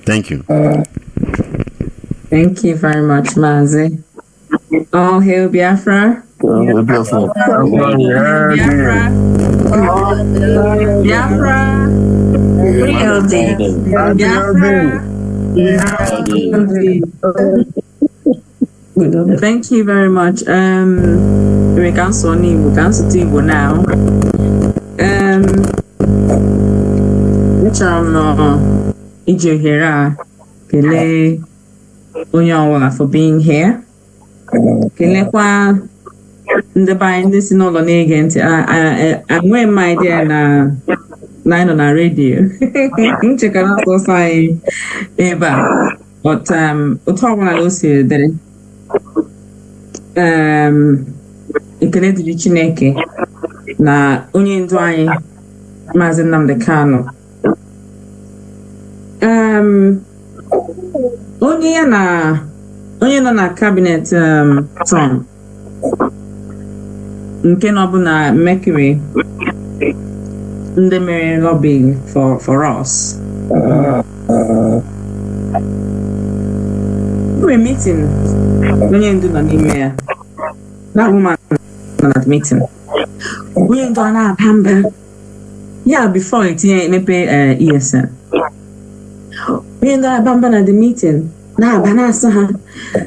Thank you. Thank you very much, Mazi. All hail Biafra. Biafra. Thank you very much. We can Igbo now. Ije here kele onye ọwụla for being here. Kelekwa ndị be ndị si n'ụlọ na-ege ntị. Enweghị m idea na anyị nọ na redio. Nchekara asọsọ anyị ebe a. But otu ọbụla na o siri dịrị. Ekele dịrị Chineke na onye ndu anyị Maazị Nnamdi Kanu. Onye nọ na cabinet Trump nke nọ bụ na Mercury ndị mere lobbying for us. We're meeting onye ndu nọ n'ime ya. That woman nọ na meeting. Onye ndu na-aba mba. Yeah, before etinye emepe ESN. Onye ndu na-aba mba na the meeting. Na-aba na-asị ha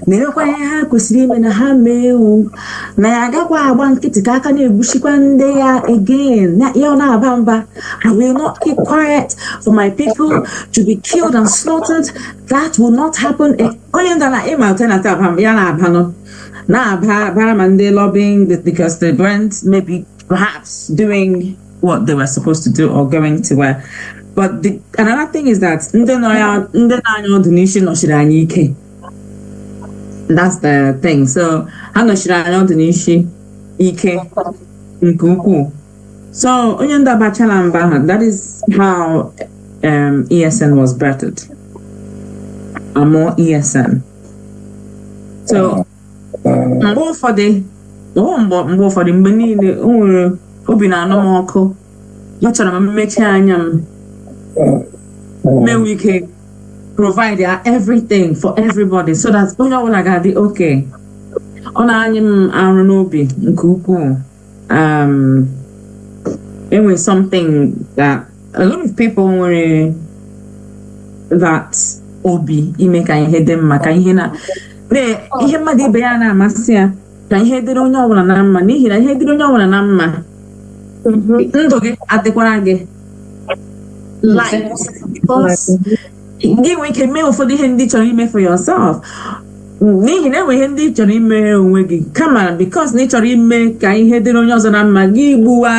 na-emekwa ihe ha kwesịrị ime na ha mee ewu na ya agakwa agba nkịtị ka aka na-egbuchikwa ndị ya again ya na-aba mba. I will not keep quiet for my people to be killed and slaughtered. That will not happen. Onye ndị na ịma alternative ya na-aba na-aba ma ndị lobbying because they weren't maybe perhaps doing what they were supposed to do or going to where. But another thing is that that's the thing. So so that is how ESN was birthed. More ESN. So more for the may we can provide everything for everybody so that onye ga dị okay. Ọ na-anyị m arụ n'obi nke ukwuu. Anyway, something that a lot of people nwere that obi ime ka ihe dị mma ka ihe na ihe mmadụ ibe ya na-amasị ya ka ihe dịrị onye ọbụla na mma n'ihi na ihe dịrị onye ọbụla na mma ndụ gị adịkwara gị light because we can make for the handy ime for yourself. N'ihi na enwe ihe ndị chọrọ ime onwe gị kama because na ịchọrọ ime ka ihe dịrị onye ọzọ na mma gị gbuwa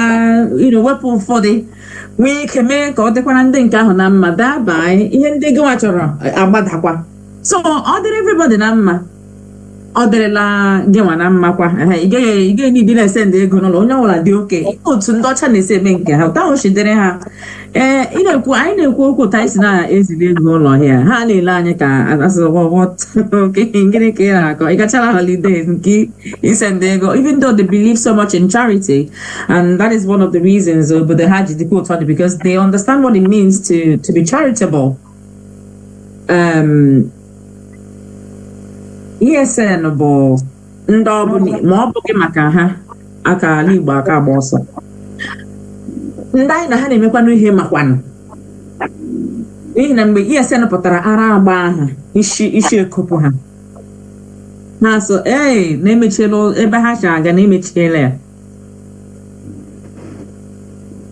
wepụ ụfọdụ nwee ike mee ka ọ dịkwara ndị nke ahụ na mma dabaa ihe ndị gị nwa chọrọ agbadakwa so ọ dịrị everybody na mma ọ dịrịla gị nwa na mma kwa ị gaghị n'idi na-ese ndị ego n'ụlọ onye ọbụla dị oke otu ndị ọcha na-esi eme nke ha ụta ochidere ha anyị na-ekwu okwu ụta isi na-ezili ego ụlọ ya ha na-ele anyị ka gịnị ka ị na-akọ ị gachara holidays nke ise ndị ego even though they believe so much in charity and that is one of the reasons obodo ha ji dịkwa ụtọ dị because they understand what it means to be charitable. ESN bụ ndị ọbụla ma ọ bụghị maka ha aka ala Igbo aka agba ọsọ ndị anyị na ha na-emekwanụ ihe makwanụ n'ihi na mgbe ESN pụtara ara agba aha isi ekopụ ha so na-emechiela ebe ha chọrọ aga na-emechiela ya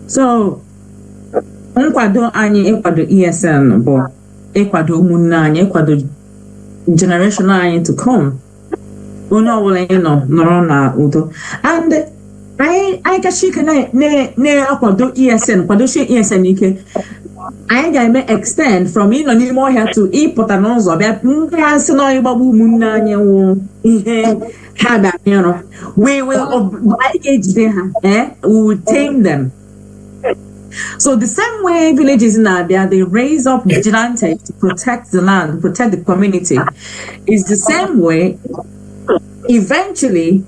so nkwado anyị ịkwado ESN bụ ịkwado ụmụnne anyị, ịkwado generation anyị to come. Onye ọbụla ị nọrọ na udo. And anyị kacha ike na-akwado ESN, kwadochie ESN ike. Anyị ga-eme extend from ịnọ n'ime ọhịa to ịpụta n'ụzọ bịa ndị asị na ịgbagbu ụmụnne anyị nwụ ihe ha bịa ịrụ. We will ejide ha, we will tame them. So the same way villages in Abia, they raise up vigilantes to protect the land, protect the community, is the same way. Eventually,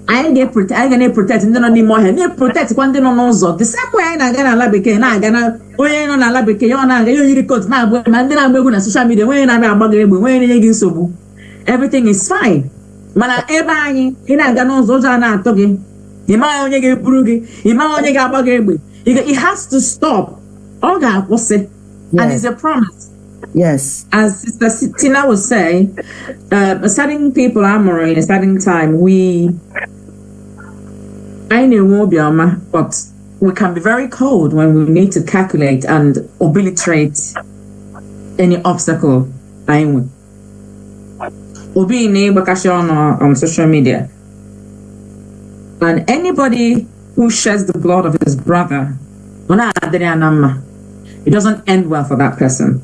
I get protect ndị nọ n'ime ọhịa, na-protect kwa ndị nọ n'ụzọ. The same way anyị na-aga n'ala bekee, na-aga na onye nọ n'ala bekee, ọ na-aga ya oyiri coat na-agba, ma ndị na-agba egwu na social media, onye na-abịa agba gị egbe, onye na-enye gị nsogbu. Everything is fine. Mana ebe anyị, ị na-aga n'ụzọ ụjọ a na-atụ gị, ị maghị onye ga-eburu gị, ị maghị onye ga-agba gị egbe. It has to stop. Oga was it, and it's a promise. Yes. As Sister Tina was saying, certain people are more in a certain time. I know Obiama, but we can be very cold when we need to calculate and obliterate any obstacle. Obi on social media, and anybody who sheds the blood of his brother, it doesn't end well for that person.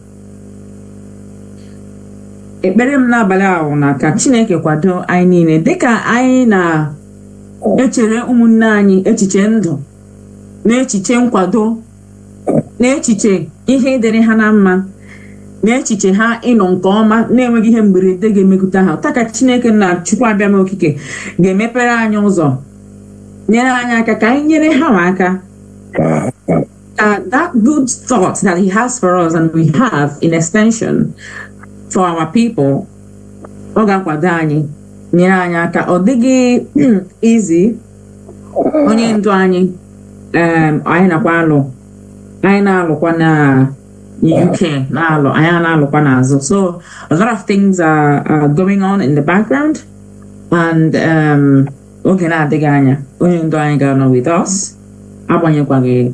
Ekpere m n'abalị ahụ na ka Chineke kwado anyị niile dịka anyị na-echere ụmụnne anyị echiche ndụ na echiche nkwado na echiche ihe dịrị ha na mma na echiche ha ịnọ nke ọma na-enweghị ihe mberede ga-emekụta ha. Taka Chineke na Chukwu abịa m okike ga-emepere anyị ụzọ, nyere anyị aka ka anyị nyere ha aka. That good thought that he has for us and we have in extension for our people, ọ ga-akwado anyị, nyere anyị aka. Ọ dịghị easy. Onye ndu anyị anyị nakwa alụ, anyị na-alụkwa na UK na-alụ, anyị na-alụkwa n'azụ. So a lot of things are going on in the background, and oge na-adịghị anya onye ndu anyị ga-anọ with us, agbanyekwaghị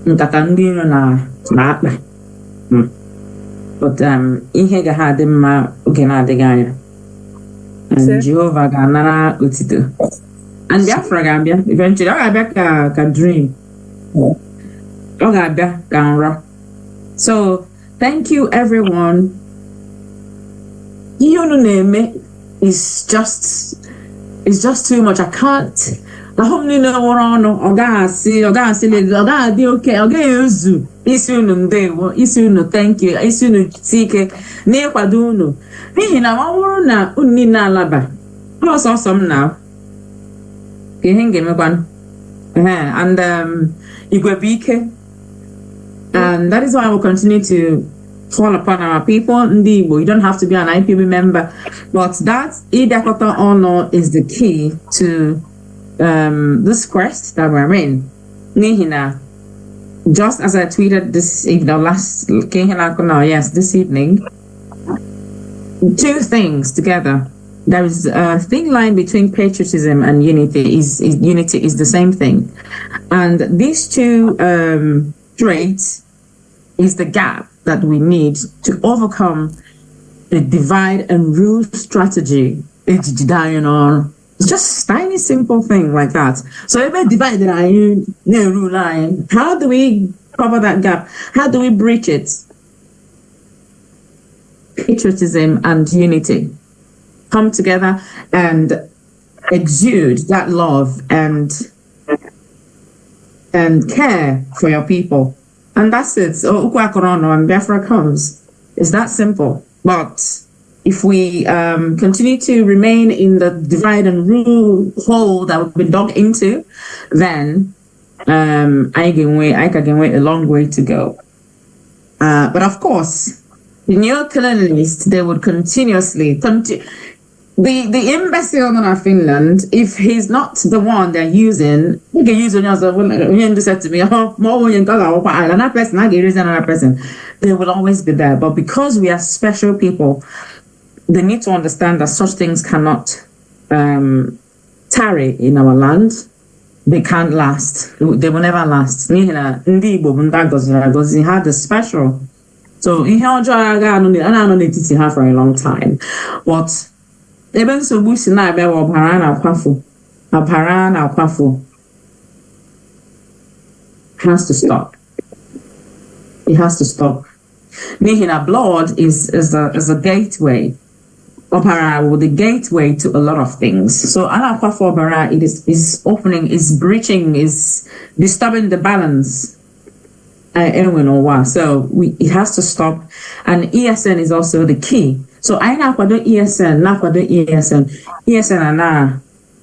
nkata ndị iro na-akpa. But ihe ga ha adị mma oge na-adịghị anya, and Jehovah ga-anara otito, and Biafra ga-abịa eventually. Ọ ga-abịa ka dream, ọ ga-abịa ka nrọ. So thank you everyone. Ihe unu na-eme is just too much. I can't. Ahụ m niile nwụrụ ọnụ, ọ ga-adị oke, ọ ga-ezu isi unu ndewo, isi unu thank you, isi unu ike n'ịkwado unu, n'ihi na ọ bụrụ na unu niile alaba ọsọsọ m na ka ihe m ga-emekwanụ. And igwe bụ ike, and that is why I will continue to call upon our people. Ndị Igbo, you don't have to be an IPOB member, but that ịbịakọta ọnụ is the key to this quest that we're in. Nihina, just as I tweeted this evening, this evening, two things together. There is a thin line between patriotism and unity. Unity is the same thing, and these two traits is the gap that we need to overcome the divide and rule strategy. It's just tiny, simple thing like that. So if we divide the rule line, how do we cover that gap? How do we breach it? Patriotism and unity come together and exude that love and care for your people. And that's it. So and Biafra comes. It's that simple. But if we continue to remain in the divide and rule hole that we've been dug into, then I can wait a long way to go. But of course, the neo-colonialists, they would continuously the imbecile in Finland, if he's not the one they're using, he can use another to me, another person. They will always be there. But because we are special people, they need to understand that such things cannot tarry in our land. They can't last. They will never last. He had the special So ihe ọjọọ aga anọ n'etiti ha for a long time. But ebe nsogbu si na-abịa bụ ọbara na-akwafu has to stop. It has to stop. N'ihi na blood is a gateway. Ọbara will the gateway to a lot of things. So ana-akwafu ọbara, it is opening, is breaching, is disturbing the balance. So it has to stop, and ESN is also the key. So I na-akwado ESN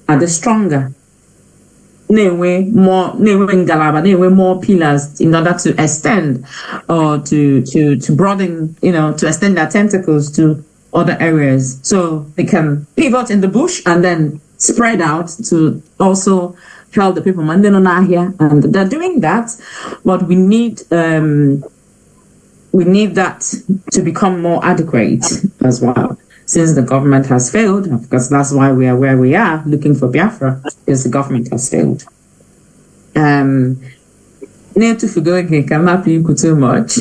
are the stronger. Na-enwe ngalaba, na-enwe more pillars in order to extend or to broaden, to extend their tentacles to other areas. So they can pivot in the bush and then spread out to also help the people. And they're doing that, but we need that to become more adequate as well. Since the government has failed, because that's why we are where we are, looking for Biafra, because the government has failed. Need to forgo again, cannot be too much.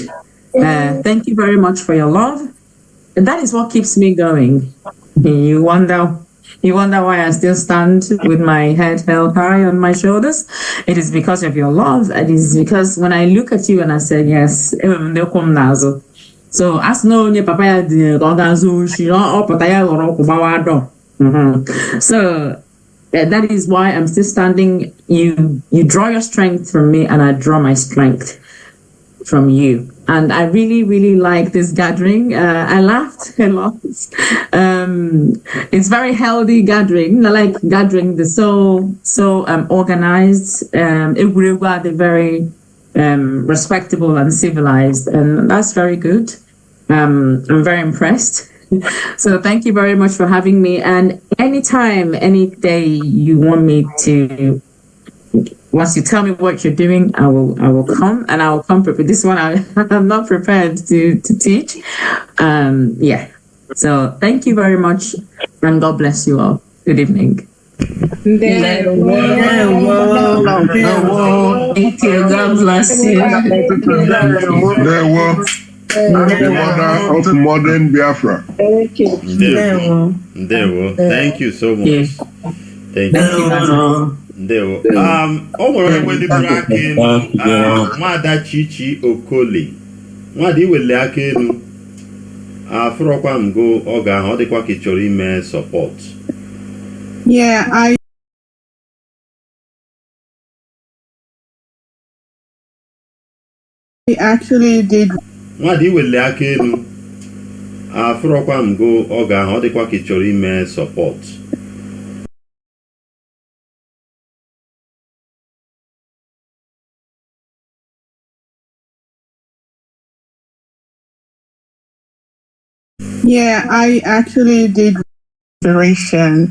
Thank you very much for your love. And that is what keeps me going. You wonder why I still stand with my head held high on my shoulders? It is because of your love. It is because when I look at you and I say, yes, so as no nye papa so that is why I'm still standing. You draw your strength from me, and I draw my strength from you. And I really, really like this gathering. I laughed a lot. It's very healthy gathering. I like gathering. They're so organized. They're very respectable and civilized, and that's very good. I'm very impressed. So thank you very much for having me. And anytime, any day you want me to, once you tell me what you're doing, I will come, and I will come prepared. This one I'm not prepared to teach. Yeah. So thank you very much, and God bless you all. Good evening. Thank you. God bless you. The mother of modern Biafra. Thank you. Thank you so much. Thank you. O nwere onye bụrụ aka elu, Nwada Chichi Okoli. Nwada iwele aka elu. Afụrọkwa m go oge ahụ, ọ dịkwa ka ị chọrọ ime support. Yeah, I actually did. Nwada iwele aka elu. Afụrọkwa m go oge ahụ, ọ dịkwa ka ị chọrọ ime support. Yeah, I actually did inspiration.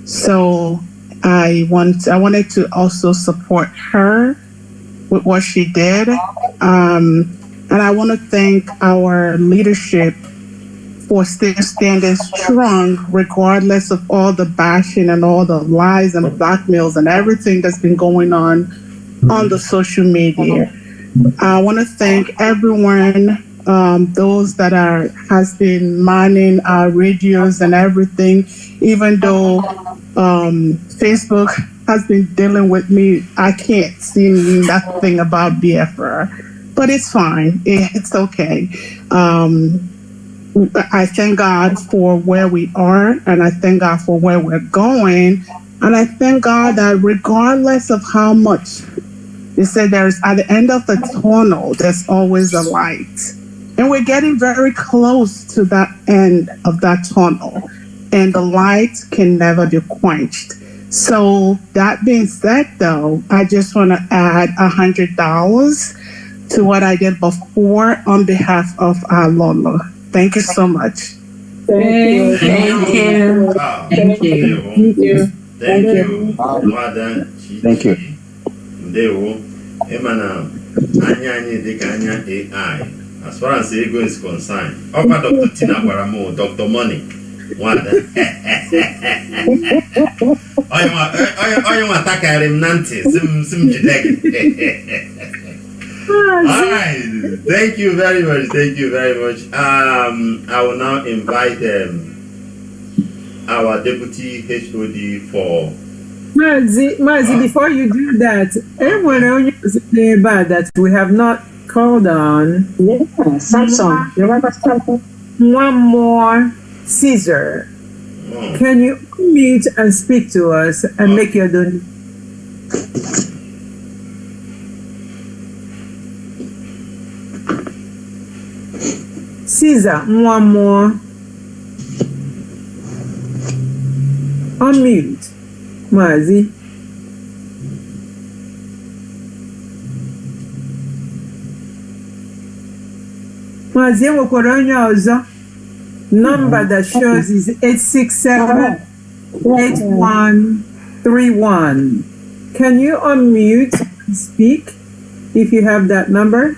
So I wanted to also support her with what she did. And I want to thank our leadership for still standing strong, regardless of all the bashing and all the lies and blackmails and everything that's been going on the social media. I want to thank everyone, those that has been manning our radios and everything, even though Facebook has been dealing with me. I can't see nothing about Biafra, but it's fine. It's okay. I thank God for where we are, and I thank God for where we're going, and I thank God that regardless of how much, they said there's at the end of the tunnel, there's always a light. And we're getting very close to that end of that tunnel, and the light can never be quenched. So that being said, though, I just want to add $100 to what I did before on behalf of our Lolo. Thank you so much. Thank you. Thank you. Thank you. Thank you. Thank you. Ndewo. Emana anyị dịka anya AI. As far as ego is concerned, Opa Dr. Tina Guaramo, Dr. Money. Oye ma taka rim nanti sim jideg. All right. Thank you very much. Thank you very much. I will now invite our deputy HOD for. Mazi, before you do that, everyone else that we have not called on. Yeah, Samsung. You remember Samsung? One more Caesar. Can you unmute and speak to us and make your donation? Caesar, one more. Unmute. Mazi. Mazi, enwekwara onye ọzọ. Number that shows is 867-8131. Can you unmute and speak if you have that number?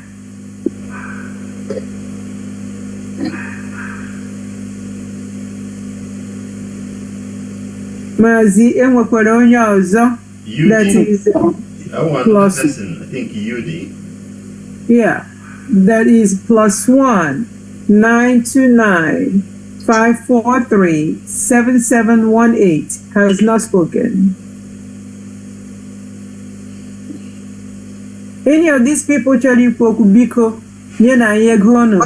Mazi, enwekwara onye ọzọ. That is plus. I think UD. Yeah, that is +1 929-543-7718 has not spoken. Any of these people chọrọ ikwu okwu biko nye na anyị ego unu.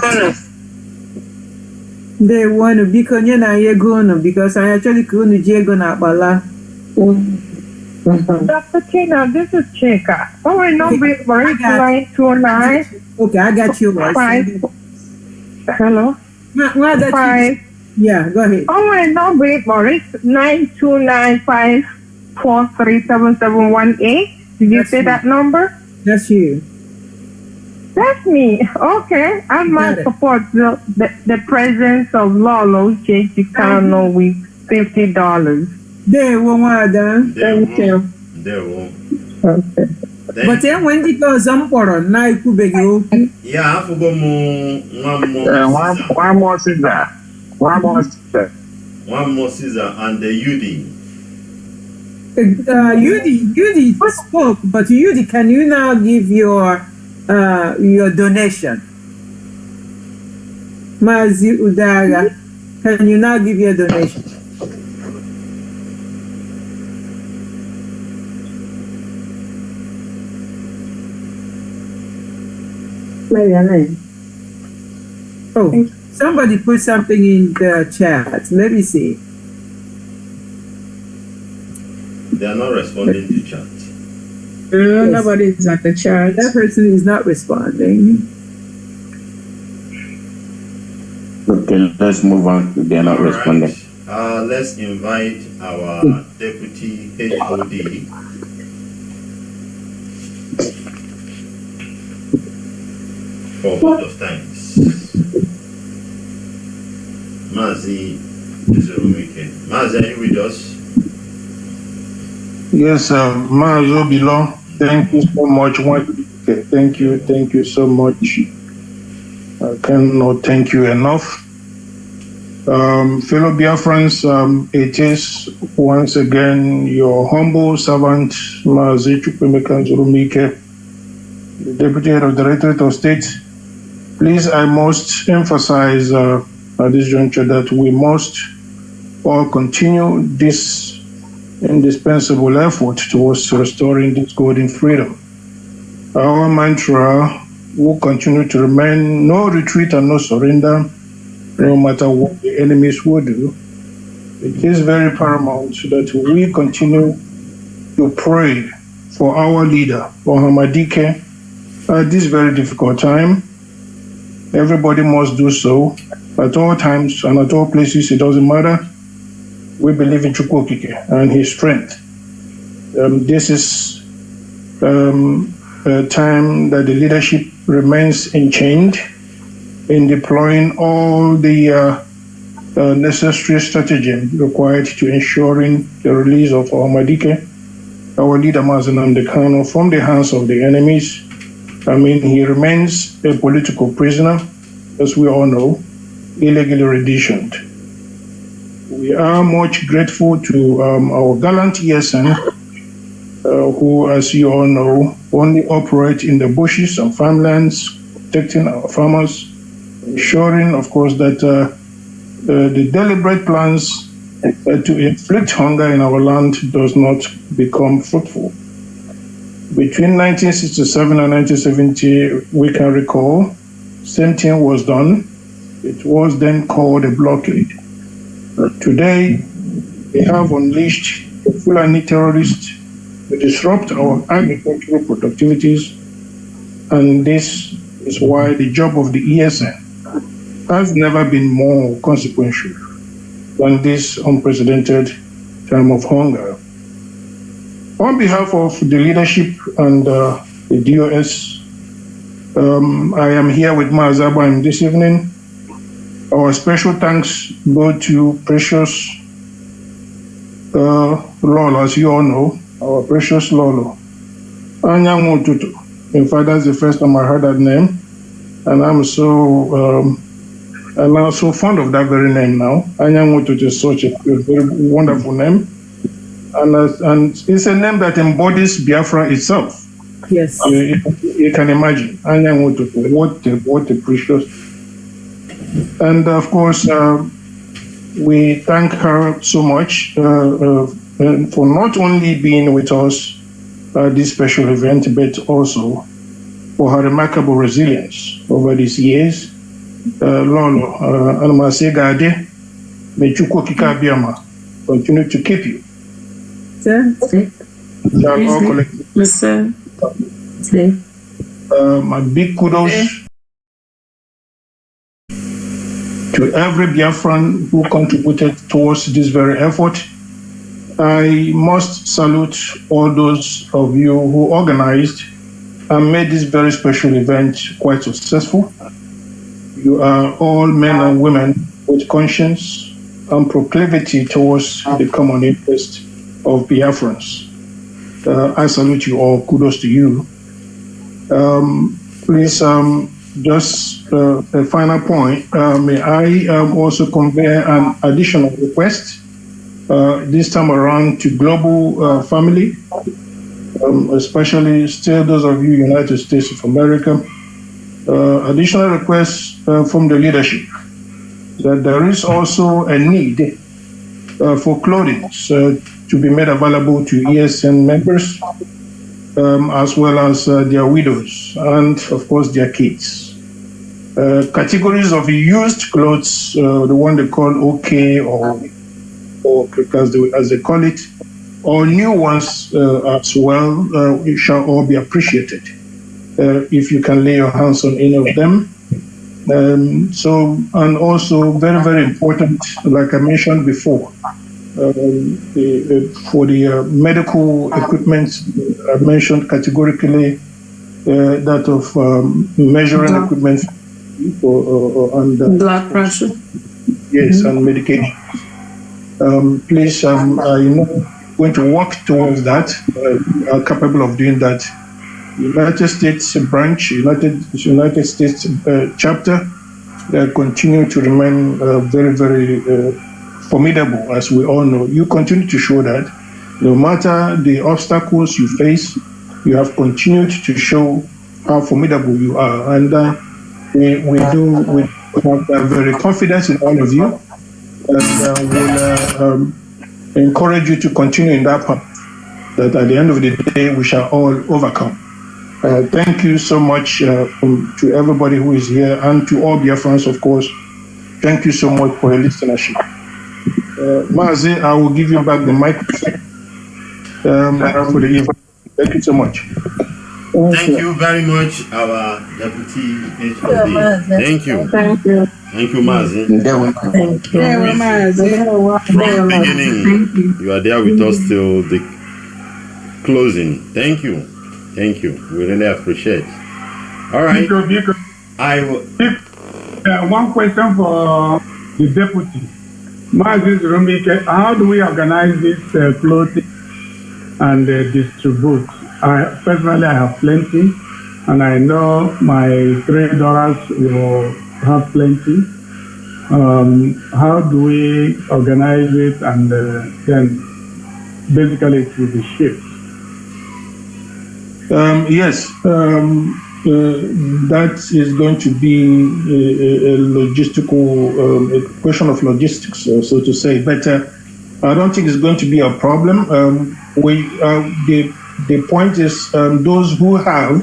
They want to biko nye na anyị ego unu because anyị achọghị ka unu ji ego na akpala. Dr. Tina, this is Chika. Oh, I know, but 929. Okay, I got you. Hello? Five. Yeah, go ahead. Oh, I know, Maurice, 929-543-7718. Did you say that number? That's you. That's me. Okay. I might support the presence of Lolo J. Chicano with $50. There, Wada. Thank you. There, okay. But then when it goes on for a night, yeah, I forgot one more Caesar. One more Caesar. One more Caesar and the UD. UD spoke, but UD, can you now give your donation? Mazi Udaga, can you now give your donation? Oh, somebody put something in the chat. Let me see. They are not responding to chat. Yes. Nobody is at the chat. That person is not responding. Okay, let's move on. They are not responding. Let's invite our deputy HOD. For vote of thanks. Mazi Zerumike. Mazi, are you with us? Yes, Mazo Bilo, thank you so much. Okay, thank you so much. I cannot thank you enough. Fellow Biafrans, it is once again your humble servant, Mazi Chukwemeka Zerumike, the Deputy Head of the Directorate of State. Please, I must emphasize at this juncture that we must all continue this indispensable effort towards restoring this golden freedom. Our mantra will continue to remain no retreat and no surrender, no matter what the enemies will do. It is very paramount that we continue to pray for our leader, Mohammadike, at this very difficult time. Everybody must do so at all times and at all places. It doesn't matter. We believe in Chukwokike and his strength. This is a time that the leadership remains enchained in deploying all the necessary stratagem required to ensuring the release of Mohammadike, our leader Mazi Nnamdi Kanu, from the hands of the enemies. I mean, he remains a political prisoner, as we all know, illegally renditioned. We are much grateful to our gallant ESN who, as you all know, only operate in the bushes and farmlands, protecting our farmers, ensuring, of course, that the deliberate plans to inflict hunger in our land does not become fruitful. Between 1967 and 1970, we can recall, same thing was done. It was then called a blockade. Today, they have unleashed the Fulani terrorists to disrupt our agricultural productivities, and this is why the job of the ESN has never been more consequential than this unprecedented time of hunger. On behalf of the leadership and the DOS, I am here with Maazaba this evening. Our special thanks go to precious Lolo, as you all know, our precious Lolo. Anyang Mututu. In fact, that's the first time I heard that name, and I'm now so fond of that very name now. Anyang Mututu is such a very wonderful name. And it's a name that embodies Biafra itself. Yes. You can imagine. What a precious. And of course, we thank her so much for not only being with us at this special event, but also for her remarkable resilience over these years. Lolo, Anmasegade, may Chukwu Okike Abiyama continue to keep you. Sir. My big kudos to every Biafran who contributed towards this very effort. I must salute all those of you who organized and made this very special event quite successful. You are all men and women with conscience and proclivity towards the common interest of Biafrans. I salute you all. Kudos to you. Please, just a final point. May I also convey an additional request, this time around to global family, especially still those of you United States of America. Additional requests from the leadership that there is also a need for clothing to be made available to ESN members, as well as their widows and, of course, their kids. Categories of used clothes, the one they call OK or as they call it, or new ones as well, shall all be appreciated. If you can lay your hands on any of them. And also very, very important, like I mentioned before, for the medical equipment, I mentioned categorically that of measuring equipment and blood pressure. Yes, and medication. Please, I'm going to work towards that. Are capable of doing that. United States branch, United States chapter, continue to remain very, very formidable, as we all know. You continue to show that no matter the obstacles you face, you have continued to show how formidable you are. And we have very confidence in all of you, and will encourage you to continue in that path, that at the end of the day, we shall all overcome. Thank you so much to everybody who is here, and to all Biafrans, of course. Thank you so much for your listenership. Mazi, I will give you back the mic for the evening. Thank you so much. Thank you very much, our Deputy HOD. Thank you. Thank you. Thank you, Mazi. Thank you. From beginning, you are there with us till the closing. Thank you. Thank you. We really appreciate it. All right. I will. One question for the deputy. Mazi Rumike, how do we organize this clothing and distribute? Personally, I have plenty, and I know my 3 daughters will have plenty. How do we organize it, and then basically it will be shipped? Yes, that is going to be a logistical, a question of logistics, so to say. But I don't think it's going to be a problem. The point is those who have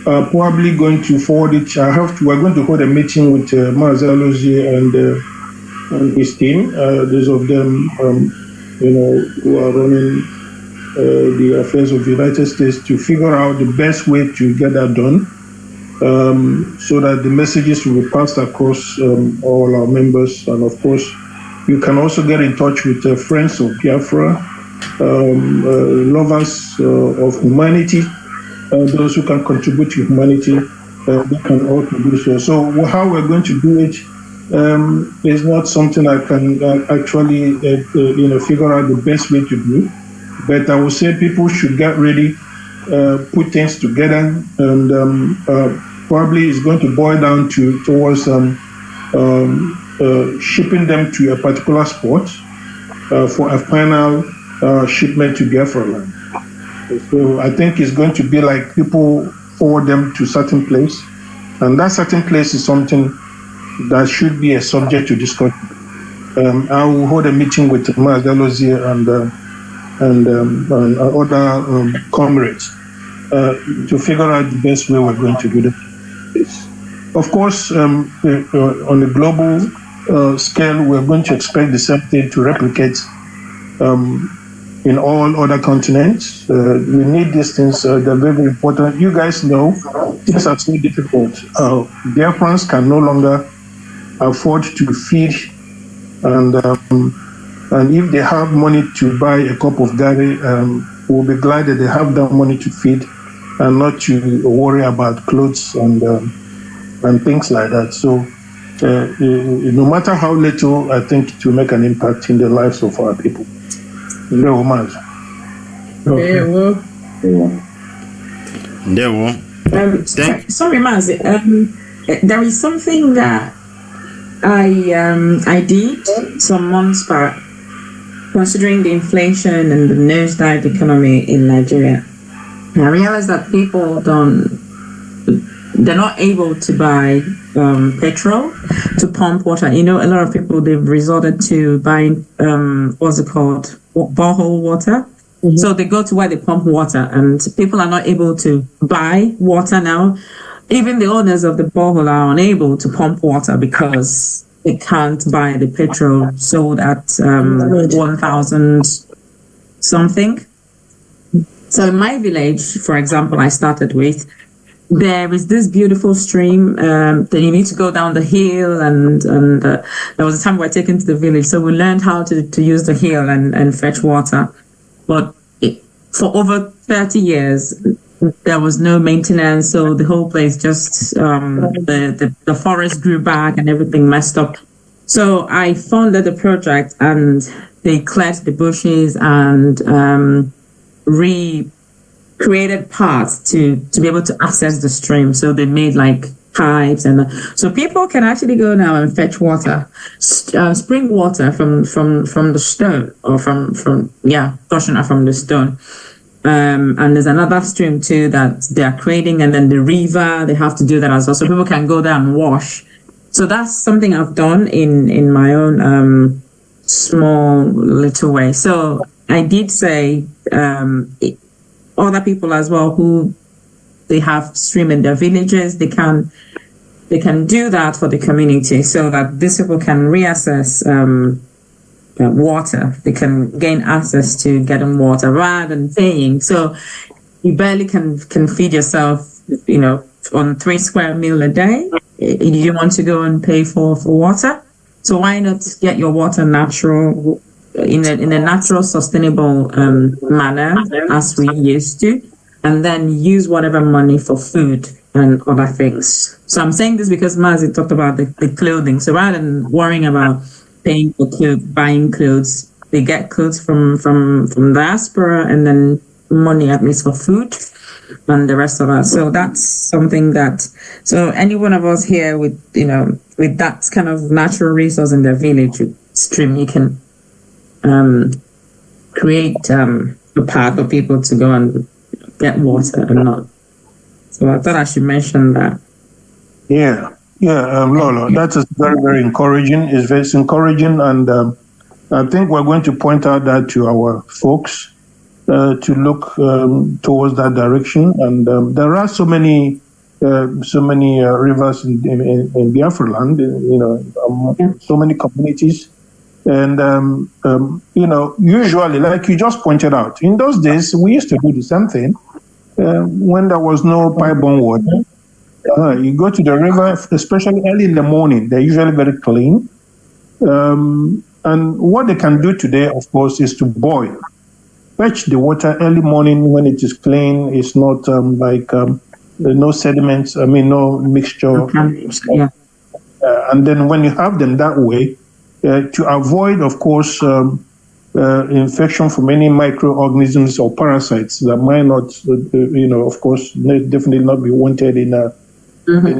are probably going to forward it. We're going to hold a meeting with Marzalozi and his team. Those of them, who are running the affairs of the United States, to figure out the best way to get that done, so that the messages will be passed across all our members. And of course, you can also get in touch with friends of Biafra, lovers of humanity, those who can contribute to humanity. They can also do so. So how we're going to do it is not something I can actually figure out the best way to do. But I would say people should get ready, put things together, and probably it's going to boil down towards shipping them to a particular spot for a final shipment to Biafraland. So I think it's going to be like people forward them to certain place, and that certain place is something that should be a subject to discussion. I will hold a meeting with Mazdalozi and other comrades to figure out the best way we're going to do this. Of course, on a global scale, we're going to expect the same thing to replicate in all other continents. We need these things. They're very important. You guys know things are so difficult. Biafrans can no longer afford to feed, and if they have money to buy a cup of gari, we'll be glad that they have that money to feed and not to worry about clothes and things like that. So no matter how little, I think it will make an impact in the lives of our people. Very much. Sorry, Mazi. There is something that I did some months back, considering the inflation and the nosedive economy in Nigeria. I realized that people they're not able to buy petrol to pump water. A lot of people, they've resorted to buying borehole water. Mm-hmm. So they go to where they pump water, and people are not able to buy water now. Even the owners of the borehole are unable to pump water because they can't buy the petrol sold at 1,000 something. So in my village, for example, I started with, there is this beautiful stream that you need to go down the hill, and there was a time we were taken to the village, so we learned how to use the hill and fetch water. But for over 30 years, there was no maintenance, so the whole place just the forest grew back and everything messed up. So I funded the project, and they cleared the bushes and recreated paths to be able to access the stream. So they made like pipes, and so people can actually go now and fetch water, spring water from the stone, or from the stone. And there's another stream too that they are creating, and then the river, they have to do that as well. So people can go there and wash. So that's something I've done in my own small little way. So I did say other people as well who they have stream in their villages, they can do that for the community, so that these people can reassess water. They can gain access to getting water rather than paying. So you barely can feed yourself, on 3 square meal a day. You want to go and pay for water. So why not get your water natural, in a natural, sustainable manner as we used to, and then use whatever money for food and other things. So I'm saying this because Mazi talked about the clothing. So rather than worrying about paying for clothes, buying clothes, they get clothes from diaspora, and then money at least for food and the rest of that. So that's something that, so any one of us here with that kind of natural resource in their village, with stream, you can create the path for people to go and get water and not. So I thought I should mention that. Yeah, Lolo, that is very, very encouraging. It's very encouraging, and I think we're going to point out that to our folks to look towards that direction. And there are so many rivers in Biafraland, so many communities. And, usually, like you just pointed out, in those days, we used to do the same thing when there was no pipe-borne water. You go to the river, especially early in the morning. They're usually very clean. And what they can do today, of course, is to boil. Fetch the water early morning when it is clean. It's not no sediments, no mixture. Yeah. And then when you have them that way, to avoid, of course, infection from any microorganisms or parasites that might not, of course, definitely not be wanted in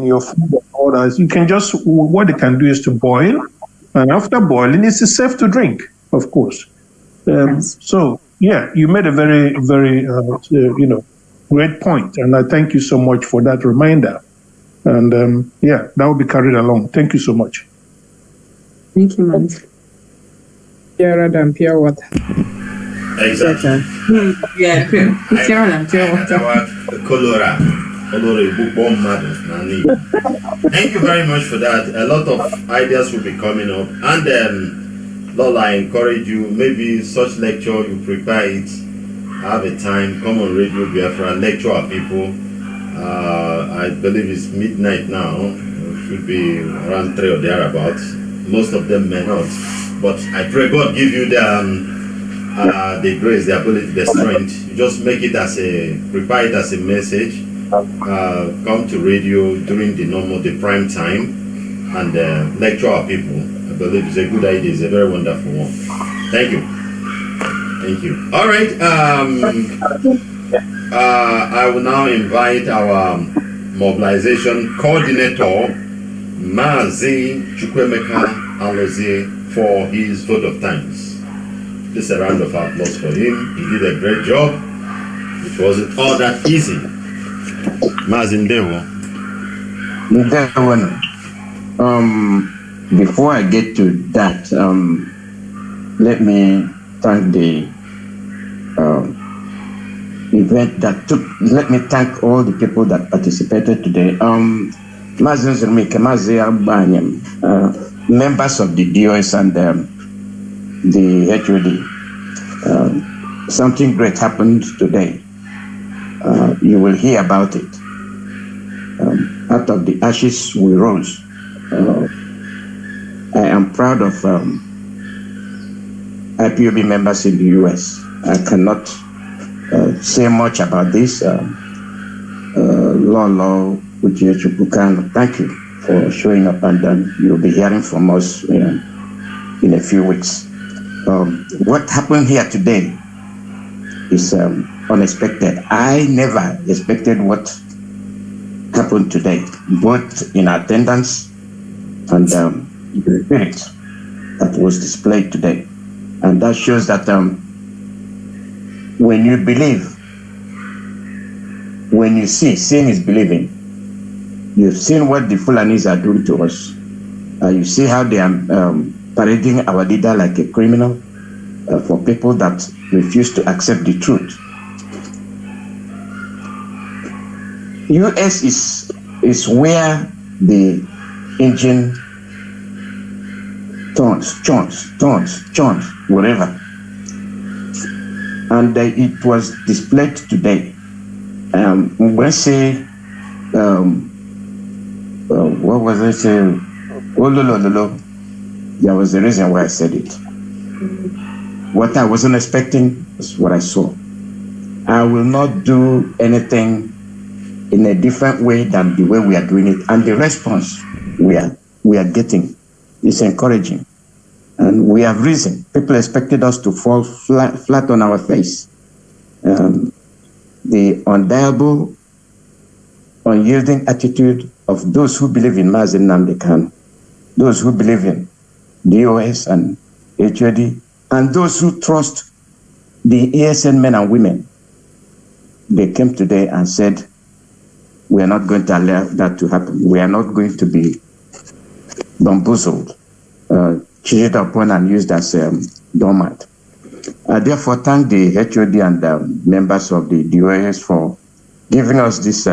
your food or others. You can just, what they can do is to boil, and after boiling, it's safe to drink, of course. So, yeah, you made a very, very, great point, and I thank you so much for that reminder. And that will be carried along. Thank you so much. Thank you, man. Purer than pure water. Exactly. Yeah, purer than pure water. Thank you very much for that. A lot of ideas will be coming up. And Lola, I encourage you, maybe such lecture, you prepare it, have a time, come on Radio Biafra, lecture our people. I believe it's midnight now. It should be around 3 or thereabouts. Most of them may not. But I pray God give you the grace, the ability, the strength. You just make it prepare it as a message. Come to radio during the prime time and lecture our people. I believe it's a good idea. It's a very wonderful one. Thank you. Thank you. All right. I will now invite our mobilization coordinator, Mazi Chukwemeka Alozie, for his vote of thanks. This is a round of applause for him. He did a great job. It wasn't all that easy. Mazi Ndewo. Before I get to that, let me thank the event that took. Let me thank all the people that participated today. Members of the DOS and the HOD. Something great happened today. You will hear about it. Out of the ashes we rose. I am proud of IPOB members in the US. I cannot say much about this. Lolo, thank you for showing up, and you'll be hearing from us in a few weeks. What happened here today is unexpected. I never expected what happened today, both in attendance and the spirit that was displayed today. And that shows that when you believe, when you see, seeing is believing. You've seen what the Fulanis are doing to us. You see how they are parading our leader like a criminal for people that refuse to accept the truth. US is where the engine turns, whatever. And it was displayed today. When say, what was I saying? There was a reason why I said it. What I wasn't expecting is what I saw. I will not do anything in a different way than the way we are doing it. And the response we are getting is encouraging. And we have risen. People expected us to fall flat on our face. The undeniable, unyielding attitude of those who believe in Mazi Nnamdi Kanu, those who believe in DOS and HOD, and those who trust the ESN men and women, they came today and said, we are not going to allow that to happen. We are not going to be bamboozled, cheated upon and used as doormat. I therefore thank the HOD and members of the DOS for giving us this,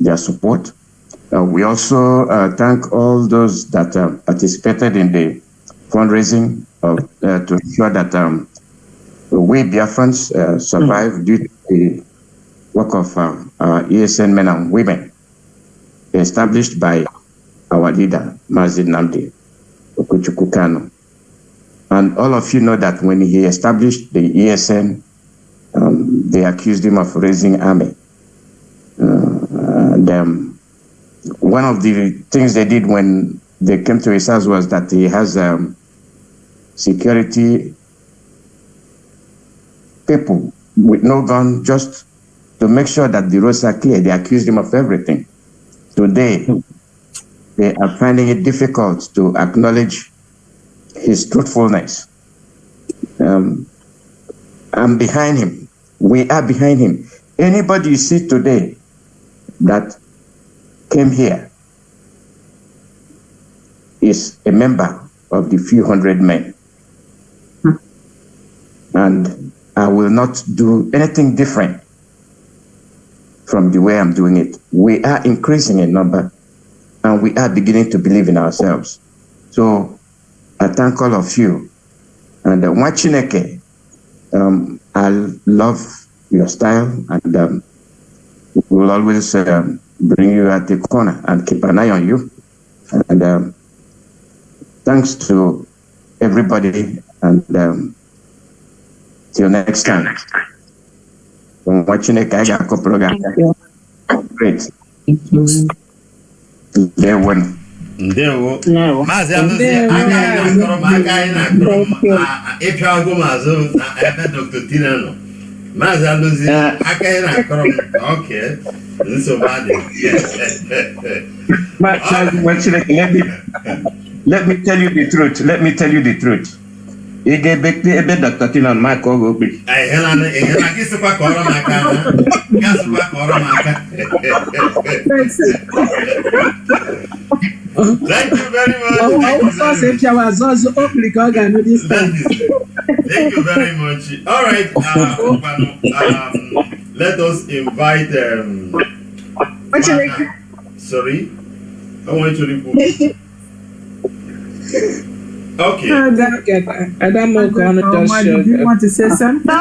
their support. We also thank all those that participated in the fundraising to ensure that we Biafrans survive due to the work of our ESN men and women established by our leader, Mazi Nnamdi Okuchukwu Kanu. And all of you know that when he established the ESN, they accused him of raising army. One of the things they did when they came to his house was that he has security people with no gun just to make sure that the roads are clear. They accused him of everything. Today, they are finding it difficult to acknowledge his truthfulness. I'm behind him. We are behind him. Anybody you see today that came here is a member of the few hundred men. And I will not do anything different from the way I'm doing it. We are increasing in number and we are beginning to believe in ourselves. So I thank all of you. And Wachineke, I love your style and we'll always bring you at the corner and keep an eye on you. And thanks to everybody and till next time. From Wachineke, I got a couple of guys. Great. There one. Ndewo. Maazị Alụsị aka anyị na-akọrọ ịpịa ọgụ maazụ na ebe Dr. Tina nọ. Maazị Alụsị aka anyị na-akọrọ okay. Nsogbu adị. Let me tell you the truth. Let me tell you the truth. Ị ga-ebe ebe Dr. Tina ma ka ọ ga-okpe. Ehela gị sịkwa kọrọ m aka na. Ga sịkwa kọrọ m aka. Thank you very much. Thank you very much. All right. Let us invite. Sorry, I want to report. Okay. I don't know. You want to say something? No,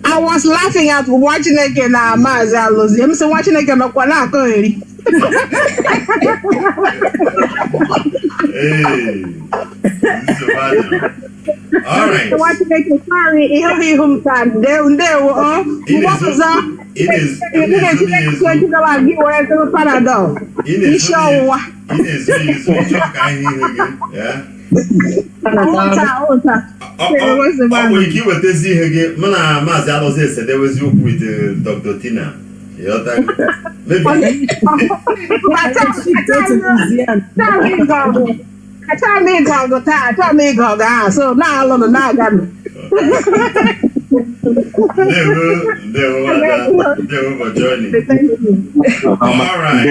I was laughing at watching again. Maazị Alụsị. I'm saying watching again. Hey, all right. Sorry, it with Dr. Tina. Maybe. So now I don't know. They were for joining. All right.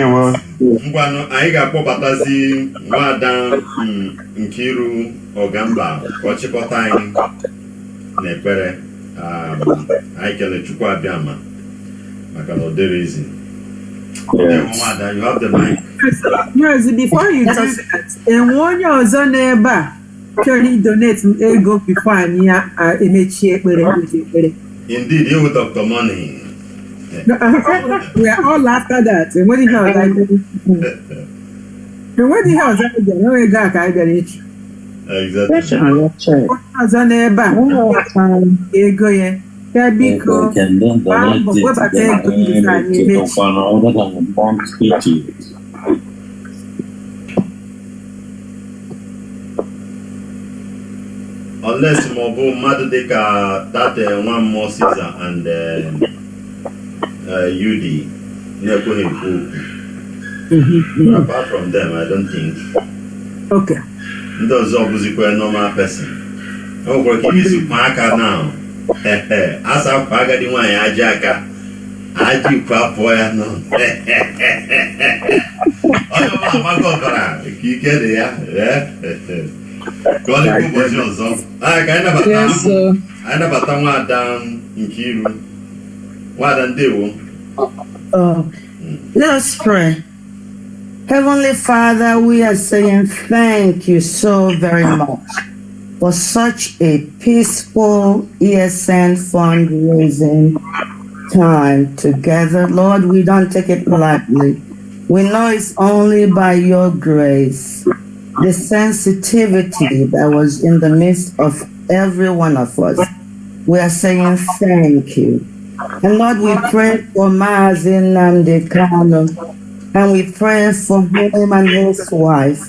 Ngwano anyị ga-akpọbatazi Nwada Nkiru Ogamba ka ọ chịkọta anyị n'ekpere. Anyị kelee Chukwu Abịama maka na ọ dịrị izi. Nwada, you have the mic. Yes, before you do that, onye ọzọ n'ebe a chọrọ donate ego before anyị emechie ekpere. Indeed, you with Dr. Money. We are all after that. And what the hell is that? And what the hell is that? No way back, I get it. Exactly. Ọzọ n'ebe a ego ya ya biko webata ego ndị anyị emechi. Unless Mobo Madudeka, that one more Caesar and UD, apart from them, I don't think. Okay. Those obviously a normal person. Oh, but give me some marker now. Asa agadi nwanyị aja aka aji kwa pụọ ya nọ onye ọbụla amaghị ọbara ka ike dị ya ka ọ dịkwa ụbọchị ọzọ ka anyị nabata nwada Nkiru. Nwada ndewo. Let's pray. Heavenly Father, we are saying thank you so very much for such a peaceful ESN fundraising time together. Lord, we don't take it lightly. We know it's only by your grace, the sensitivity that was in the midst of every one of us. We are saying thank you. And Lord, we pray for Mazin Namdekano, and we pray for him and his wife,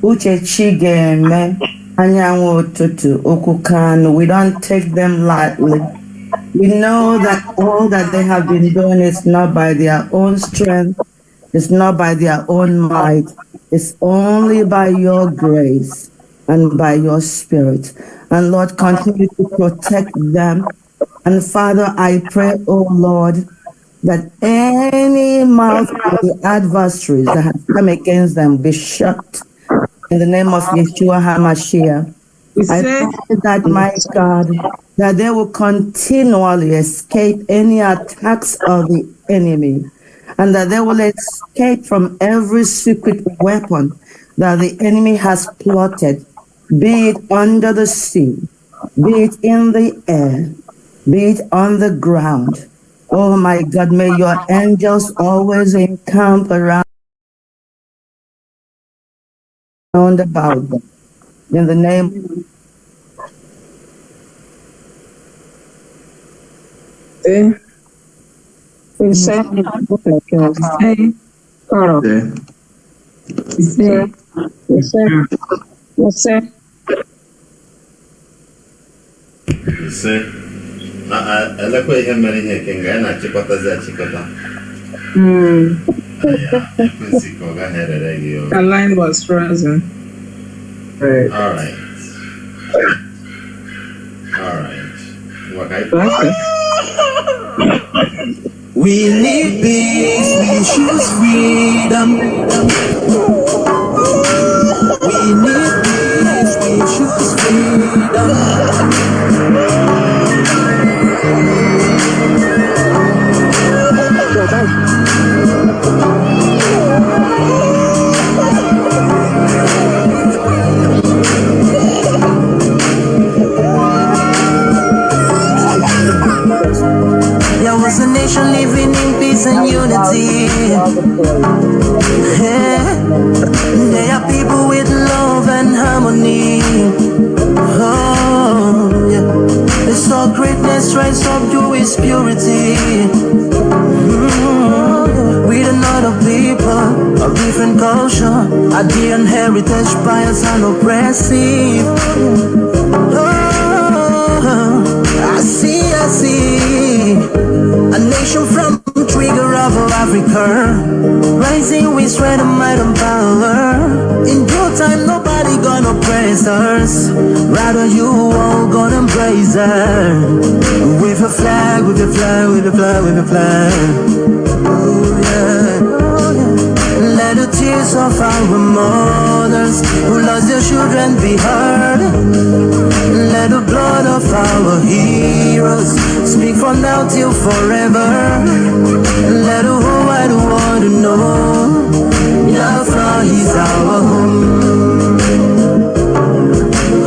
Uche Chigeme, Anyango Tutu, Okukano. We don't take them lightly. We know that all that they have been doing is not by their own strength, it's not by their own might, it's only by your grace and by your spirit. And Lord, continue to protect them. And Father, I pray, oh Lord, that any mouth of the adversaries that have come against them be shut in the name of Yeshua HaMashiach. I pray that, my God, that they will continually escape any attacks of the enemy, and that they will escape from every secret weapon that the enemy has plotted, be it under the sea, be it in the air, be it on the ground. Oh my God, may your angels always encamp around about them. In the name elekwa ihe mere ihe ke nga ya na-achịkọtazi achịkọta ekwensị ka ọ gaghị erere gị. The line was frozen. All right. We need peace, we choose freedom. We need peace, we choose freedom. There was a nation living in peace and unity. Yeah. They are people with love and harmony. Oh, yeah. They saw greatness rise up to its purity. With another people of different culture, Idean heritage, bias and oppressive. I see a nation from trigger of Africa, rising with strength and might and power. In due time, nobody gonna praise us, rather you all gonna embrace her. With a flag, with a flag, with a flag, with a flag. Oh yeah. Let the tears of our mothers who lost their children be heard. Let the blood of our heroes speak from now till forever. Let the whole wide world know Biafra is our home.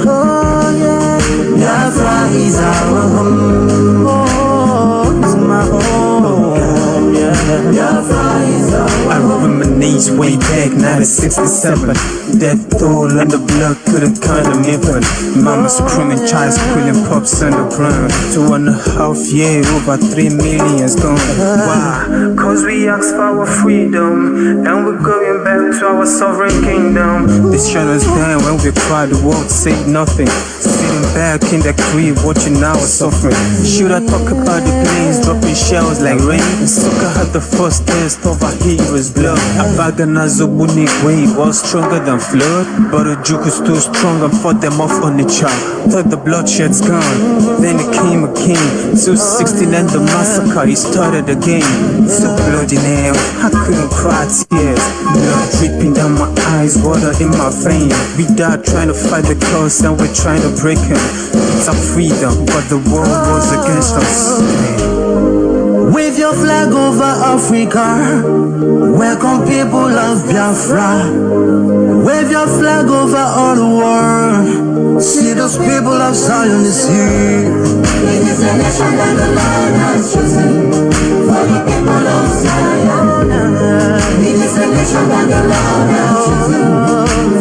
Oh yeah, Biafra is our home. Oh, it's my home. Yeah, Biafra is our home. I reminisce way back 1967. Death toll and the blood couldn't kind of even. Mama screaming, child squealing, pops on the ground. 2.5 years, over 3 million's gone. Why? Cause we asked for our freedom, and we're going back to our sovereign kingdom. They shut us down when we cried, the world said nothing. Sitting back in the crib, watching our suffering. Should I talk about the planes dropping shells like rain. Suka had the first taste of a hero's blood. Abagana Zobunik wave was stronger than flood, but a juke is too strong and fought them off on the chart. Thought the bloodshed's gone, then it came again. 216 and the massacre, he started again. So bloody nail, I couldn't cry tears. Blood dripping down my eyes, water in my veins. We died trying to fight the curse and we're trying to break him. It's our freedom, but the world was against us. Wave your flag over Africa. Welcome people of Biafra. Wave your flag over all the world. See those people of Zion is here. It is a nation that the Lord has chosen for the people of Zion. It is a nation that the Lord has chosen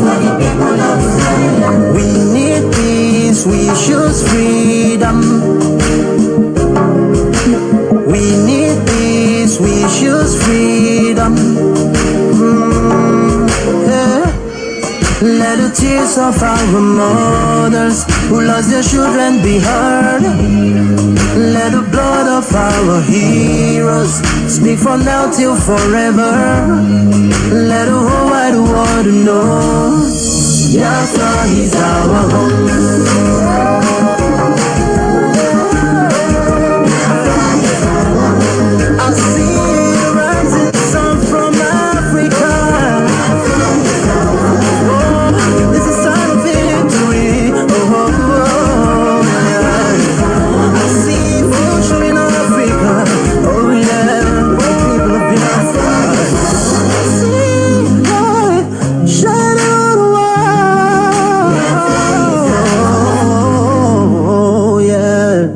for the people of Zion. We need peace, we choose freedom. We need peace, we choose freedom. Yeah. Let the tears of our mothers who lost their children be heard. Let the blood of our heroes speak from now till forever. Let the whole wide world know Biafra is our home. I see the rising sun from Africa. Oh, this is a sign of victory. I see future in Africa. Oh yeah, people of Biafra. I see light shining on the world. Oh yeah.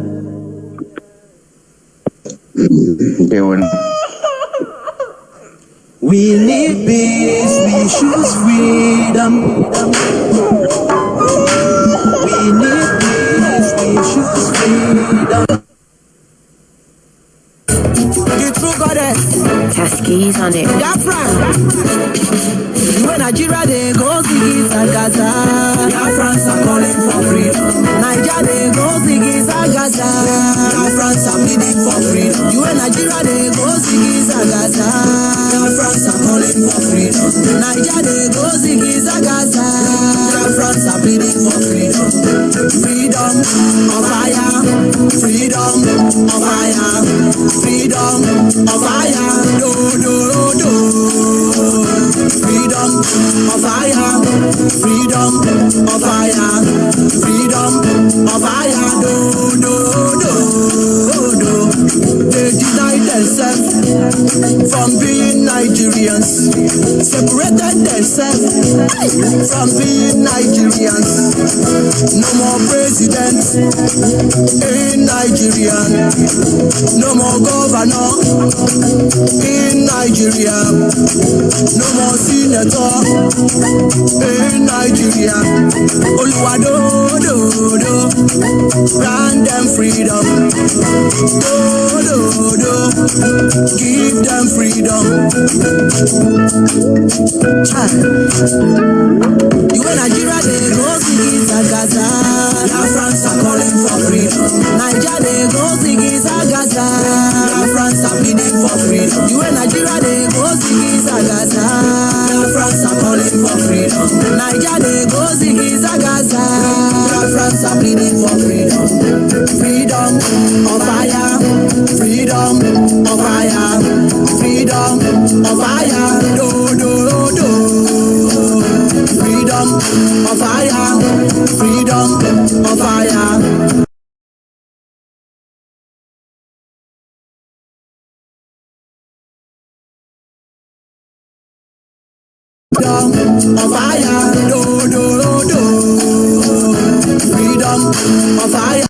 We need peace, we choose freedom. We need peace, we choose freedom. The true goddess. Taskies on it. Biafra. When Nigeria they go Ziggy Zagaza. Biafrans are calling for freedom. Nigeria they go Ziggy Zagaza. Biafrans are pleading for freedom. You and Nigeria they go Ziggy Zagaza. Biafrans are calling for freedom. Nigeria they go Ziggy Zagaza. Biafrans are pleading for freedom. Freedom of fire. Freedom of fire. Freedom of fire. Do do do. Freedom of fire, freedom of fire, freedom of fire, do. They deny themselves from being Nigerians, separated themselves from being Nigerians. No more president in Nigeria, no more governor in Nigeria, no more senator in Nigeria. Oluwado, do, grant them freedom. Do, give them freedom. Child. You in Nigeria, they go Ziggy Zagaza. France are calling for freedom. Nigeria, they go Ziggy Zagaza. France are pleading for freedom. You in Nigeria, they go Ziggy Zagaza. France are calling for freedom. Nigeria, they go Ziggy Zagaza. France are pleading for freedom. Freedom of fire. Freedom of fire. Freedom of fire. Do. Freedom of fire. Freedom of fire. Freedom of fire, do. Freedom of fire.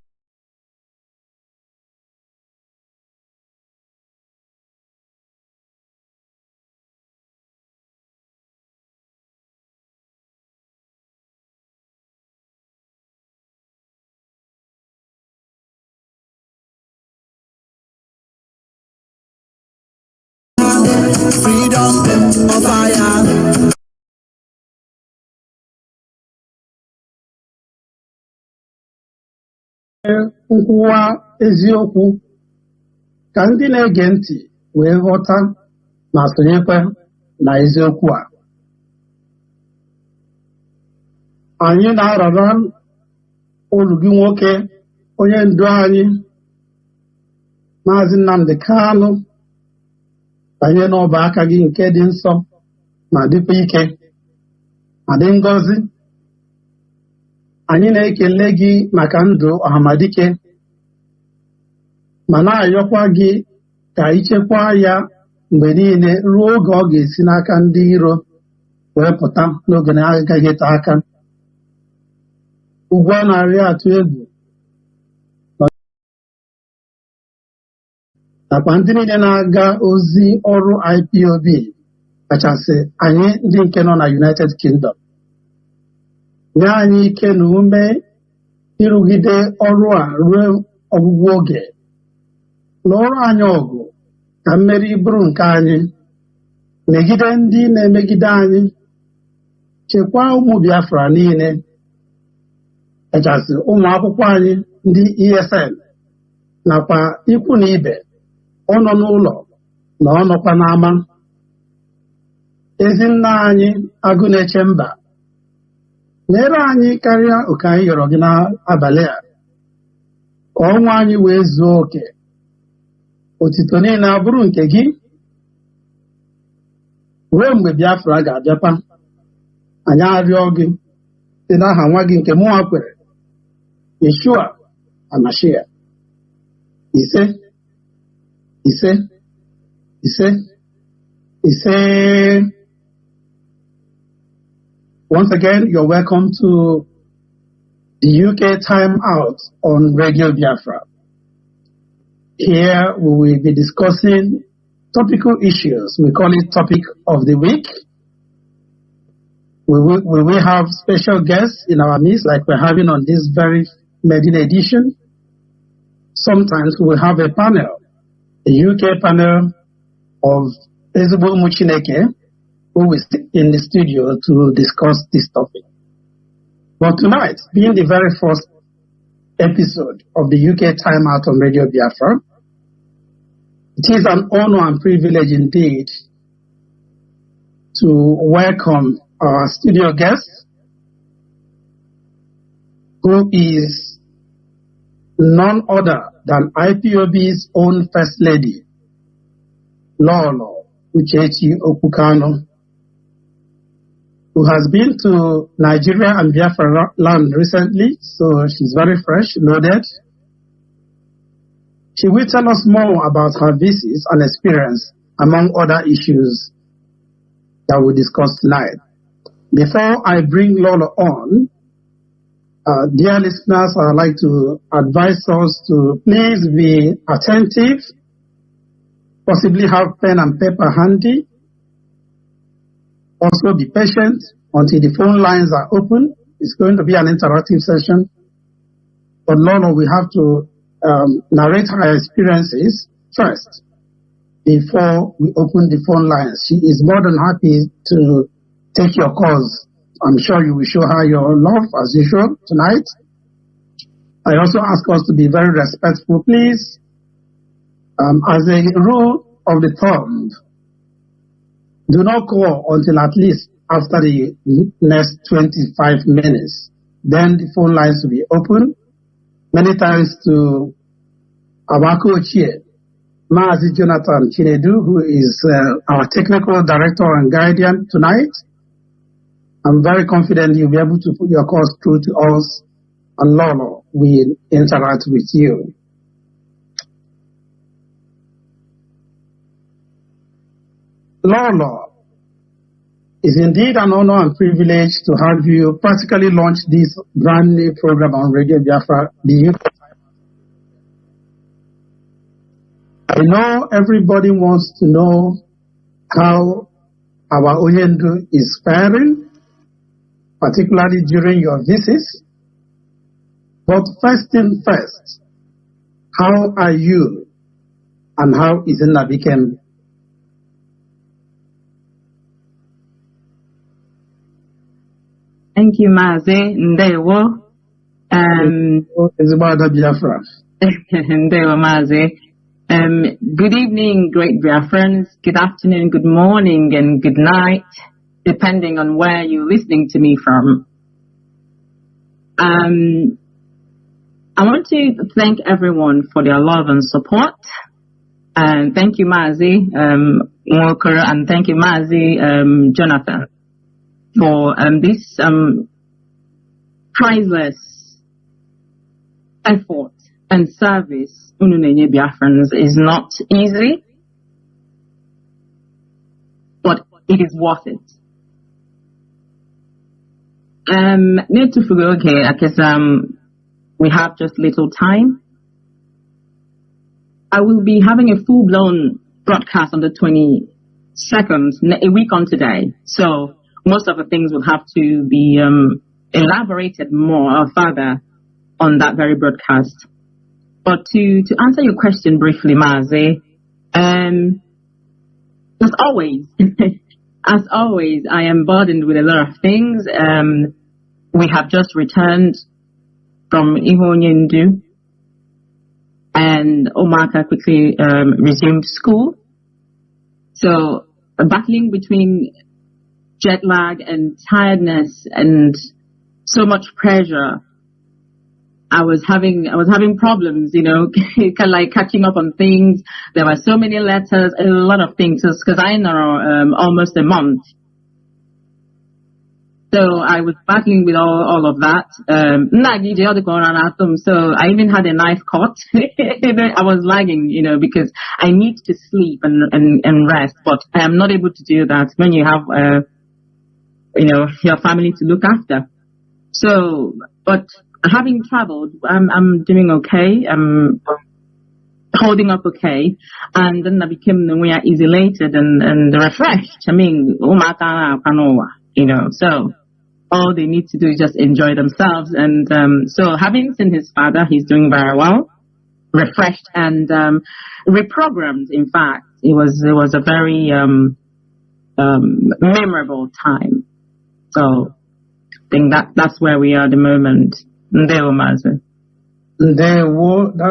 Freedom of fire. Nkwuwa eziokwu ka ndị na-ege ntị wee ghọta ma sonyekwa na eziokwu a. Anyị na-arara olu gị nwoke, onye ndu anyị, Maazị Nnamdi Kanu, banye n'ọba aka gị nke dị nsọ ma dịkwa ike ma dị ngọzi. Anyị na-ekele gị maka ndụ ọhamadike ma na-ayọkwa gị ka ichekwa ya mgbe niile ruo oge ọ ga-esi n'aka ndị iro wee pụta n'oge na-agaghị ete aka. Ugwu a na-arị atụ egwu nakwa ndị niile na-aga ozi ọrụ IPOB, kachasị anyị ndị nke nọ na United Kingdom. Nye anyị ike na ume ịrụgide ọrụ a ruo ọgwụgwụ oge. Lụọrọ anyị ọgụ ka mmeri bụrụ nke anyị, megide ndị na-emegide anyị. Chekwaa ụmụ Biafra niile, kachasị ụmụ akwụkwọ anyị ndị ESN nakwa ikwu na ibe, ọnọ n'ụlọ na ọnọkwa n'ama. Ezinna anyị agụ na-eche mba, meere anyị karịa oke anyị yọrọ gị n'abalị a, ka ọnwa anyị wee zuo oke. Otito niile abụrụ nke gị ruo mgbe Biafra ga-abịakwa. Anyị arịọ gị site n'aha nwa gị nke mụnwa kwere, Yeshua Amashia. Ise ise ise ise. Once again, you're welcome to the UK Time Out on Radio Biafra. Here we will be discussing topical issues. We call it Topic of the Week. We will have special guests in our midst, like we're having on this very maiden edition. Sometimes we will have a panel, a UK panel of Ezebo Muchineke, who will sit in the studio to discuss this topic. But tonight, being the very first episode of the UK Time Out on Radio Biafra, it is an honor and privilege indeed to welcome our studio guest, who is none other than IPOB's own First Lady, Lolo Uchechi Okukano, who has been to Nigeria and Biafraland recently, so she's very fresh, loaded. She will tell us more about her visits and experience, among other issues that we'll discuss tonight. Before I bring Lola on, dear listeners, I'd like to advise us to please be attentive, possibly have pen and paper handy. Also be patient until the phone lines are open. It's going to be an interactive session. But Lola, we have to narrate her experiences first before we open the phone lines. She is more than happy to take your calls. I'm sure you will show her your love as usual tonight. I also ask us to be very respectful, please. As a rule of the thumb, do not call until at least after the next 25 minutes. Then the phone lines will be open. Many thanks to our coach here, Maazi Jonathan Chinedu, who is our technical director and guardian tonight. I'm very confident you'll be able to put your calls through to us, and Lolo will interact with you. Lolo, it's indeed an honor and privilege to have you practically launch this brand new program on Radio Biafra, the UK. I know everybody wants to know how our Oyendu is faring, particularly during your visits. But first thing first, how are you and how is Nnabikem? Thank you, Maazị. Ndewo. Ezigbo Ada Biafra. Ndewo, Maazị. Good evening, great Biafrans. Good afternoon, good morning, and good night, depending on where you're listening to me from. I want to thank everyone for their love and support. And thank you, Mazi Walker, and thank you, Mazi Jonathan, for this priceless effort and service. Ununenye Biafrans is not easy, but it is worth it. Need to figure, okay, I guess we have just little time. I will be having a full-blown broadcast on the 22nd, a week on today. So most of the things will have to be elaborated more or further on that very broadcast. But to answer your question briefly, Mazi, as always, I am burdened with a lot of things. We have just returned from Ihonyendu, and Omaka quickly resumed school. So battling between jet lag and tiredness and so much pressure, I was having problems, kind of like catching up on things. There were so many letters, a lot of things, because I know almost a month. So I was battling with all of that. So I even had a knife cut. I was lagging, because I need to sleep and rest, but I am not able to do that when you have, your family to look after. So, but having traveled, I'm doing okay. I'm holding up okay. And then I became elated and refreshed. I mean, so all they need to do is just enjoy themselves. And so having seen his father, he's doing very well, refreshed and reprogrammed. In fact, it was a very memorable time. So I think that's where we are at the moment. That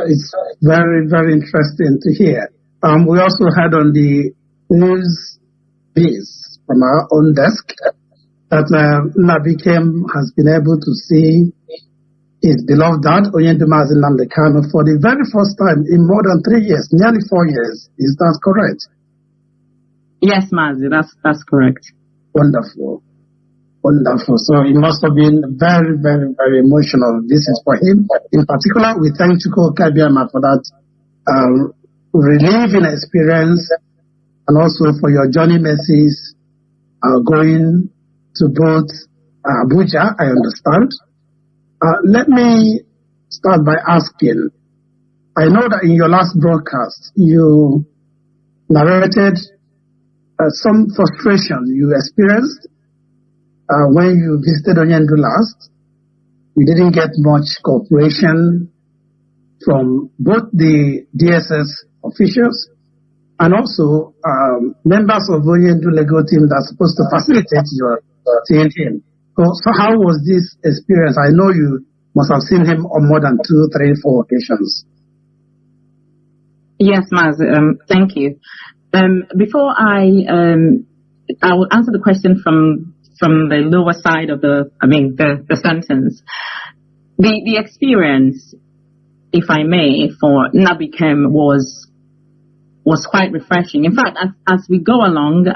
is very, very interesting to hear. We also had on the news piece from our own desk that Nabikem has been able to see his beloved dad, Oyendemazi Nnamdi Kanu, for the very first time in more than 3 years, nearly 4 years. Is that correct? Yes, Mazi, that's correct. Wonderful. Wonderful. So it must have been very, very, very emotional. This is for him. In particular, we thank Chuko Kabiama for that relieving experience, and also for your journey messages going to both Abuja, I understand. Let me start by asking, I know that in your last broadcast, you narrated some frustration you experienced when you visited Onyendu last. You didn't get much cooperation from both the DSS officials and also members of Onyendu legal team that's supposed to facilitate your seeing him. So how was this experience? I know you must have seen him on more than 2, 3, 4 occasions. Yes, Maz, thank you. Before I will answer the question from the lower side of the sentence. The experience, if I may, for Nabikem was quite refreshing. In fact, as we go along,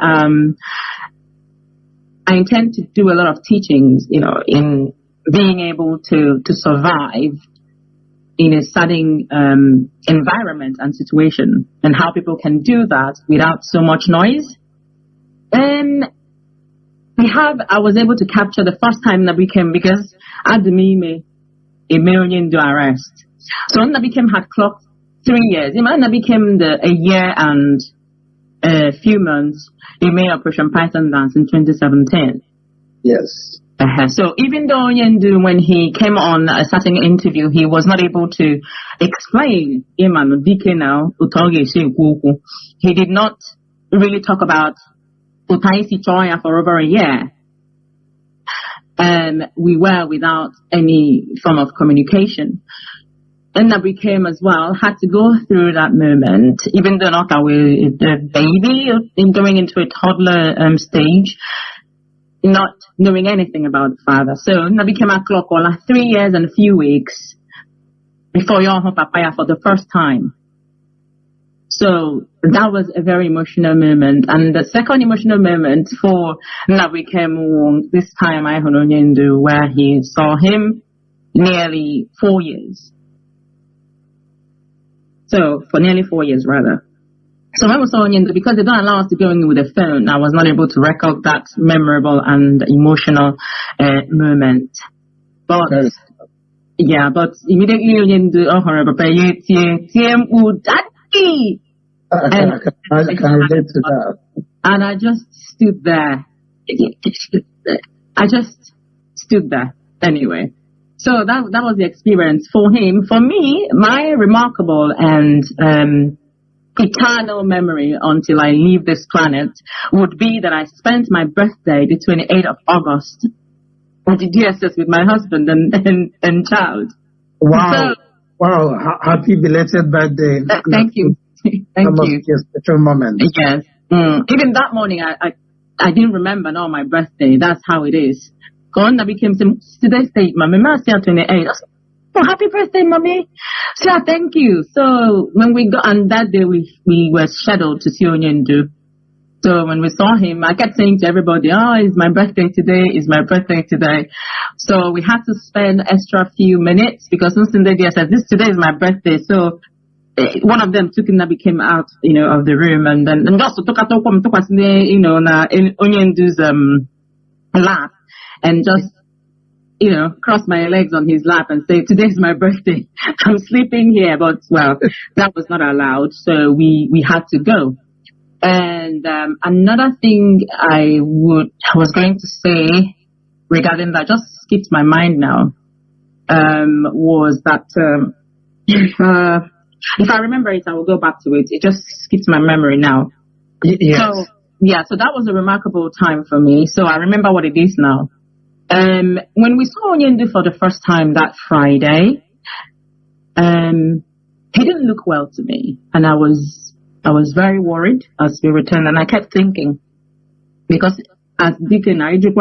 I intend to do a lot of teachings, in being able to survive in a certain environment and situation, and how people can do that without so much noise. I was able to capture the first time Nabikem, because Admime a million to arrest. So Nabikem had clocked 3 years. Nabikem a year and a few months. He made Operation Python Dance in 2017. Yes. So even though Onyendu, when he came on a certain interview, he was not able to explain he did not really talk about Utaisi Choya for over a year. We were without any form of communication. And that became as well, had to go through that moment, even though not with the baby in going into a toddler stage, not knowing anything about the father. So that became a clock all 3 years and a few weeks before your papaya for the first time. So that was a very emotional moment. And the second emotional moment for Nabikemu this time I Hononyendu, where he saw him nearly 4 years. So for nearly 4 years rather. So when we saw Onyendu, because they don't allow us to go in with a phone, I was not able to record that memorable and emotional moment. But yeah, but immediately Onyendu, and I can relate to that. And I just stood there. I just stood there anyway. So that was the experience for him. For me, my remarkable and eternal memory until I leave this planet would be that I spent my birthday, the 28th of August, at the DSS with my husband and child. Wow. Wow. Happy belated birthday. Thank you. Thank you. Yes, special moment. Yes. Even that morning, I didn't remember my birthday. That's how it is. I became today's date, mommy. I said 28. I said, oh, happy birthday, mommy. So thank you. So when we got on that day, we were scheduled to see Onyendu. So when we saw him, I kept saying to everybody, oh, it's my birthday today. It's my birthday today. So we had to spend extra few minutes because today is my birthday. So one of them took him and became out, of the room, and just took Onyendu's lap and just, cross my legs on his lap and say, today's my birthday. I'm sleeping here, but well, that was not allowed. So we had to go. And another thing I was going to say regarding that, just skipped my mind now, was that if I remember it, I will go back to it. It just skipped my memory now. Yes. So that was a remarkable time for me. So I remember what it is now. When we saw Onyendu for the first time that Friday, he didn't look well to me, and I was very worried as we returned, and I kept thinking, because as Deacon, don't do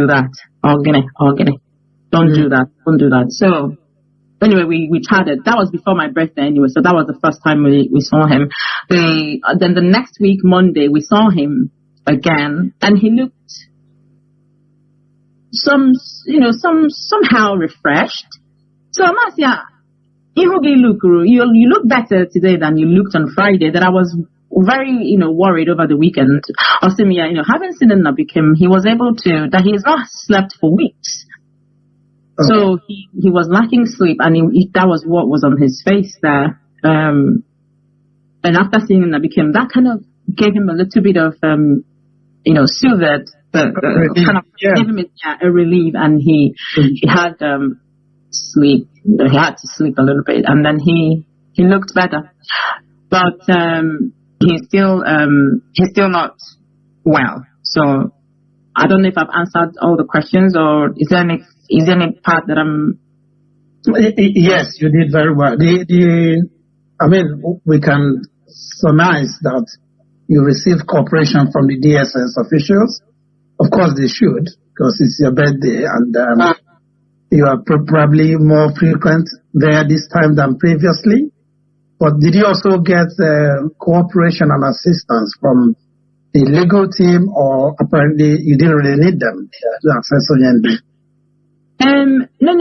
that. Don't do that. So anyway, we chatted. That was before my birthday anyway, so that was the first time we saw him. Then the next week, Monday, we saw him again, and he looked somehow refreshed. So Amasia, you look better today than you looked on Friday. That I was very, worried over the weekend. Osimia, having seen him he was able to, that he has not slept for weeks. Okay. So he was lacking sleep, and that was what was on his face there. And after seeing him, that kind of gave him a little bit of, soothed, kind of gave him a relief, and he had sleep. He had to sleep a little bit, and then he looked better. But he's still not well. So I don't know if I've answered all the questions, or is there any part that I'm... Yes, you did very well. We can surmise that you received cooperation from the DSS officials. Of course they should, because it's your birthday, and you are probably more frequent there this time than previously. But did you also get cooperation and assistance from the legal team, or apparently you didn't really need them to access Onyendu? No.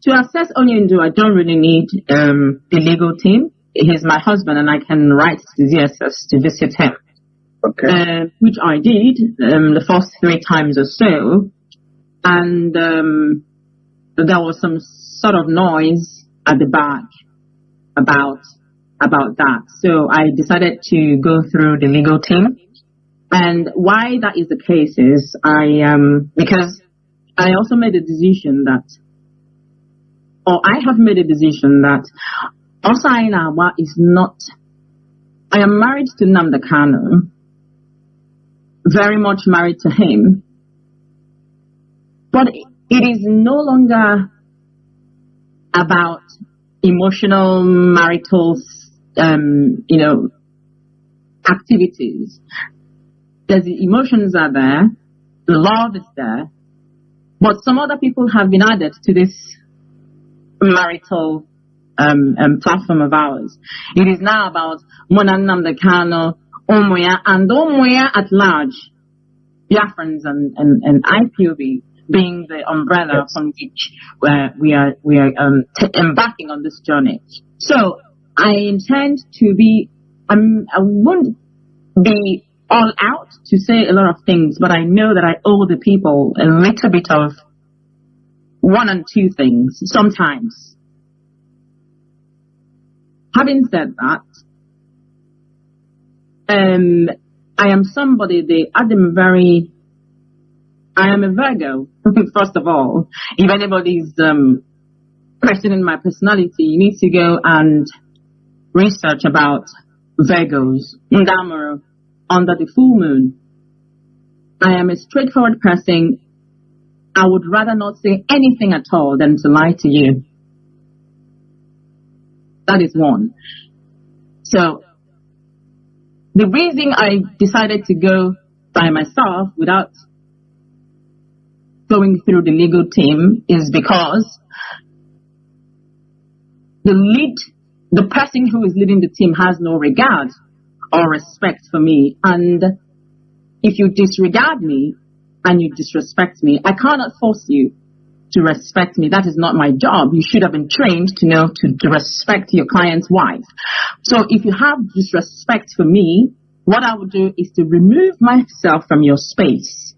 To access Onyendu, I don't really need the legal team. He's my husband, and I can write to the DSS to visit him. Okay. Which I did the first 3 times or so, and there was some sort of noise at the back about that. So I decided to go through the legal team. And why that is the case is because I also made a decision that Osainawa is not... I am married to Nnamdi Kanu, very much married to him, But it is no longer about emotional, marital, activities. The emotions are there, the love is there, but some other people have been added to this marital platform of ours. It is now about Monannam Dekano, Omoya, and Omoya at large, Biafrans and IPOB being the umbrella from which we are embarking on this journey. So I intend to be, I won't be all out to say a lot of things, but I know that I owe the people a little bit of one and two things sometimes. Having said that, I am somebody, I am a Virgo, first of all. If anybody's questioning my personality, you need to go and research about Virgos, Ndamuru, under the full moon. I am a straightforward person. I would rather not say anything at all than to lie to you. That is one. So, the reason I decided to go by myself without going through the legal team is because the person who is leading the team has no regard or respect for me. And if you disregard me and you disrespect me, I cannot force you to respect me. That is not my job. You should have been trained to know to respect your client's wife. So if you have disrespect for me, what I would do is to remove myself from your space.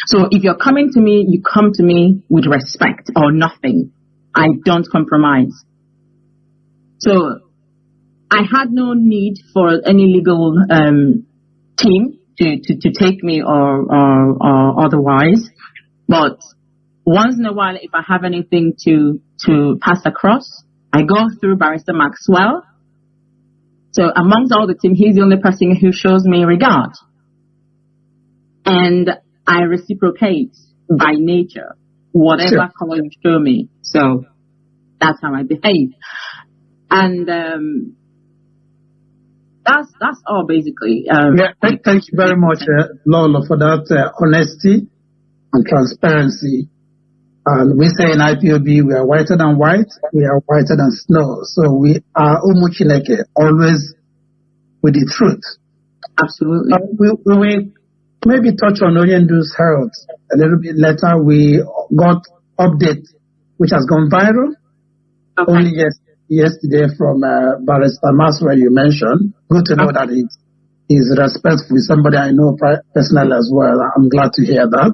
So if you're coming to me, you come to me with respect or nothing. I don't compromise. So I had no need for any legal team to take me or otherwise. But once in a while, if I have anything to pass across, I go through Barrister Maxwell. So amongst all the team, he's the only person who shows me regard. And I reciprocate by nature, whatever color you show me. So that's how I behave. And that's all basically. Thank you very much, Lolo, for that honesty and transparency. And we say in IPOB, we are whiter than white, we are whiter than snow. So we are umuchineke, always with the truth. Absolutely. We maybe touch on Onyendu's health a little bit later. We got update, which has gone viral. Okay. Only yesterday from Barrister Maxwell you mentioned. Good to know that he's respectful. Somebody I know personally as well. I'm glad to hear that.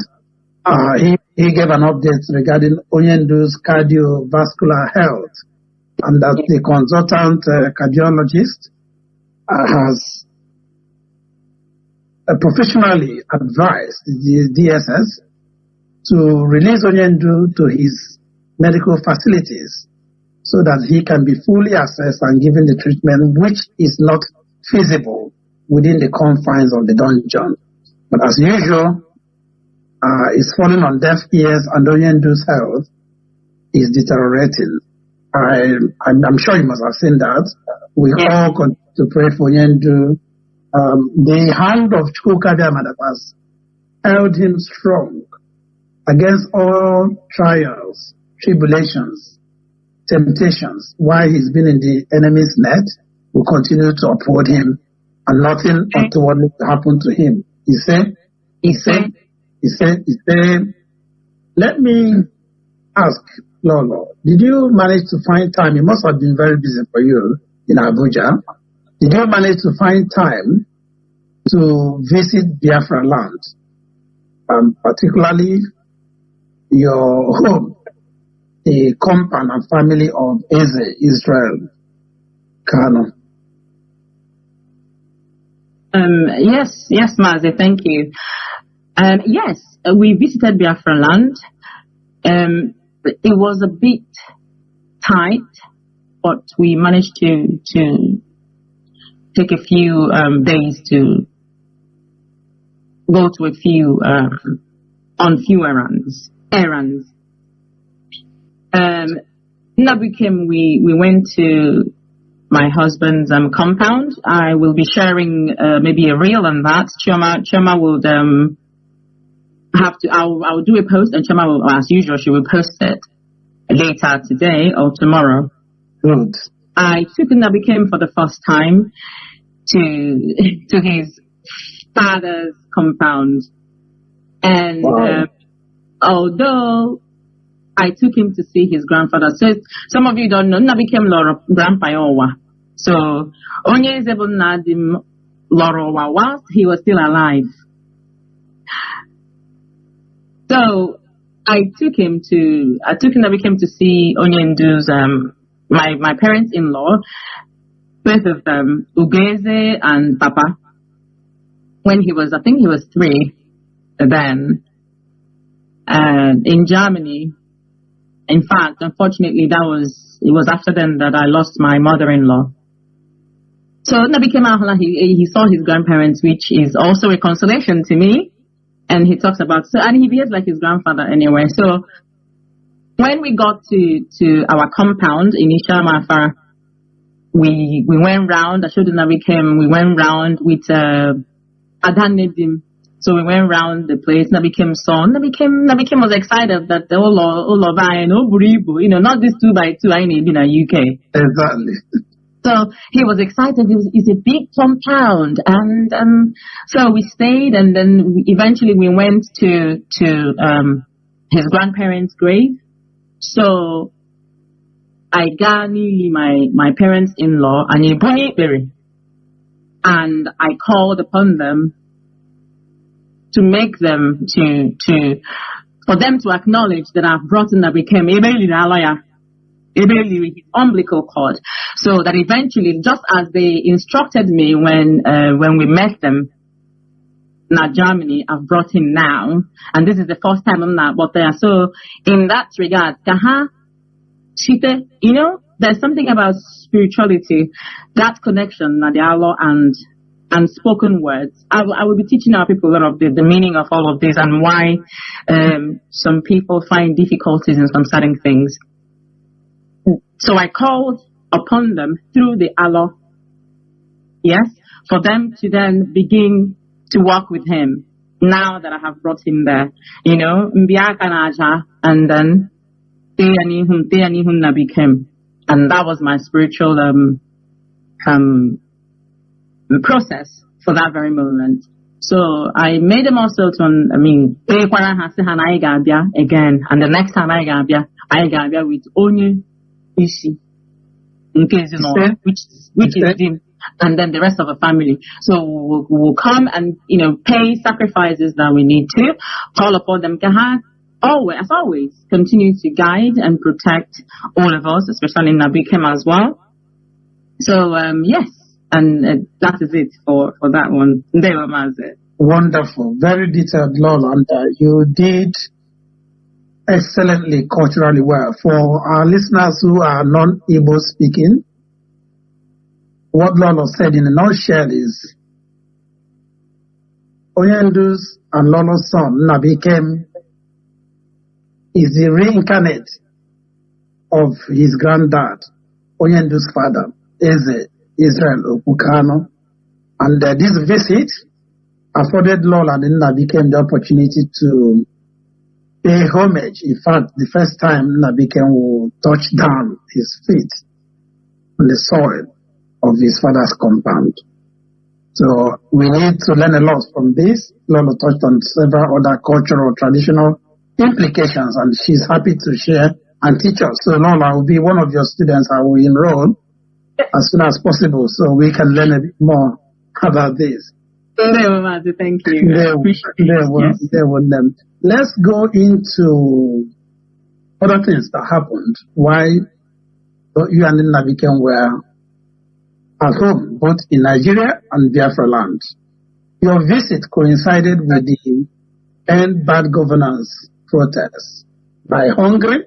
He gave an update regarding Onyendu's cardiovascular health, and that the consultant cardiologist has professionally advised the DSS to release Onyendu to his medical facilities so that he can be fully assessed and given the treatment which is not feasible within the confines of the dungeon. But as usual, it's falling on deaf ears, and Onyendu's health is deteriorating. I'm sure you must have seen that. We all continue to pray for Onyendu. The hand of Chukwukabiama that has held him strong against all trials, tribulations, temptations, while he's been in the enemy's net, will continue to uphold him, and nothing untoward will happen to him. He said, let me ask, Lolo, did you manage to find time? It must have been very busy for you in Abuja. Did you manage to find time to visit Biafraland, particularly your home, the compound and family of Eze, Israel, Kano? Yes, Mazi, thank you. Yes, we visited Biafraland. It was a bit tight, but we managed to take a few days to go to a few on few errands. We went to my husband's compound. I will be sharing maybe a reel on that. Chioma would I'll do a post, and Chioma will, as usual, she will post it later today or tomorrow. Good. I took Nabikem for the first time to his father's compound, and although I took him to see his grandfather, so some of you don't know, Nabikem Loro Grandpa Owa. So Onye is able Nadim Loro whilst he was still alive. So I took Nabikem to see Onyendu's my parents-in-law, both of them, Ugeze and Papa, when he was 3 then, in Germany. In fact, unfortunately, it was after then that I lost my mother-in-law. So Nabikem Ahola, he saw his grandparents, which is also a consolation to me, and he talks about, and he behaves like his grandfather anyway. So when we got to our compound in Ishamafar, we went round. I showed you Nabikem. We went round with Adanedim. So we went round the place. Nabikem saw. Nabikem was excited that the not this 2x2 I need in the UK. Exactly. So he was excited. It's a big compound, and so we stayed, and then eventually we went to his grandparents' grave. So I got nearly my parents-in-law and I called upon them to make them for them to acknowledge that I've brought in Nabikem his umbilical cord, so that eventually, just as they instructed me when we met them in Germany, I've brought him now, and this is the first time I'm not, but so in that regard, there's something about spirituality, that connection, Nadialo, and spoken words. I will be teaching our people a lot of the meaning of all of this and why some people find difficulties in some certain things. So I called upon them through the Allah, yes, for them to then begin to walk with him now that I have brought him there. And then Nabikem. And that was my spiritual process for that very moment. So I made them also again, and the next time I got with Onye Ishi, which is him, and then the rest of the family. So we'll come and pay sacrifices that we need to, call upon them. As always, continue to guide and protect all of us, especially Nabikem as well. So yes, and that is it for that one. Wonderful, very detailed, Lola, and you did excellently, culturally well. For our listeners who are non-Igbo speaking, what Lola said in a nutshell is Onyendu's and Lola's son, Nabikem, is the reincarnate of his granddad, Onyendu's father, Eze Israel Okukano. And this visit afforded Lola and Nabikem the opportunity to pay homage. In fact, the first time Nabikem will touch down his feet on the soil of his father's compound. So we need to learn a lot from this. Lola touched on several other cultural, traditional implications, and she's happy to share and teach us. So Lola will be one of your students. I will enroll as soon as possible so we can learn a bit more about this. Thank you. Let's go into other things that happened. Why you and Nabikem were at home, both in Nigeria and Biafraland. Your visit coincided with the End Bad Governance protests by Hungary.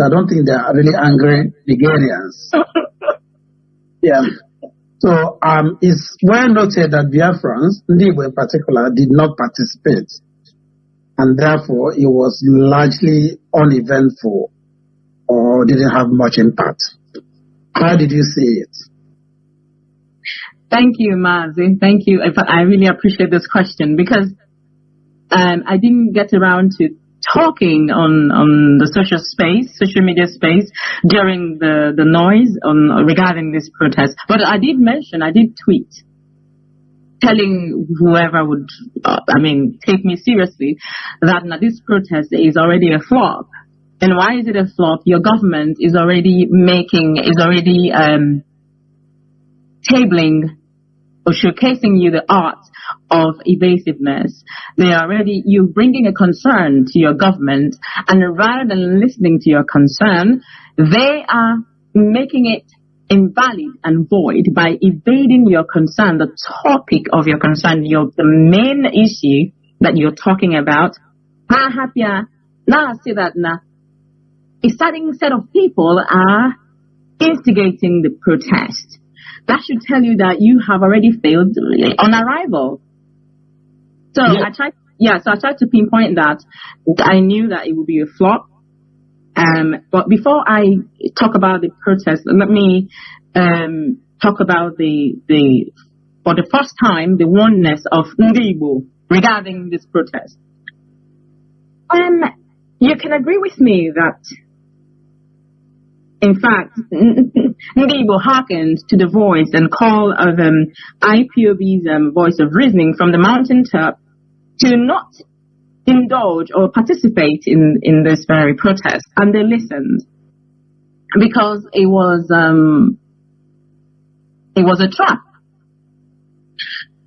I don't think they are really angry Nigerians. Yeah. So it's well noted that Biafrans, Igbo in particular, did not participate and therefore it was largely uneventful or didn't have much impact. How did you see it? Thank you, Mazi. Thank you. In fact, I really appreciate this question because I didn't get around to talking on the social media space during the noise regarding this protest. But I did tweet telling whoever would, take me seriously that this protest is already a flop. And why is it a flop? Your government is already tabling or showcasing you the art of evasiveness. You're bringing a concern to your government, and rather than listening to your concern, they are making it invalid and void by evading your concern, the topic of your concern, the main issue that you're talking about. Now I see that a certain set of people are instigating the protest. That should tell you that you have already failed on arrival. So I tried to pinpoint that. I knew that it would be a flop. But before I talk about the protest, let me talk about for the first time, the oneness of Ndibo regarding this protest. You can agree with me that, in fact, Ndibo hearkened to the voice and call of IPOB's voice of reasoning from the mountaintop to not indulge or participate in this very protest, and they listened because it was a trap.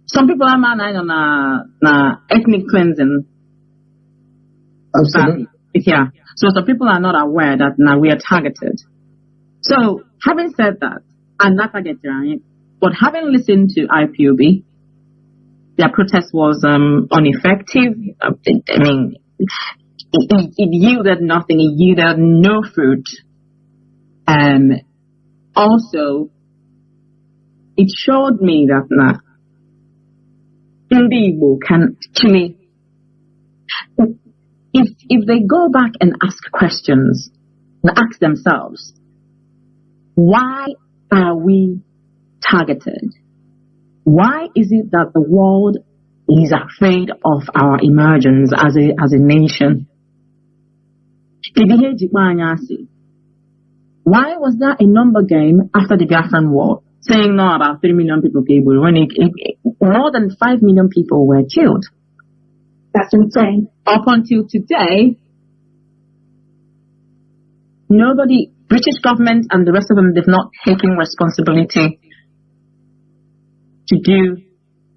Some people are managed on ethnic cleansing. Absolutely. So some people are not aware that now we are targeted. So having said that, I'm not targeted, but having listened to IPOB, their protest was ineffective. It yielded nothing. It yielded no fruit. Also, it showed me that Ndibo can actually, if they go back and ask questions, and ask themselves, why are we targeted? Why is it that the world is afraid of our emergence as a nation? Why was that a number game after the Biafran war, saying no about 3 million people killed when more than 5 million people were killed? That's insane. Up until today, nobody, British government and the rest of them, they've not taken responsibility to do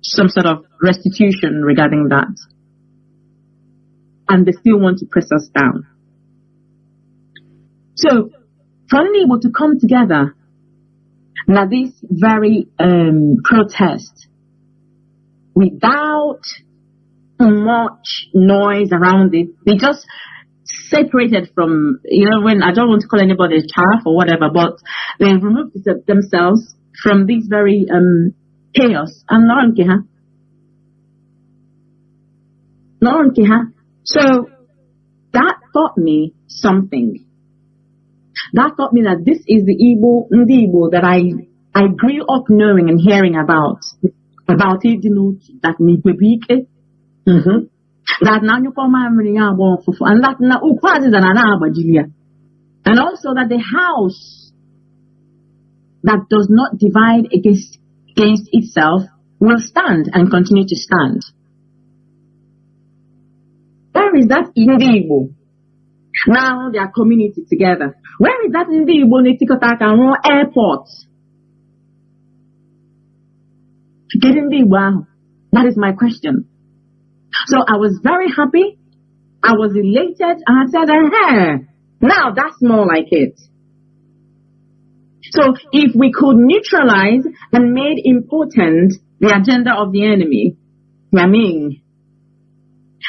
some sort of restitution regarding that. And they still want to press us down. So, finally able to come together, now this very protest, without much noise around it, they just separated from, when I don't want to call anybody a chaff or whatever, but they removed themselves from this very chaos. And so that taught me something. That taught me that this is the Igbo that I grew up knowing and hearing about it, that Nibebike. That now you come and that now and also that the house that does not divide against itself will stand and continue to stand. Where is that in the Igbo? Now they are community together. Where is that in the Igbo Netikotaka airport? Getting the Igbo. That is my question. So I was very happy. I was elated, and I said, hey, now that's more like it. So if we could neutralize and made important the agenda of the enemy,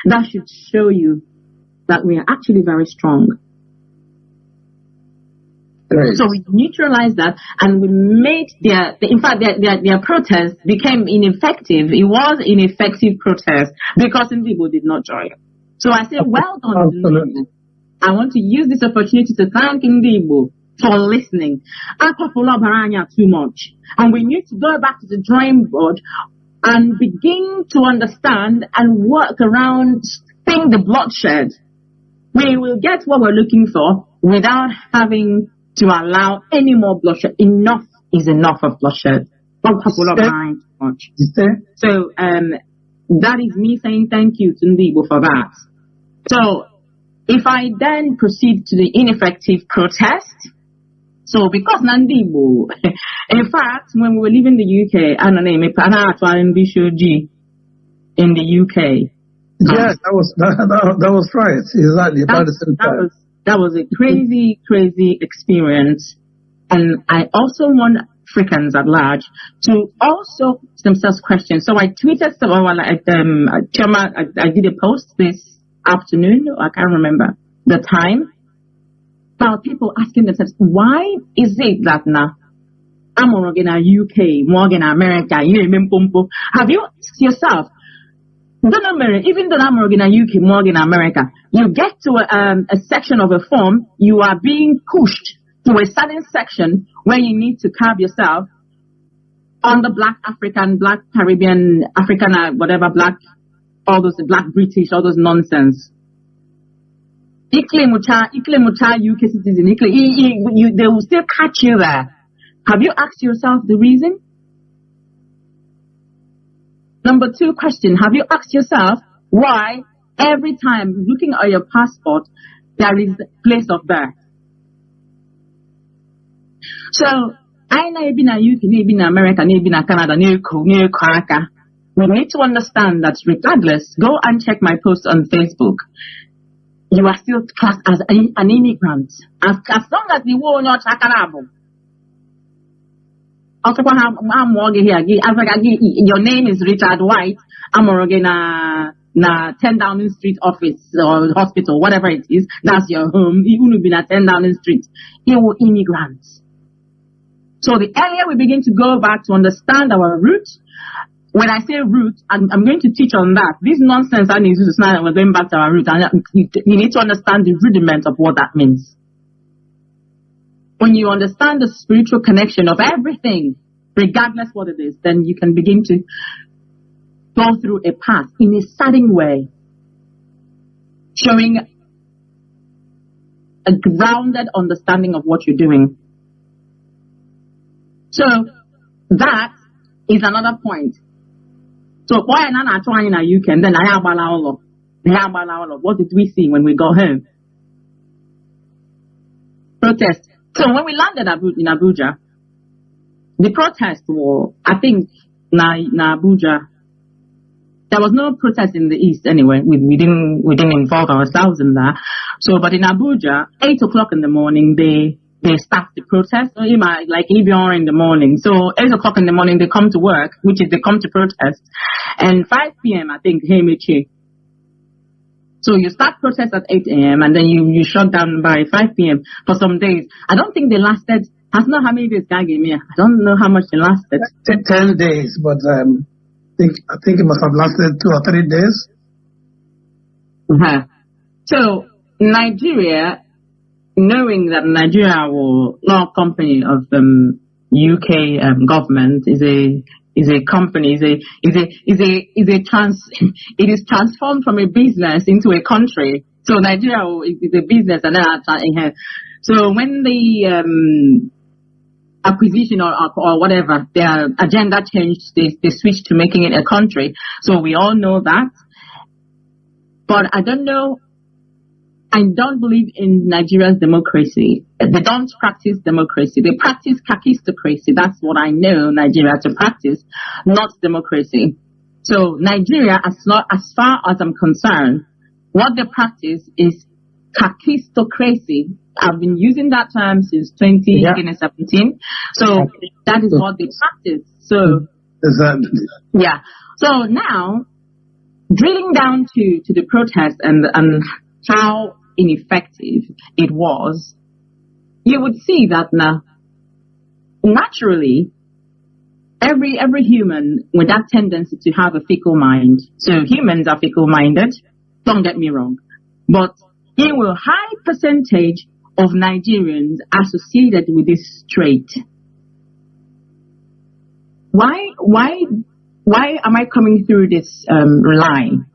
that should show you that we are actually very strong. Right. So we neutralized that, and we made their protest became ineffective. It was ineffective protest because people did not join. So I say, well done. Absolutely. I want to use this opportunity to thank Ndibo for listening. Too much. And we need to go back to the drawing board and begin to understand and work around stopping the bloodshed. We will get what we're looking for without having to allow any more bloodshed. Enough is enough of bloodshed. So that is me saying thank you to Ndibo for that. So if I then proceed to the ineffective protest, so because Nandibo, in fact, when we were leaving the UK, in the UK. Yes, that was right. Exactly. About the same time. That was a crazy, crazy experience. And I also want Africans at large to also ask themselves questions. So I tweeted I did a post this afternoon, I can't remember the time, about people asking themselves, why is it that now I'm in UK, more in America, have you asked yourself, even though I'm in UK, more in America, you get to a section of a form, you are being pushed to a certain section where you need to carve yourself on the Black African, Black Caribbean, African, whatever, Black, all those Black British, all those nonsense. UK citizen, they will still catch you there. Have you asked yourself the reason? Number 2 question, have you asked yourself why every time looking at your passport, there is a place of birth? So, I know you've been in UK, you've been in America, you've been in Canada, we need to understand that regardless, go and check my post on Facebook. You are still classed as an immigrant. As long as you will not Chakanabo. Your name is Richard White. I'm na 10 Downing Street office or hospital, whatever it is. That's your home. You will be at 10 Downing Street. You were immigrants. So the earlier we begin to go back to understand our roots, when I say root, I'm going to teach on that. This nonsense I need to understand, we're going back to our root. And you need to understand the rudiment of what that means. When you understand the spiritual connection of everything, regardless what it is, then you can begin to go through a path in a certain way, showing a grounded understanding of what you're doing. So that is another point. So why am I trying in UK and then I have what did we see when we got home? Protest. So when we landed in Abuja, the protest was, I think, in Abuja, there was no protest in the east anyway. We didn't involve ourselves in that. So, but in Abuja, 8 o'clock in the morning, they start the protest, or like EBR in the morning. So 8 o'clock in the morning, they come to work, which is they come to protest. And 5 p.m., I think, Hemichi. So you start protest at 8 a.m. and then you shut down by 5 p.m. for some days. I don't think they lasted, I don't know how many days guy gave me. I don't know how much they lasted. 10 days, but I think it must have lasted 2 or 3 days. Uh-huh. So Nigeria, knowing that Nigeria will law company of the UK government is a company, it is transformed from a business into a country. So Nigeria is a business, and then so when the acquisition or whatever, their agenda changed, they switched to making it a country. So we all know that. But I don't know. I don't believe in Nigeria's democracy. They don't practice democracy. They practice kakistocracy. That's what I know Nigeria to practice, not democracy. So Nigeria, as far as I'm concerned, what they practice is kakistocracy. I've been using that term since 2017. So that is what they practice. So yeah. So now, drilling down to the protest and how ineffective it was, you would see that now, naturally, every human with that tendency to have a fickle mind. So humans are fickle-minded. Don't get me wrong. But there were high percentage of Nigerians associated with this trait. Why am I coming through this line?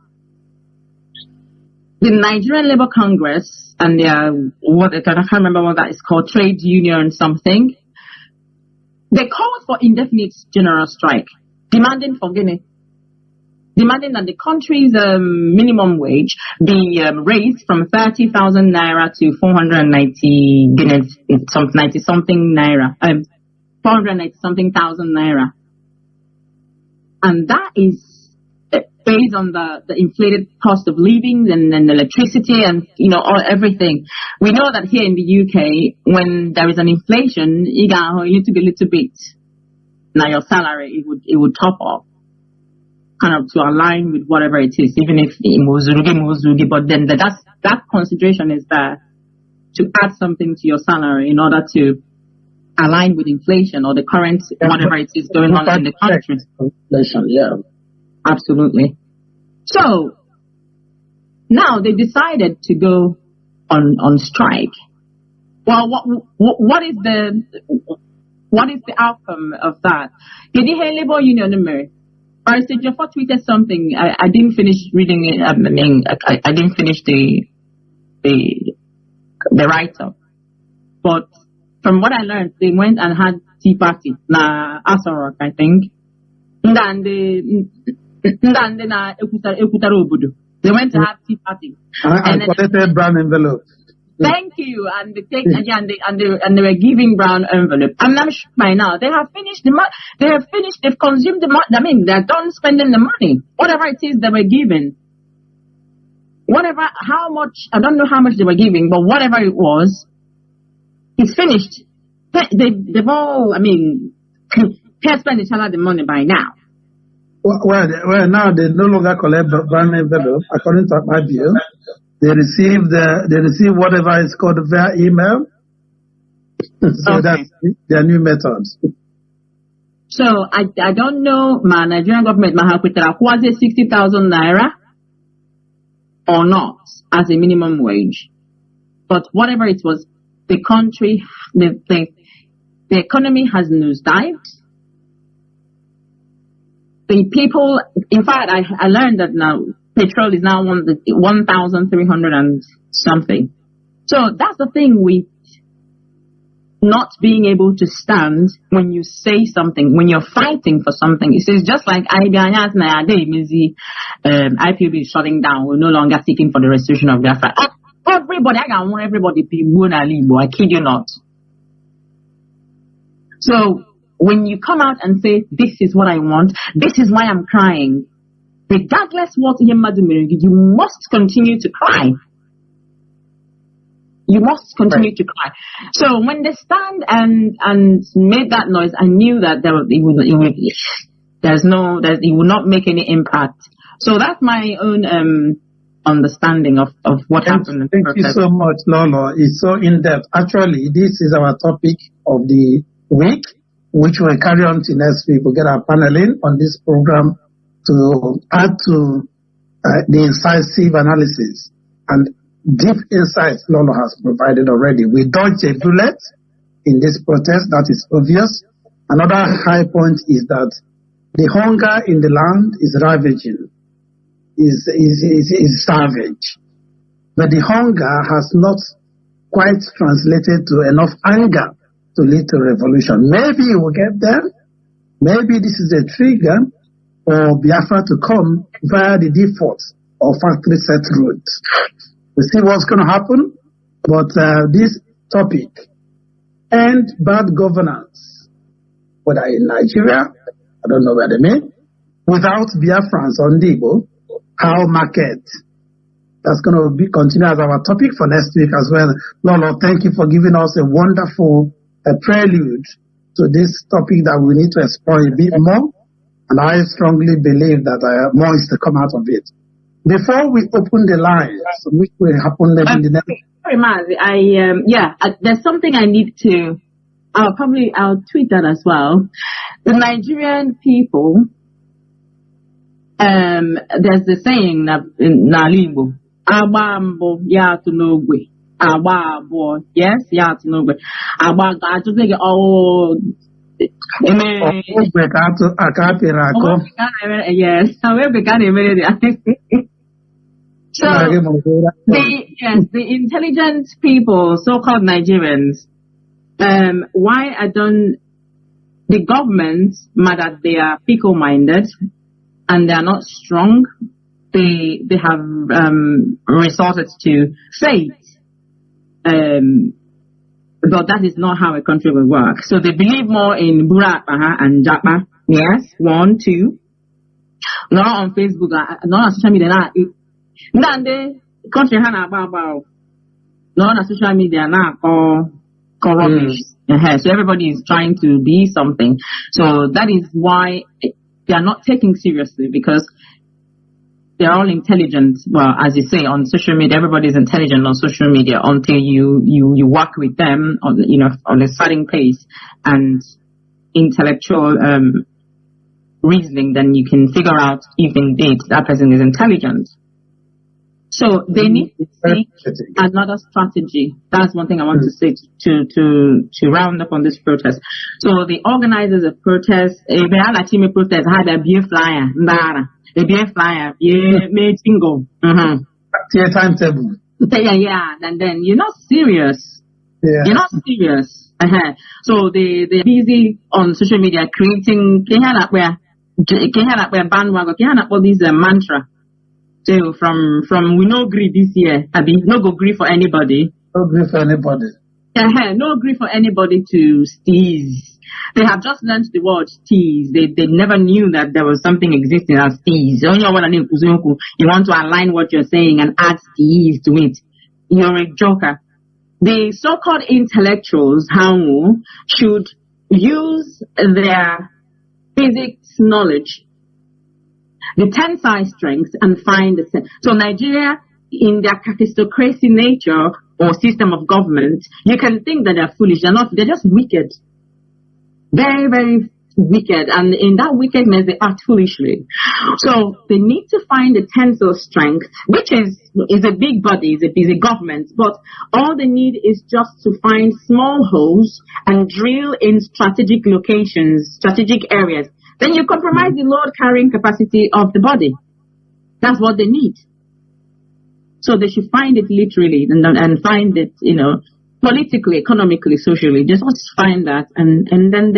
The Nigerian Labour Congress and their, I can't remember what that is called, trade union something, they called for indefinite general strike, demanding that the country's minimum wage be raised from 30,000 naira to 490 guineas, 90 something naira, 490 something thousand naira. And that is based on the inflated cost of living and electricity and, everything. We know that here in the UK, when there is an inflation, you need to be a little bit. Now your salary, it would top up, kind of to align with whatever it is, even if it but then that consideration is there to add something to your salary in order to align with inflation or the current whatever it is going on in the country. Inflation, yeah. Absolutely. So now they decided to go on strike. Well, what is the outcome of that? Did you hear Labour Union America? Barrister Jaffa tweeted something. I didn't finish reading it. I didn't finish the write-up. But from what I learned, they went and had tea party na Asorok, I think. They went to have tea party. And collected brown envelope. Thank you. And they were giving brown envelope. I'm sure by now they have finished they've consumed the money. I mean, they're done spending the money. Whatever it is they were giving. How much, I don't know how much they were giving, but whatever it was, it's finished. They've all, can't spend each other the money by now. Well, now they no longer collect brown envelope, according to my view. They receive whatever is called via email. So that's their new methods. So I don't know, Nigerian government was it 60,000 naira or not as a minimum wage? But whatever it was, the country, the economy has nosedived. The people, in fact, I learned that now petrol is now 1,300 and something. So that's the thing with not being able to stand when you say something, when you're fighting for something. It's just like IPOB is shutting down. We're no longer seeking for the restoration of Biafra. Everybody, I want everybody to be Alibo. I kid you not. So when you come out and say, this is what I want, this is why I'm crying, regardless what you must continue to cry. You must continue to cry. So when they stand and made that noise, I knew that it will not make any impact. So that's my own understanding of what happened. Thank you so much, Lolo. It's so in-depth. Actually, this is our topic of the week, which we'll carry on to next week. We'll get our panel in on this program to add to the incisive analysis and deep insights Lolo has provided already. We dodged a bullet in this protest, that is obvious. Another high point is that the hunger in the land is ravaging, is savage. But the hunger has not quite translated to enough anger to lead to revolution. Maybe we'll get there. Maybe this is a trigger for Biafra to come via the default of factory set route. We'll see what's going to happen. But this topic, and bad governance, whether in Nigeria, I don't know where they mean, without Biafrans on Igbo, how market. That's going to continue as our topic for next week as well. Lolo, thank you for giving us a wonderful prelude to this topic that we need to explore a bit more. And I strongly believe that more is to come out of it. Before we open the lines, which will happen in the next... Sorry, Maz, there's something I need to... I'll tweet that as well. The Nigerian people there's the saying na Igbo, agba mbụ ya atụ n'ogwe, agba abụọ, yes, ya atụ n'ogwe, agba ajụzi gị yes, so the intelligent people, so-called Nigerians, why I don't, the government, that they are fickle-minded and they are not strong, they have resorted to say it. But that is not how a country will work. So they believe more in Burak and Japa. Yes, 1, 2. Not on Facebook, not on social media. Not the country about. Not on social media, not rubbish. So everybody is trying to be something. So that is why they are not taken seriously, because they're all intelligent. Well, as you say, on social media, everybody is intelligent on social media until you work with them on, on a certain pace and intellectual reasoning, then you can figure out if indeed that person is intelligent. So they need to see another strategy. That's one thing I want to say to round up on this protest. So the organizers of protest, had a beer flyer, a beer flyer, made single. Timetable. Yeah, and then you're not serious. Yeah. You're not serious. So they're busy on social media creating bandwagon, all these mantra. So from we no agree this year, no go agree for anybody. No agree for anybody. No agree for anybody to tease. They have just learned the word tease. They never knew that there was something existing as tease. You want to align what you're saying and add tease to it. You're a joker. The so-called intellectuals, should use their physics knowledge, the tensile strength, and find the. So Nigeria, in their catastocracy nature or system of government, you can think that they're foolish. They're not. They're just wicked. Very, very wicked. And in that wickedness, they act foolishly. So they need to find the tensile strength, which is a big body, is a government. But all they need is just to find small holes and drill in strategic locations, strategic areas. Then you compromise the load carrying capacity of the body. That's what they need. So they should find it literally and find it, politically, economically, socially. Just find that and then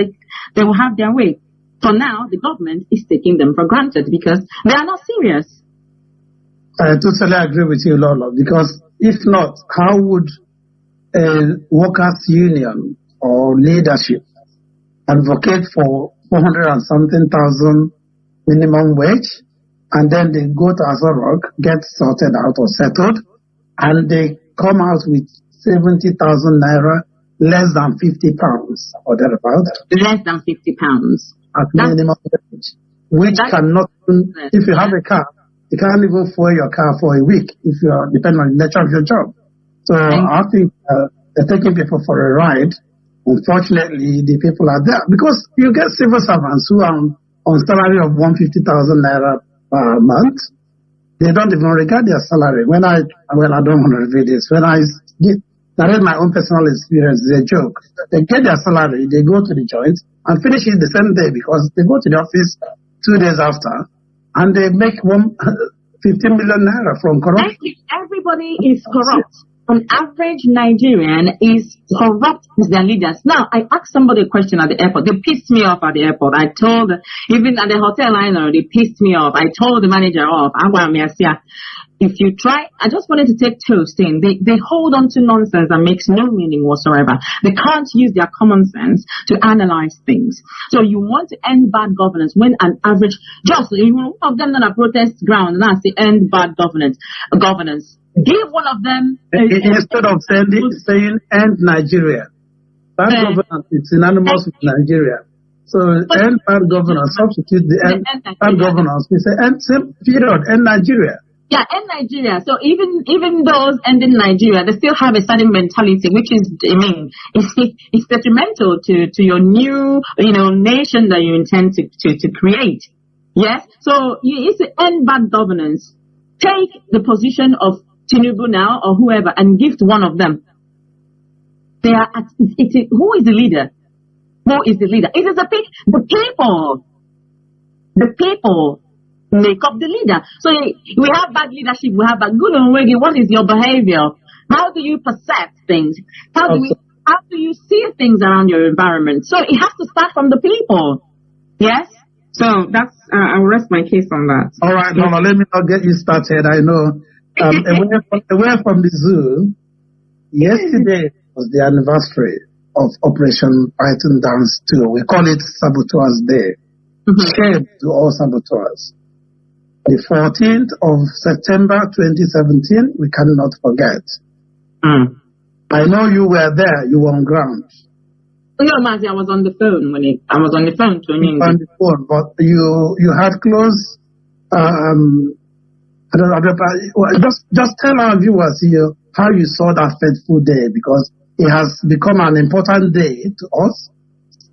they will have their way. For now, the government is taking them for granted because they are not serious. I totally agree with you, Lolo, because if not, how would a workers' union or leadership advocate for 400 and something thousand minimum wage, and then they go to Azorok, get sorted out or settled, and they come out with 70,000 naira, less than 50 pounds or thereabouts. Less than 50 pounds. At minimum wage, which cannot, if you have a car, you can't even fuel your car for a week if you are depending on the nature of your job. So I think they're taking people for a ride. Unfortunately, the people are there because you get civil servants who are on salary of 150,000 naira per month. They don't even regard their salary. I don't want to reveal this. When I narrate my own personal experience, it's a joke. They get their salary, they go to the joint and finish it the same day because they go to the office 2 days after and they make 15 million naira from corruption. Everybody is corrupt. An average Nigerian is corrupt with their leaders. Now, I asked somebody a question at the airport. They pissed me off at the airport. I told, even at the hotel liner, they pissed me off. I told the manager off. If you try, I just wanted to take toast in. They hold on to nonsense that makes no meaning whatsoever. They can't use their common sense to analyze things. So you want to end bad governance when an average, just one of them on a protest ground, and that's the end bad governance. Give one of them instead of saying end Nigeria. Bad governance is synonymous with Nigeria. So end bad governance, substitute the end bad governance. We say end same period, end Nigeria. Yeah, end Nigeria. So even those ending Nigeria, they still have a certain mentality, which is, it's detrimental to your new, nation that you intend to create. Yes? So it's to end bad governance. Take the position of Tinubu now or whoever and give to one of them. They are who is the leader? Who is the leader? It is the people. The people make up the leader. So we have bad leadership, we have bad good and reggae. What is your behavior? How do you perceive things? How do you see things around your environment? So it has to start from the people. Yes? So that's I'll rest my case on that. All right, Mama, let me not get you started. I know. Away from the zoo, yesterday was the anniversary of Operation Python Dance 2. We call it Saboteurs Day. Shame to all saboteurs. The 14th of September 2017, we cannot forget. I know you were there, you were on ground. No, Mazi, I was on the phone I was on the phone to you. On the phone, but you had close. Just tell our viewers here how you saw that fateful day, because it has become an important day to us,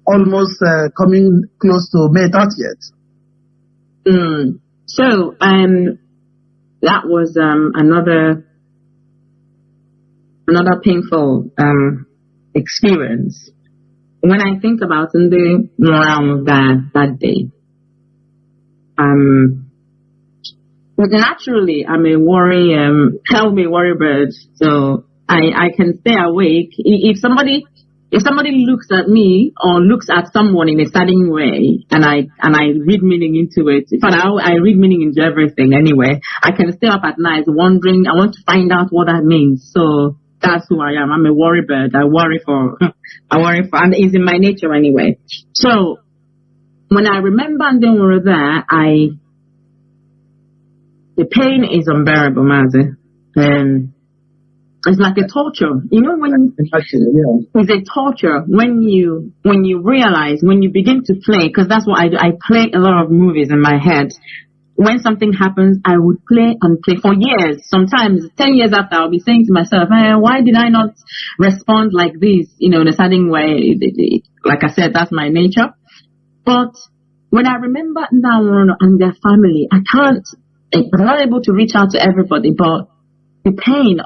almost coming close to May 30th. So that was another painful experience. When I think about the morale of that day, but naturally I'm a worry bird, so I can stay awake. If somebody looks at me or looks at someone in a certain way, and I read meaning into it, in fact I read meaning into everything anyway, I can stay up at night wondering, I want to find out what that means. So that's who I am. I'm a worry bird. I worry for, and it's in my nature anyway. So when I remember and then we were there, the pain is unbearable, Mazi. It's like a torture. You know, it's a torture when you realize, when you begin to play, because that's what I do. I play a lot of movies in my head. When something happens, I would play and play for years. Sometimes 10 years after, I'll be saying to myself, why did I not respond like this, in a certain way? Like I said, that's my nature. But when I remember Ndawono and their family, I'm not able to reach out to everybody, but the pain,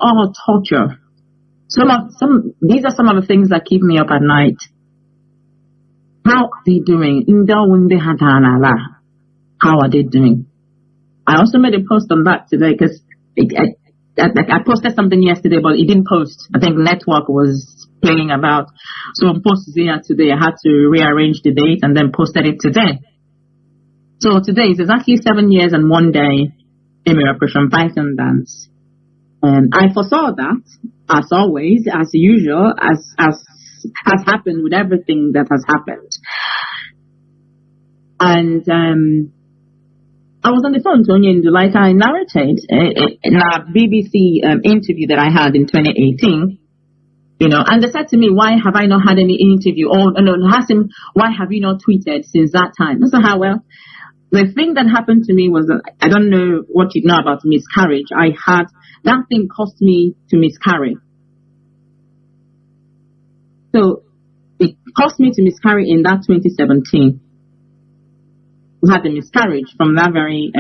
torture. These are some of the things that keep me up at night. How are they doing? How are they doing? I also made a post on that today because I posted something yesterday, but it didn't post. I think network was playing about. So I posted it today. I had to rearrange the date and then posted it today. So today is exactly 7 years and 1 day in my Operation Python Dance. And I foresaw that, as always, as usual, as has happened with everything that has happened. And I was on the phone to Onyendu, like I narrated in a BBC interview that I had in 2018. And they said to me, why have I not had any interview? Or asked him, why have you not tweeted since that time? I said, how well? The thing that happened to me was that I don't know what you know about miscarriage. That thing caused me to miscarry. So it caused me to miscarry in that 2017. We had a miscarriage from that very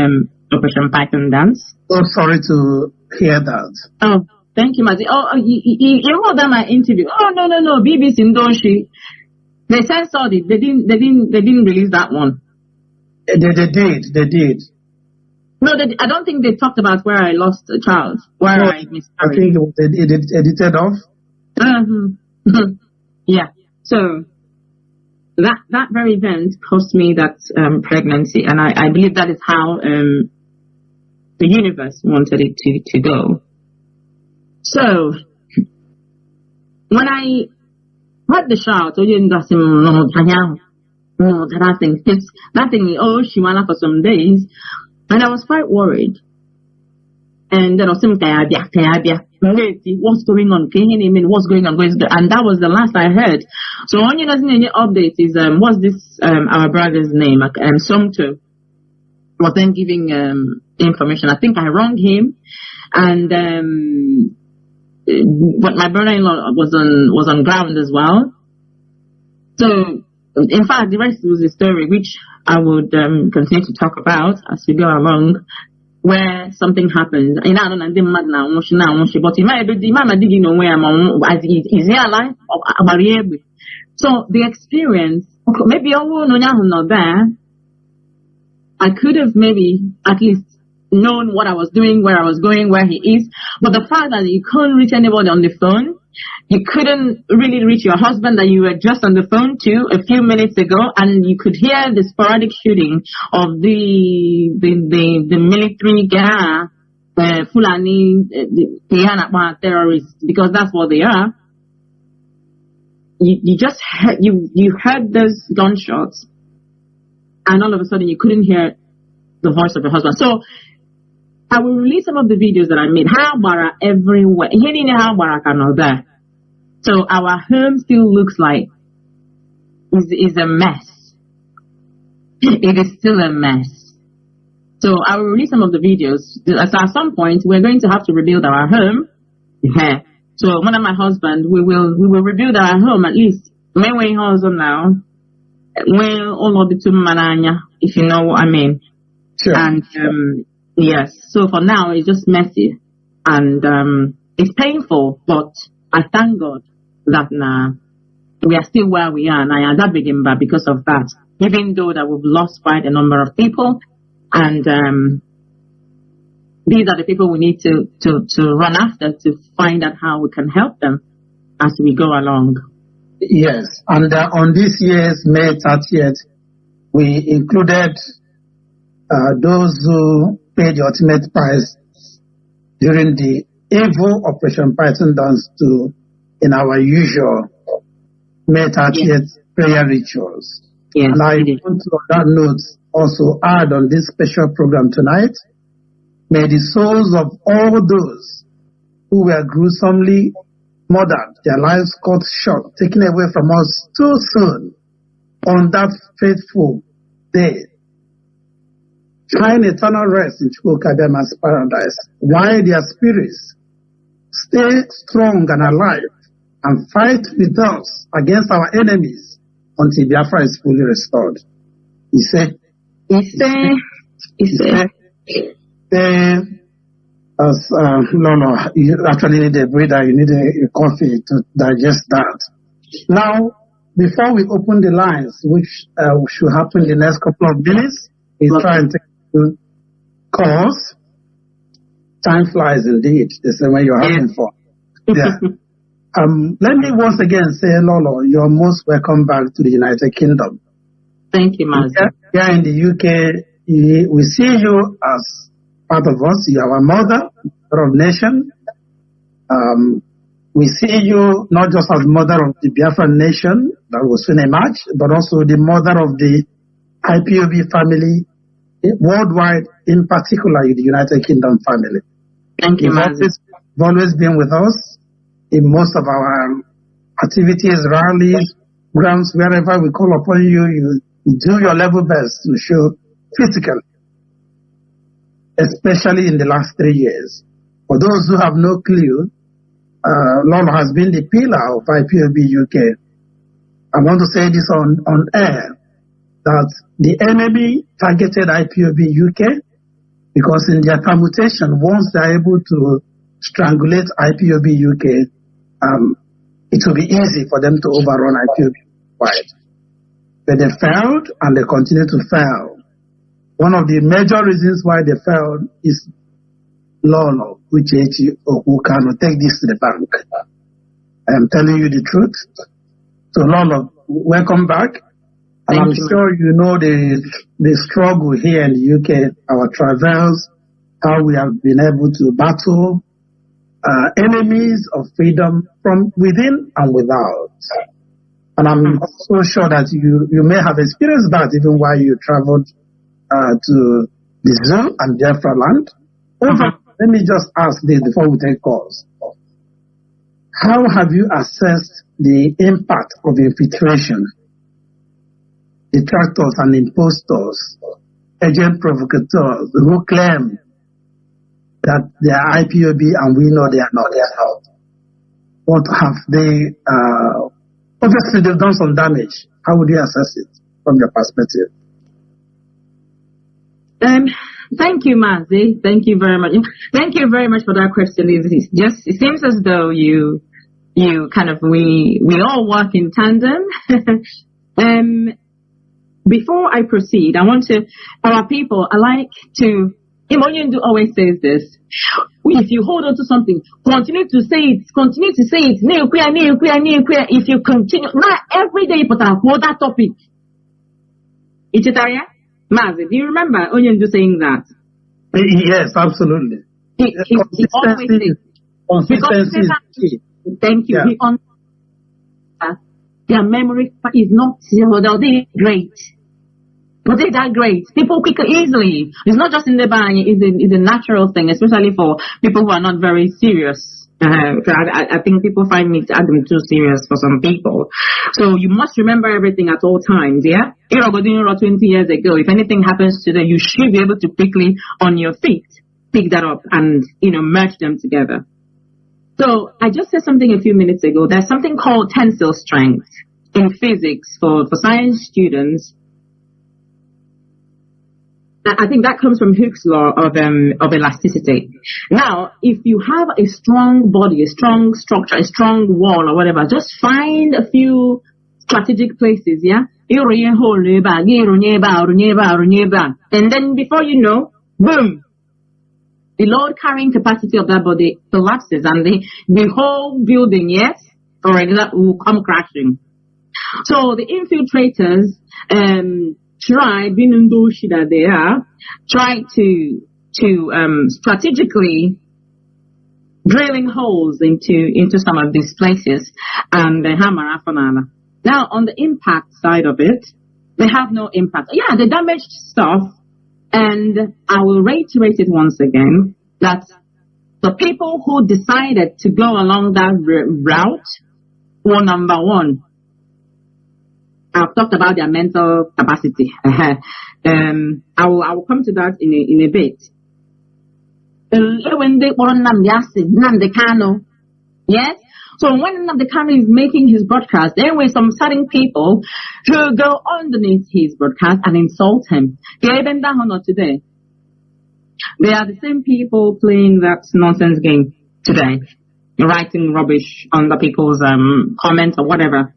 Operation Python Dance. Oh, sorry to hear that. Oh, thank you, Mazi. Oh, you wrote down my interview. Oh, no, BBC Ndoshi. They censored it. They didn't release that one. They did. No, I don't think they talked about where I lost a child, I miscarried. I think it was edited off. Yeah. So that very event cost me that pregnancy, and I believe that is how the universe wanted it to go. So when I heard the shout, that thing, she went for some days, and I was quite worried. And then I was saying, what's going on? What's going on? And that was the last I heard. So only any update is what's this our brother's name? Somto was then giving information. I think I wronged him, and but my brother-in-law was on ground as well. So in fact, the rest was the story, which I would continue to talk about as we go along, where something happened. But it might be digging away is he alive? So the experience, maybe not there. I could have maybe at least known what I was doing, where I was going, where he is. But the fact that you couldn't reach anybody on the phone, you couldn't really reach your husband that you were just on the phone to a few minutes ago, and you could hear the sporadic shooting of the military Fulani terrorists, because that's what they are. You just heard those gunshots, and all of a sudden you couldn't hear the voice of your husband. So I will release some of the videos that I made. How bara everywhere. How bara there. So our home still looks like is a mess. It is still a mess. So I will release some of the videos. So at some point we're going to have to rebuild our home. Yeah. So one of my husband, we will rebuild our home at least. When we husband now, when all of the two mananya, if you know what I mean. Sure. And yes, so for now it's just messy and it's painful, but I thank God that we are still where we are, and I am that begin back because of that. Even though that we've lost quite a number of people, and these are the people we need to run after to find out how we can help them as we go along. Yes, and on this year's May 30th, we included those who paid the ultimate price during the evil Operation Python dance in our usual May 30th prayer rituals. Yes, and I want to, on that note, also add on this special program tonight, may the souls of all those who were gruesomely murdered, their lives cut short, taken away from us too soon on that faithful day, find eternal rest in Chukwukabema's paradise, while their spirits stay strong and alive and fight with us against our enemies until Biafra is fully restored. He said, no, you actually need a breather, you need a coffee to digest that. Now, before we open the lines, which should happen in the next couple of minutes, we try and take calls. Time flies indeed. The same way you're having fun. Yeah. Let me once again say, Lolo, you're most welcome back to the United Kingdom. Thank you, Master. Here in the UK, we see you as part of us. You are our mother of nation. We see you not just as mother of the Biafran nation that will soon emerge, but also the mother of the IPOB family worldwide, in particular in the United Kingdom family. Thank you, Master. You've always been with us in most of our activities, rallies, grounds, wherever we call upon you, you do your level best to show physically, especially in the last 3 years. For those who have no clue, Lolo has been the pillar of IPOB UK. I want to say this on air, that the enemy targeted IPOB UK because in their permutation, once they're able to strangulate IPOB UK, it will be easy for them to overrun IPOB wide. But they failed and they continue to fail. One of the major reasons why they failed is Lolo, which who can take this to the bank. I am telling you the truth. So Lolo, welcome back. And I'm sure you know the struggle here in the UK, our travails, how we have been able to battle enemies of freedom from within and without. And I'm also sure that you may have experienced that even while you traveled to the Zoo and Biafraland. Let me just ask this before we take calls. How have you assessed the impact of infiltration, detractors and impostors, agent provocateurs who claim that they are IPOB and we know they are not? What have they, obviously they've done some damage. How would you assess it from your perspective? Thank you, Mazi. Thank you very much. Thank you very much for that question. It seems as though you kind of, we all work in tandem. Before I proceed, I want to, our people, I like to, Imonyendu always says this: if you hold on to something, continue to say it, if you continue, not every day, but hold that topic. Ichitaria? Mazi, do you remember Onyendu saying that? Yes, absolutely. He always says, consistency is key. Thank you. Yeah. Their memory is not great. But they're that great. People quicker easily. It's not just in the bang, it's a natural thing, especially for people who are not very serious. I think people find me too serious for some people. So you must remember everything at all times, yeah? 20 years ago, if anything happens today, you should be able to quickly, on your feet, pick that up and, merge them together. So I just said something a few minutes ago. There's something called tensile strength in physics for science students. I think that comes from Hooke's law of elasticity. Now, if you have a strong body, a strong structure, a strong wall or whatever, just find a few strategic places, yeah? And then before you know, boom, the load carrying capacity of that body collapses and the whole building, yes, or example, will come crashing. So the infiltrators, try to strategically drilling holes into some of these places and the hammer afanala. Now on the impact side of it, they have no impact. Yeah, the damaged stuff, and I will reiterate it once again, that the people who decided to go along that route were, number one, I've talked about their mental capacity. I will come to that in a bit. When they were Nnamdi Kanu, yes. So when Nnamdi Kanu is making his broadcast, there were some certain people who go underneath his broadcast and insult him. Today, they are the same people playing that nonsense game today, writing rubbish under people's comments or whatever.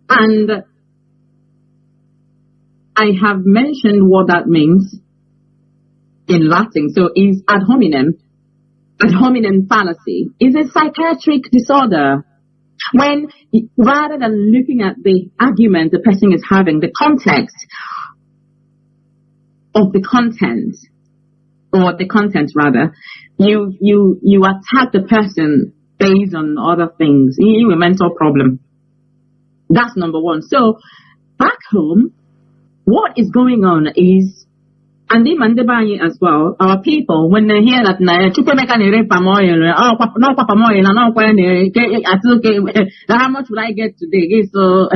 And I have mentioned what that means in Latin. So is ad hominem fallacy is a psychiatric disorder. When rather than looking at the argument the person is having, the context of the content, or the content rather, you attack the person based on other things. You have a mental problem. That's number one. So back home, what is going on is, and in Mandebanye as well, our people, when they hear that how much will I get today? So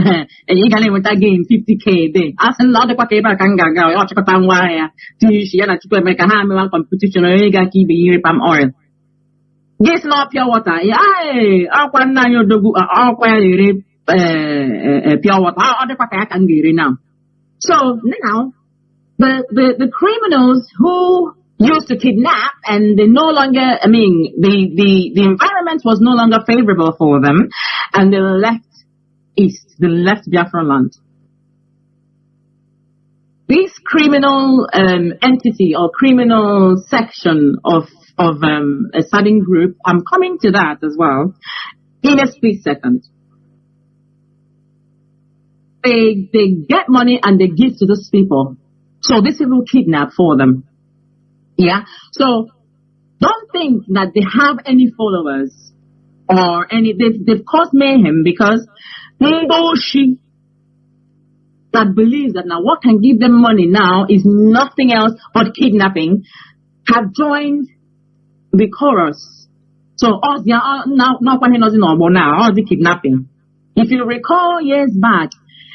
you can with again 50K a day. I said not the competition palm oil. This not pure water. Pure water. Now. So now the criminals who used to kidnap, and they no longer, the environment was no longer favorable for them, and they left east, they left Biafraland. This criminal entity or criminal section of a certain group, I'm coming to that as well in a split second. They get money and they give to those people. So these people kidnap for them. Yeah. So don't think that they have any followers or any, they've caused mayhem because Ngoshi that believes that now what can give them money now is nothing else but kidnapping have joined the chorus. So all the kidnapping. If you recall years back,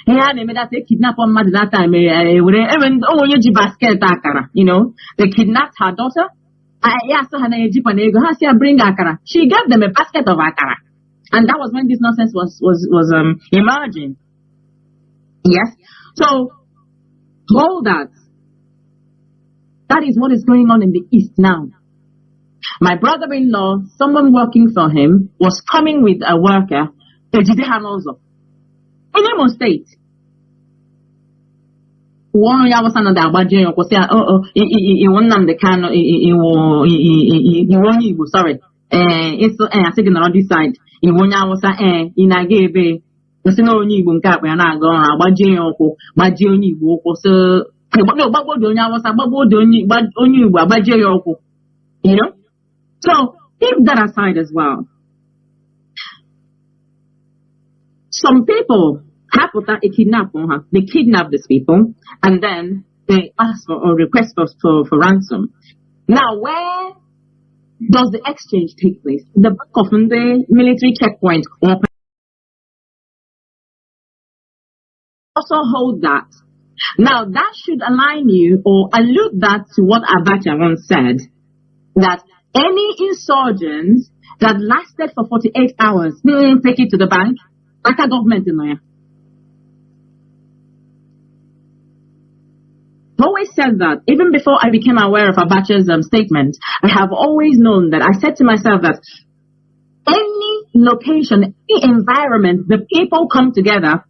they kidnapped one mother that time. They kidnapped her daughter. Bring akara. She gave them a basket of akara, and that was when this nonsense was emerging. Yes. So hold that. That is what is going on in the East now. My brother-in-law, someone working for him, was coming with a worker, in Imo State. One year was another Abaji, sorry. It's I think on this side. In 1 year was in a gave the no Nibun Cap and I go Abaji or Baji Nibu so no Babo Donia was a Babo Doni, but only Abaji, you know. So keep that aside as well. Some people have put a kidnap on her. They kidnap these people and then they ask for or request for ransom. Now, where does the exchange take place? The back of the military checkpoint. Also hold that. Now, that should align you or allude that to what Abacha once said, that any insurgents that lasted for 48 hours, take it to the bank, like a government in there. I've always said that, even before I became aware of Abacha's statement, I have always known that I said to myself that any location, any environment, the people come together.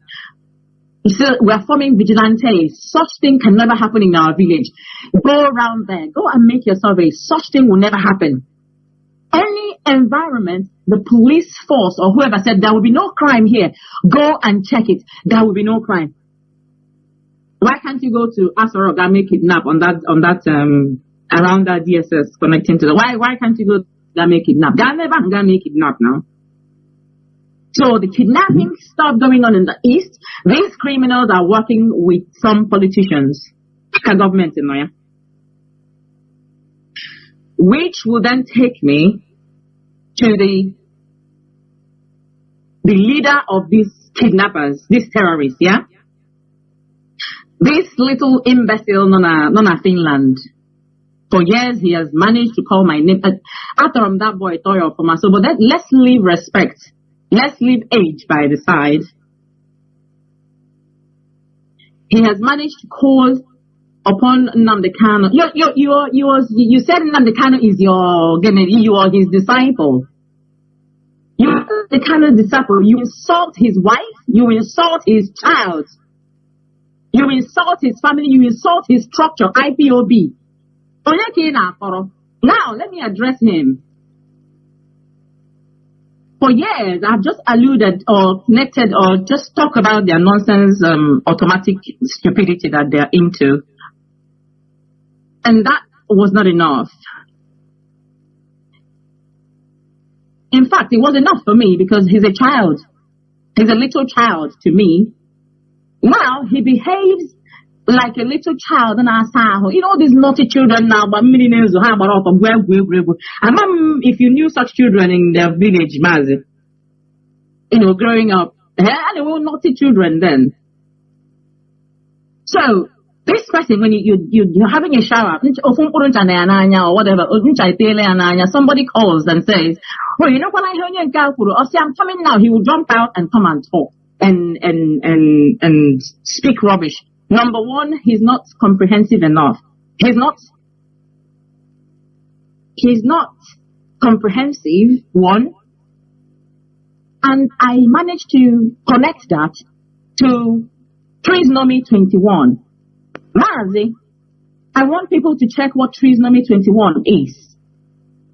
So we're forming vigilantes. Such thing can never happen in our village. Go around there. Go and make your survey. Such thing will never happen. Any environment, the police force or whoever said there will be no crime here, go and check it. There will be no crime. Why can't you go to Asarog and make kidnap on that around that DSS connecting to the why can't you go and make kidnap? Never make kidnap now. So the kidnapping stuff going on in the East, these criminals are working with some politicians, like a government in there, which will then take me to the leader of these kidnappers, these terrorists, yeah? This little imbecile, Nona Finland. For years, he has managed to call my name. After that boy, Toyo for myself, but let's leave respect. Let's leave age by the side. He has managed to call upon Nnamdi Kanu. You said Nnamdi Kanu is you are his disciple. You are the Kanu disciple. You insult his wife. You insult his child. You insult his family. You insult his structure. IPOB. Now let me address him. For years, I've just alluded or connected or just talk about their nonsense, automatic stupidity that they're into. And that was not enough. In fact, it was enough for me because he's a child. He's a little child to me. Now he behaves like a little child in our side. You know these naughty children now, but millionaires have a lot of if you knew such children in their village, Mazi, you know, growing up, they were naughty children then. So this person, when you're having a shower, or whatever, somebody calls and says, "Oh, you know what I heard you say I'm coming now." He will jump out and come and talk and speak rubbish. Number one, he's not comprehensive enough. He's not comprehensive, one. And I managed to connect that to Trisomy 21. Mazi, I want people to check what Trisomy 21 is.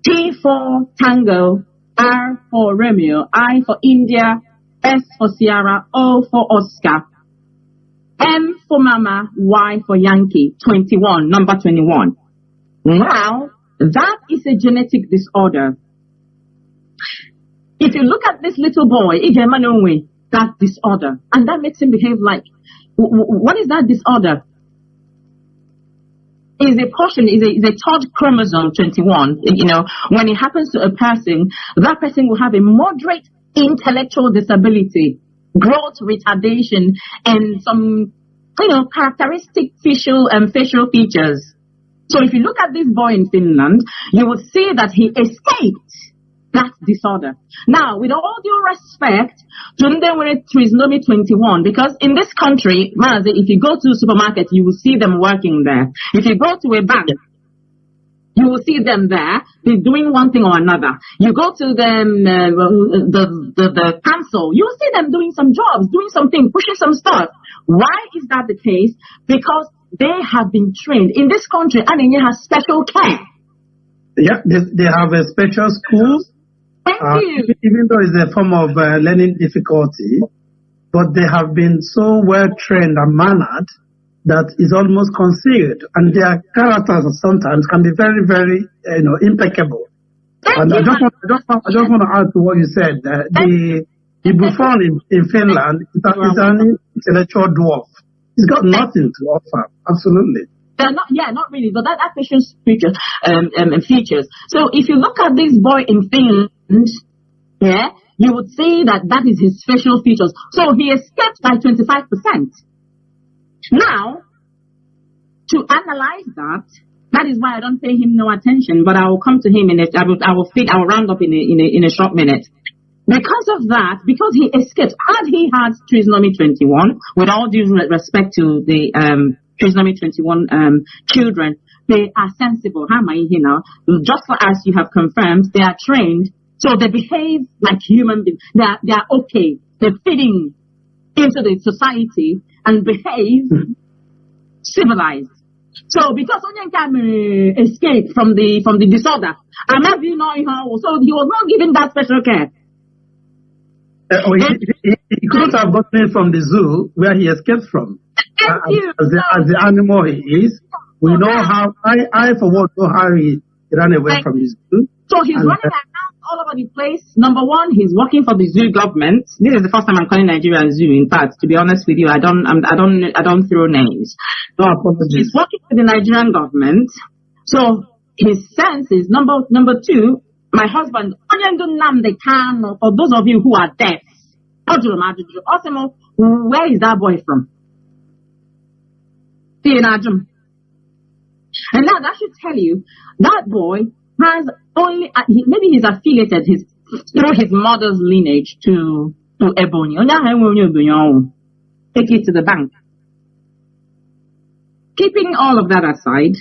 T for Tango, R for Romeo, I for India, S for Sierra, O for Oscar, M for Mama, Y for Yankee, 21, number 21. Now, that is a genetic disorder. If you look at this little boy, that disorder, and that makes him behave like, what is that disorder? Is a portion, is a third chromosome 21. You know, when it happens to a person, that person will have a moderate intellectual disability, growth retardation, and some, characteristic facial features. So if you look at this boy in Finland, you will see that he escaped that disorder. Now, with all due respect to Trisomy 21, because in this country, if you go to a supermarket, you will see them working there. If you go to a bank, you will see them there. They're doing one thing or another. You go to the council, you will see them doing some jobs, doing something, pushing some stuff. Why is that the case? Because they have been trained. In this country, Ananya has special care. Yeah, they have a special school. Thank you. Even though it's a form of learning difficulty, but they have been so well trained and mannered that is almost concealed, and their characters sometimes can be very, very, impeccable. And I just want to add to what you said. The Buffon in Finland is an intellectual dwarf. He's got nothing to offer. Absolutely. They're not really, but that patient's features. So if you look at this boy in Finland, you would see that is his facial features. So he escaped by 25%. Now, to analyze that is why I don't pay him no attention, but I will come to him I will round up in a short minute. Because of that, because he escaped, had he had trisomy 21, with all due respect to the trisomy 21 children, they are sensible. How am I here now? Just as you have confirmed, they are trained, so they behave like human beings. They are okay. They're fitting into the society and behave civilized. So because Onyanka escaped from the disorder, so he was not given that special care. He couldn't have gotten it from the zoo where he escaped from. As the animal he is, we know how, I for one know how he ran away from the zoo. So he's running around all over the place. Number one, he's working for the zoo government. This is the first time I'm calling Nigeria a zoo. In fact, to be honest with you, I don't throw names. No apologies. He's working for the Nigerian government. So his sense is number two. My husband, for those of you who are deaf, where is that boy from? And now that should tell you that boy has only, maybe he's affiliated through his mother's lineage to Ebony. Take it to the bank. Keeping all of that aside,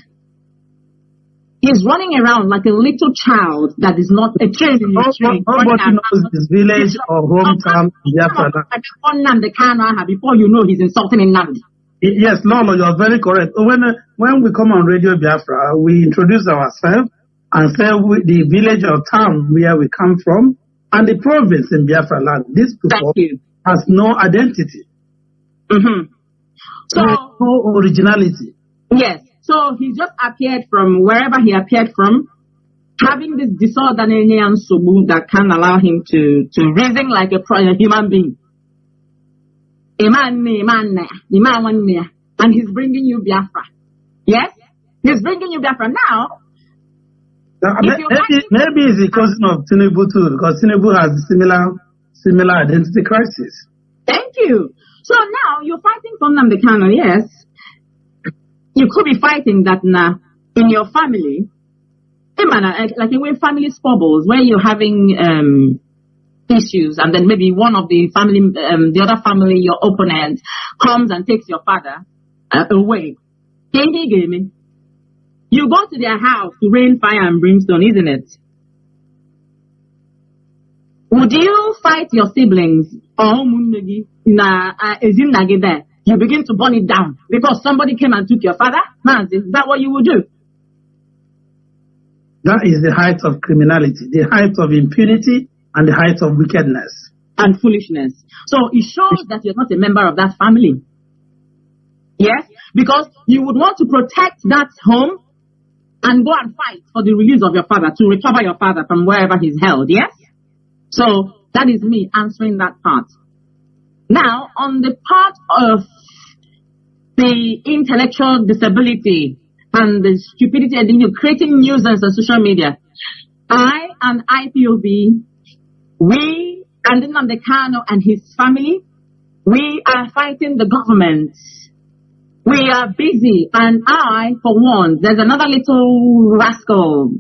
he's running around like a little child that is not a trained. Nobody knows his village or hometown. Before you know he's insulting in Nandi. Yes, Lolo, you are very correct. When we come on Radio Biafra, we introduce ourselves and say the village or town where we come from and the province in Biafraland. This people has no identity. Mm-hmm. So no originality. Yes. So he just appeared from wherever he appeared from, having this disorder that can allow him to reason like a human being. And he's bringing you Biafra. Yes? He's bringing you Biafra. Now, maybe he's a cousin of Tinubu too, because Tinubu has similar identity crisis. Thank you. So now you're fighting for Nnamdi Kanu, yes. You could be fighting that now in your family, like in family squabbles where you're having issues, and then maybe one of the family, the other family, your opponent, comes and takes your father away. You go to their house to rain fire and brimstone, isn't it? Would you fight your siblings or you begin to burn it down because somebody came and took your father? Is that what you would do? That is the height of criminality, the height of impunity, and the height of wickedness. And foolishness. So it shows that you're not a member of that family. Yes? Because you would want to protect that home and go and fight for the release of your father, to recover your father from wherever he's held. Yes? So that is me answering that part. Now, on the part of the intellectual disability and the stupidity and creating nuisance on social media, I and IPOB, we and Nnamdi Kanu and his family, we are fighting the government. We are busy, and I, for one, there's another little rascal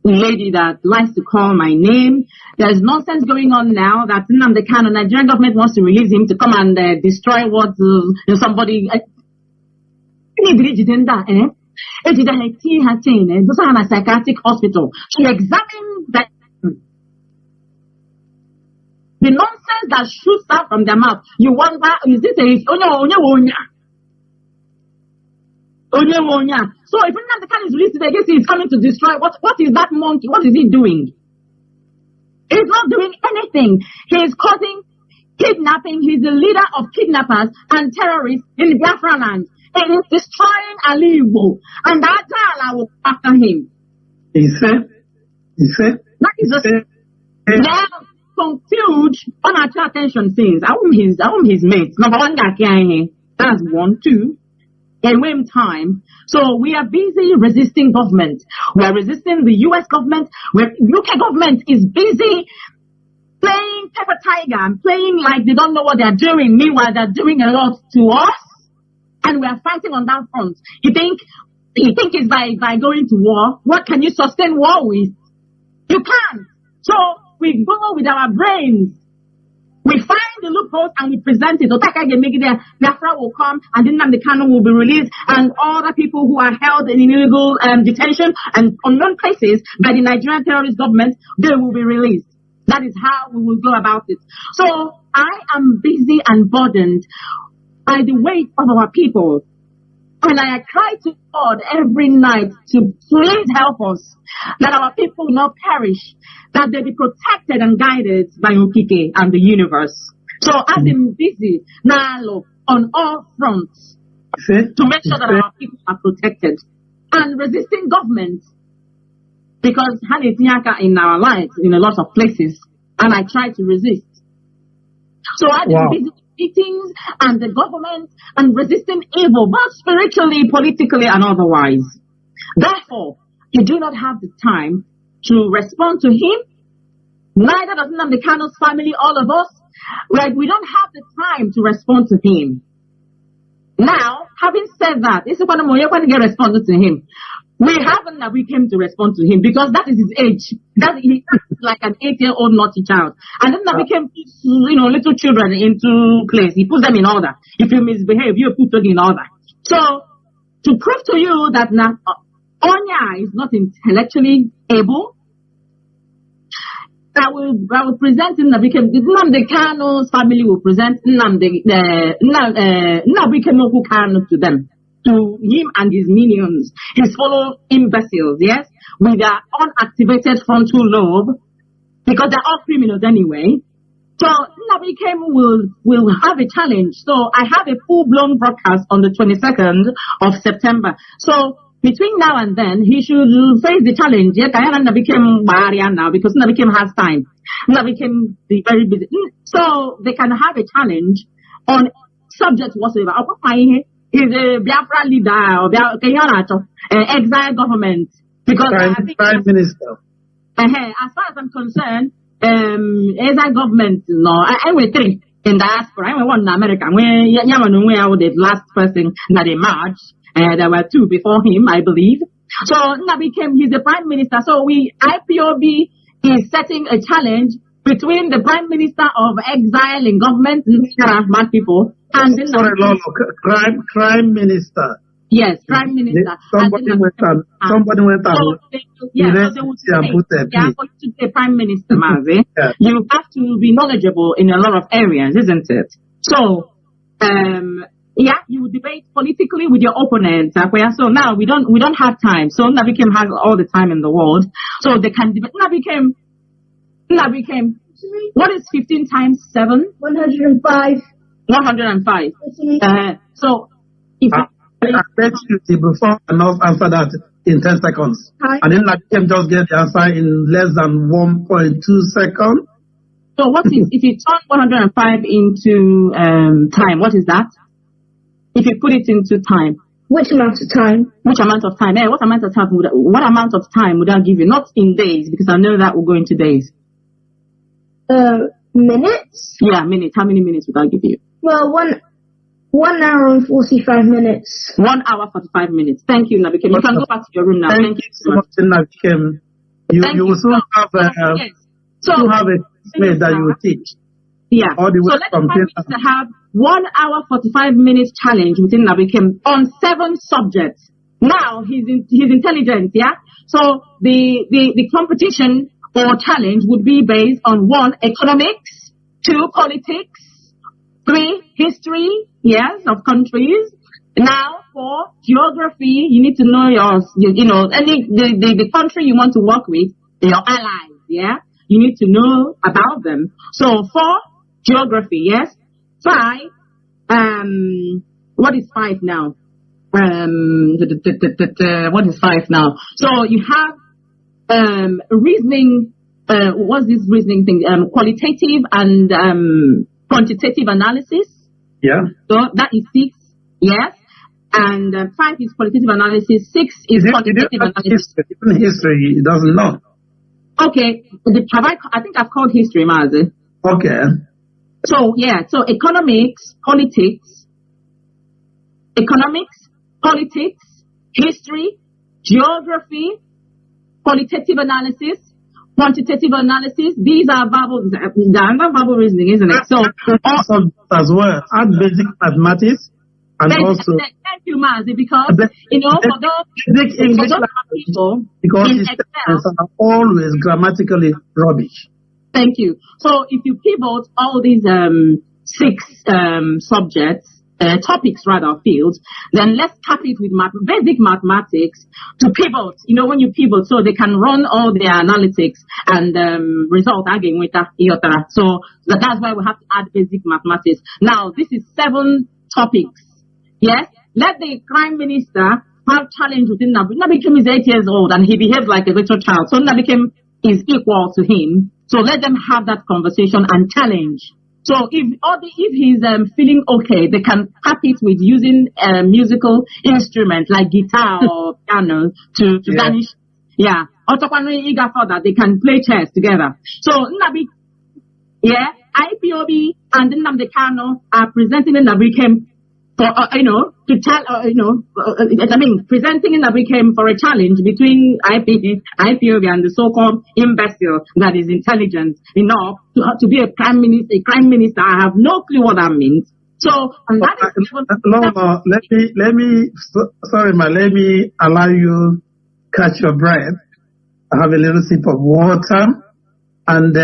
lady that likes to call my name. There's nonsense going on now that the Nigerian government wants to release him to come and destroy what somebody. Those are in a psychiatric hospital to examine that. The nonsense that shoots out from their mouth. You wonder, is this Onya? So if the can is released today, he's coming to destroy. What is that monkey? What is he doing? He's not doing anything. He's causing kidnapping. He's the leader of kidnappers and terrorists in Biafraland. He is destroying Alibo. And that I will after him. He said. That is just now conclude on our attention things. I want his mates. Number one guy here. That's 1, 2. In time. So we are busy resisting government. We are resisting the US government. UK government is busy playing pepper tiger and playing like they don't know what they're doing. Meanwhile, they're doing a lot to us. And we are fighting on that front. You think it's by going to war? What can you sustain war with? You can't. So we go with our brains. We find the loopholes and we present it. Biafra will come and then the canon will be released and other people who are held in illegal detention and unknown places by the Nigerian terrorist government, they will be released. That is how we will go about it. So I am busy and burdened by the weight of our people. And I cry to God every night to please help us, that our people will not perish, that they be protected and guided by Okike and the universe. So I've been busy now on all fronts to make sure that our people are protected and resisting government, because Hanetiaka in our lives in a lot of places, and I try to resist. So I've been busy meetings and the government and resisting evil, both spiritually, politically, and otherwise. Therefore, you do not have the time to respond to him. Neither does Nnamdi Kanu's family, all of us. We don't have the time to respond to him. Now, having said that, this is when we get responded to him. We haven't that we came to respond to him because that is his age. He's like an 8-year-old naughty child. And then that became, little children into place. He puts them in order. If you misbehave, you put them in order. So, to prove to you that Onya is not intellectually able, I will present Nnamdi Kanu's family will present Nnamdi Kanu to them. To him and his minions, his fellow imbeciles, yes, with their unactivated frontal lobe, because they're all criminals anyway. So Nnamdi will have a challenge. So I have a full-blown broadcast on the 22nd of September. So between now and then, he should face the challenge. Yes, Nnamdi became Baharian now because Nnamdi has time. Nnamdi became very busy. So they can have a challenge on subject whatsoever. He's a Biafra leader or exile government because Prime Minister. As far as I'm concerned, exile government. No, I went 3 in diaspora. I went 1 in America. We the last person that they marched. There were 2 before him, I believe. So he's the Prime Minister. So IPOB is setting a challenge between the Prime Minister of exile in government, mad people. And then Prime Minister. Yes, Prime Minister. Somebody went out. So they would say Prime Minister, Mazi. Yeah. You have to be knowledgeable in a lot of areas, isn't it? So, you debate politically with your opponent. So now we don't have time. So Nnamdi has all the time in the world. So they can debate. Nnamdi, what is 15 times 7? 105. 105. So, if I bet you before enough answer that in 10 seconds. And then Nnamdi just get the answer in less than 1.2 seconds. So what is, if you turn 105 into time, what is that? If you put it into time. Which amount of time? What amount of time would that give you? Not in days, because I know that will go into days. Minutes? Yeah, minutes. How many minutes would that give you? Well, 1 hour and 45 minutes. 1 hour, 45 minutes. Thank you, Nnamdi. You can go back to your room now. Thank you so much. Nnamdi. You will soon have So have a classmate that you will teach. Yeah. All the way So let's from to have 1 hour 45 minutes challenge within Nabikem on 7 subjects. Now he's intelligent, yeah. So the competition or challenge would be based on 1, economics, 2, politics, 3, history, yes, of countries. Now 4, geography. You need to know the country you want to work with, your allies, yeah. You need to know about them. So 4, geography, yes. 5, what is 5 now? What is 5 now? So you have reasoning. What's this reasoning thing? Qualitative and quantitative analysis. Yeah. So that is 6. Yes. And 5 is qualitative analysis. 6 is quantitative analysis. History, it doesn't know. Okay. I think I've called history, Mazi. Okay. So yeah. So economics, politics, history, geography, qualitative analysis, quantitative analysis. These are verbal reasoning, isn't it? So as well, add basic mathematics and also. Thank you, Mazi, because for those people because in systems are always grammatically rubbish. Thank you. So if you pivot all these 6 subjects. Topics rather, fields, then let's cap it with basic mathematics to pivot. When you pivot, so they can run all their analytics and result again with that. So that's why we have to add basic mathematics. Now, this is 7 topics. Yes, let the Prime Minister have challenge within Nabi. Nabikem is 8 years old and he behaves like a little child. So Nabikem is equal to him. So let them have that conversation and challenge. So if he's feeling okay, they can cap it with using musical instruments like guitar or piano to garnish. Yeah. That they can play chess together. So Nabi, IPOB and Nnamdi Kanu are presenting in Nabikem for presenting in Nabikem for a challenge between IPOB and the so-called imbecile that is intelligent enough to be a prime minister. I have no clue what that means. So that is let me allow you catch your breath. I have a little sip of water, and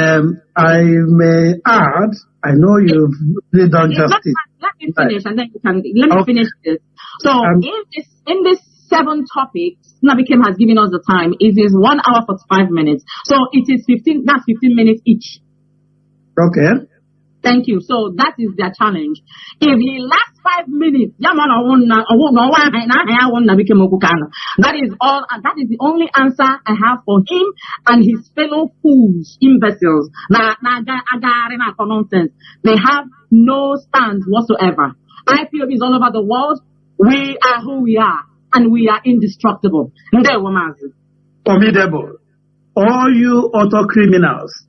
I may add. I know you've really done justice. Let me finish, and then let me finish this. So in this 7 topics, Nabikem has given us the time. It is 1 hour 45 minutes. So it is 15. That's 15 minutes each. Okay. Thank you. So that is their challenge. If he lasts 5 minutes, that is all. That is the only answer I have for him and his fellow fools, imbeciles. Nonsense. They have no stand whatsoever. IPOB is all over the world. We are who we are, and we are indestructible. Formidable. All you auto criminals,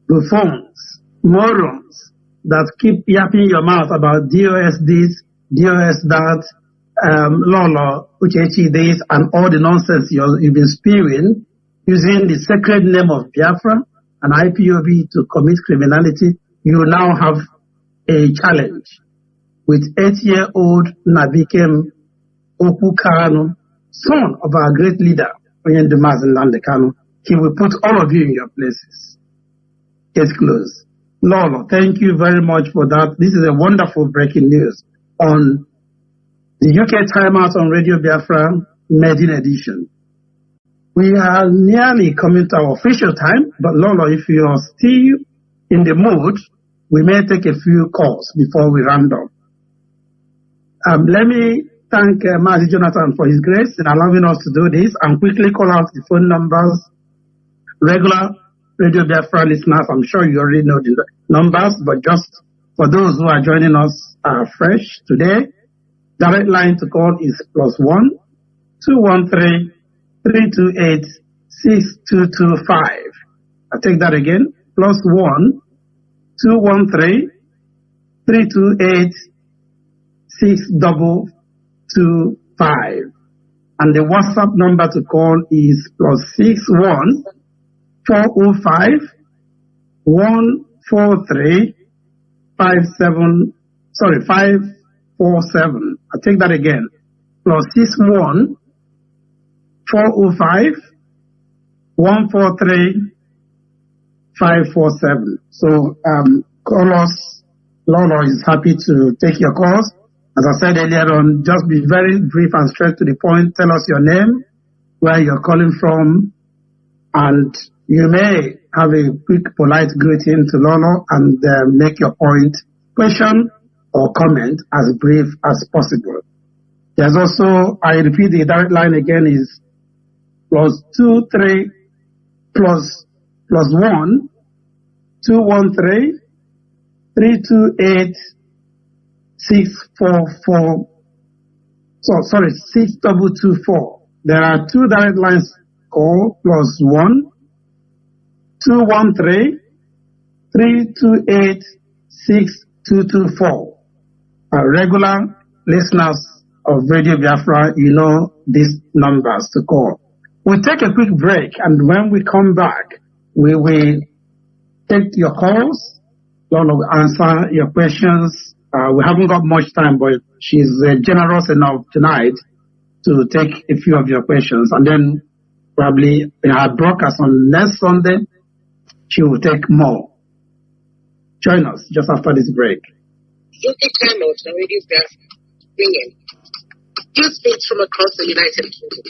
buffoons, morons that keep yapping your mouth about DOS this, DOS that, Lolo, Uchechi this, and all the nonsense you've been spewing using the sacred name of Biafra and IPOB to commit criminality. You now have a challenge with 8-year-old Nabikem Okukanu, son of our great leader, Oyendemaz Nnamdi Kanu. He will put all of you in your places. Case closed. Lolo, thank you very much for that. This is a wonderful breaking news on the UK Timeout on Radio Biafra Maiden Edition. We are nearly coming to our official time, but Lolo, if you are still in the mood, we may take a few calls before we round up. Let me thank Mazi Jonathan for his grace in allowing us to do this and quickly call out the phone numbers. Regular Radio Biafra listeners, I'm sure you already know the numbers, but just for those who are joining us fresh today, direct line to call is +1 213 328 6225. I take that again, +1 213 328 6225. And the WhatsApp number to call is +61 405 143 547. I'll take that again. Plus 61 405 143 547. So call us. Lolo is happy to take your calls. As I said earlier on, just be very brief and straight to the point. Tell us your name, where you're calling from, and you may have a quick, polite greeting to Lolo and make your point, question, or comment as brief as possible. There's also, I repeat, the direct line again is +23 plus 1 213 328 644. So sorry, 6224. There are two direct lines. Call +1 213 328 6224. Regular listeners of Radio Biafra, you know these numbers to call. We'll take a quick break, and when we come back, we will take your calls. Lolo will answer your questions. We haven't got much time, but she's generous enough tonight to take a few of your questions. And then probably in our broadcast on next Sunday, she will take more. Join us just after this break. UK Time Out on Radio Biafra, bringing news feeds from across the United Kingdom.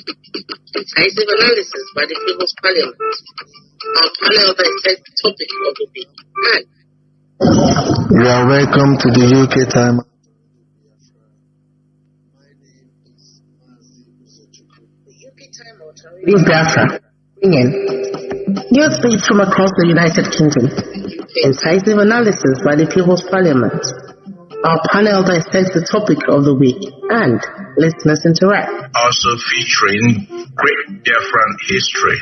Decisive analysis by the People's Parliament. Our panel dissects the topic of the week. And you are welcome to the UK Time. Radio Biafra, bringing news feeds from across the United Kingdom. Incisive analysis by the People's Parliament. Our panel dissects the topic of the week, and listeners interact. Also featuring great Biafran history,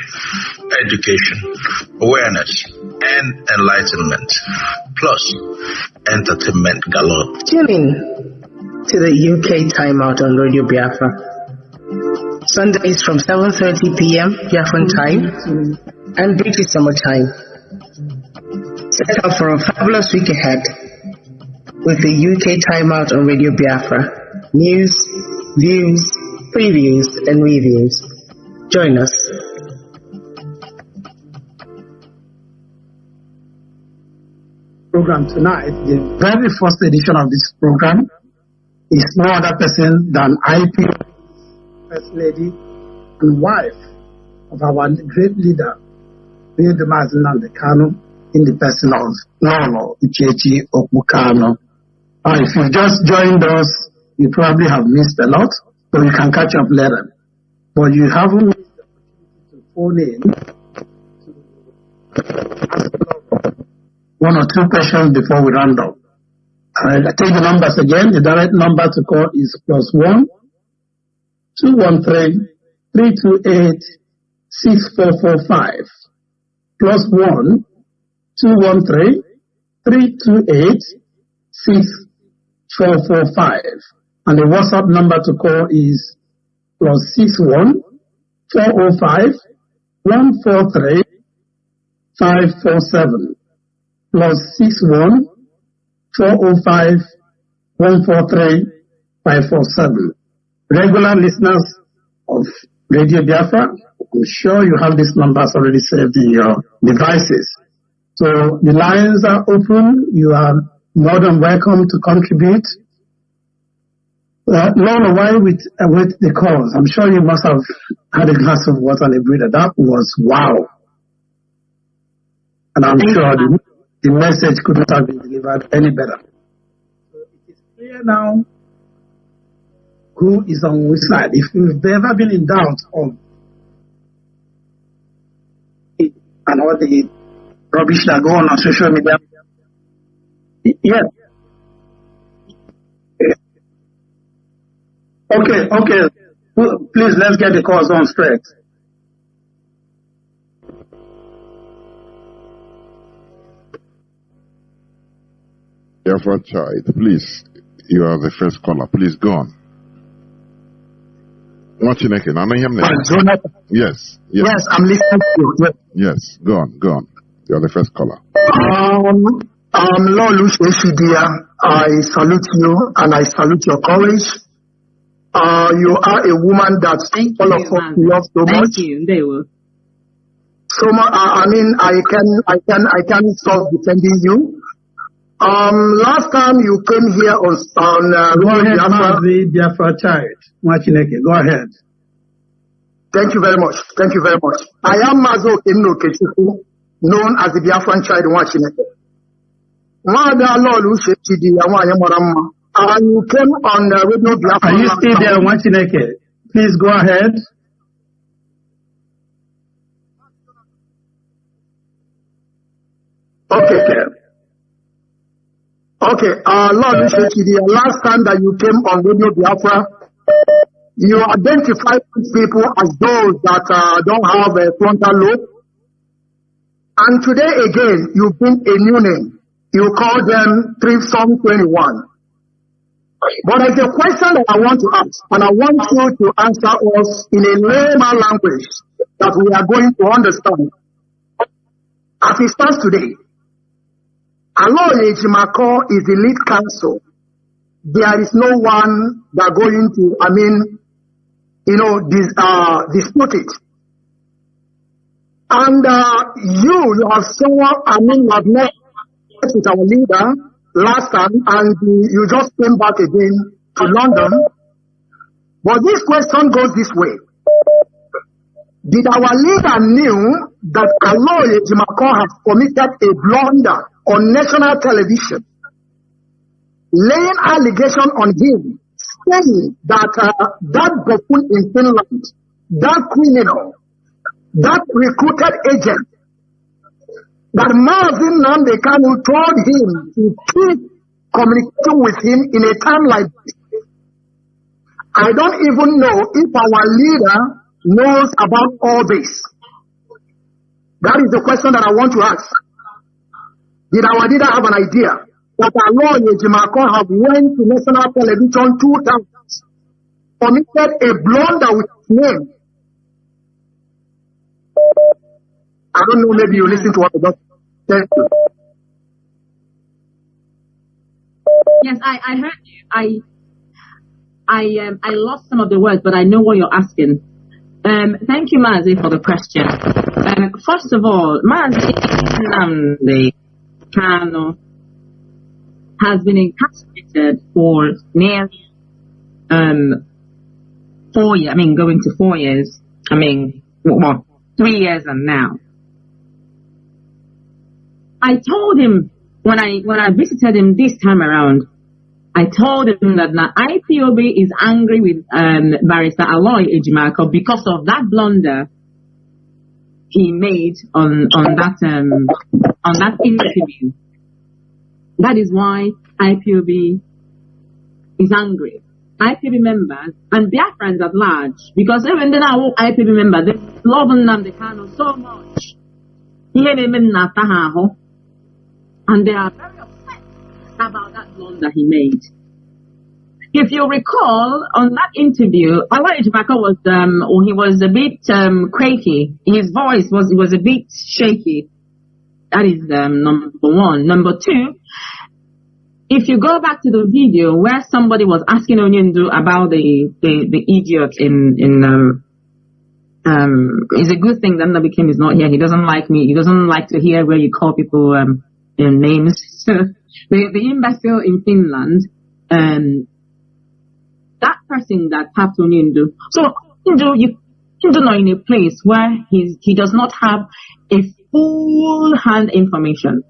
education, awareness, and enlightenment, plus entertainment galore. Tune in to the UK Time Out on Radio Biafra. Sundays from 7:30 p.m. Biafran time and British Summer Time. Set up for a fabulous week ahead with the UK Time Out on Radio Biafra. News, views, previews, and reviews. Join us. Program tonight, the very first edition of this program, is no other person than IPOB First Lady and wife of our great leader, Biafraland Kano, in the person of Lolo Ichechi Okukano. If you've just joined us, you probably have missed a lot, so you can catch up later. But you haven't missed the opportunity to phone in to ask one or two questions before we round up. I take the numbers again. The direct number to call is +1 213 328 6445. +1 213 328 6445. And the WhatsApp number to call is +61 405 143 547. +61 405 143 547. Regular listeners of Radio Biafra, I'm sure you have these numbers already saved in your devices. So the lines are open. You are more than welcome to contribute. Lolo, while with the calls, I'm sure you must have had a glass of water and a breather. That was wow. And I'm sure the message could not have been delivered any better. So it is clear now who is on which side. If you've ever been in doubt of it and all the rubbish that go on social media, yeah. Okay. Please, let's get the calls on straight. Biafra child, please, you are the first caller. Please go on. What's your name? Yes. Yes, I'm listening to you. Yes, go on. You're the first caller. Lolu Sheshidia, I salute you and I salute your courage. You are a woman that all of us love so much. Thank you. They will. So I can stop defending you. Last time you came here on go ahead, Biafra child. Go ahead. Thank you very much. I am Mazo Kemno Kechuku, known as the Biafran child in Wachineke. And you came on Radio Biafra. Are you still there, Wachineke? Please go ahead. Okay, Lord Shekidi, last time that you came on Radio Biafra, you identified people as those that don't have a frontal lobe. And today again, you bring a new name. You call them Trisom 21. But there's a question that I want to ask, and I want you to answer us in a layman language that we are going to understand. As it stands today, Aloy Ejimako is the lead counsel. There is no one that going to, dispute it. And you have someone, you have met with our leader last time, and you just came back again to London. But this question goes this way. Did our leader knew that Aloy Ejimako has committed a blunder on national television, laying allegation on him, saying that that buffoon in Finland, that criminal, that recruited agent, that Mazin Nandekanu told him to keep communicating with him in a time like this. I don't even know if our leader knows about all this. That is the question that I want to ask. Did our leader have an idea that Aloy Ejimako have went to national television 2 times, committed a blunder with his name? I don't know, maybe you listen to what I just said. Yes, I heard you. I lost some of the words, but I know what you're asking. Thank you, Mazi, for the question. First of all, Mazi Nnamdi Kanu has been incarcerated for nearly 4 years. Going to 4 years. 3 years and now. I told him when I visited him this time around, I told him that now IPOB is angry with Barrister Aloy Ejimako because of that blunder he made on that interview. That is why IPOB is angry. IPOB members and Biafrans at large, because even then our IPOB members, they love Nnamdi Kanu so much. And they are very upset about that blunder he made. If you recall, on that interview, Aloy Ejimako was a bit quaky. His voice was a bit shaky. That is number one. Number two, if you go back to the video where somebody was asking Onyindu about the idiot it's a good thing that Nnamdi Kim is not here. He doesn't like me. He doesn't like to hear where you call people names. So the imbecile in Finland, that person that tapped Onyindu. So you know, in a place where he does not have a full hand information.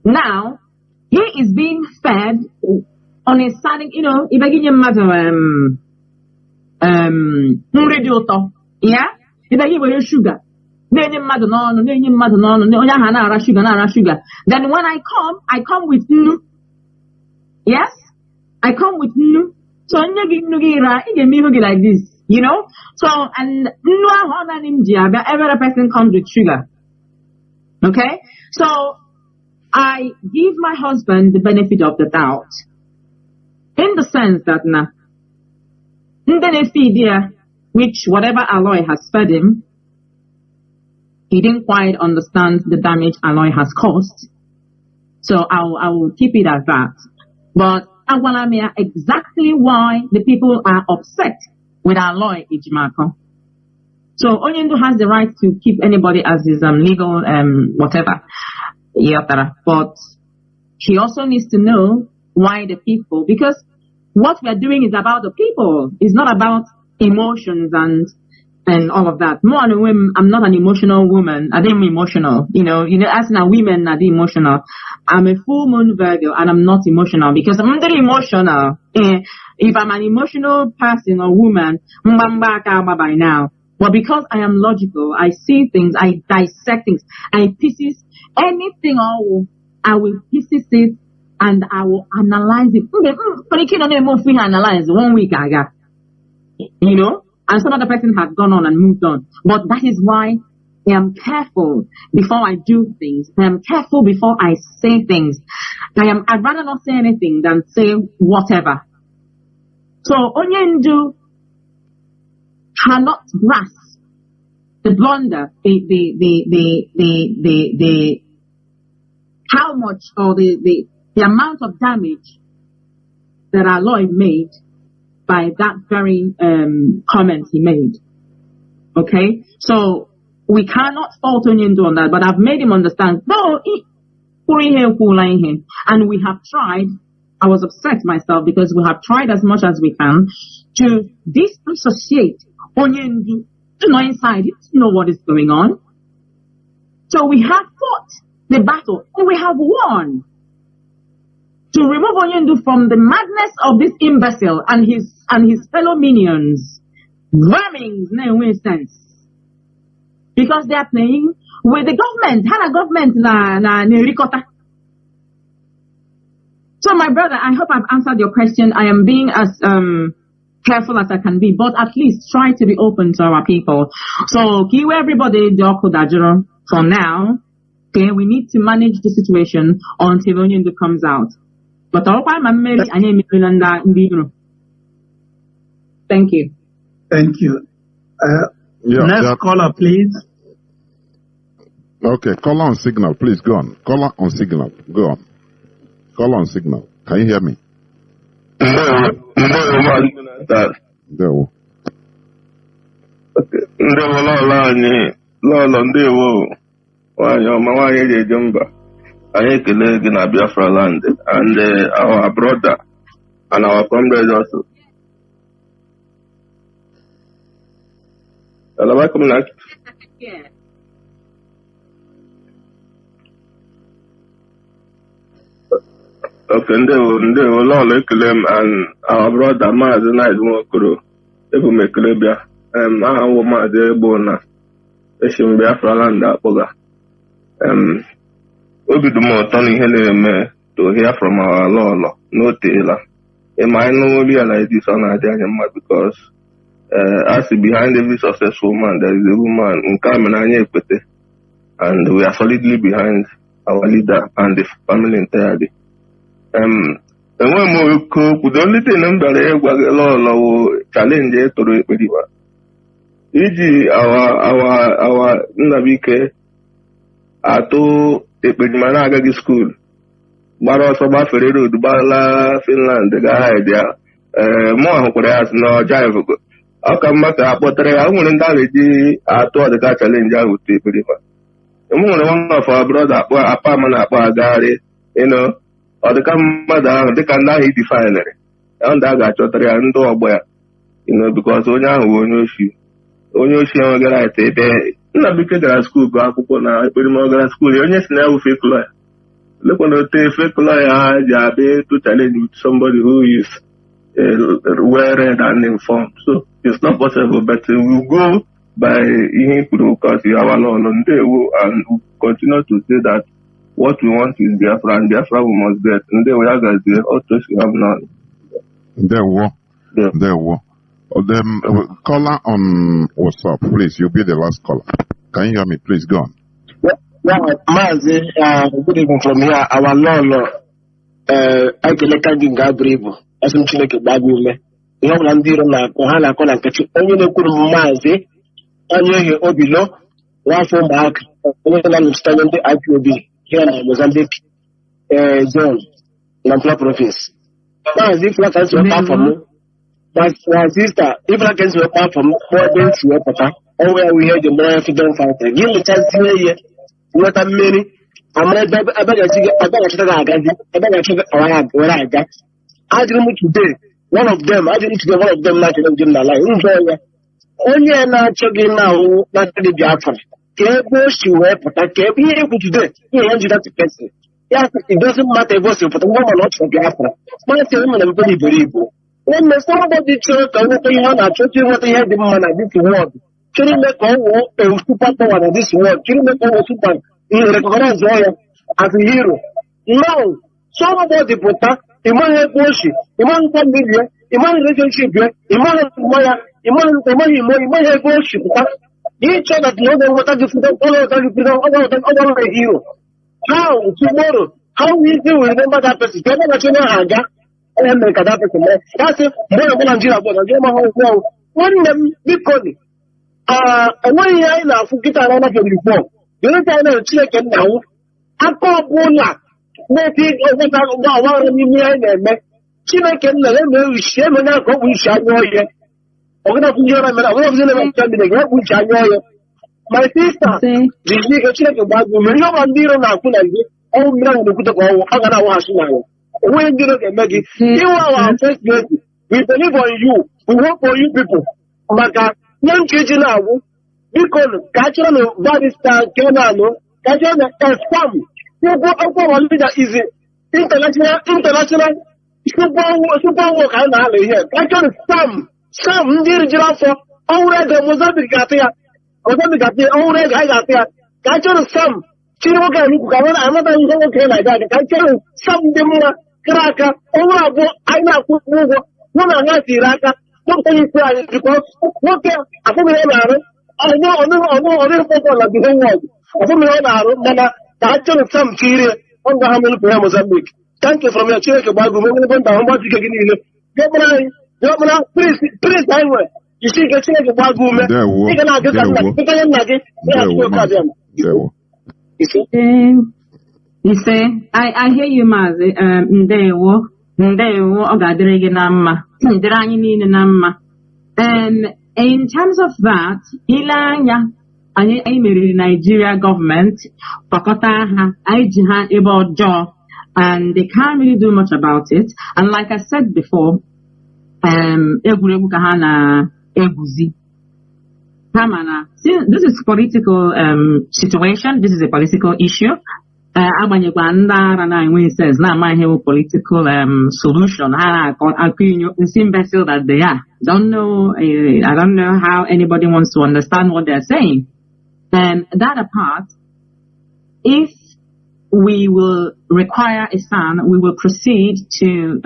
Now he is being fed on a certain, yeah. Then when I come with nu. Yes, I come with nu. So like this, So and every person comes with sugar. Okay, so I give my husband the benefit of the doubt, in the sense that which whatever Aloy has fed him, he didn't quite understand the damage Aloy has caused. So I will keep it at that. But Awalamia, exactly why the people are upset with Aloy Ijimako. So Onyendu has the right to keep anybody as his legal whatever. But he also needs to know why the people, because what we are doing is about the people. It's not about emotions and all of that. More than women, I'm not an emotional woman. I am emotional. As now women are emotional. I'm a full moon Virgo and I'm not emotional because I'm very emotional. If I'm an emotional person or woman, by now. But because I am logical, I see things, I dissect things, I pieces anything I will pieces it and I will analyze it. Analyze 1 week and some other person has gone on and moved on. But that is why I am careful before I do things. I am careful before I say things. I'd rather not say anything than say whatever. So Onyendu cannot grasp the blunder, the how much or the amount of damage that our Lord made by that very comment he made. Okay? So we cannot fault Onyendu on that, but I've made him understand, and we have tried. I was upset myself because we have tried as much as we can to disassociate Onyendu to know inside, to know what is going on. So we have fought the battle and we have won to remove Onyendu from the madness of this imbecile and his fellow minions. Vermings no sense. Because they are playing with the government. Hana government na ricota. So my brother, I hope I've answered your question. I am being as careful as I can be, but at least try to be open to our people. So give everybody the for now. Okay, we need to manage the situation until Onyendu comes out. But thank you. Thank you. Next caller, please. Okay, caller on signal, please go on. Caller on signal, go on. Caller on signal. Can you hear me? Ndewo. Ndewo. Nwaanyị eji mba. Anyị ekele gị na Biafraland and our brother and our comrade also. Hello, welcome back. Okay, ndewo lọọlọ ekele m and our brother Maazị Nice Nwokoro ebu m ekele bịa. Aha nwụ Maazị Egbo na esi m Biafraland akpọga. Obi dị m ụtọ na ihe na-eme to hear from our lọọlọ n'oteela. I know realize this on anyị mma because as behind every successful man there is a woman nke amena anyị ekwete and we are solidly behind our leader and the family entirely. Enwe m okwu the only thing m bịara ịgwa gị lọọlọ challenge etoro ekperiwa iji our Nnabike atụ ekperima na-agaghị skuul gbara ọsọ gbafere road gbala Finland gaa ya mụ ahụkwara ya na ọjaivugo ọ ka mma ka akpọtara ya. O nwere ndị a na-eji atụ ọdịka chalenji ahụ otu ekperima. M nwere nwa of our brother apa ama na-akpọ agagharị ọdịka mmadụ ahụ dịka ndị ahụ idifainere ya ndị a ga-achọtara ya ndị ọgbọ ya because onye ahụ bụ onye oshi enwegara ete ebe Nnabike gara skuul gụọ akwụkwọ na ekperima gara skuul ya onye si na ya bụ fake lawyer. Look at the fake lawyer to challenge with somebody who is well read and informed. So it's not possible, but we'll go by because you have a law and we'll continue to say that what we want is Biafra and Biafra we must get. And then we are going to also have none. There were. Caller on WhatsApp, please. You'll be the last caller. Can you hear me? Please go on. Yeah, Mazi, good evening from here. Our law, I can let you go, as I'm Chineke Bagume. ihe ọbụla ndị iro na-akọ ha na-akọ na nkechi onye na-ekwuru m maazị onye ihe obilo nwafọ ụmụaka onye na-anọchite anya ndị IPOB here na Mozambique zone na Mpula province. Maazị Ifeanyi wee kpaa afọ m my sister Ifeanyi wee kpaa afọ m ebe ntị wee pụta ọnwa ya ihe eji mara freedom fighter gị mechazie ihe nweta mmeri amara ebe ga-achịta gị agazi ebe ga-achị were aga. Ajụrụ m today one of them na-achọ gị n'ala njọ ya onye na-achọ gị na-ahụ na-achọ gị Biafra ka ebe o si wee pụta ka ebe ihe ekwu today ihe ya njide person ya it doesn't matter ebe o si pụta nwa mana ọ chọrọ Biafra mana tere m na mpe iberibo nwanne somebody chọrọ ka nweta ihe ọ na-achọ chọrọ nweta ihe dị mma na this world chọrọ ime ka ọ wụọ a super power na this world chọrọ ime ka ọ wụọ super recognize ya as a hero. Now somebody pụta ịmaghị ebe o si ịmaghị family ya ịmaghị relationship ya ịmaghị mmanya ịmaghị ebe o si pụta ịchọ that na ọ ga-enweta gị freedom ọ ga-enweta gị freedom ọ ga-enweta a hero. How tomorrow how easy will remember that person ka ebe na-achọ ha aga onye mere ka that person mere ya sị mgbe ọ bụla Nigeria ma ha ụkwụ ahụ nwanne m biko enweghị ihe anyị na-afụ kịta na ọnafọ bifọ dịrịta anyị na Chineke nna nwụ aka ọbụla na-eti ọgbara n'ime ihe anyị na-eme Chineke nna ya na-ewichi emena ka ọ bụ ichi anya ọhịa ọgụnafụzi ọra mere ọgụnafụzi na-eme nke mmiri ga bụ ichi anya ọhịa. My sister jizi ike Chineke gbagụ mere ihe ọbụla ndị iro na-akwụ na gị ọnwụ mmiri ahụ na-ekwute ka ọnwụ a ga na-awụghachi n'anya onweghị ndị iro ga-eme gị iwe our first lady we believe on you we hope for you people maka nye nkeji na-agwụ biko ka a chọrọ na barista nke na-anụ ka a chọrọ na spam ụgwọ leader is international super work a na-alụ ihe ka a chọrọ sam ndị rijiri afọ ọhụrụ ego Mozambique ga-atụ ya ọhụrụ ego anyị ga-atụ ya ka a chọrọ sam chiri nwoke n'ukwu ka amata ihe nwoke na-aga aga ka a chọrọ sam dị mma kara aka ọnwa abụọ anyị na-akwụ ụgwọ hụ na ha tiri aka dọpụta ya isi anyị bikọ nwoke afụghị ihe na-arụ ọdịghị na bihe wọd afụghị ihe ọ na-arụ mana ka a chọrọ sam chiri ọ ga ha melụpụ ya Mozambique. Thank you from ya Chineke gbagụ m ogologo nta ahụ mgbazike gị niile gọbara prince anyị nwere isi ike Chineke gbagụ ume ị ga na-agụ ka nna gị na-achị oke abịa ise I hear you Maazị ndewo ọ ga-adịrị gị na mma dịrị anyị niile na mma. In terms of that ile anya anyị meriri Nigeria gọọmenti kpakọta ha anyị ji ha ebe ọjọọ and they can't really do much about it. And like I said before, egwuregwu ka ha na-egwuzi ha mana this is political situation, this is a political issue. Agbanyekwa ndị ara na-enwe sense na-ama ihe bụ political solution ha na-akụ inyo this imbecile that they are. I don't know how anybody wants to understand what they're saying. And that apart, if we will require a son, we will proceed to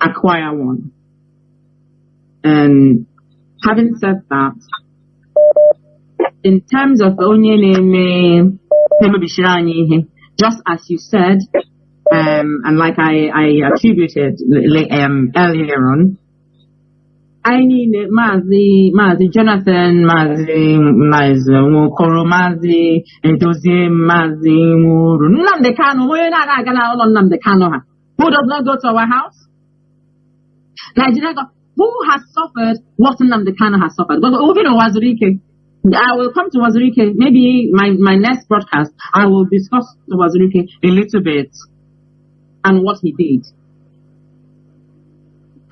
acquire one. And having said that, in terms of just as you said, and like I attributed earlier on, I need Mazi Jonathan, Mazi Nwokoro, Mazi Ndozie, Mazi Nwuru, Nnamdi Kanu, who does not go to our house? Nigeria, who has suffered what Nnamdi Kanu has suffered? But even Wazirike, I will come to Wazirike. Maybe my next broadcast, I will discuss Wazirike a little bit and what he did.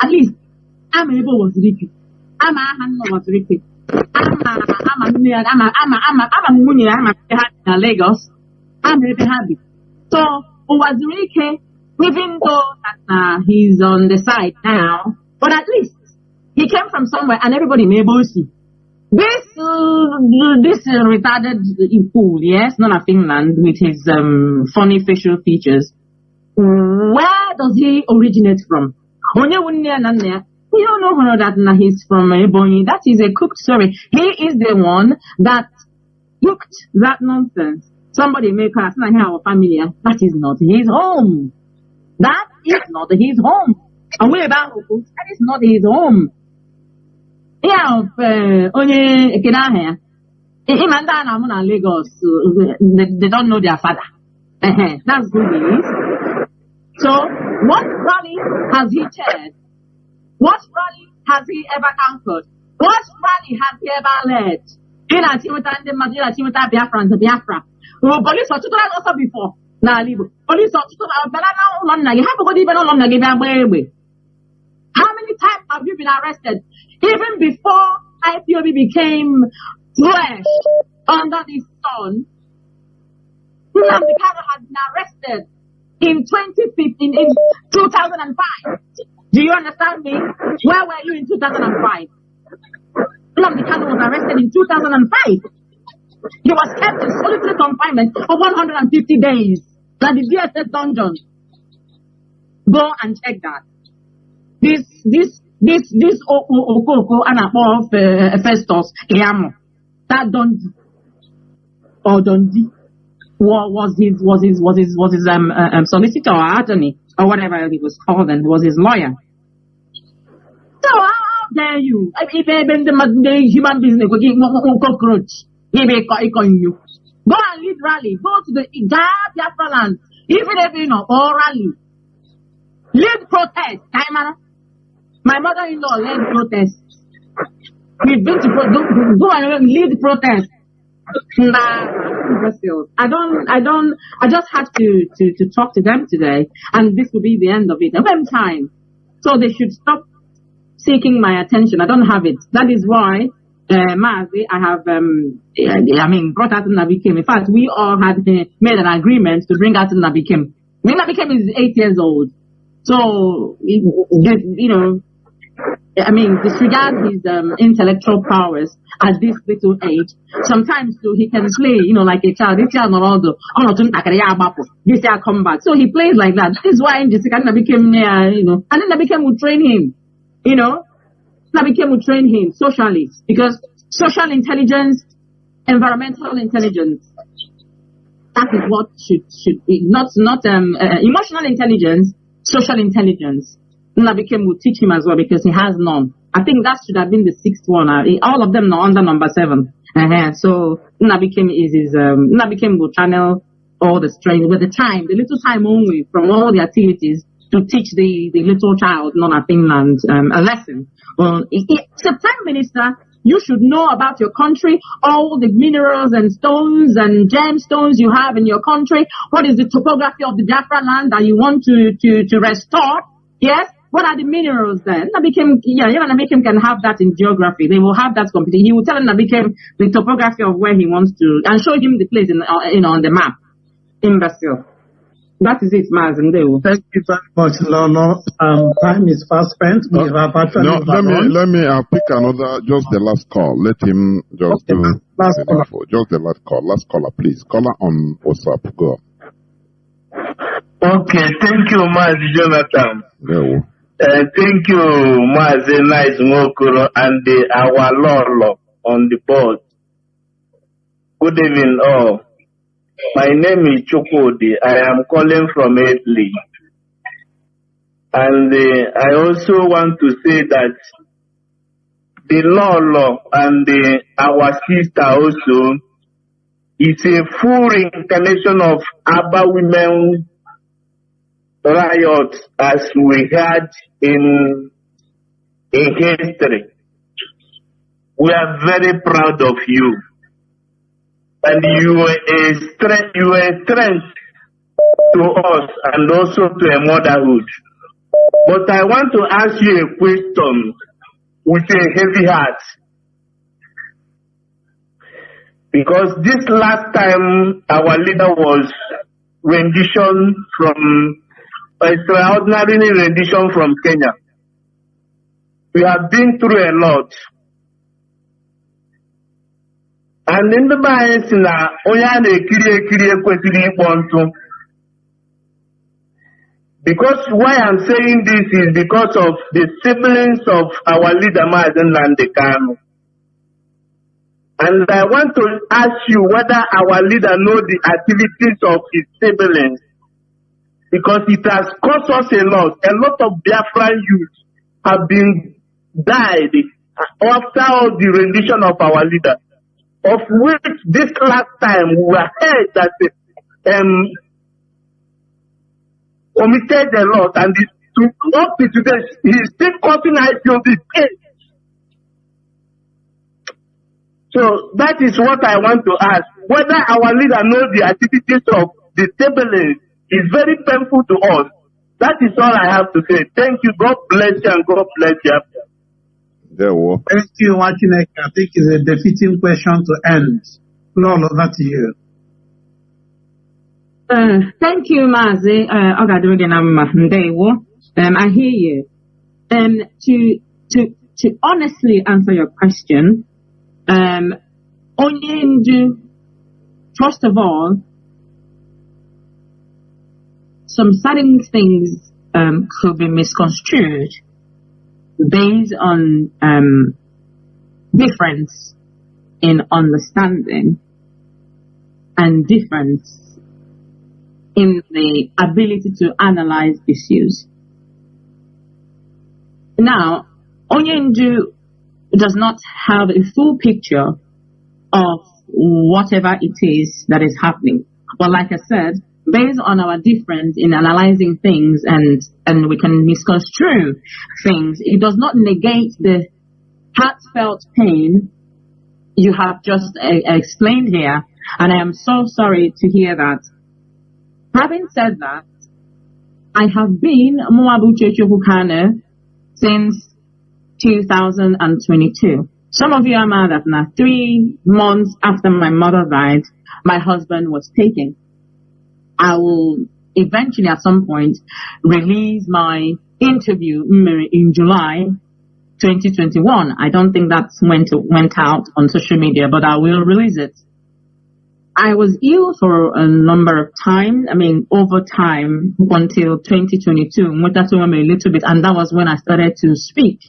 At least, I'm able Wazirike. I'm Wazirike. I'm Lagos. I'm really happy. So Wazirike, even though that he's on the side now, but at least he came from somewhere and everybody may both see. This retarded fool, yes, not of Finland, with his funny facial features. Where does he originate from? You don't know that he's from Ebonyi. That is a cooked story. He is the one that cooked that nonsense. Somebody make us our family. That is not his home. That is not his home. And way back, that is not his home. Yeah, only Kenahe. In Mandana, Lagos, they don't know their father. That's who he is. So, what rally has he chaired? What rally has he ever anchored? What rally has he ever led? In a Timothy Biafra and Biafra. Police are tutored also before. Now, police are tutored. You haven't even on London. How many times have you been arrested? Even before IPOB became flesh under the sun, Nnamdi Kanu has been arrested in 2015, in 2005. Do you understand me? Where were you in 2005? Nnamdi Kanu was arrested in 2005. He was kept in solitary confinement for 150 days. Like the DSS dungeon. Go and check that. This Okoko and above Festus Keyamo, that Dondi was his solicitor or attorney or whatever he was called, and was his lawyer. So how dare you? If the human business cockroach, you go and lead rally, go to the Biafraland, even if you know or rally, lead protest, my mother-in-law led protests. We've been to go and lead protests. Nah, I just had to talk to them today, and this will be the end of it. Every time. So they should stop seeking my attention. I don't have it. That is why, Mazi, I have, brought out Nabikim. In fact, we all had made an agreement to bring out Nabikim. Nabikim is 8 years old. So, disregard his intellectual powers at this little age. Sometimes too, he can play, like a child. This year, this year come back. So he plays like that. This is why Jessica became and then Nabikem would train him, Nabikem would train him socially, because social intelligence, environmental intelligence, that is what should be, not emotional intelligence, social intelligence. Nabikem will teach him as well, because he has none. I think that should have been the 6th one. All of them are under number 7. So Nabikem Nabikem will channel all the strength with the little time only from all the activities to teach the little child, Nona Finland, a lesson. Well, it's a prime minister. You should know about your country, all the minerals and stones and gemstones you have in your country. What is the topography of the Biafraland that you want to restore? Yes. What are the minerals then? Nabikem can have that in geography. They will have that competition. He will tell Nabikem the topography of where he wants to, and show him the place on the map. Imbecile. That is it, Maz. Thank you very much, Lolo. Time is fast spent. We have actually let me pick another, just the last call. Let him just do last caller. Just the last call. Last caller, please. Caller on WhatsApp. Go. Okay, thank you, Maz Jonathan. Go. Thank you, Mazi Nice Ngokoro and our Lolo on the board. Good evening, all. My name is Chukodi. I am calling from Italy. And I also want to say that the Lolo and our sister also is a full reincarnation of Abba women riot as we had in history. We are very proud of you, and you were a strength to us and also to a motherhood. But I want to ask you a question with a heavy heart, because this last time our leader was extraordinary rendition from Kenya. We have been through a lot. And in the bias na oyane kirie kwesiri ikpontu. Because why I'm saying this is because of the siblings of our leader Mazen Nandekano. And I want to ask you whether our leader knows the activities of his siblings. because it has cost us a lot. A lot of Biafran youth have been died after all the rendition of our leader, of which this last time we were heard that omitted a lot, and up to today he is still causing IPOB pain. So that is what I want to ask. Whether our leader knows the activities of the tabling is very painful to us. That is all I have to say. Thank you. God bless you and God bless you. Thank you, Wachinek. I think it's a defeating question to end. Lord, over to you. Thank you, Mazi. I hear you. To honestly answer your question, first of all, some certain things could be misconstrued based on difference in understanding and difference in the ability to analyze issues. Now, Onyendu does not have a full picture of whatever it is that is happening. But like I said, based on our difference in analyzing things and we can misconstrue things, it does not negate the heartfelt pain you have just explained here. And I am so sorry to hear that. Having said that, I have been Moabu Chechukukane since 2022. Some of you are mad that now 3 months after my mother died, my husband was taken. I will eventually at some point release my interview in July 2021. I don't think that went out on social media, but I will release it. I was ill for a number of times. I mean, over time until 2022. A little bit, and that was when I started to speak.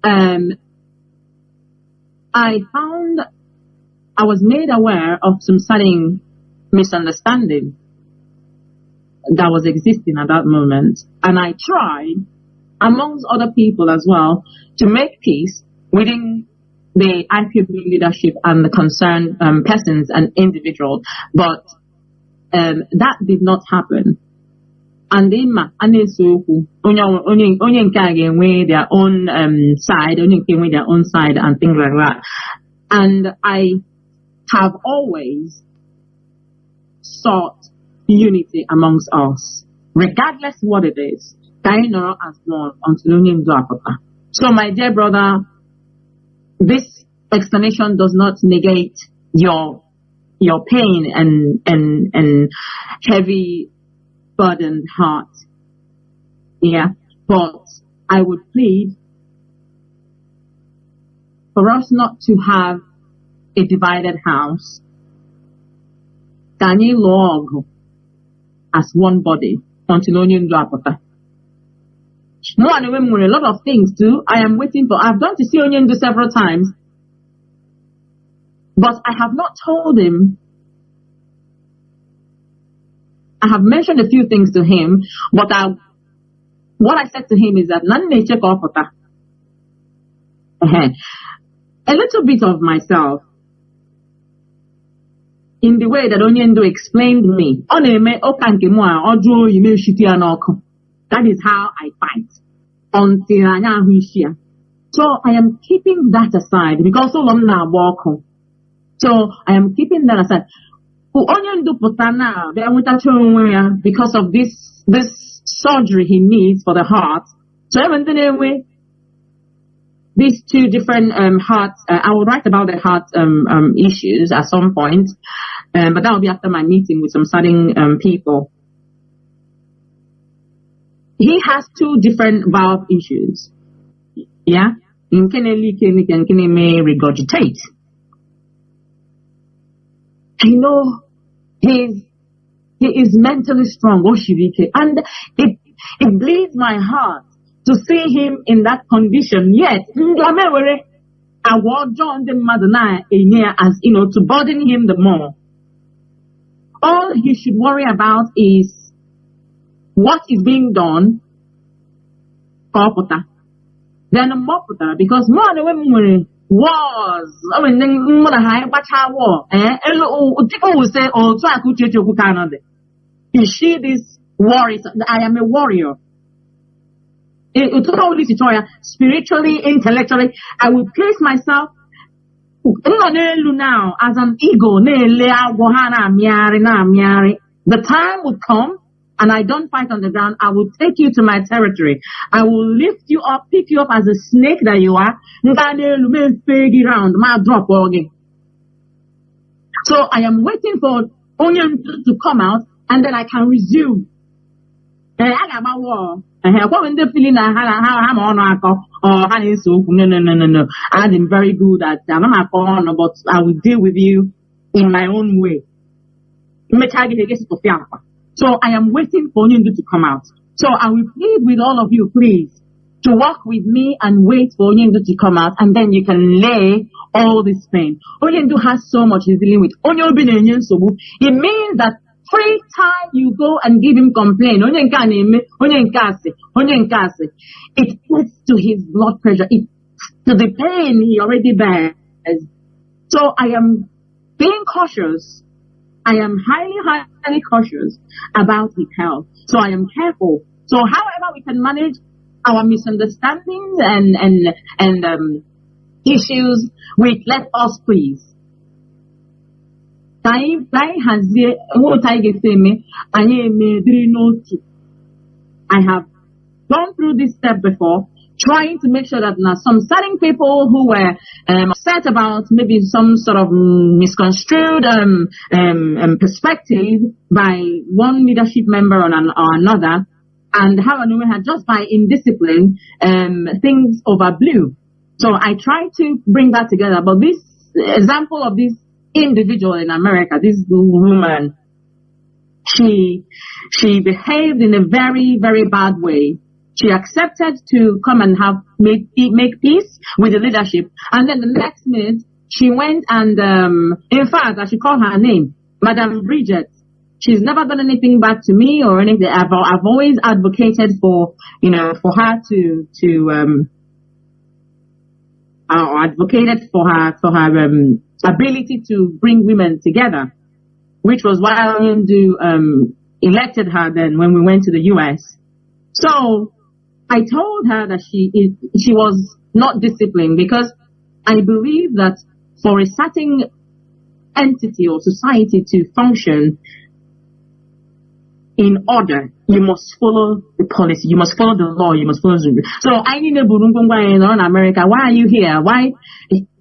I was made aware of some certain misunderstanding that was existing at that moment, and I tried, amongst other people as well, to make peace within the IPOB leadership and the concerned persons and individuals, but that did not happen. And in their own side, their own side and things like that. And I have always sought unity amongst us, regardless what it is. So my dear brother, this explanation does not negate your pain and heavy burdened heart. Yeah. But I would plead for us not to have a divided house. Kanye log as one body until onion drapota. No, and a lot of things too. I am waiting for. I've gone to see Onyendu several times, but I have not told him. I have mentioned a few things to him, but what I said to him is that a little bit of myself in the way that Onyendu explained me. That is how I fight until I know who she is. So I am keeping that aside because so long now walk. So I am keeping that aside. Because of this surgery he needs for the heart. So anyway, these two different hearts. I will write about the heart issues at some point, but that will be after my meeting with some certain people. He has two different valve issues. Yeah? And may regurgitate. I know he is mentally strong, and it bleeds my heart to see him in that condition. Yet, I want John the mother as to burden him the more. All he should worry about is what is being done. Then because more than women wars. I mean, more than high war. People will say, "Oh, so I could teach you Canada." You see this warrior. I am a warrior. Spiritually, intellectually, I will place myself now as an eagle. The time will come, and I don't fight on the ground. I will take you to my territory. I will lift you up, pick you up as a snake that you are. So I am waiting for Onion to come out, and then I can resume. I got my war. What when the feeling that I'm on no. I'm very good at that. I'm not on, but I will deal with you in my own way. So I am waiting for Onyendu to come out. So I will plead with all of you, please, to walk with me and wait for Onyendu to come out, and then you can lay all this pain. Onyendu has so much he's dealing with. It means that every time you go and give him complaint, it gets to his blood pressure, it to the pain he already bears. So I am being cautious. I am highly cautious about his health. So I am careful. So however we can manage our misunderstandings and issues with, let us please. I have gone through this step before, trying to make sure that now some certain people who were upset about maybe some sort of misconstrued perspective by one leadership member or another, and how we had just by indiscipline things overblew. So I tried to bring that together. But this example of this individual in America, this woman, she behaved in a very, very bad way. She accepted to come and make peace with the leadership, and then the next minute she went and in fact I should call her name, Madam Bridget. She's never done anything bad to me or anything. I've always advocated for her to advocated for her ability to bring women together, which was why I elected her then when we went to the US. So I told her that she was not disciplined, because I believe that for a certain entity or society to function in order, you must follow the policy, you must follow the law, you must follow the... So I need a Burungwa in America. Why are you here? Why?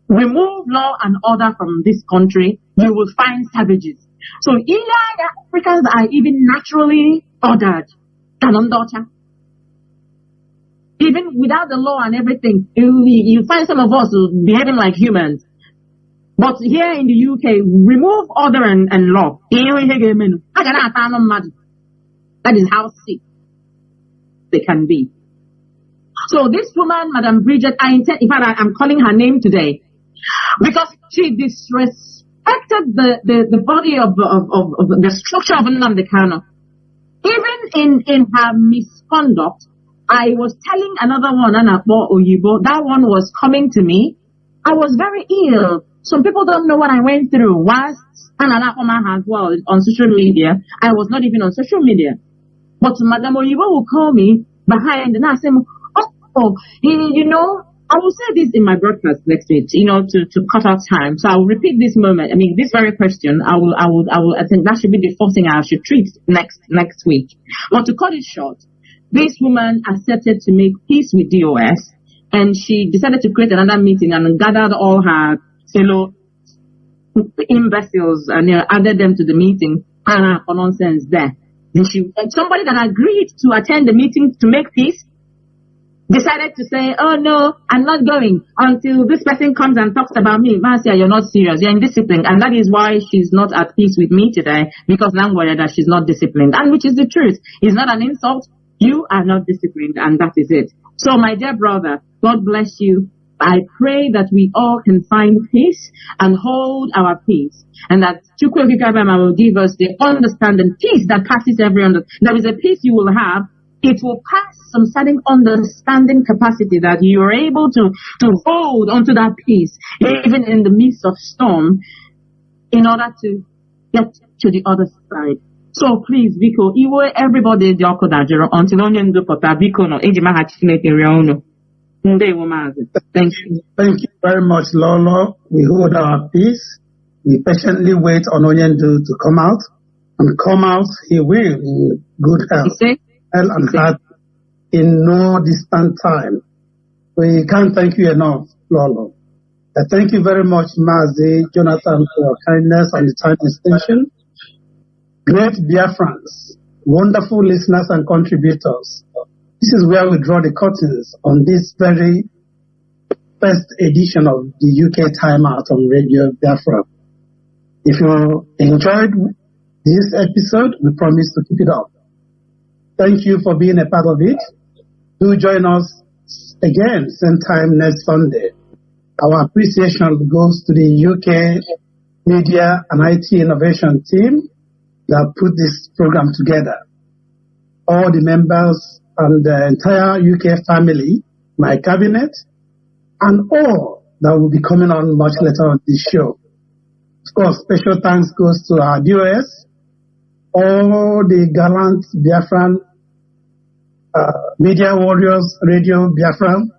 Remove law and order from this country, you will find savages. So Africans are even naturally ordered. Even without the law and everything, you find some of us behaving like humans. But here in the UK, remove order and law. That is how sick they can be. So this woman, Madam Bridget, in fact, I'm calling her name today, because she disrespected the body of the structure of Nnamdi Kanu. Even in her misconduct, I was telling another one, Anakbo Oyibo, that one was coming to me. I was very ill. Some people don't know what I went through. Whilst Anakoma as well on social media, I was not even on social media. But Madam Oyibo will call me behind and I say, I will say this in my broadcast next week, to cut out time. So I will repeat this moment. I mean, this very question, I think that should be the first thing I should treat next week. But to cut it short, this woman accepted to make peace with DOS, and she decided to create another meeting and gathered all her fellow imbeciles and added them to the meeting. For nonsense there. And somebody that agreed to attend the meeting to make peace decided to say, oh no, I'm not going until this person comes and talks about me. Marcia, you're not serious, you're indisciplined. And that is why she's not at peace with me today, because I'm worried that she's not disciplined. And which is the truth. It's not an insult. You are not disciplined, and that is it. So my dear brother, God bless you. I pray that we all can find peace and hold our peace, and that Chukwu Okike Abiama will give us the understanding, peace that passes every understanding. There is a peace you will have. It will pass some certain understanding capacity that you are able to hold onto that peace, even in the midst of storm, in order to get to the other side. So please, Biko, iwe everybody the ọkụ dajụrụ until onye ndụpụta Biko no eji maha Chineke rịọ unu. Ndewo Maazị. Thank you. Thank you very much, Lolo. We hold our peace. We patiently wait on Onyendu to come out. And come out, he will in good health. And heart in no distant time. We can't thank you enough, Lolo. Thank you very much, Mazi, Jonathan, for your kindness and the time extension. Great Biafrans, wonderful listeners and contributors. This is where we draw the curtains on this very first edition of the UK Time Out on Radio Biafra. If you enjoyed this episode, we promise to keep it up. Thank you for being a part of it. Do join us again, same time next Sunday. Our appreciation goes to the UK Media and IT Innovation team that put this program together. All the members and the entire UK family, my cabinet, and all that will be coming on much later on this show. Of course, special thanks goes to our DOS, all the gallant Biafran media warriors, Radio Biafran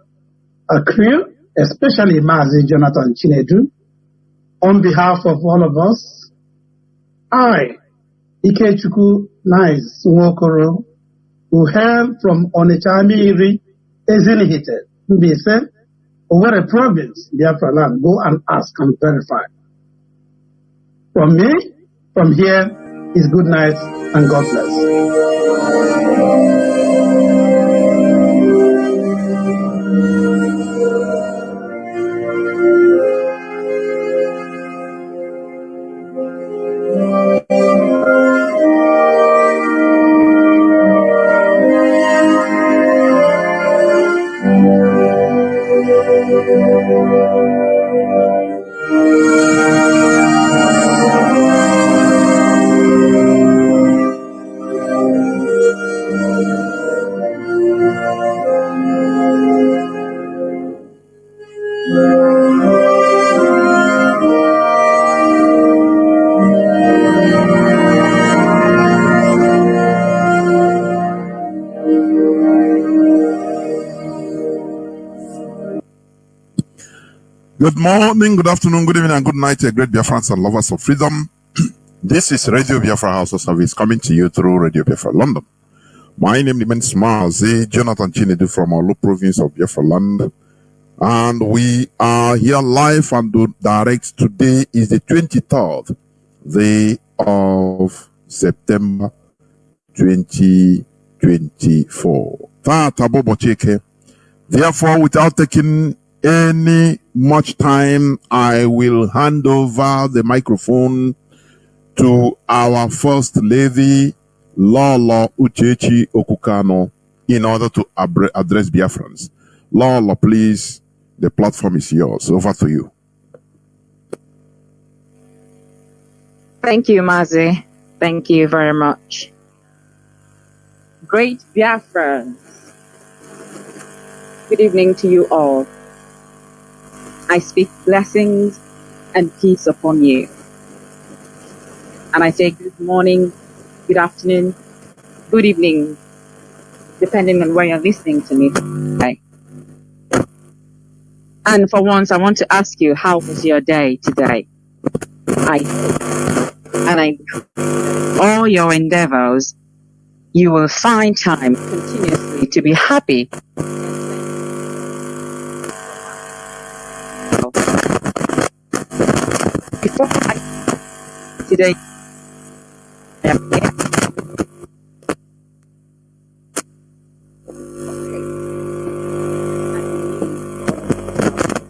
crew, especially Mazi Jonathan Chinedu. On behalf of all of us, I, Ikechukwu Nice Nwokoro, who hail from Onitsha-Amiri, Ezinihite, Mbise, over a province, Biafraland, go and ask and verify. From me, from here, is good night and God bless. Good morning, good afternoon, good evening, and good night, great Biafrans and lovers of freedom. This is Radio Biafra House of Service coming to you through Radio Biafra London. My name remains Mazi Jonathan Chinedu from our province of Biafraland. And we are here live and direct. Today is the 23rd day of September 2024. Therefore, without taking any much time, I will hand over the microphone to our First Lady, Lolo Uchechi Okukano, in order to address Biafrans. Lolo, please, the platform is yours. Over to you. Thank you, Mazi. Thank you very much. Great Biafrans, good evening to you all. I speak blessings and peace upon you. And I say good morning, good afternoon, good evening, depending on where you're listening to me today. And for once, I want to ask you, how was your day today? I all your endeavors, you will find time continuously to be happy. Before today,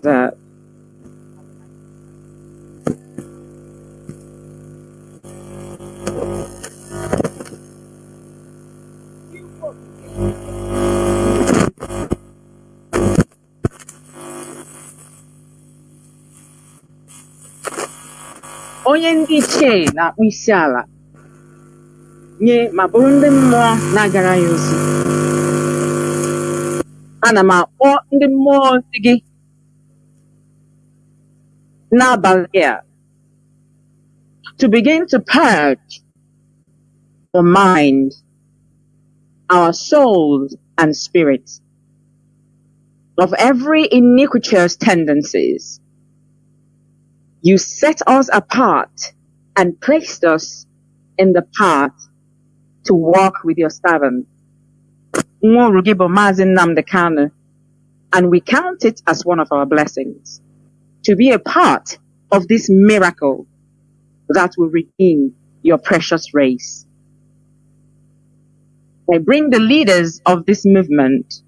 that onye ndị ichie na-akpụ isi ala nye ma bụrụ ndị mmụọ na-agara ya ozi. Ana m akpọ ndị mmụọ ozi gị n'abalị a to begin to purge our mind, our souls and spirits of every iniquitous tendencies. You set us apart and placed us in the path to walk with your servant, and we count it as one of our blessings to be a part of this miracle that will redeem your precious race. I bring the leaders of this movement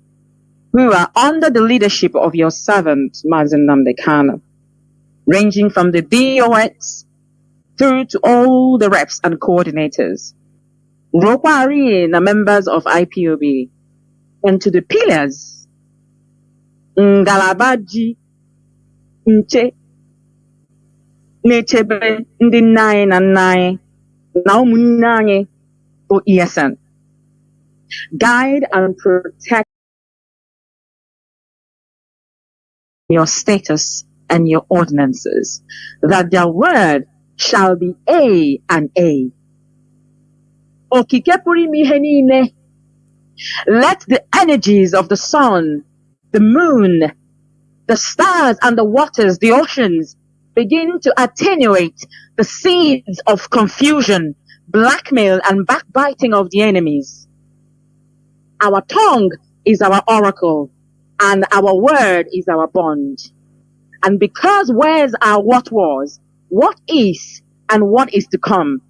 who are under the leadership of your servant, Mazen Namdekana, ranging from the DOX through to all the reps and coordinators, Rokwari, the members of IPOB, and to the pillars, Ngalabaji, Nche, Nechebe, Ndi 9 and 9, Naumunanye, for ESN. Guide and protect your status and your ordinances, that their word shall be A and A. Okikepuri mihenine. Let the energies of the sun, the moon, the stars and the waters, the oceans, begin to attenuate the seeds of confusion, blackmail and backbiting of the enemies. Our tongue is our oracle, and our word is our bond. And because words are what was, what is, and what is to come,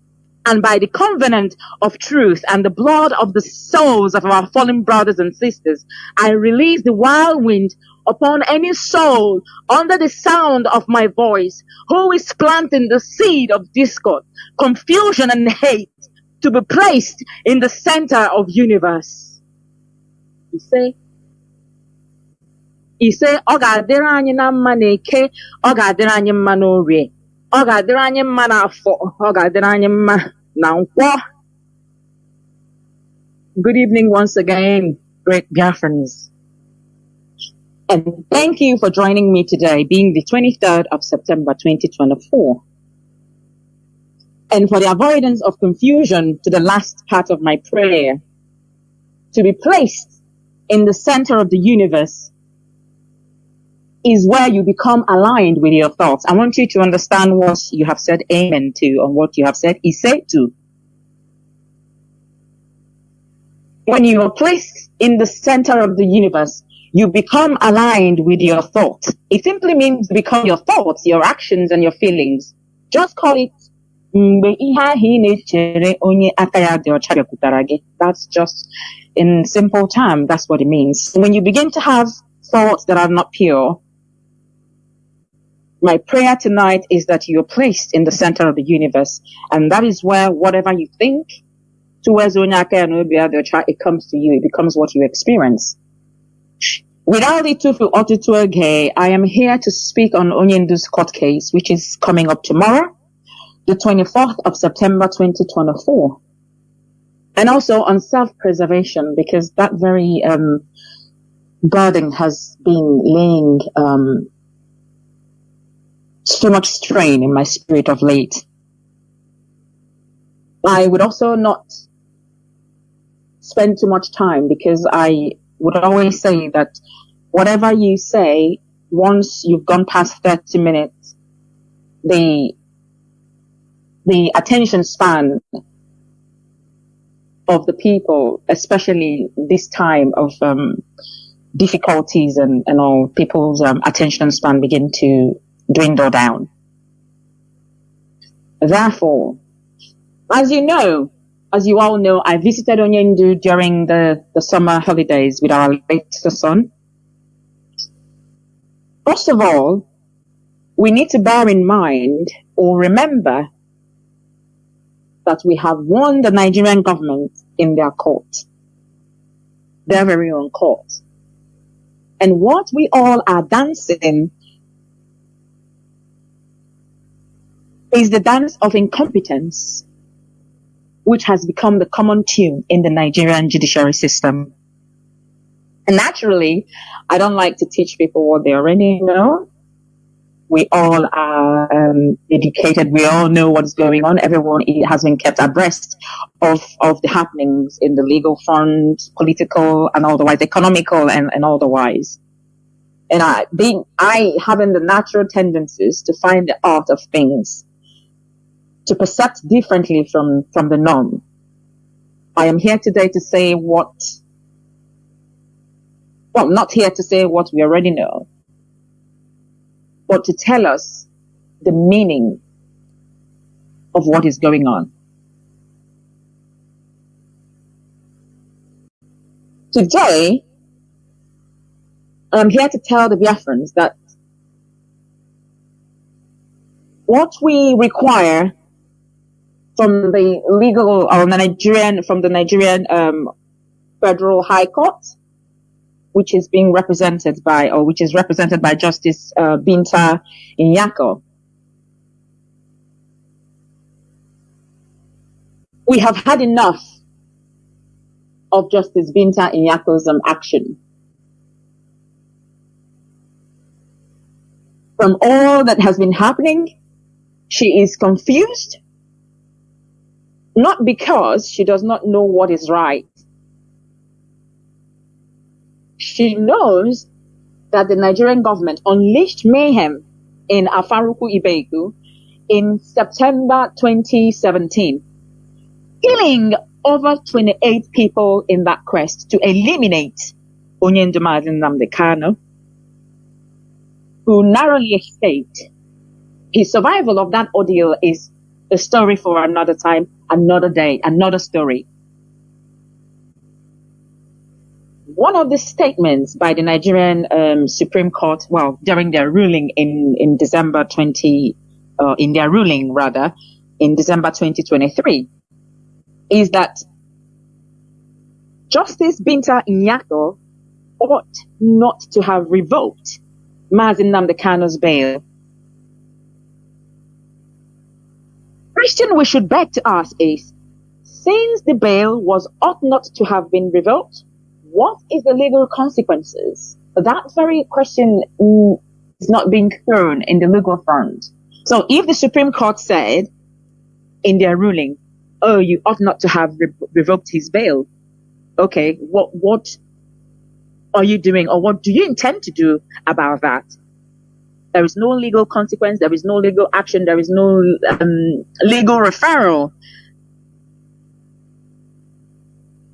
and by the covenant of truth and the blood of the souls of our fallen brothers and sisters, I release the wild wind upon any soul under the sound of my voice who is planting the seed of discord, confusion and hate to be placed in the center of universe. He say, Oga adịrị anyị na mma n'eke, ọ ga-adịrị anyị mma n'orie, ọ ga-adịrị anyị mma n'afọ, ọ ga-adịrị anyị mma na nkwọ. Good evening once again, great Biafrans. And thank you for joining me today, being the 23rd of September 2024. And for the avoidance of confusion to the last part of my prayer, to be placed in the center of the universe is where you become aligned with your thoughts. I want you to understand what you have said amen to and what you have said Ise to. When you are placed in the center of the universe, you become aligned with your thoughts. It simply means become your thoughts, your actions, and your feelings. Just call it that's just in simple terms, that's what it means. When you begin to have thoughts that are not pure, my prayer tonight is that you're placed in the center of the universe, and that is where whatever you think, it comes to you, it becomes what you experience. Without it I am here to speak on Onyendu's court case, which is coming up tomorrow, the 24th of September 2024. And also on self-preservation, because that very burden has been laying so much strain in my spirit of late. I would also not spend too much time, because I would always say that whatever you say, once you've gone past 30 minutes, the attention span of the people, especially this time of difficulties and all, people's attention span begin to dwindle down. Therefore, as you all know, I visited Onyendu during the summer holidays with our latest son. First of all, we need to bear in mind or remember that we have won the Nigerian government in their court, their very own court. And what we all are dancing is the dance of incompetence, which has become the common tune in the Nigerian judiciary system. And naturally, I don't like to teach people what they already know. We all are educated. We all know what's going on. Everyone has been kept abreast of the happenings in the legal front, political and otherwise, economical and otherwise. And I having the natural tendencies to find the art of things, to perceive differently from the norm. I am here today to say not here to say what we already know, but to tell us the meaning of what is going on. Today, I'm here to tell the Biafrans that what we require from the Nigerian Federal High Court, which is represented by Justice Binta Nyako. We have had enough of Justice Binta Nyako's action. From all that has been happening, she is confused, not because she does not know what is right. She knows that the Nigerian government unleashed mayhem in Afaruku Ibeiku in September 2017, killing over 28 people in that quest to eliminate Onyendumadi Nnamdi Kanu, who narrowly escaped. His survival of that ordeal is a story for another time, another day, another story. One of the statements by the Nigerian Supreme Court, during their ruling in December 2023, is that Justice Binta Nyako ought not to have revoked Mazi Nnamdi Kanu's bail. Question we should beg to ask is, since the bail ought not to have been revoked, what is the legal consequences? That very question is not being thrown in the legal front. So if the Supreme Court said in their ruling, oh, you ought not to have revoked his bail, okay, what are you doing, or what do you intend to do about that? There is no legal consequence, there is no legal action, there is no legal referral.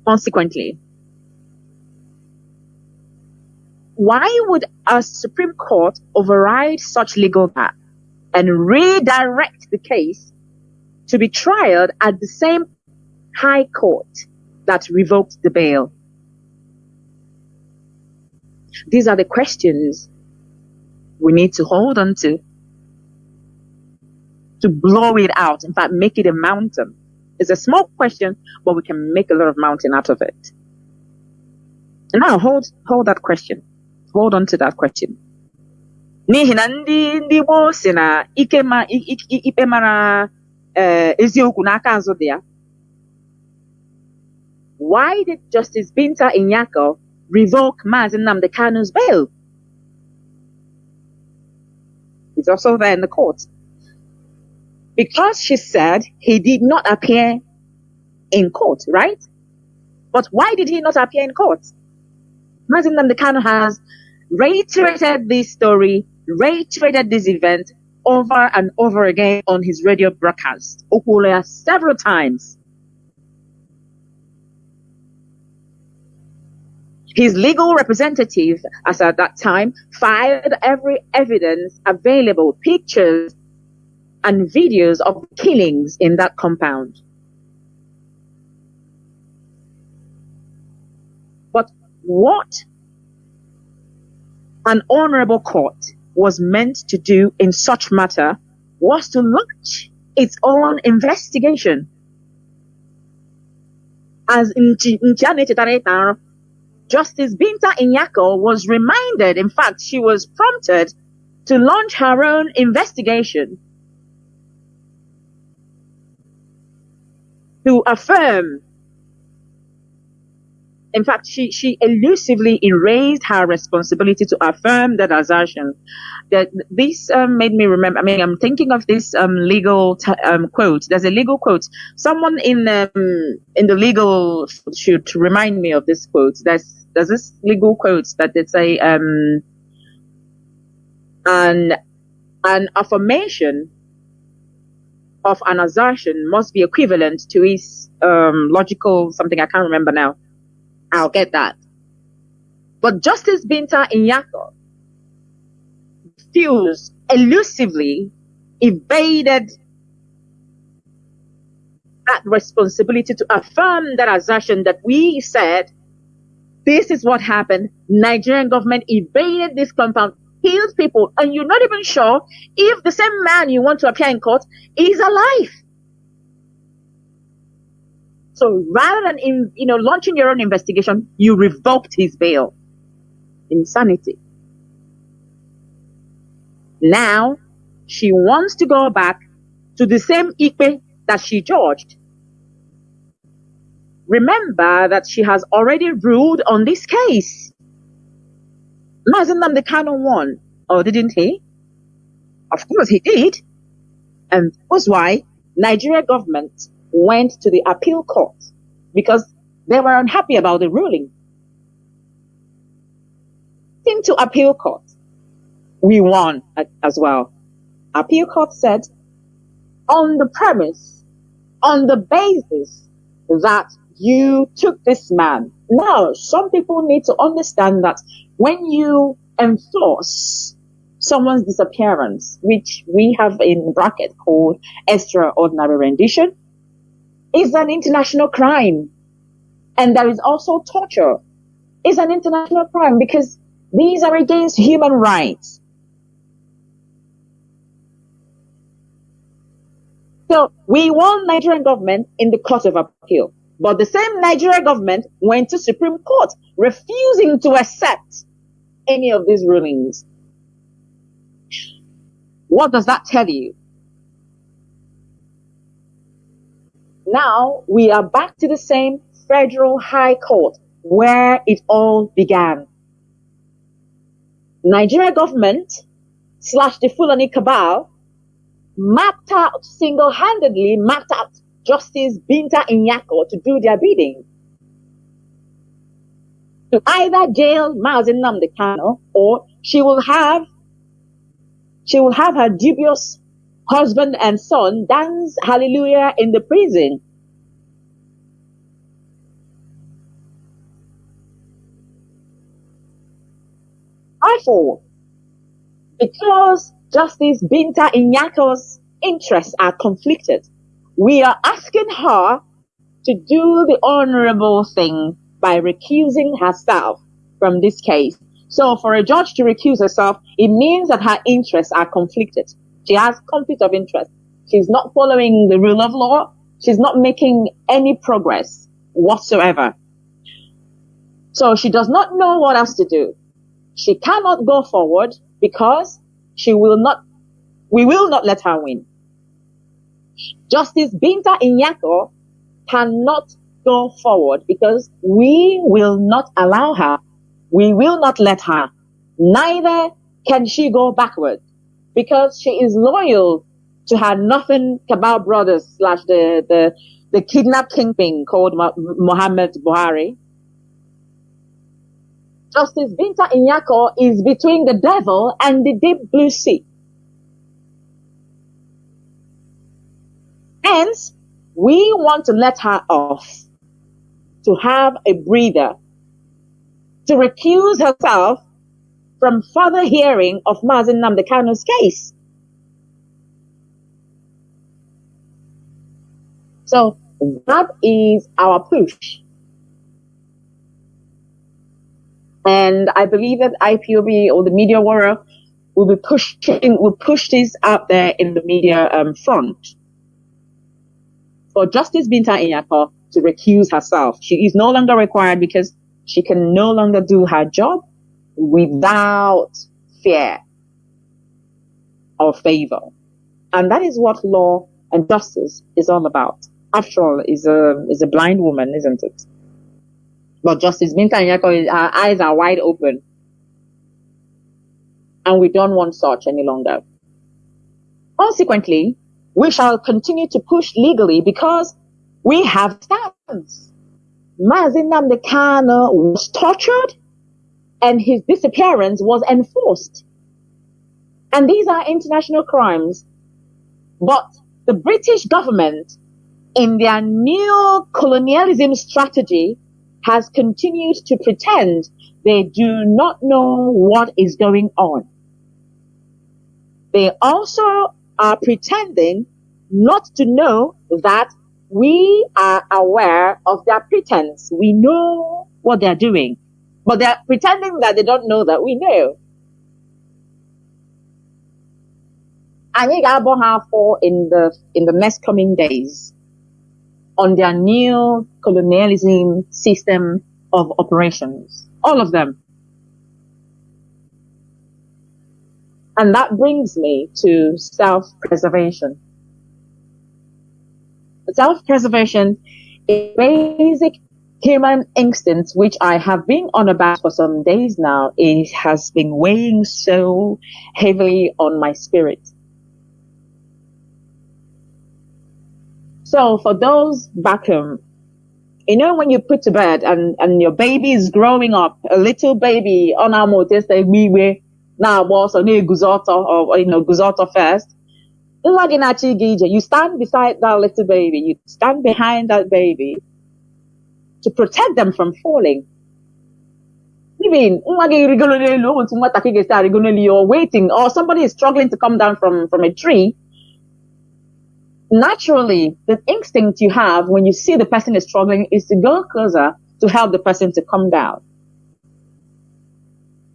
Consequently, why would a Supreme Court override such legal gap and redirect the case to be tried at the same High Court that revoked the bail? These are the questions we need to hold on to blow it out. In fact, make it a mountain. It's a small question, but we can make a lot of mountain out of it. And now hold that question. Hold on to that question. N'ihi na ndị Igbo si na ikpe mara eziokwu n'aka azụ dị ya. Why did Justice Binta Nyako revoke Mazi Nnamdi Kanu's bail? It's also there in the court. Because she said he did not appear in court, right? But why did he not appear in court? Mazi Nnamdi Kanu has reiterated this story, reiterated this event over and over again on his radio broadcast, Okuloya, several times. His legal representative, as at that time, filed every evidence available, pictures and videos of killings in that compound. But what an honorable court was meant to do in such matter was to launch its own investigation. As Justice Binta Nyako was reminded, in fact, she was prompted to launch her own investigation to affirm. In fact, she elusively erased her responsibility to affirm that assertion. That this made me remember. I mean, I'm thinking of this legal quote. There's a legal quote. Someone in the legal should remind me of this quote. There's this legal quote that they say an affirmation of an assertion must be equivalent to its logical something. I can't remember now. I'll get that. But Justice Binta Inyako refused, elusively evaded that responsibility to affirm that assertion that we said, this is what happened. Nigerian government evaded this compound, killed people, and you're not even sure if the same man you want to appear in court is alive. So rather than launching your own investigation, you revoked his bail. Insanity. Now she wants to go back to the same Ikpe that she judged. Remember that she has already ruled on this case. Mazen Nnamdi Kanu won, or didn't he? Of course he did. And that's why Nigeria government went to the appeal court, because they were unhappy about the ruling. Into appeal court, we won as well. Appeal court said, on the premise, on the basis that you took this man. Now, some people need to understand that when you enforce someone's disappearance, which we have in bracket called extraordinary rendition, is an international crime. And there is also torture. It's an international crime because these are against human rights. So we won Nigerian government in the Court of Appeal. But the same Nigerian government went to Supreme Court, refusing to accept any of these rulings. What does that tell you? Now we are back to the same Federal High Court where it all began. Nigeria government / the Fulani cabal single-handedly mapped out Justice Binta Inyako to do their bidding. To either jail Mazen Nnamdi Kanu, or she will have her dubious husband and son dance hallelujah in the prison. Therefore, because Justice Binta Inyako's interests are conflicted, we are asking her to do the honorable thing by recusing herself from this case. So for a judge to recuse herself, it means that her interests are conflicted. She has conflict of interest. She's not following the rule of law. She's not making any progress whatsoever. So she does not know what else to do. She cannot go forward because we will not let her win. Justice Binta Inyako cannot go forward because we will not allow her. We will not let her. Neither can she go backward because she is loyal to her nothing cabal brothers / the kidnap kingpin called Mohammed Buhari. Justice Binta Inyako is between the devil and the deep blue sea. Hence, we want to let her off, to have a breather, to recuse herself from further hearing of Mazen Nnamdi Kanu's case. So that is our push. And I believe that IPOB or the media world will push this out there in the media front. For Justice Binta Inyako to recuse herself. She is no longer required because she can no longer do her job without fear or favor. And that is what law and justice is all about. after all, is a blind woman, isn't it? But Justice Binta Nyako, her eyes are wide open. And we don't want such any longer. Consequently, we shall continue to push legally because we have stands. Mazi Nnamdi Kanu was tortured and his disappearance was enforced. And these are international crimes. But the British government, in their new colonialism strategy, has continued to pretend they do not know what is going on. They also are pretending not to know that we are aware of their pretense. We know what they're doing, but they're pretending that they don't know that we know. Anyị ga-abọ ha afọ in the next coming days on their new colonialism system of operations. All of them. And that brings me to self-preservation. Self-preservation is a basic human instinct, which I have been on about for some days now. It has been weighing so heavily on my spirit. So for those back home, you know, when you put to bed and your baby is growing up, a little baby on our motor, now boss or Guzoto first. You stand beside that little baby, you stand behind that baby to protect them from falling. Even you're waiting, or somebody is struggling to come down from a tree. Naturally, the instinct you have when you see the person is struggling is to go closer to help the person to come down.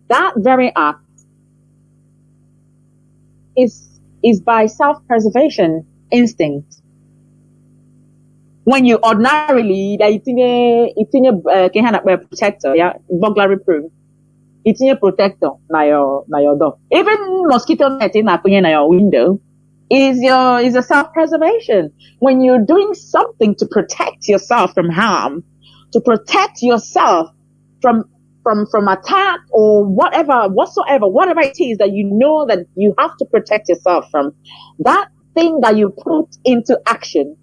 That very act is by self-preservation instinct. When you ordinarily, it's a protector, yeah, burglary proof. It's a protector na your door. Even mosquito net in your window is a self-preservation. When you're doing something to protect yourself from harm, to protect yourself from attack or whatever it is that you know that you have to protect yourself from, that thing that you put into action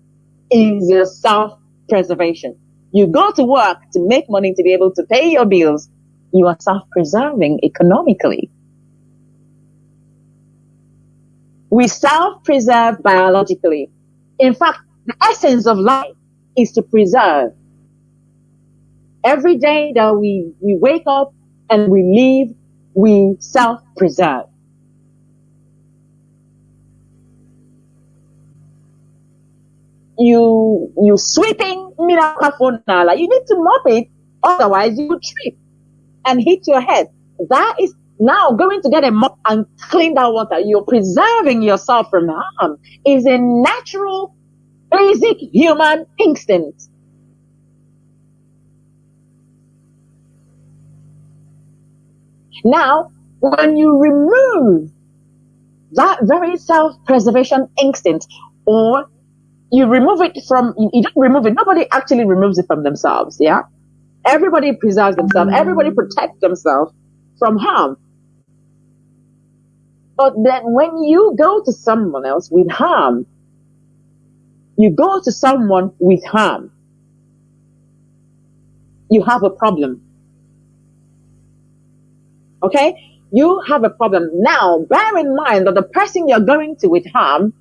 is your self-preservation. You go to work to make money to be able to pay your bills. You are self-preserving economically. We self-preserve biologically. In fact, the essence of life is to preserve. Every day that we wake up and we live, we self-preserve. You sweeping, you need to mop it, otherwise you will trip and hit your head. That is now going to get a mop and clean that water. You're preserving yourself from harm. Is a natural, basic human instinct. Now, when you remove that very self-preservation instinct, or you remove it from, you don't remove it, nobody actually removes it from themselves, yeah? Everybody preserves themselves, everybody protects themselves from harm. But then when you go to someone else with harm, you have a problem. Okay? You have a problem. Now, bear in mind that the person you're going to with harm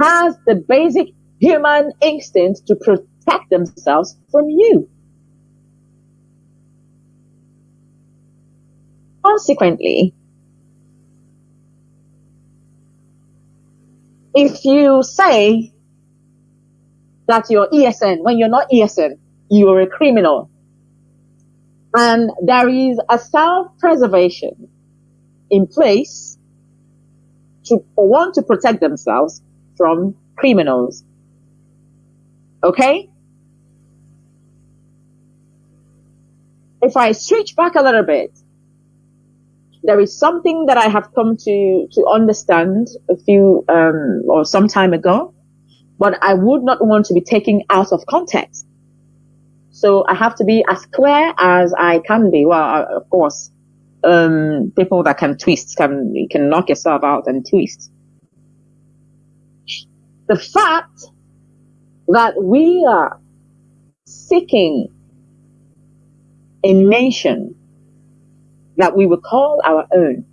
has the basic human instinct to protect themselves from you. Consequently, if you say that you're ESN, when you're not ESN, you're a criminal, and there is a self-preservation in place for one to protect themselves from criminals. Okay? If I switch back a little bit, there is something that I have come to understand a few or some time ago, but I would not want to be taken out of context. So I have to be as clear as I can be. Well, of course, people that can twist you can knock yourself out and twist. The fact that we are seeking a nation that we will call our own,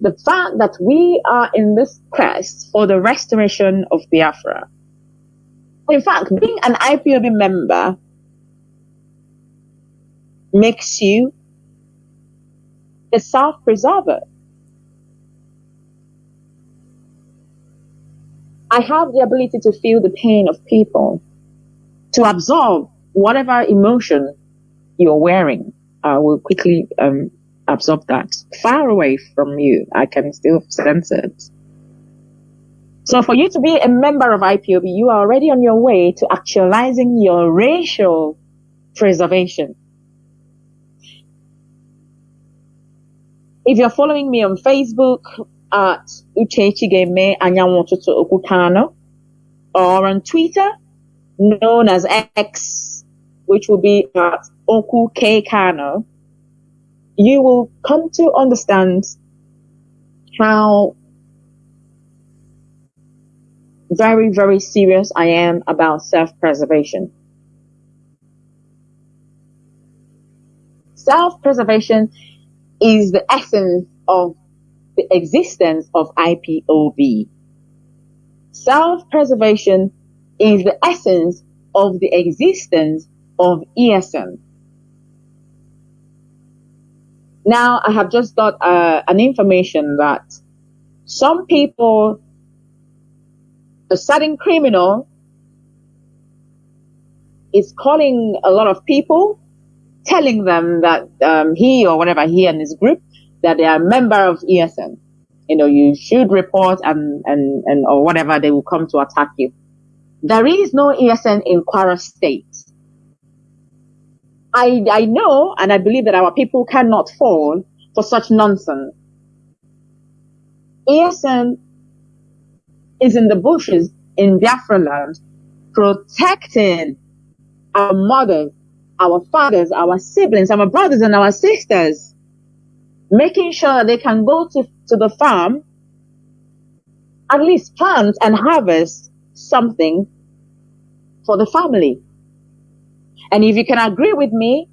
the fact that we are in this quest for the restoration of Biafra. In fact, being an IPOB member makes you a self-preserver. I have the ability to feel the pain of people, to absorb whatever emotion you're wearing. I will quickly absorb that. Far away from you, I can still sense it. So for you to be a member of IPOB, you are already on your way to actualizing your racial preservation. If you're following me on Facebook at Uchechigeme Anyanwotutu Okukano, or on Twitter, known as X, which will be at Oku K Kano, you will come to understand how very, very serious I am about self-preservation. Self-preservation is the essence of the existence of IPOB. Self-preservation is the essence of the existence of ESN. Now, I have just got an information that some people, a certain criminal is calling a lot of people, telling them that he or whatever, he and his group, that they are a member of ESN. You know, you should report and or whatever, they will come to attack you. There is no ESN in Kwara State. I know and I believe that our people cannot fall for such nonsense. ESN is in the bushes in Biafraland, protecting our mothers, our fathers, our siblings, our brothers and our sisters, making sure that they can go to the farm, at least plant and harvest something for the family. And if you can agree with me,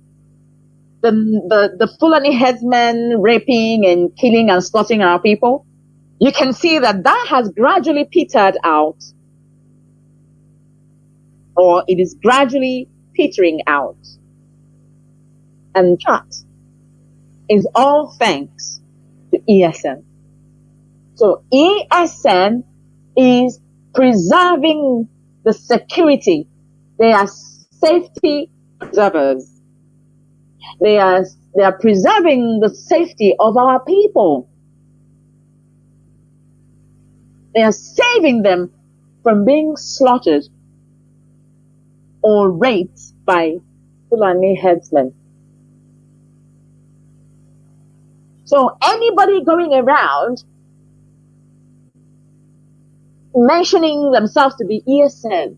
the Fulani headsmen raping and killing and slaughtering our people, you can see that has gradually petered out, or it is gradually petering out. And that is all thanks to ESN. So ESN is preserving the security. They are safety preservers. They are preserving the safety of our people. They are saving them from being slaughtered or raped by Fulani headsmen. So anybody going around mentioning themselves to be ESN,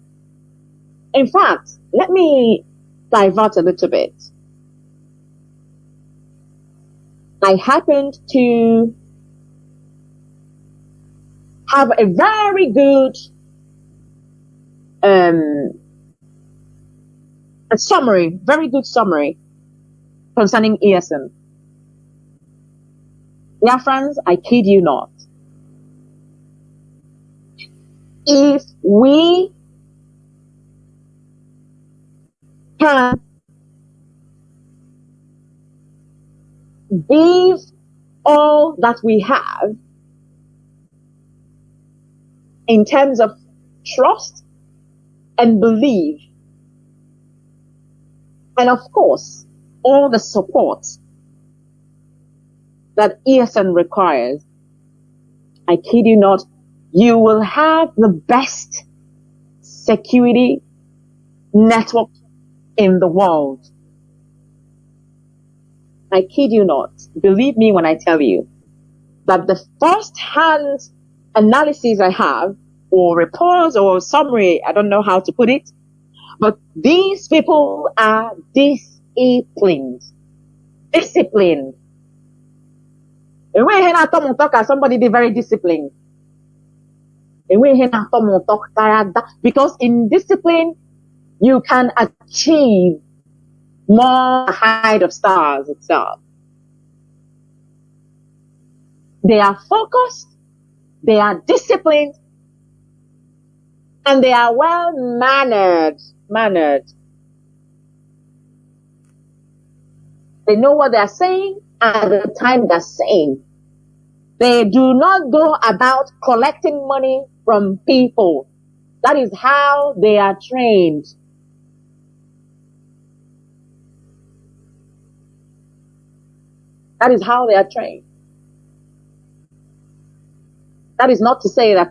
in fact, let me divert a little bit. I happened to have a very good very good summary concerning ESN. Yeah, friends, I kid you not. If we can give all that we have in terms of trust and belief, and of course, all the support that ESN requires, I kid you not, you will have the best security network in the world. I kid you not. Believe me when I tell you that the first-hand analysis I have or reports or summary. I don't know how to put it. But these people are disciplined. Disciplined. And when I talk, somebody be very disciplined. And when I talk, because in discipline, you can achieve more height of stars itself. They are focused, they are disciplined, and they are well mannered. They know what they are saying at the time they're saying. They do not go about collecting money from people. That is how they are trained. That is how they are trained. That is not to say that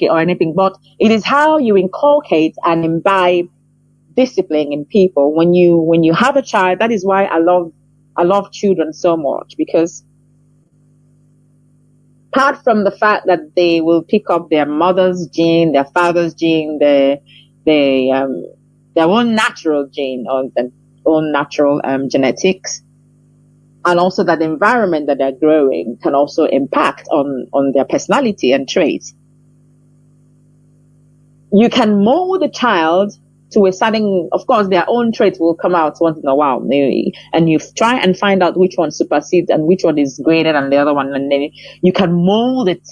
or anything, but it is how you inculcate and imbibe discipline in people. When you have a child, that is why I love children so much, because apart from the fact that they will pick up their mother's gene, their father's gene, their own natural gene or their own natural genetics, and also that the environment that they're growing can also impact on their personality and traits. You can mold the child to a certain, of course, their own traits will come out once in a while, and you try and find out which one supersedes and which one is greater than the other one, and then you can mold it.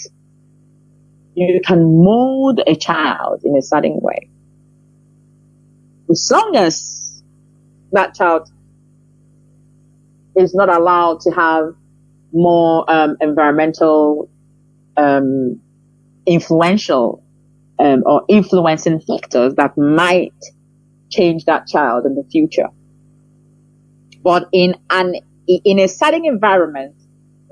You can mold a child in a certain way. As long as that child is not allowed to have more environmental influential or influencing factors that might change that child in the future. But in a certain environment,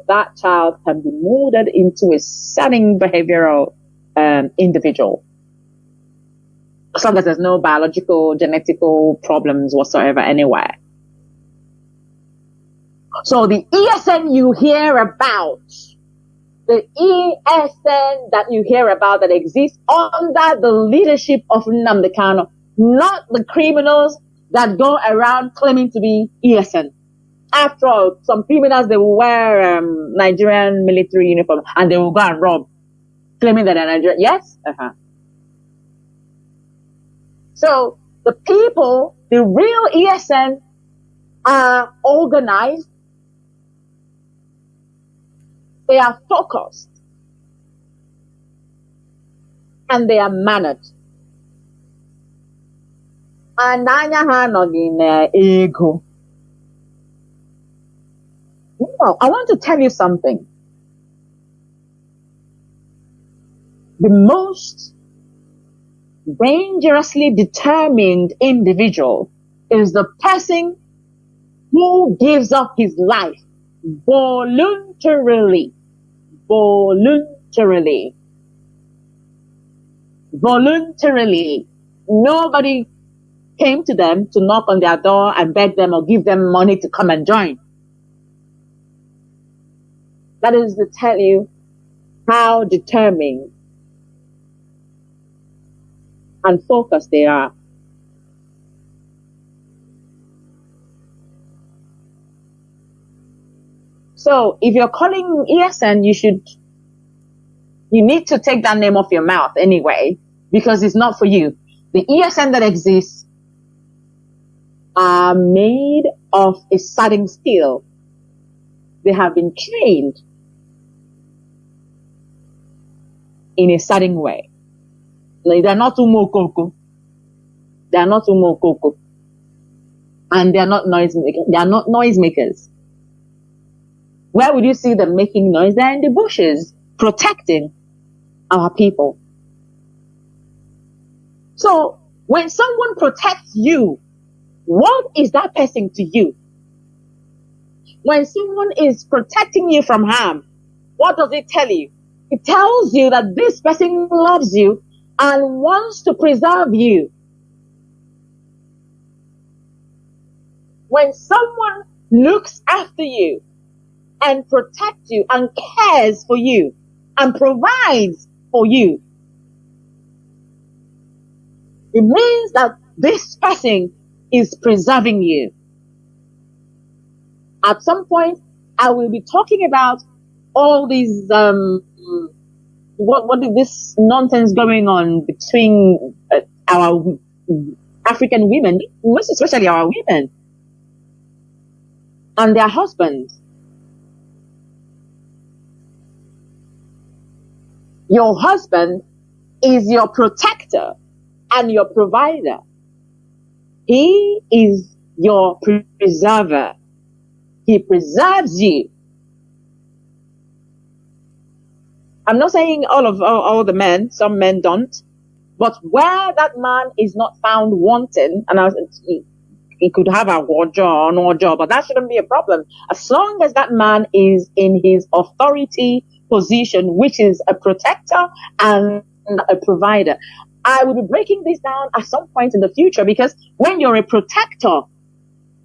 that child can be molded into a certain behavioral individual. As long as there's no biological, genetical problems whatsoever anywhere. So the ESN you hear about, the ESN that you hear about that exists under the leadership of Nnamdi Kanu, not the criminals that go around claiming to be ESN. After all, some criminals, they will wear Nigerian military uniform and they will go and rob, claiming that they're Nigerian. Yes? So the people, the real ESN, are organized. They are focused. And they are mannered. And ego. Well, I want to tell you something. The most dangerously determined individual is the person who gives up his life voluntarily. Nobody came to them to knock on their door and beg them or give them money to come and join. That is to tell you how determined and focused they are. So if you're calling ESN, you need to take that name off your mouth anyway, because it's not for you. The ESN that exists are made of a certain skill. They have been trained in a certain way. Like, they're not umokoko. They are not umokoko. And they are not noisemakers. They are not noisemakers. Where would you see them making noise? They're in the bushes, protecting our people. So, when someone protects you, what is that person to you? When someone is protecting you from harm, what does it tell you? It tells you that this person loves you and wants to preserve you. When someone looks after you, and protects you and cares for you and provides for you, it means that this person is preserving you. At some point, I will be talking about all these what is this nonsense going on between our African women, most especially our women, and their husbands. Your husband is your protector and your provider. He is your preserver. He preserves you. I'm not saying all the men, some men don't, but where that man is not found wanting, and he could have a wardrobe or no job, but that shouldn't be a problem. As long as that man is in his authority position, which is a protector and a provider. I will be breaking this down at some point in the future, because when you're a protector,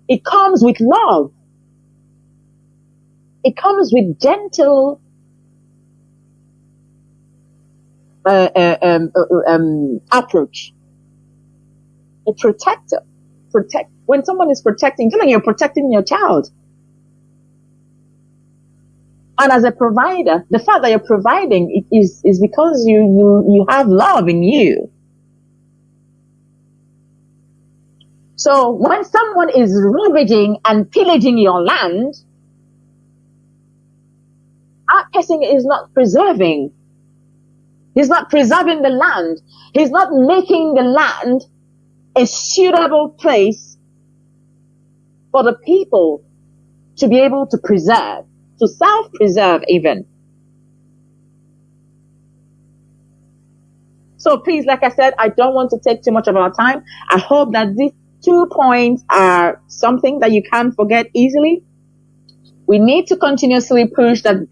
it comes with love. It comes with gentle approach. A protector. When someone is protecting, feel like you're protecting your child. And as a provider, the fact that you're providing is because you have love in you. So when someone is ravaging and pillaging your land, that person is not preserving. He's not preserving the land. He's not making the land a suitable place for the people to be able to preserve, to self-preserve even. So please, like I said, I don't want to take too much of our time. I hope that these 2 points are something that you can't forget easily. We need to continuously push that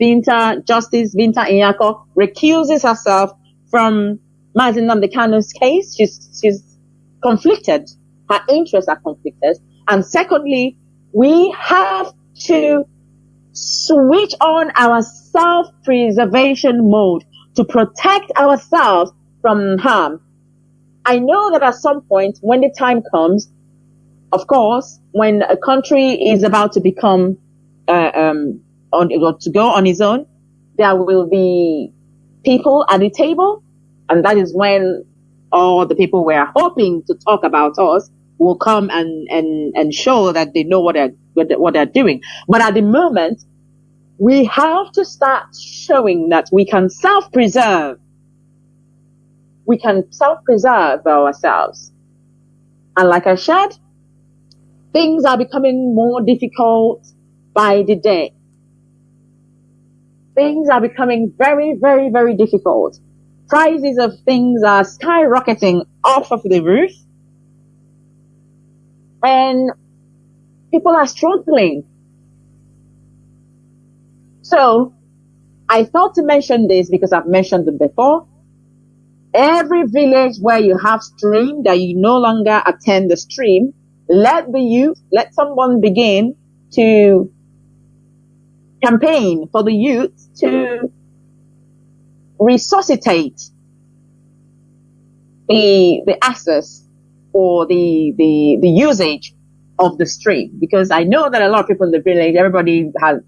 Justice Binta Nyako recuses herself from Mazi Nnamdi Kanu's case. She's conflicted. Her interests are conflicted. And secondly, we have to switch on our self-preservation mode to protect ourselves from harm. I know that at some point, when the time comes, of course, when a country is about to become to go on its own, there will be people at the table, and that is when all the people we are hoping to talk about us will come and show that they know what they're doing. But at the moment, we have to start showing that we can self-preserve. We can self-preserve ourselves. And like I said, things are becoming more difficult by the day. Things are becoming very, very, very difficult. Prices of things are skyrocketing off of the roof. And people are struggling. So, I thought to mention this because I've mentioned it before. Every village where you have stream that you no longer attend the stream, let someone begin to campaign for the youth to resuscitate the access or the usage of the stream, because I know that a lot of people in the village, everybody has,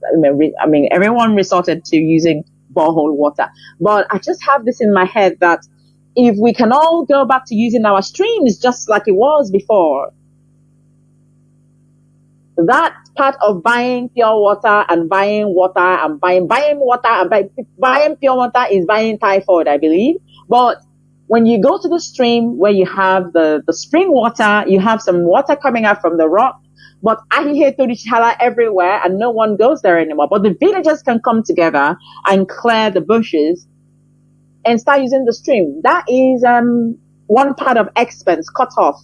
everyone resorted to using borehole water. But I just have this in my head that if we can all go back to using our streams just like it was before, that part of buying pure water and buying water and buying water and buying pure water is buying typhoid, I believe. But when you go to the stream where you have the spring water, you have some water coming out from the rock, but ahihe torichala everywhere and no one goes there anymore. But the villagers can come together and clear the bushes and start using the stream. That is one part of expense cut off.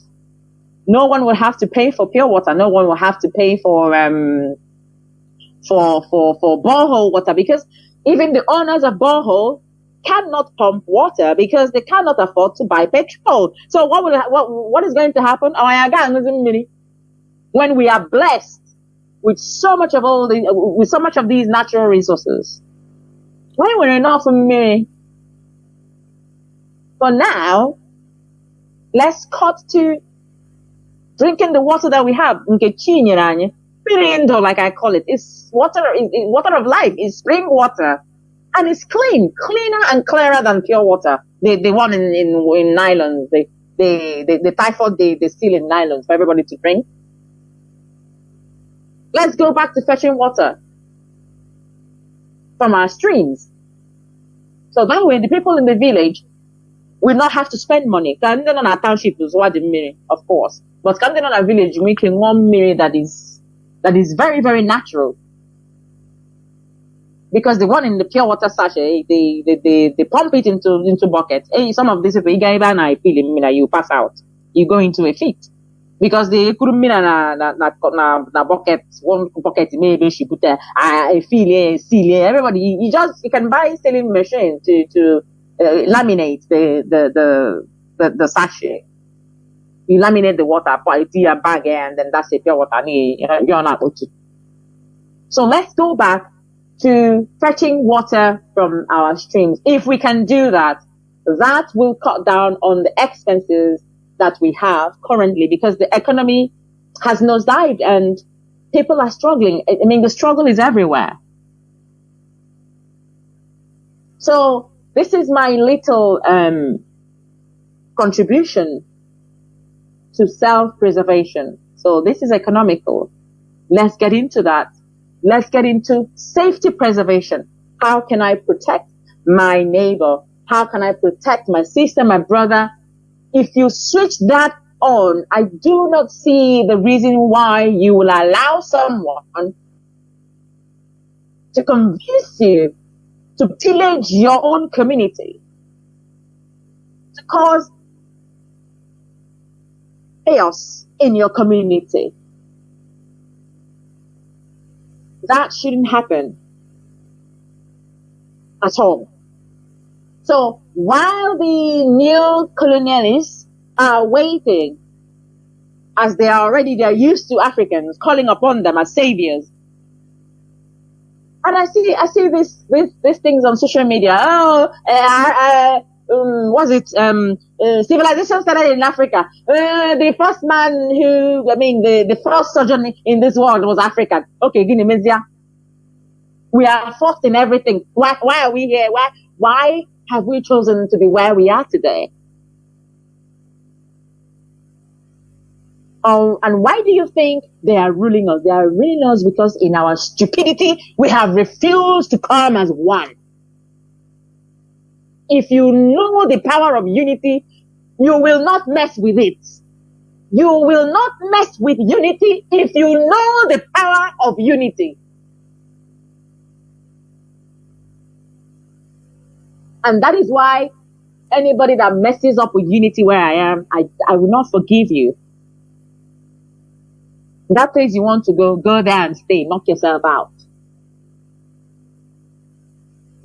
No one will have to pay for pure water. No one will have to pay for borehole water, because even the owners of borehole cannot pump water because they cannot afford to buy petrol. So what is going to happen? When we are blessed with so much of these natural resources. Why were enough for me? For now, let's cut to drinking the water that we have. Like I call it. It's water of life. It's spring water. And it's cleaner and clearer than pure water. The one in nylons. The typhoid they steal in nylons for everybody to drink. Let's go back to fetching water from our streams. So that way the people in the village will not have to spend money. Can they on our township is what the mirror, of course. But can they on our village making one mirror that is very, very natural. Because the one in the pure water sachet, they pump it into buckets. Hey, some of these people, you pass out. You go into a fit. Because they couldn't mean na bucket, one bucket maybe she put a seal, everybody, you can buy selling machine to laminate the sachet. You laminate the water, put it in a bag, and then that's a pure water. You're not okay. So let's go back to fetching water from our streams. If we can do that, that will cut down on the expenses that we have currently, because the economy has nosedived and people are struggling. I mean, the struggle is everywhere. So this is my little contribution to self-preservation. So this is economical. Let's get into that. Let's get into safety preservation. How can I protect my neighbor? How can I protect my sister, my brother? If you switch that on, I do not see the reason why you will allow someone to convince you to pillage your own community, to cause chaos in your community. That shouldn't happen at all. So while the new colonialists are waiting, as they're used to Africans, calling upon them as saviors. And I see these things on social media. Civilization started in Africa. The first man the first sojourn in this world was African. Okay, Guinea Mezia. We are first in everything. Why are we here? Why have we chosen to be where we are today? And why do you think they are ruling us? They are ruling us because in our stupidity, we have refused to come as one. If you know the power of unity, you will not mess with it. You will not mess with unity if you know the power of unity. And that is why anybody that messes up with unity where I am, I will not forgive you. That place you want to go there and stay, knock yourself out.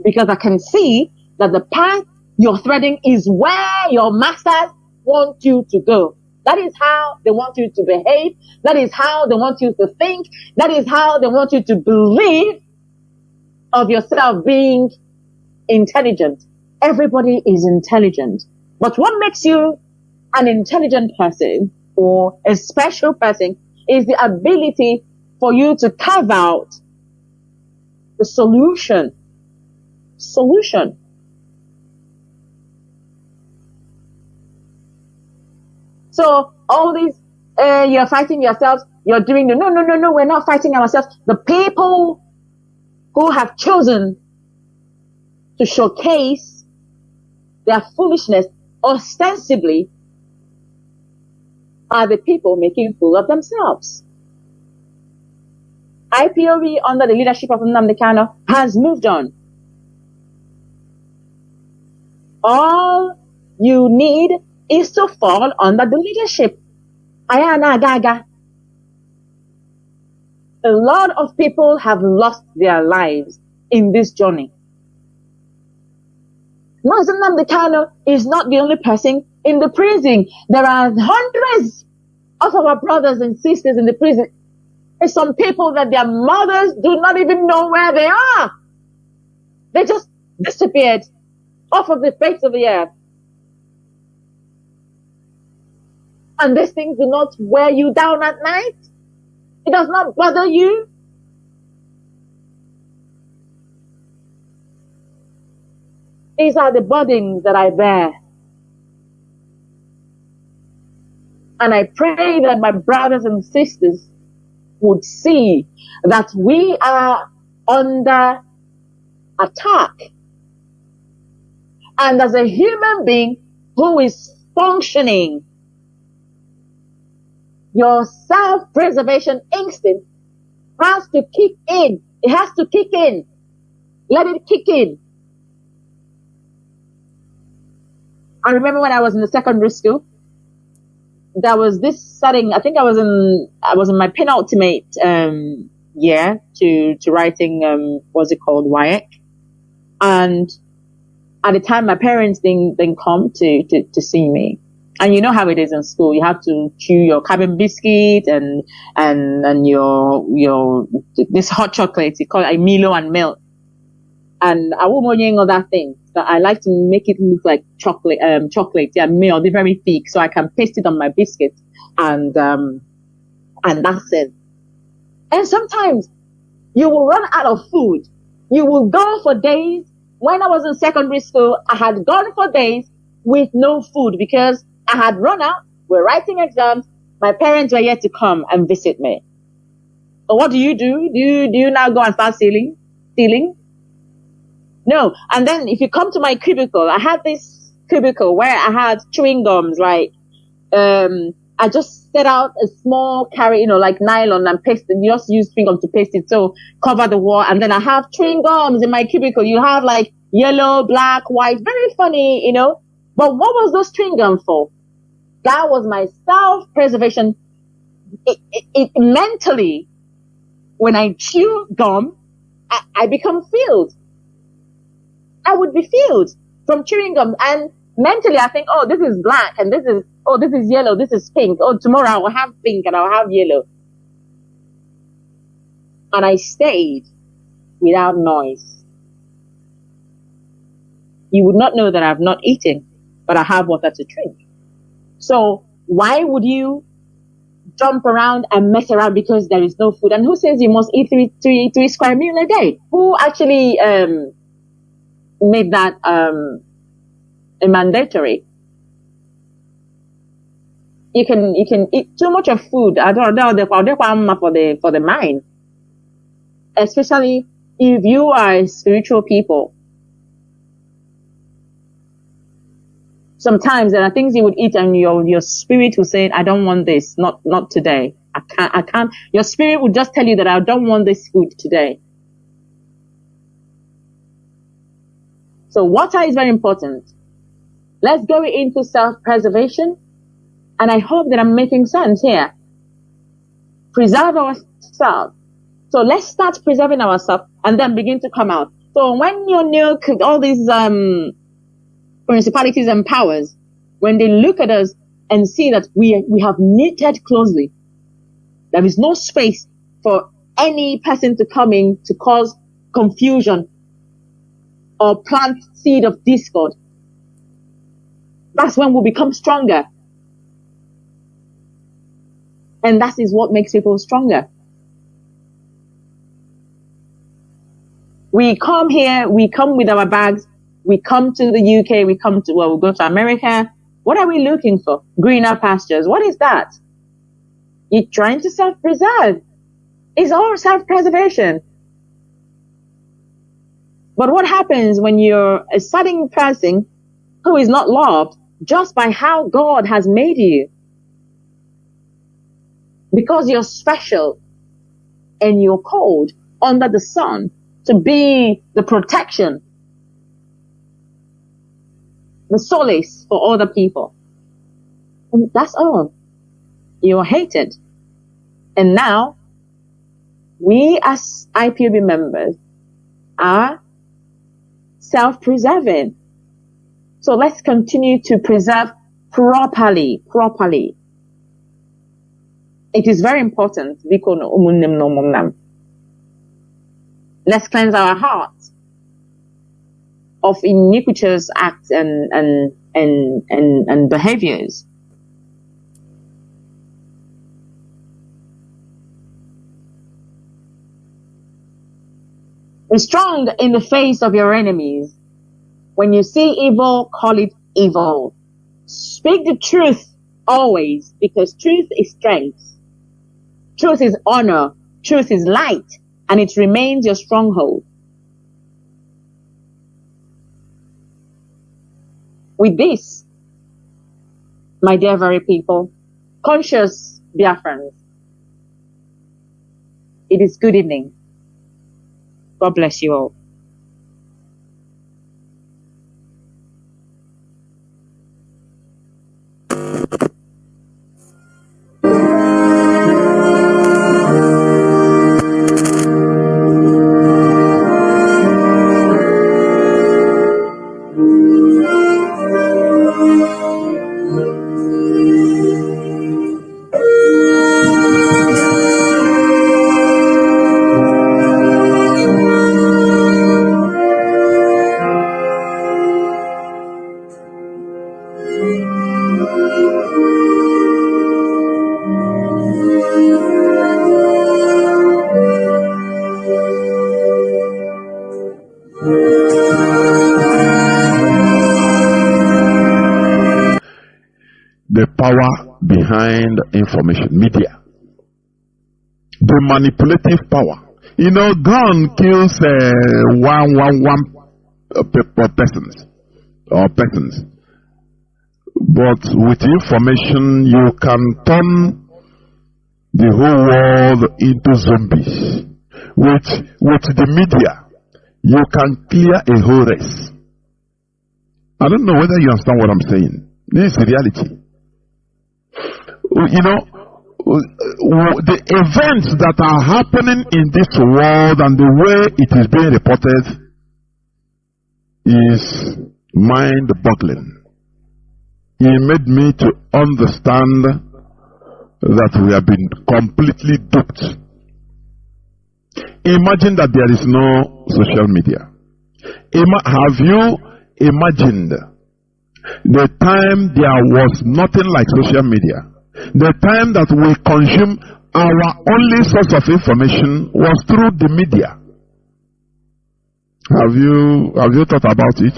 Because I can see that the path you're threading is where your masters want you to go. That is how they want you to behave. That is how they want you to think. That is how they want you to believe of yourself being intelligent. Everybody is intelligent. But what makes you an intelligent person or a special person is the ability for you to carve out the solution. So all these, you're fighting yourselves, you're doing no, we're not fighting ourselves. The people who have chosen to showcase their foolishness ostensibly are the people making fool of themselves. IPOB, under the leadership of Nnamdi Kanu, has moved on. All you need is to fall under the leadership. Ayana Gaga. A lot of people have lost their lives in this journey. Nnamdi Kanu is not the only person in the prison. There are hundreds of our brothers and sisters in the prison. There's some people that their mothers do not even know where they are. They just disappeared off of the face of the earth. And these things do not wear you down at night. It does not bother you. These are the burdens that I bear. And I pray that my brothers and sisters would see that we are under attack. And as a human being who is functioning, your self-preservation instinct has to kick in. It has to kick in. Let it kick in. I remember when I was in the secondary school, there was this setting. I think I was in my penultimate year to writing what's it called, WIAC. And at the time, my parents didn't come to see me. And you know how it is in school. You have to chew your cabin biscuit and your this hot chocolate. It's called Milo and milk. And I won't know other things. But I like to make it look like chocolate. Yeah, milk. They're very thick, so I can paste it on my biscuit, and that's it. And sometimes you will run out of food. You will go for days. When I was in secondary school, I had gone for days with no food because I had run out. We're writing exams. My parents were yet to come and visit me. So what do? Do you now go and start stealing? No. And then if you come to my cubicle, I had this cubicle where I had chewing gums, like, I just set out a small like nylon and paste it. You just use chewing gum to paste it. So cover the wall. And then I have chewing gums in my cubicle. You have like yellow, black, white, very funny, But what was those chewing gum for? That was my self-preservation. It mentally, when I chew gum, I become filled. I would be filled from chewing gum. And mentally, I think, oh, this is black, and this is yellow, this is pink. Oh, tomorrow I will have pink and I'll have yellow. And I stayed without noise. You would not know that I've not eaten, but I have water to drink. So why would you jump around and mess around because there is no food? And who says you must eat three square meals a day? Who actually made that mandatory? You can eat too much of food. I don't know for the mind, especially if you are spiritual people. Sometimes there are things you would eat and your spirit will say, I don't want this, not today. I can't. Your spirit would just tell you that I don't want this food today. So water is very important. Let's go into self-preservation. And I hope that I'm making sense here. Preserve ourselves. So let's start preserving ourselves and then begin to come out. So when all these principalities and powers, when they look at us and see that we have knitted closely, there is no space for any person to come in to cause confusion or plant seed of discord. That's when we become stronger. And that is what makes people stronger. We come here, we come with our bags, we come to the UK, we'll go to America. What are we looking for? Greener pastures. What is that? You're trying to self-preserve. It's all self-preservation. But what happens when you're a certain person who is not loved just by how God has made you? Because you're special and you're called under the sun to be the protection, the solace for other people. And that's all. You're hated. And now, we as IPOB members are self-preserving. So let's continue to preserve properly. it is very important. Let's cleanse our hearts of iniquitous acts and behaviors. Be strong in the face of your enemies. When you see evil, call it evil. Speak the truth always, because truth is strength. Truth is honor. Truth is light, and it remains your stronghold. With this, my dear very people, conscious Biafrans, it is good evening. God bless you all. The power behind information, media. The manipulative power. You know, gun kills persons. But with information, you can turn the whole world into zombies. With the media, you can clear a whole race. I don't know whether you understand what I'm saying. This is the reality. You know, the events that are happening in this world and the way it is being reported is mind-boggling. It made me to understand that we have been completely duped. Imagine that there is no social media. Have you imagined the time there was nothing like social media? The time that we consume our only source of information was through the media. Have you thought about it?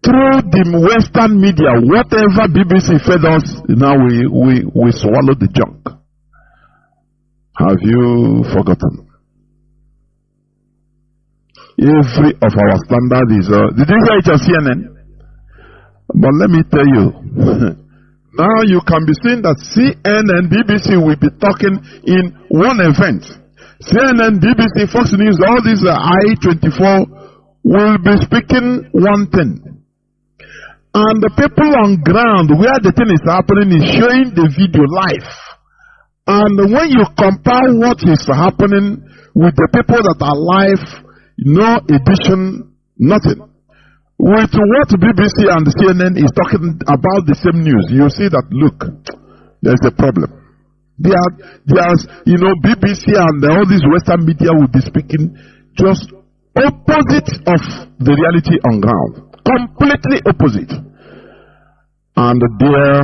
Through the Western media, whatever BBC fed us, now we swallow the junk. Have you forgotten? Every of our standard is did you hear it on CNN? But let me tell you, now you can be seeing that CNN and BBC will be talking in one event. CNN, BBC, Fox News, all these I-24 will be speaking one thing. And the people on ground where the thing is happening is showing the video live. And when you compare what is happening with the people that are live, no edition, nothing. With what BBC and CNN is talking about the same news, you see that, look, there's a problem. There's, you know, BBC and all these Western media will be speaking just opposite of the reality on ground. Completely opposite. And there,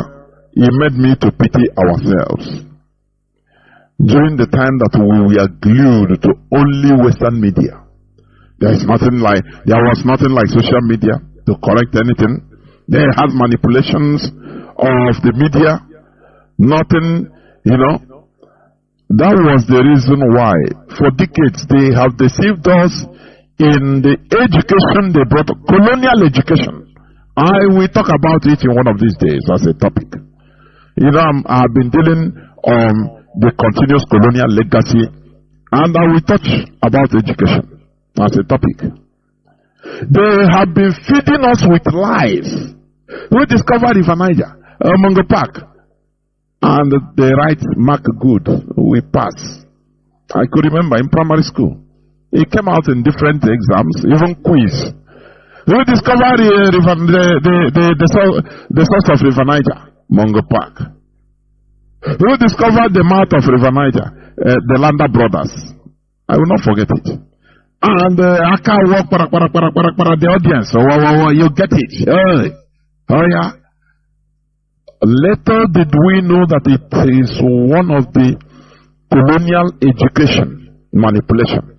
it made me to pity ourselves. During the time that we were glued to only Western media, there was nothing like social media to correct anything. They had manipulations of the media. Nothing, you know. That was the reason why, for decades, they have deceived us in the education they brought, colonial education. I will talk about it in one of these days as a topic. You know, I've been dealing on the continuous colonial legacy, and I will touch about education as a topic. They have been feeding us with lies. We discovered River Niger, Mongo Park, and they write mark good, we pass. I could remember in primary school, it came out in different exams, even quiz. We discovered the source of River Niger, Mongo Park. Who discovered the mouth of River Niger? The Landa brothers. I will not forget it. And I can't walk para the audience. Oh, you get it. Oh yeah. Later did we know that it is one of the colonial education manipulation.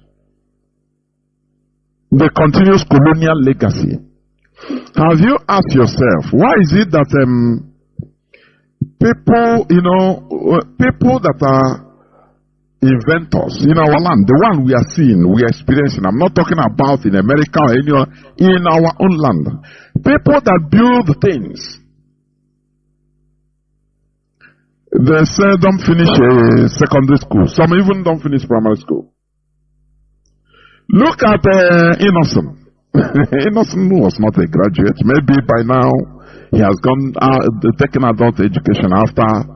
The continuous colonial legacy. Have you asked yourself, why is it that people, people that are inventors in our land, the one we are seeing, we are experiencing, I'm not talking about in America or anywhere, in our own land, people that build things, they say don't finish secondary school. Some even don't finish primary school. Look at Innocent. Innocent was not a graduate. Maybe by now he has gone taken adult education after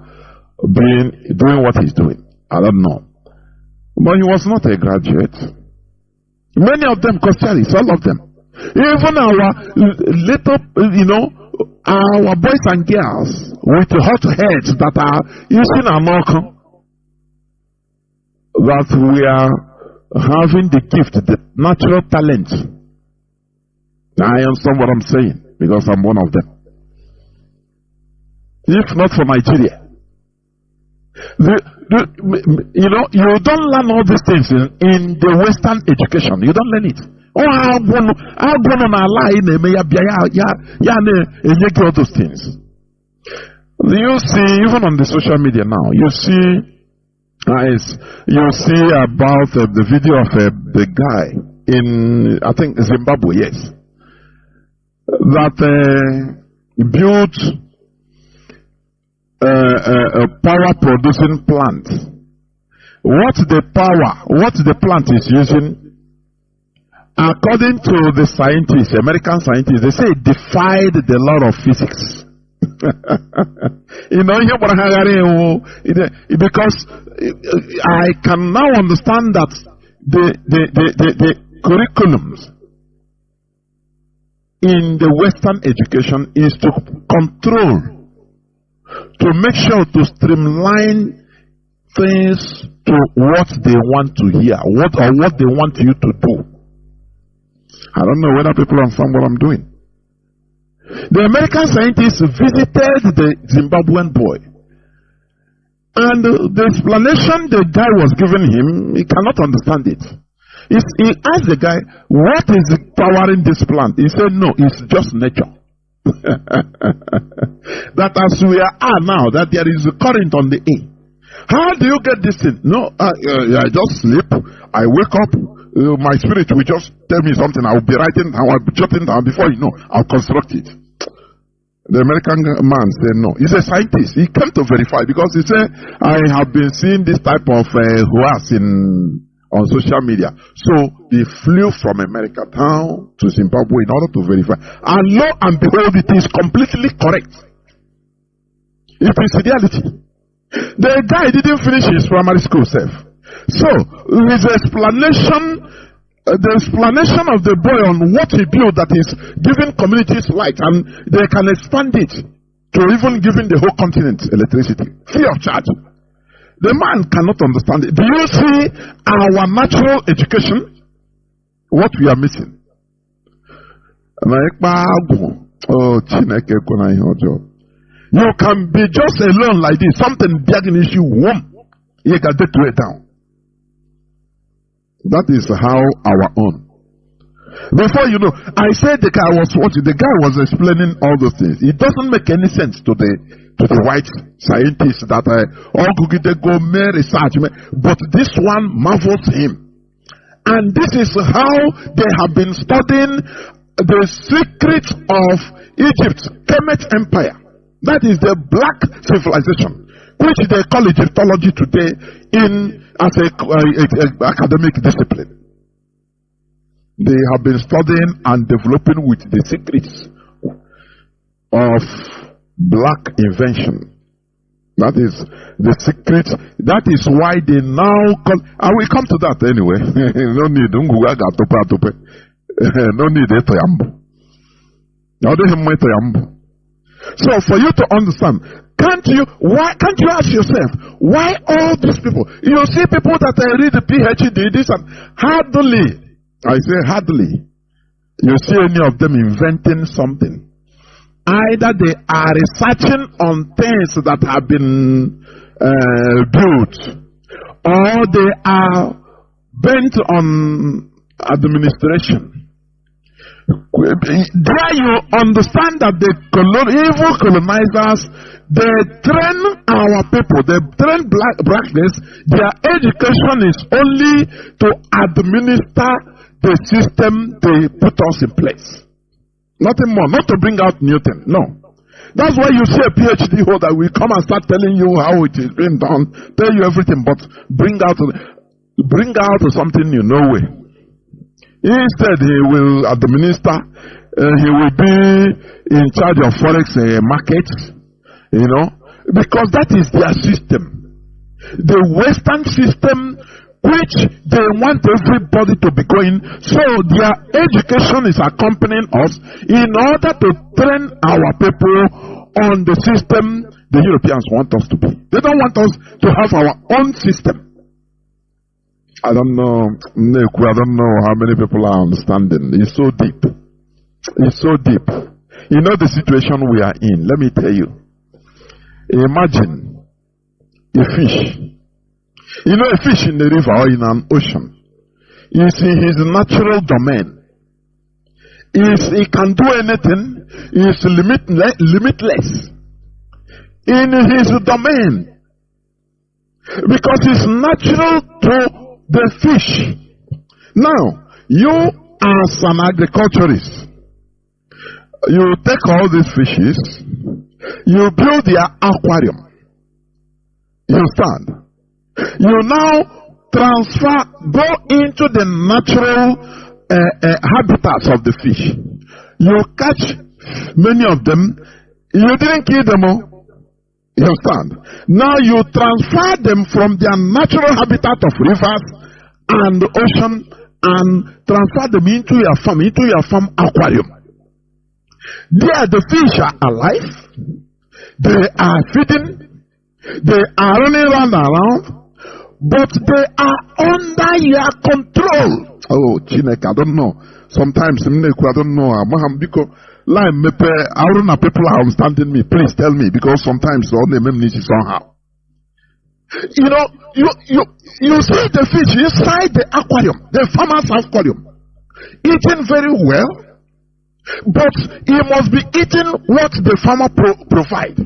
doing what he's doing. I don't know. But he was not a graduate. Many of them, Costialis, all of them. Even our little, our boys and girls with hot heads that are using American, that we are having the gift, the natural talent. I understand what I'm saying because I'm one of them. If not for Nigeria, you don't learn all these things in the Western education. You don't learn it. Oh, I'm going to lie in all those things. You see, even on the social media now, you see about the video of the guy in, I think, Zimbabwe, yes, that built a power producing plant. What the plant is using, according to the scientists, American scientists, they say it defied the law of physics. Because I can now understand that the curriculums in the Western education is to control, to make sure to streamline things to what they want to hear, what they want you to do. I don't know whether people understand what I'm doing. The American scientists visited the Zimbabwean boy, and the explanation the guy was giving him, he cannot understand it. He asked the guy, what is powering this plant? He said, no, it's just nature. That as we are now, that there is a current on the air. How do you get this thing? No, I just sleep, I wake up, my spirit will just tell me something, I will be writing down, I will be jotting down, before you know, I'll construct it. The American man said no. He's a scientist. He came to verify because he said, I have been seeing this type of harass on social media. So he flew from America down to Zimbabwe in order to verify. And lo and behold, it is completely correct. It is reality. The guy didn't finish his primary school self. So his explanation, the explanation of the boy on what he built that is giving communities light, and they can expand it to even giving the whole continent electricity free of charge. The man cannot understand it. Do you see our natural education? What we are missing? You can be just alone like this, something begging you, you can get it down. That is how our own. Before you know, I said the guy was watching, the guy was explaining all those things. It doesn't make any sense to the white scientists that all go make research, but this one marvels him. And this is how they have been studying the secret of Egypt's Kemet Empire. That is the black civilization, which they call Egyptology today as a academic discipline. They have been studying and developing with the secrets of black invention. That is the secret. That is why they now call. I will come to that anyway. No need. No need. So for you to understand, can't you ask yourself, why all these people? You see people that read the PhD, this and hardly, I say hardly, you see any of them inventing something. Either they are researching on things that have been built, or they are bent on administration. There you understand that the evil colonizers, they train our people, they train blackness. Their education is only to administer the system they put us in place. Nothing more, not to bring out Newton, no. That's why you see a PhD holder will come and start telling you how it is being done, tell you everything, but bring out something you know way. Instead, he will administer, he will be in charge of forex markets, you know, because that is their system. The Western system, which they want everybody to be going, so their education is accompanying us in order to train our people on the system the Europeans want us to be. They don't want us to have our own system. I don't know how many people are understanding. It's so deep. It's so deep. You know the situation we are in. Let me tell you. Imagine a fish. You know a fish in the river or in an ocean. Is in his natural domain. He can do anything. He is limitless. In his domain. Because it's natural to the fish. Now, you as an agriculturist, you take all these fishes, you build their aquarium. You understand? You now go into the natural habitats of the fish. You catch many of them. You didn't kill them all. You understand? Now you transfer them from their natural habitat of rivers and the ocean and transfer them into your farm aquarium. There the fish are alive. They are feeding. They are running around. But they are under your control. Oh, Chineke, I don't know. Sometimes, I don't know. People are understanding me. Please tell me, because sometimes all the memories is somehow. You know, you see the fish inside the aquarium, the farmer's aquarium, eating very well, but he must be eating what the farmer provide.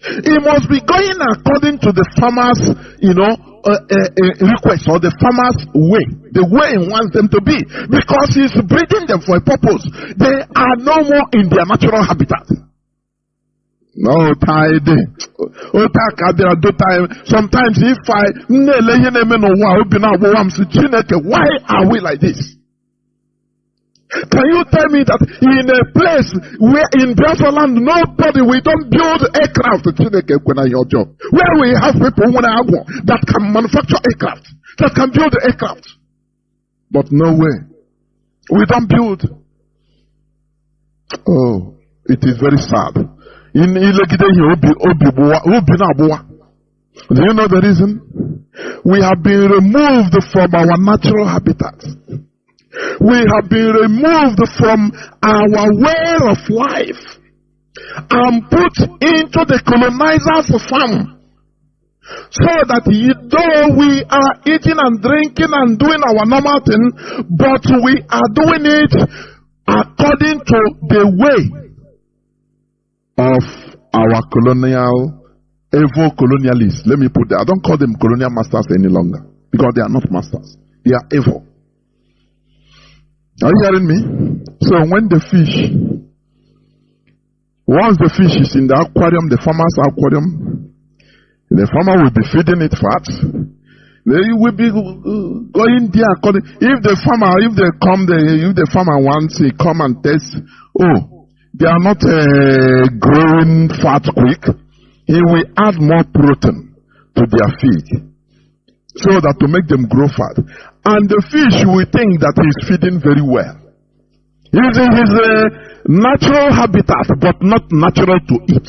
He must be going according to the farmer's, request or the farmer's way, the way he wants them to be, because he's breeding them for a purpose. They are no more in their natural habitat. No time. Sometimes if why are we like this? Can you tell me that in a place where in Biafraland we don't build aircraft where we have people that can manufacture aircraft, that can build aircraft, but nowhere we don't build. Oh, it is very sad. Do you know the reason? We have been removed from our natural habitat. We have been removed from our way of life and put into the colonizer's farm, so that though we are eating and drinking and doing our normal thing, but we are doing it according to the way of our evil colonialists. Let me put that. I don't call them colonial masters any longer, because they are not masters. They are evil. Are you hearing me? So when once the fish is in the aquarium, the farmer's aquarium, the farmer will be feeding it fat. They will be going there according. If the farmer wants to come and test, they are not growing fat quick, he will add more protein to their feed, so that to make them grow fat. And the fish will think that he's feeding very well. He's in his Natural habitat, but not natural to eat.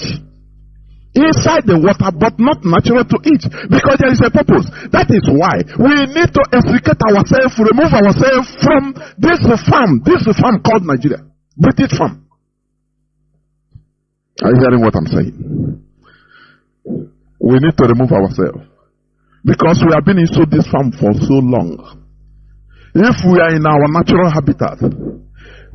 Inside the water, but not natural to eat. Because there is a purpose. That is why we need to extricate ourselves, remove ourselves from this farm called Nigeria. British farm. Are you hearing what I'm saying? We need to remove ourselves. Because we have been into this farm for so long. If we are in our natural habitat,